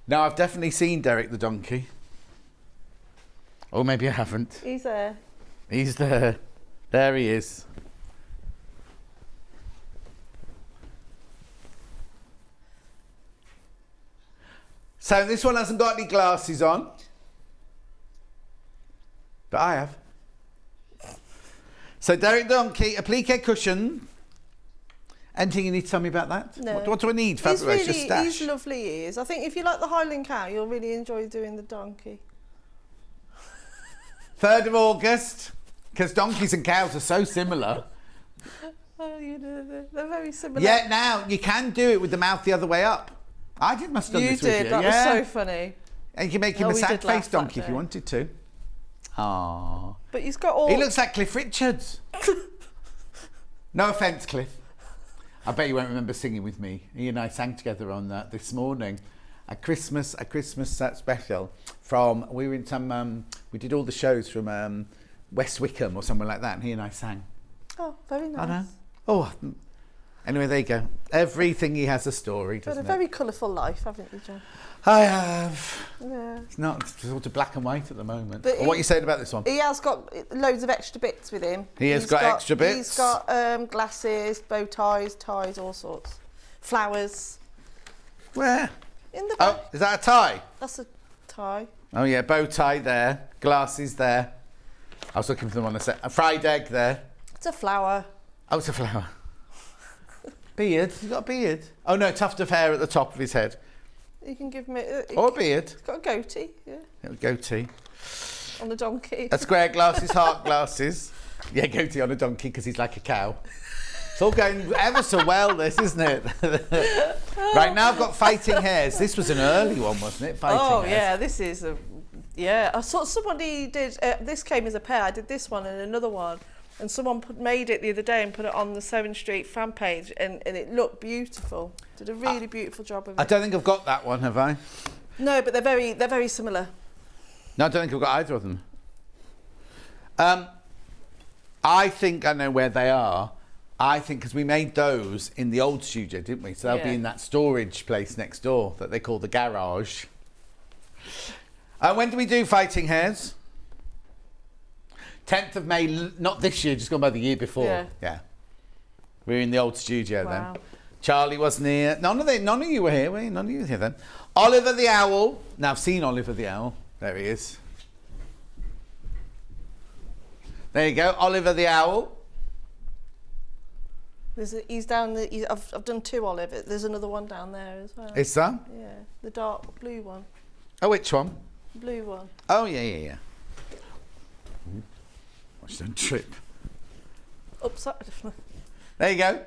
Now, I've definitely seen Derek the Donkey. Or maybe I haven't. He's there. He's there. There he is. So this one hasn't got any glasses on. But I have. So Derek the Donkey, applique cushion. Anything you need to tell me about that? No. What do I need? Fabric He's stash. He's lovely, he is. I think if you like the Highland cow, you'll really enjoy doing the donkey. 3rd of August, because donkeys and cows are so similar. Oh, you know, they're very similar. Yeah, now, you can do it with the mouth the other way up. Must have done this with you. You did, that was so funny. And you can make him a sad-faced donkey if you wanted to. Aww. But he's got all... He looks like Cliff Richards. No offence, Cliff. I bet you won't remember singing with me. He and I sang together on that this morning. A Christmas special from... We were in some... we did all the shows from West Wickham or somewhere like that, and he and I sang. Oh, very nice. I know. Oh, anyway, there you go. Everything he has a story, doesn't it? You've had a very colourful life, haven't you, John? I have. Yeah. It's not sort of black and white at the moment. But What are you saying about this one? He has got loads of extra bits with him. He's got extra bits? He's got glasses, bow ties, all sorts. Flowers. Where? In the back. Oh, is that a tie? That's a tie. Oh, yeah, bow tie there. Glasses there. I was looking for them on a set. A fried egg there. It's a flower. Oh, it's a flower. Beard? He's got a beard. Oh, no, tuft of hair at the top of his head. You can give me... Or a beard. He's got a goatee, yeah. A goatee. On the donkey. A square glasses, heart glasses. Yeah, goatee on a donkey because he's like a cow. It's all going ever so well, this, isn't it? Right, now I've got fighting hairs. This was an early one, wasn't it? Fighting hairs. Yeah, this is a... Yeah, I saw somebody did... this came as a pair. I did this one and another one. And someone made it the other day and put it on the Sewing Street fan page, and it looked beautiful. Did a really beautiful job of it. I don't think I've got that one, have I? No, but they're very similar. No, I don't think I've got either of them. I think I know where they are. I think because we made those in the old studio, didn't we? So they'll be in that storage place next door that they call the garage. When do we do Fighting Hairs? 10th of May, not this year, just gone by the year before. Yeah. We were in the old studio then. Charlie wasn't here. None of you were here, were you? None of you were here then. Oliver the Owl. Now, I've seen Oliver the Owl. There he is. There you go, Oliver the Owl. He's down the... I've done 2 Oliver. There's another one down there as well. Is there? Yeah, the dark blue one. Oh, which one? Blue one. Oh, yeah. Watch them trip. Upside. There you go.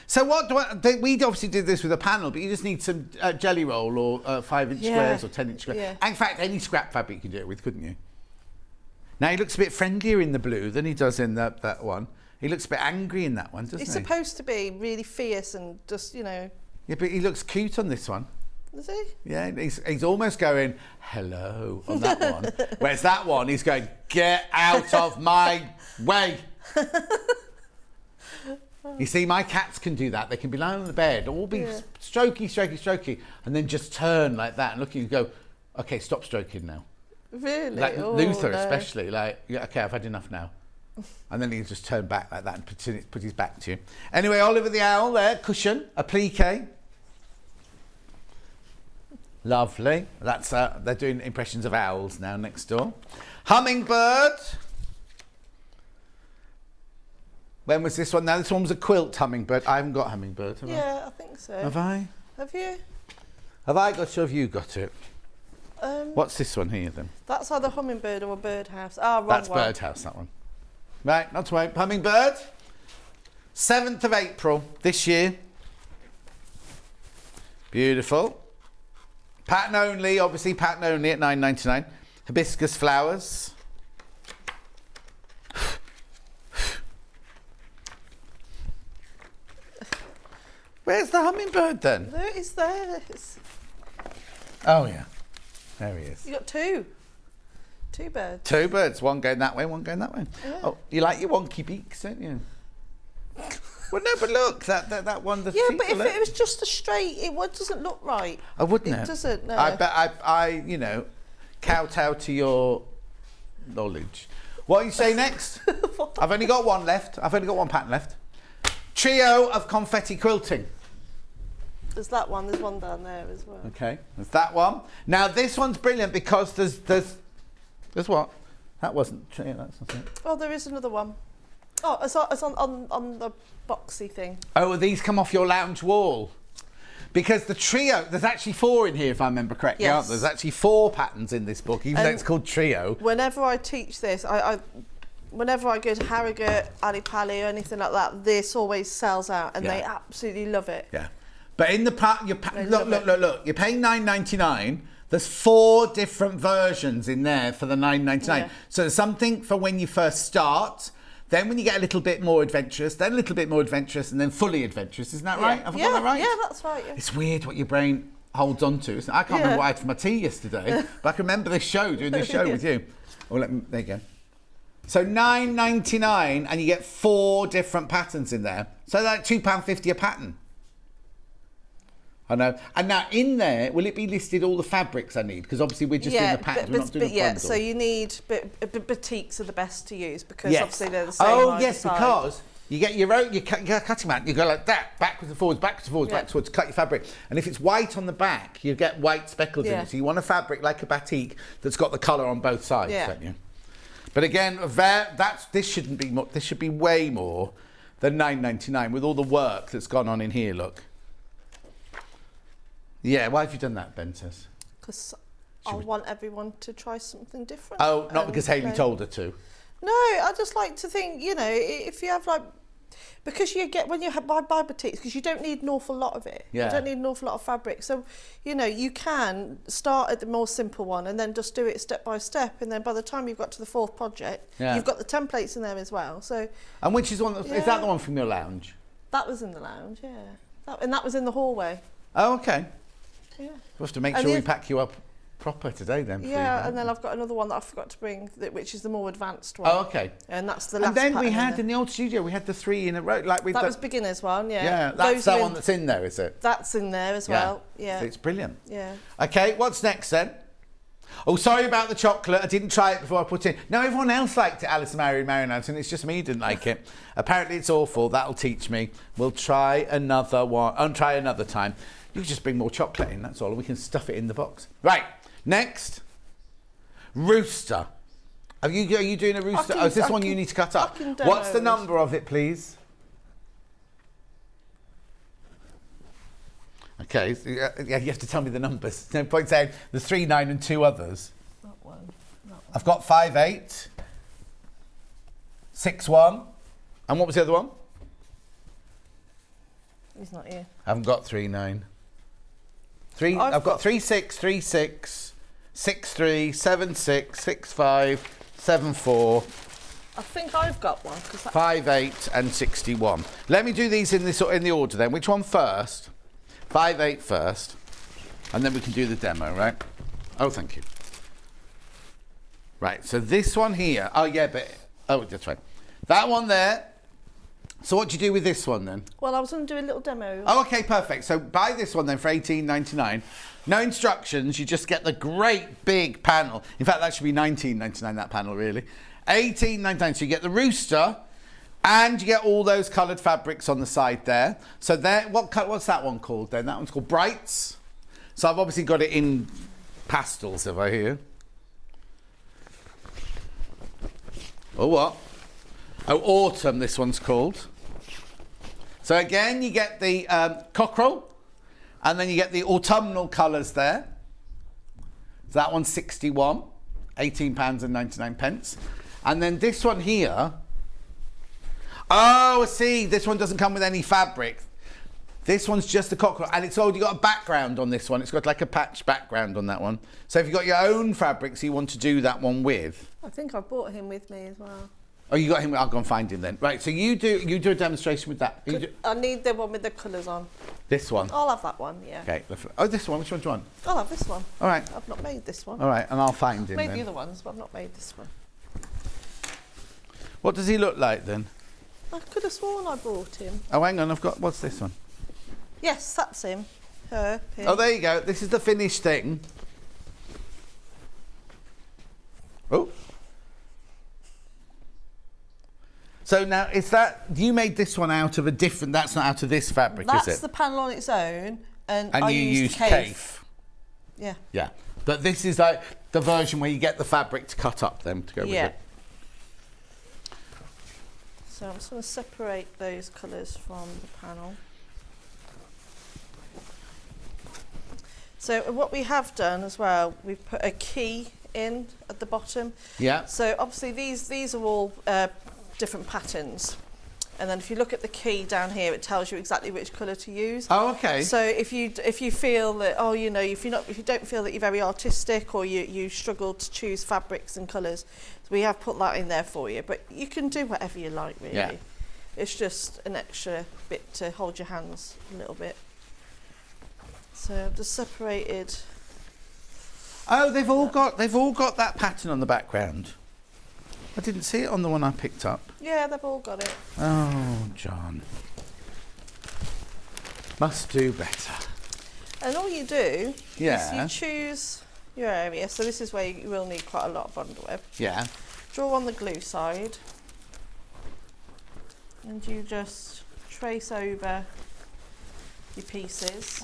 So we obviously did this with a panel, but you just need some jelly roll or 5-inch squares or 10-inch squares. Yeah. In fact, any scrap fabric you could do it with, couldn't you? Now he looks a bit friendlier in the blue than he does in that one. He looks a bit angry in that one, doesn't he? He's supposed to be really fierce and just, Yeah, but he looks cute on this one. Is he? Yeah, he's almost going, hello, on that one. Whereas that one, he's going, get out of my way. You see, my cats can do that. They can be lying on the bed, all be strokey, and then just turn like that and look at you and go, okay, stop stroking now. Really? Like Oh, Luther no. especially, like, yeah, okay, I've had enough now. And then he just turn back like that and put his back to you. Anyway, Oliver the Owl there, cushion, applique. Lovely. That's they're doing impressions of owls now next door. Hummingbird. When was this one? Now this one was a quilt hummingbird. I haven't got hummingbird, have I? Yeah, I think so. Have I? Have you? Have I got it or have you got it? What's this one here then? That's either hummingbird or a birdhouse. Ah, wrong That's one. birdhouse, that one. Right, not to wait. Hummingbird. 7th of April this year. Beautiful. Pattern only, obviously pattern only at £9.99. Hibiscus flowers. Where's the hummingbird then? There it is there. Oh yeah, there he is. You got two. Two birds. Two birds, one going that way, one going that way. Yeah. Oh, you like your wonky beaks, don't you? Well, no, but look, that one. The Yeah, feet but if look- it was just a straight, it doesn't look right. I wouldn't It have. doesn't, no. I bet I kowtow to your knowledge. What do you say next? I've only got one left. I've only got one pattern left. Trio of confetti quilting. There's that one. There's one down there as well. Okay, there's that one. Now this one's brilliant because there's what? That wasn't trio. That's not it. Oh, there is another one. Oh, it's on the boxy thing. Oh, well, these come off your lounge wall. Because the trio, there's actually 4 in here, if I remember correctly, aren't there? There's actually 4 patterns in this book, even though it's called Trio. Whenever I teach this, whenever I go to Harrogate, Ali Pali, or anything like that, this always sells out, and they absolutely love it. Yeah. But in the look, you're paying $9.99. There's 4 different versions in there for the $9.99. Yeah. So there's something for when you first start, then when you get a little bit more adventurous, then a little bit more adventurous, and then fully adventurous. Isn't that right? Have I got that right? Yeah, that's right. Yeah. It's weird what your brain holds on to. Isn't it? I can't remember what I had for my tea yesterday, but I can remember this show, doing this show with you. Oh, there you go. So $9.99, and you get 4 different patterns in there. So that's £2.50 a pattern. I know. And now in there, will it be listed all the fabrics I need? Because obviously we're just doing the patterns, we're not doing a bundle. So you need, batiks are the best to use because obviously they're the same because you get your own, you cut your cutting mat, you go like that, backwards and forwards, backwards and forwards, backwards and forwards, cut your fabric. And if it's white on the back, you get white speckles in it. So you want a fabric like a batik that's got the colour on both sides, don't you? But again, this shouldn't be more, this should be way more than $9.99 with all the work that's gone on in here, look. Yeah, why have you done that, Ben says? Because I want everyone to try something different. Oh, not because Hayley told her to. No, I just like to think, if you have because you get, when you buy batiks, because you don't need an awful lot of it. Yeah. You don't need an awful lot of fabric. So, you can start at the more simple one and then just do it step by step. And then by the time you've got to the 4th project, you've got the templates in there as well. So. And which is one? Is that the one from your lounge? That was in the lounge, yeah. And that was in the hallway. Oh, okay. Yeah. We'll have to make sure we pack you up proper today then. Yeah, and then I've got another one that I forgot to bring, which is the more advanced one. Oh, okay. And that's the last. And then we pattern had in the old studio, we had the 3 in a row, like that was beginner's one, yeah. Yeah, that's that one that's in there, is it? That's in there as well. Yeah. So it's brilliant. Yeah. Okay, what's next then? Oh, sorry about the chocolate. I didn't try it before I put it in. No, everyone else liked it, Alice, Mary, and it's just me who didn't like it. Apparently it's awful. That'll teach me. We'll try another one. I'll try another time. You can just bring more chocolate in, that's all. We can stuff it in the box. Right, next. Rooster. Are you doing a rooster? Is this one you need to cut up? What's the number of it, please? Okay, so you have to tell me the numbers. No point saying the 3, 9 and 2 others. That one. I've got 5, 8, 6, 1. And what was the other one? He's not here. I haven't got 3, 9. I've got 3, 6, 3, 6, 6, 3, 7, 6, 6, 5, 7, 4, I think I've got one. 5, 8 and 61. Let me do these in the order then. Which one first? 5, 8 first. And then we can do the demo, right? Oh, thank you. Right, so this one here. Oh, yeah, but... Oh, that's right. That one there. So what do you do with this one then? Well, I was going to do a little demo. Oh, okay, perfect. So buy this one then for $18.99. No instructions. You just get the great big panel. In fact, that should be $19.99, that panel, really. $18.99. So you get the rooster and you get all those coloured fabrics on the side there. So there, what's that one called then? That one's called Brights. So I've obviously got it in pastels, if I hear. Oh, what? Oh, Autumn, this one's called. So again, you get the cockerel, and then you get the autumnal colours there. So that one's 61, £18.99. And then this one here, oh, I see, this one doesn't come with any fabric. This one's just the cockerel, and it's already got a background on this one. It's got like a patch background on that one. So if you've got your own fabrics you want to do that one with. I think I brought him with me as well. Oh, you got him? I'll go and find him then. Right, so you do a demonstration with that. I need the one with the colours on. This one? I'll have that one, yeah. Okay. Oh, this one. Which one do you want? I'll have this one. All right. I've not made this one. All right, and I'll find him I've made then. the other ones, but I've not made this one. What does he look like then? I could have sworn I brought him. Oh, hang on. What's this one? Yes, that's him. Her, him. Oh, there you go. This is the finished thing. Oh. So now, you made this one out of a different, that's not out of this fabric, is it? That's the panel on its own, and you used use Kaif. Yeah. Yeah. But this is like the version where you get the fabric to cut up then to go with it. So I'm just going to separate those colours from the panel. So what we have done as well, we've put a key in at the bottom. Yeah. So obviously these are all different patterns, and then if you look at the key down here, it tells you exactly which colour to use. Oh, okay. So if you feel that if you don't feel that you're very artistic, or you struggle to choose fabrics and colours, so we have put that in there for you. But you can do whatever you like, really. Yeah. It's just an extra bit to hold your hands a little bit. So I've just separated. Oh, they've all got that pattern on the background. I didn't see it on the one I picked up. Yeah, they've all got it. Oh, John. Must do better. And all you do is Yeah. you choose your area. So this is where you will need quite a lot of bundle web. Yeah. Draw on the glue side, and you just trace over your pieces.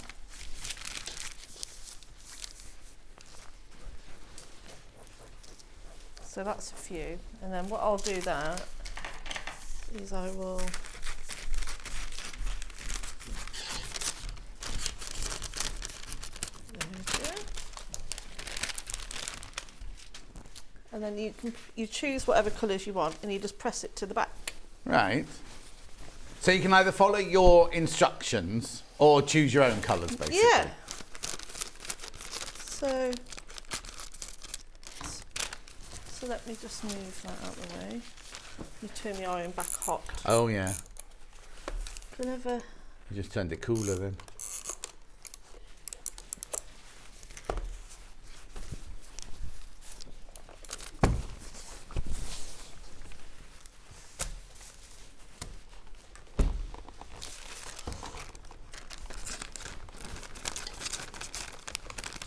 So that's a few, and then what I'll do that is I will and then you choose whatever colours you want, and you just press it to the back. Right. So you can either follow your instructions or choose your own colours, basically. Yeah. So let me just move that out of the way. You turn the iron back hot. Oh, yeah. Whenever. You just turned it cooler then.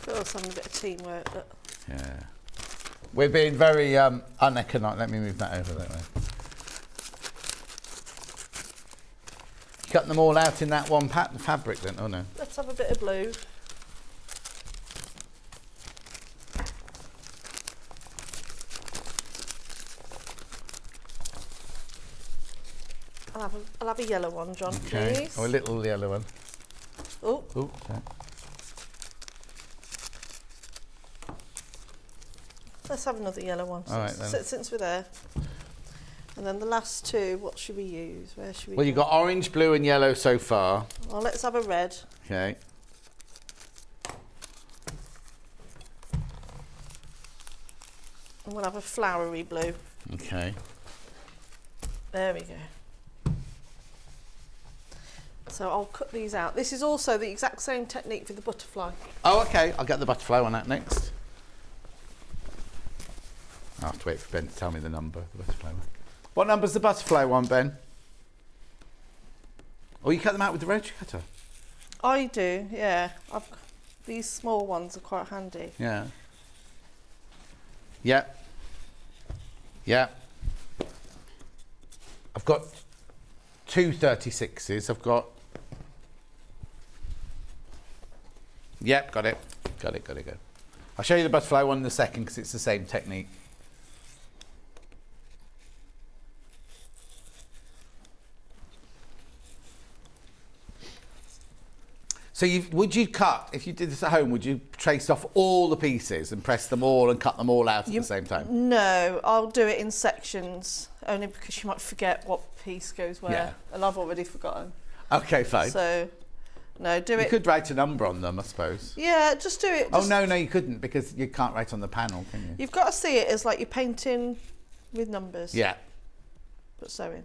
Feels having a bit of teamwork. But Yeah. We're being very uneconomic. Let me move that over that way. Cut them all out in that one pattern fabric then? Oh no. let's have a bit of blue. I'll have a yellow one, John, Okay. please. Oh, a little yellow one. Oh. Oh, okay. Let's have another yellow one All right, then. since we're there. And then the last two, what should we use? Where should we Well, you've got orange, blue and yellow so far. Well, let's have a red. Okay. And we'll have a flowery blue. Okay. There we go. So I'll cut these out. This is also the exact same technique for the butterfly. Oh, okay. I'll get the butterfly one out next. I'll have to wait for Ben to tell me the number of the butterfly one. What number's the butterfly one, Ben? Oh, you cut them out with the rotary cutter? I do, yeah. These small ones are quite handy. Yeah. Yeah. Yeah. I've got two 36s. I've got... Yep, got it. Got it. I'll show you the butterfly one in a second because it's the same technique. So would you cut, if you did this at home, would you trace off all the pieces and press them all and cut them all out at the same time? No, I'll do it in sections, only because you might forget what piece goes where. Yeah. And I've already forgotten. Okay, fine. So, no, do it. You could write a number on them, I suppose. Yeah, just do it. Oh, no, you couldn't, because you can't write on the panel, can you? You've got to see it as like you're painting with numbers. Yeah. But sewing.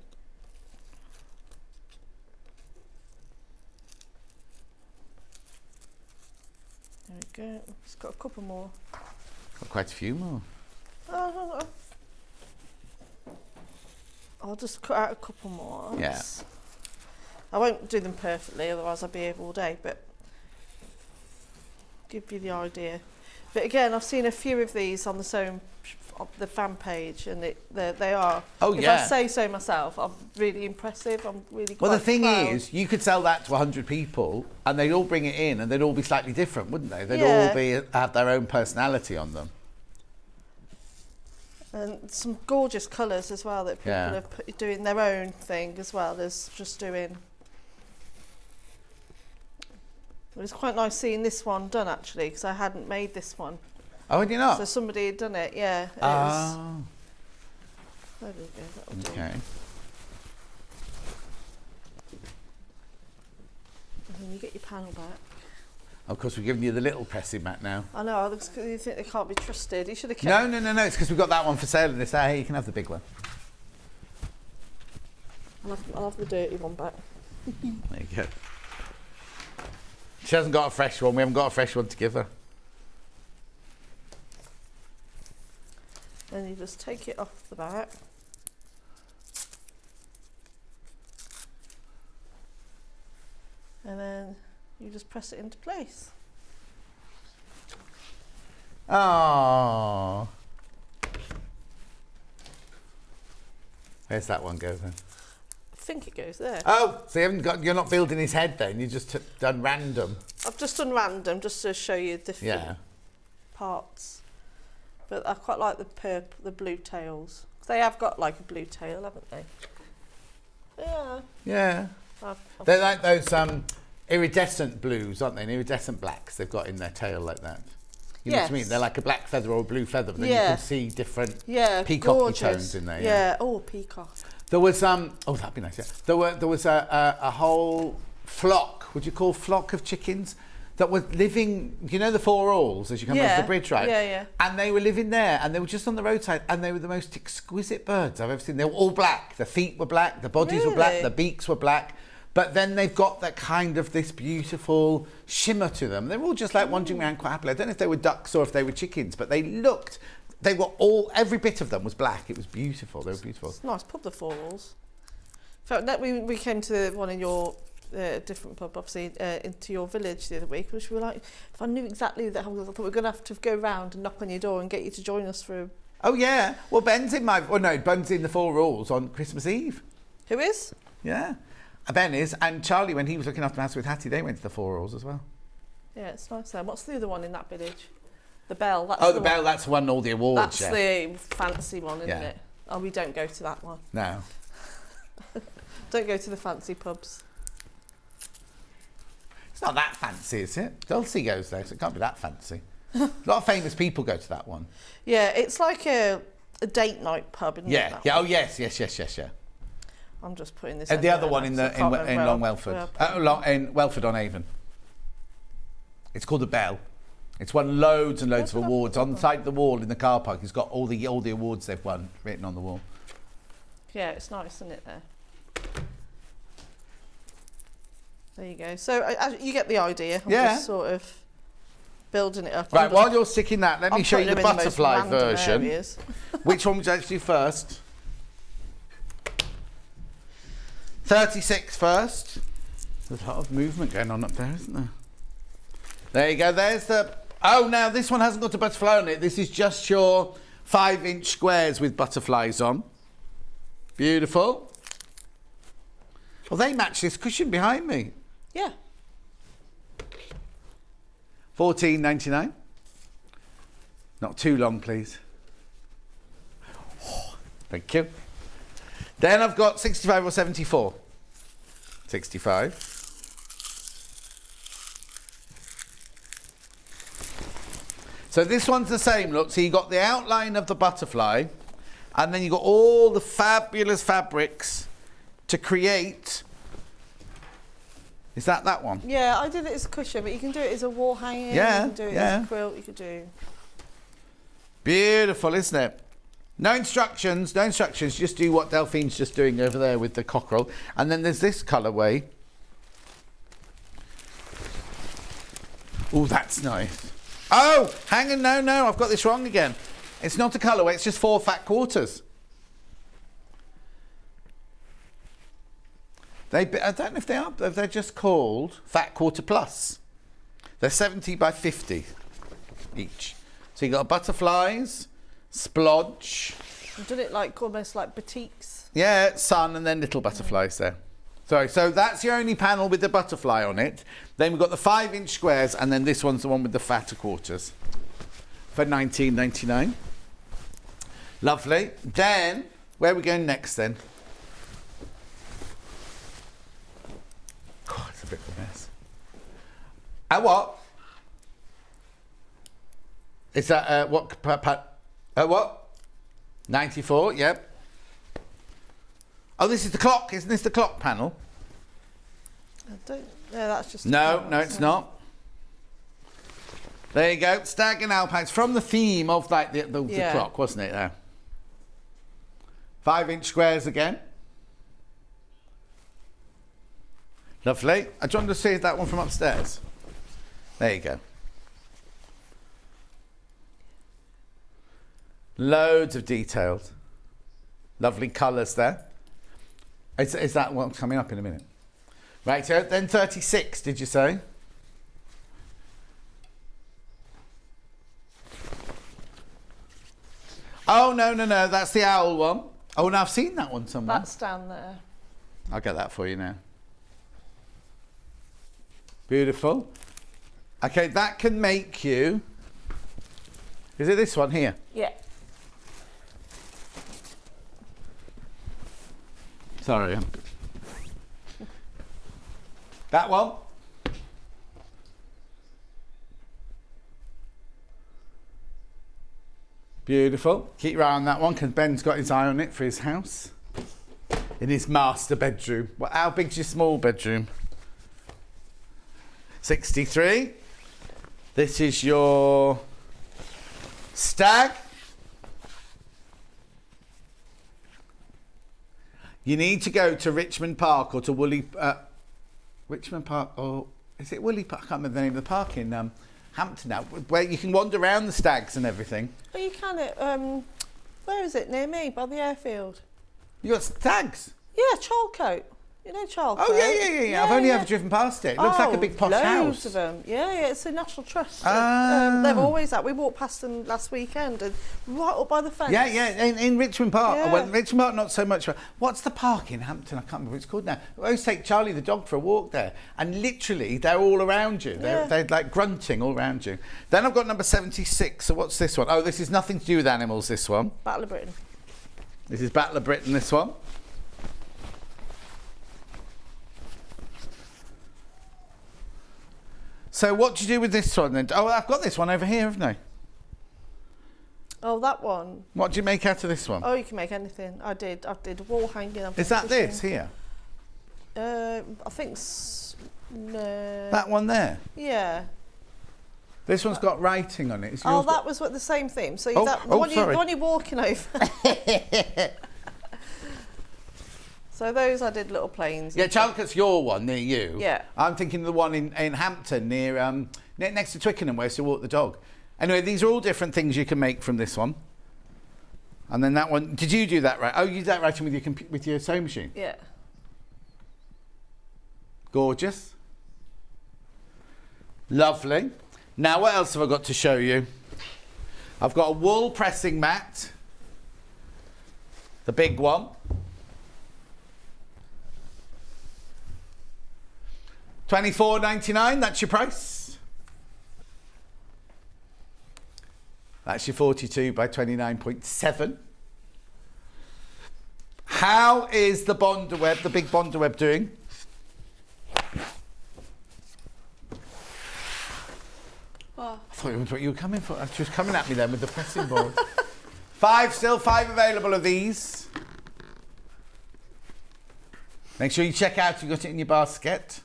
There we go. It's got a couple more. Got quite a few more. I'll just cut out a couple more. Yeah. I won't do them perfectly, otherwise I'll be here all day, but give you the idea. But again, I've seen a few of these on the fan page, and they are. Oh, if yeah. I say so myself, I'm really impressive. I'm really quite Well, the thing proud. is, you could sell that to 100 people, and they'd all bring it in, and they'd all be slightly different, wouldn't they? They'd all have their own personality on them. And some gorgeous colours as well that people are doing their own thing as well as just doing. It was quite nice seeing this one done actually, because I hadn't made this one. Oh, had you not? So somebody had done it, yeah. It Oh. was, there we go, that'll do. Okay. And then you get your panel back. Of course, we're giving you the little pressing mat now. I know, you think they can't be trusted. You should have kept. No. It's because we've got that one for sale, and they say, hey, you can have the big one. I'll have the dirty one back. There you go. She hasn't got a fresh one. We haven't got a fresh one to give her. Then you just take it off the back. And then you just press it into place. Oh. Where's that one go then? I think it goes there. Oh, so you're not building his head then, you just done random. I've just done random just to show you different parts. But I quite like the blue tails. They have got like a blue tail, haven't they? Yeah. Yeah. They're like those iridescent blues, aren't they? And iridescent blacks they've got in their tail like that. You know what I mean? They're like a black feather or a blue feather, but then you can see different peacocky tones in there. Yeah. Oh, peacock. There was oh, that'd be nice. Yeah. There was a whole flock. Would you call flock of chickens that were living? You know the Four Alls as you come over the bridge, right? Yeah. And they were living there, and they were just on the roadside, and they were the most exquisite birds I've ever seen. They were all black. The feet were black. The bodies were black. The beaks were black. But then they've got that kind of this beautiful shimmer to them. They were all just like wandering around quite happily. I don't know if they were ducks or if they were chickens, but they were all, every bit of them was black. It was beautiful. They were beautiful. It's a nice pub, the Four Alls. In fact, we came to one in your different pub, obviously, into your village the other week, which we were like, if I knew exactly that, I thought we were going to have to go round and knock on your door and get you to join us for a... Oh, yeah. Well, Ben's in the Four Alls on Christmas Eve. Who is? Yeah. Ben is, and Charlie, when he was looking after the house with Hattie, they went to the Four Alls as well. Yeah, it's nice there. What's the other one in that village? The Bell. That's the Bell, that's won all the awards. That's the fancy one, isn't it? Oh, we don't go to that one. No. Don't go to the fancy pubs. It's not that fancy, is it? Dulcie goes there, so it can't be that fancy. A lot of famous people go to that one. Yeah, it's like a date night pub, isn't it? Yeah. Oh, yes. I'm just putting this. And the other one in Long Welford, in Welford on Avon. It's called the Bell. It's won loads and loads of awards. On the side of the wall in the car park, it's got all the awards they've won written on the wall. Yeah, it's nice, isn't it, there? There you go. So you get the idea. I'm just sort of building it up. Right, while you're sticking that, let me show you the butterfly version. Areas. Which one would you actually do first? 36 first. There's a lot of movement going on up there, isn't there? There you go. There's the... Oh, now this one hasn't got a butterfly on it. This is just your 5-inch squares with butterflies on. Beautiful. Well, they match this cushion behind me. Yeah. $14.99. Not too long, please. Oh, thank you. Then I've got 65 or 74. 65. So this one's the same look. So you got the outline of the butterfly, and then you got all the fabulous fabrics to create. Is that one? Yeah, I did it as a cushion, but you can do it as a wall hanging. Yeah, you can do it as a quilt. You could do. Beautiful, isn't it? No instructions. No instructions. Just do what Delphine's just doing over there with the cockerel, and then there's this colourway. Oh, that's nice. Oh, hang on, no, I've got this wrong again. It's not a colourway, it's just 4 fat quarters. I don't know if they are, they're just called Fat Quarter Plus. They're 70 by 50 each. So you got butterflies, splodge. I've done it like almost like batiks. Yeah, sun and then little butterflies there. Sorry, so that's your only panel with the butterfly on it. Then we've got the 5-inch squares, and then this one's the one with the fatter quarters for $19.99. Lovely. Then, where are we going next then? God, it's a bit of a mess. What? Is that what? 94, yep. Oh, this is the clock. Isn't this the clock panel? I don't. No, that's just. No, it's not. There you go. Stag and alpine. It's from the theme of like the clock, wasn't it? There. 5-inch squares again. Lovely. I just wanted to see that one from upstairs. There you go. Loads of detailed. Lovely colours there. Is that one coming up in a minute? Right, so then 36, did you say? Oh, no, that's the owl one. Oh, no, I've seen that one somewhere. That's down there. I'll get that for you now. Beautiful. Okay, that can make you... Is it this one here? Yeah. Sorry. That one. Beautiful. Keep your eye on that one because Ben's got his eye on it for his house. In his master bedroom. Well, how big's your small bedroom? 63. This is your stag. You need to go to Richmond Park or to Richmond Park, or is it Woolly Park? I can't remember the name of the park in Hampton now, where you can wander around the stags and everything. But you can where is it? Near me, by the airfield. You got stags? Yeah, Charlcote. You know Charlcote? Oh, yeah. I've only ever driven past it. It looks like a big posh house. Loads of them. Yeah, it's a National Trust. Ah. They're always at. We walked past them last weekend and right up by the fence. Yeah, in Richmond Park. Yeah. Well, Richmond Park, not so much. What's the park in Hampton? I can't remember what it's called now. I always take Charlie the dog for a walk there, and literally they're all around you. They're like grunting all around you. Then I've got number 76. So what's this one? Oh, this is nothing to do with animals, this one. Battle of Britain. This is Battle of Britain, this one. So what do you do with this one then? Oh, I've got this one over here, haven't I? Oh, that one. What do you make out of this one? Oh, you can make anything. I did wall hanging. Is that this here? I think no. That one there? Yeah. This one's got writing on it. That was what the same thing. So the one you're walking over. So those I did little planes. Yeah, Chalcott's your one near you. Yeah. I'm thinking of the one in Hampton near next to Twickenham where you walk the dog. Anyway, these are all different things you can make from this one. And then that one, did you do that right? Oh, you did that writing with your sewing machine? Yeah. Gorgeous. Lovely. Now, what else have I got to show you? I've got a wool pressing mat. The big one. $24.99, that's your price. That's your 42 by 29.7. How is the Bonderweb, the big Bonderweb doing? I thought it was what you were coming for. She was coming at me then with the pressing board. 5 still, 5 available of these. Make sure you check out you've got it in your basket.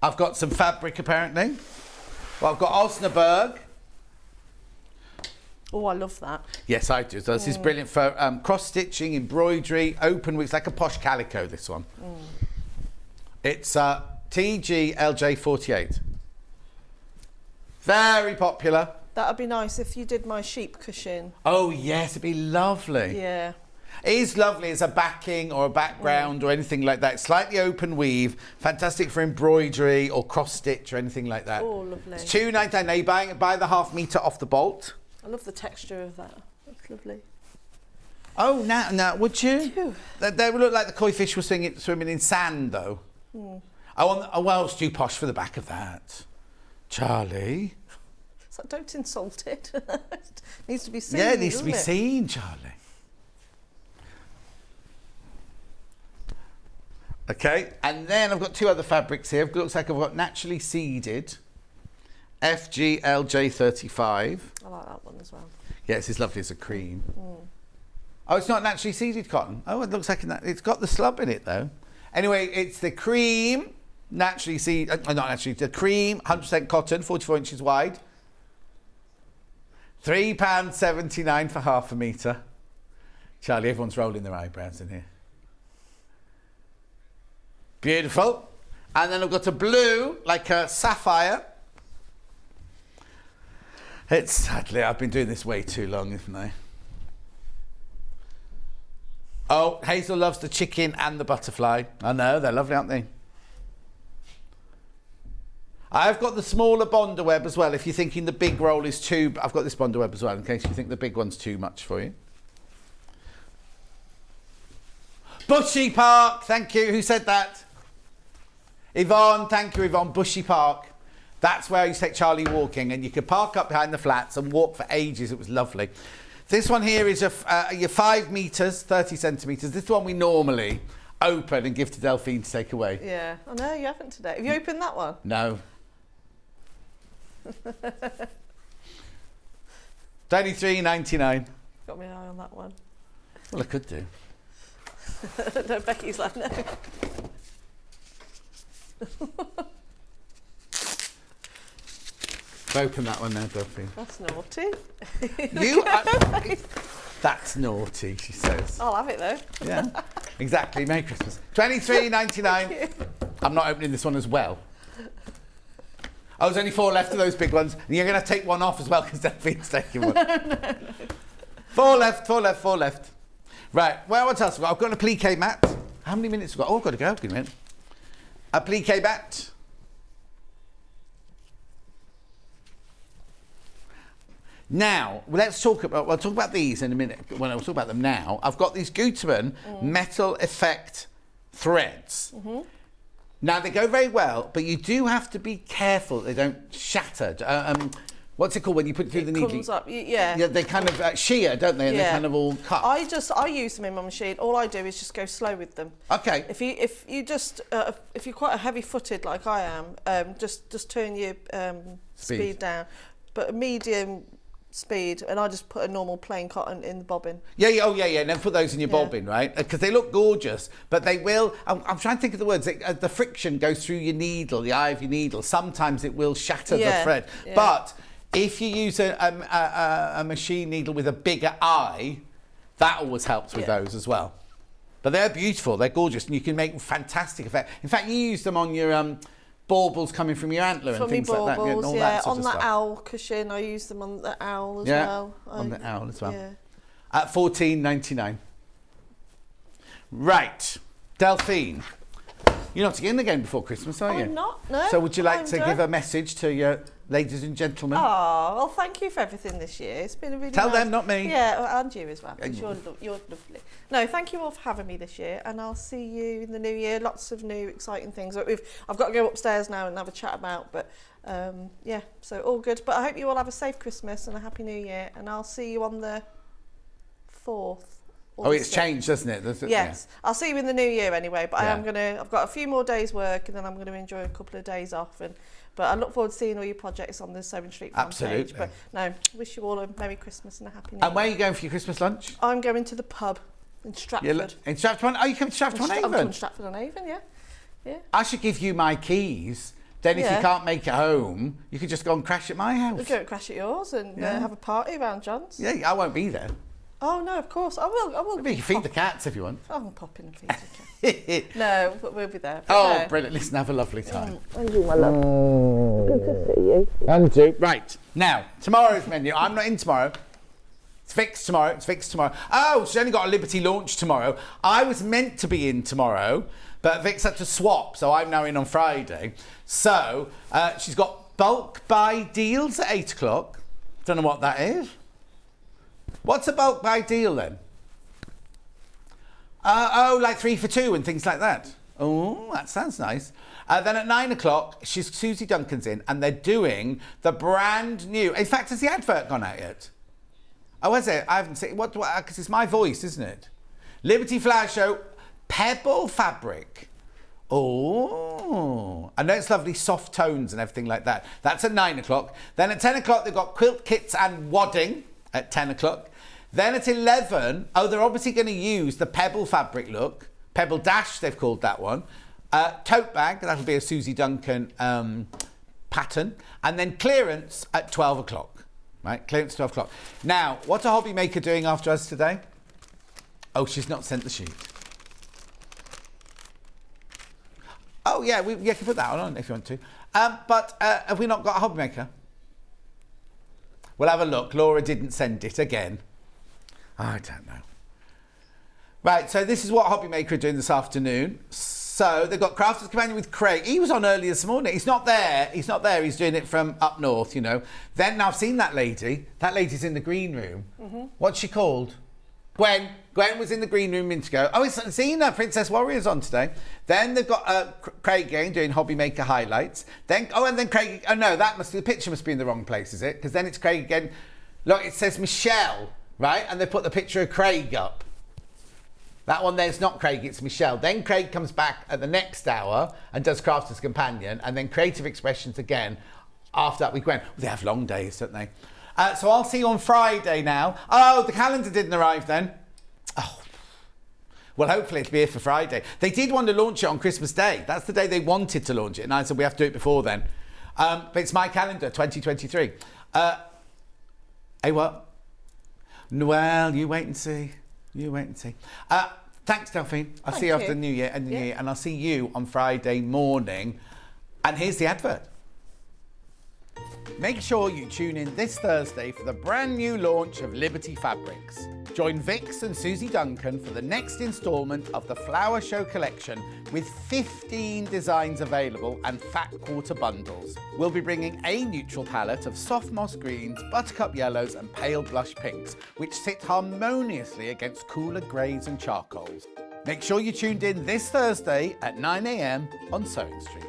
I've got some fabric apparently. Well, I've got Osnaburg. Oh, I love that. Yes, I do. So this is brilliant for cross-stitching, embroidery, open weeks, like a posh calico, this one. It's TGLJ48. Very popular. That would be nice if you did my sheep cushion. Oh, yes, it'd be lovely. Yeah. It is lovely as a backing or a background or anything like that. Slightly open weave, fantastic for embroidery or cross stitch or anything like that. Oh, lovely. It's $2.99. Now you buy the ½ metre off the bolt. I love the texture of that. That's lovely. Oh, now would you? They would look like the koi fish were swimming in sand, though. Well, it's too posh for the back of that. Charlie. So don't insult it. It needs to be seen. Yeah, it needs to be doesn't it? seen, Charlie. Okay, and then I've got 2 other fabrics here. It looks like I've got naturally seeded FGLJ35. I like that one as well. Yeah, it's as lovely as a cream. Oh, it's not naturally seeded cotton. Oh, it looks like it's got the slub in it though. Anyway, it's the cream, naturally seeded, not naturally, the cream, 100% cotton, 44 inches wide. £3.79 for ½ metre. Charlie, everyone's rolling their eyebrows in here. Beautiful. And then I've got a blue, like a sapphire. It's sadly, I've been doing this way too long, haven't I? Oh, Hazel loves the chicken and the butterfly. I know, they're lovely, aren't they? I've got the smaller Bonderweb as well. If you're thinking the big roll is too... I've got this Bonderweb as well, in case you think the big one's too much for you. Bushy Park, thank you. Who said that? Yvonne, thank you, Yvonne. Bushy Park. That's where you take Charlie walking, and you could park up behind the flats and walk for ages. It was lovely. This one here is your 5 metres, 30 centimetres. This one we normally open and give to Delphine to take away. Yeah. Oh, no, you haven't today. Have you opened that one? No. $23.99. Got my eye on that one. Well, I could do. No, Becky's like, no. Open that one now, Delphine. That's naughty. That's naughty, she says. I'll have it though. Yeah, exactly. Merry Christmas. $23.99. I'm not opening this one as well. Oh, there's only 4 left of those big ones, and you're going to take one off as well because Delphine's taking one. No. 4 left, 4 left, 4 left. Right, well, what else have I got? I've got an applique mat. How many minutes have I got? Oh, I've got to go. Give me a minute. Applique mat. Now, let's talk about, we'll talk about these in a minute. When I'll talk about them now, I've got these Gutermann metal effect threads. Now, they go very well, but you do have to be careful they don't shatter. What's it called when you put it through the needle? It comes up, yeah. Yeah, they kind of shear, don't they? And they kind of all cut. I use them in my machine. All I do is just go slow with them. Okay. If you're quite a heavy-footed like I am, just turn your speed down. But a medium speed, and I just put a normal plain cotton in the bobbin. Yeah, and then put those in your bobbin, right? Because they look gorgeous, but they will, I'm trying to think of the words, the friction goes through your needle, the eye of your needle. Sometimes it will shatter the thread. Yeah. But if you use a machine needle with a bigger eye, That always helps with those as well. But they're beautiful, they're gorgeous, and you can make fantastic effect. In fact, you use them on your baubles coming from your antler and things like that. Baubles, All that sort on of that stuff. owl cushion, I use them on the owl as well. On the owl as well. Yeah. At $14.99. Right, Delphine. You're not in again before Christmas, are you? I'm not, no. So would you like I'm to done. give a message to your ladies and gentlemen? Oh, well, thank you for everything this year. It's been a really Tell nice... them, not me. Yeah, and you as well, because you're lovely. No, thank you all for having me this year, and I'll see you in the new year. Lots of new, exciting things that I've got to go upstairs now and have a chat about, but yeah, so all good. But I hope you all have a safe Christmas and a happy new year, and I'll see you on the 4th. Oh, it's changed, doesn't it? Yes, yeah. I'll see you in the new year anyway, but Yeah. I've got a few more days work, and then I'm going to enjoy a couple of days off, but I look forward to seeing all your projects on the Sewing Street fan page. But no, wish you all a Merry Christmas and a Happy New Year. And where are you going for your Christmas lunch? I'm going to the pub in Stratford. In Stratford? Oh, you come to Stratford-on-Avon? I'm from Stratford-on-Avon, yeah. I should give you my keys. Then if you can't make it home, you could just go and crash at my house. We'll go and crash at yours and have a party around John's. Yeah, I won't be there. Oh, no, of course. I will. Maybe you can feed the cats if you want. I'll pop in and feed the cats. No, but we'll be there. Oh, no. brilliant. Listen, have a lovely time. And you, my love. Good to see you. And you. Right. Now, tomorrow's menu. I'm not in tomorrow. It's fixed tomorrow. Oh, she's only got a Liberty launch tomorrow. I was meant to be in tomorrow, but Vic's had to swap, so I'm now in on Friday. So, she's got bulk buy deals at 8 o'clock. Don't know what that is. What's a bulk buy deal then? Like 3 for 2 and things like that. Oh, that sounds nice. Then at 9 o'clock, Suzie Duncan's in, and they're doing the brand new. In fact, has the advert gone out yet? Oh, has it? I haven't seen. What? Because it's my voice, isn't it? Liberty Flower Show, Pebble Fabric. Oh, I know it's lovely soft tones and everything like that. That's at 9 o'clock. Then at 10 o'clock, they've got quilt kits and wadding at 10 o'clock. Then at 11, they're obviously going to use the Pebble fabric look. Pebble Dash, they've called that one. Tote bag, that'll be a Suzie Duncan pattern. And then clearance at 12 o'clock. Right, clearance 12 o'clock. Now, what's a hobby maker doing after us today? Oh, she's not sent the sheet. Oh, yeah, you can put that on if you want to. But have we not got a hobby maker? We'll have a look. Laura didn't send it again. I don't know. Right, so this is what Hobby Maker are doing this afternoon. So they've got Crafter's Companion with Craig. He was on early this morning. He's not there. He's doing it from up north, you know. Then I've seen that lady. That lady's in the green room. Mm-hmm. What's she called? Gwen. Gwen was in the green room a minute ago. Oh, it's Xena, Princess Warrior's on today. Then they've got Craig again doing Hobby Maker highlights. Then Craig. Oh no, the picture must be in the wrong place, is it? Because then it's Craig again. Look, it says Michelle, right? And they put the picture of Craig up. That one there's not Craig, it's Michelle. Then Craig comes back at the next hour and does Crafter's Companion, and then Creative Expressions again. After that, we Gwen. They have long days, don't they? So I'll see you on Friday now. Oh, the calendar didn't arrive then. Oh. Well, hopefully it'll be here for Friday. They did want to launch it on Christmas Day. That's the day they wanted to launch it. And I said, we have to do it before then. But it's my calendar, 2023. Hey, what? Well, you wait and see. Thanks, Delphine. I'll see you after the New Year and I'll see you on Friday morning. And here's the advert. Make sure you tune in this Thursday for the brand new launch of Liberty Fabrics. Join Vix and Suzie Duncan for the next instalment of the Flower Show collection with 15 designs available and fat quarter bundles. We'll be bringing a neutral palette of soft moss greens, buttercup yellows and pale blush pinks, which sit harmoniously against cooler greys and charcoals. Make sure you're tuned in this Thursday at 9 a.m. on Sewing Street.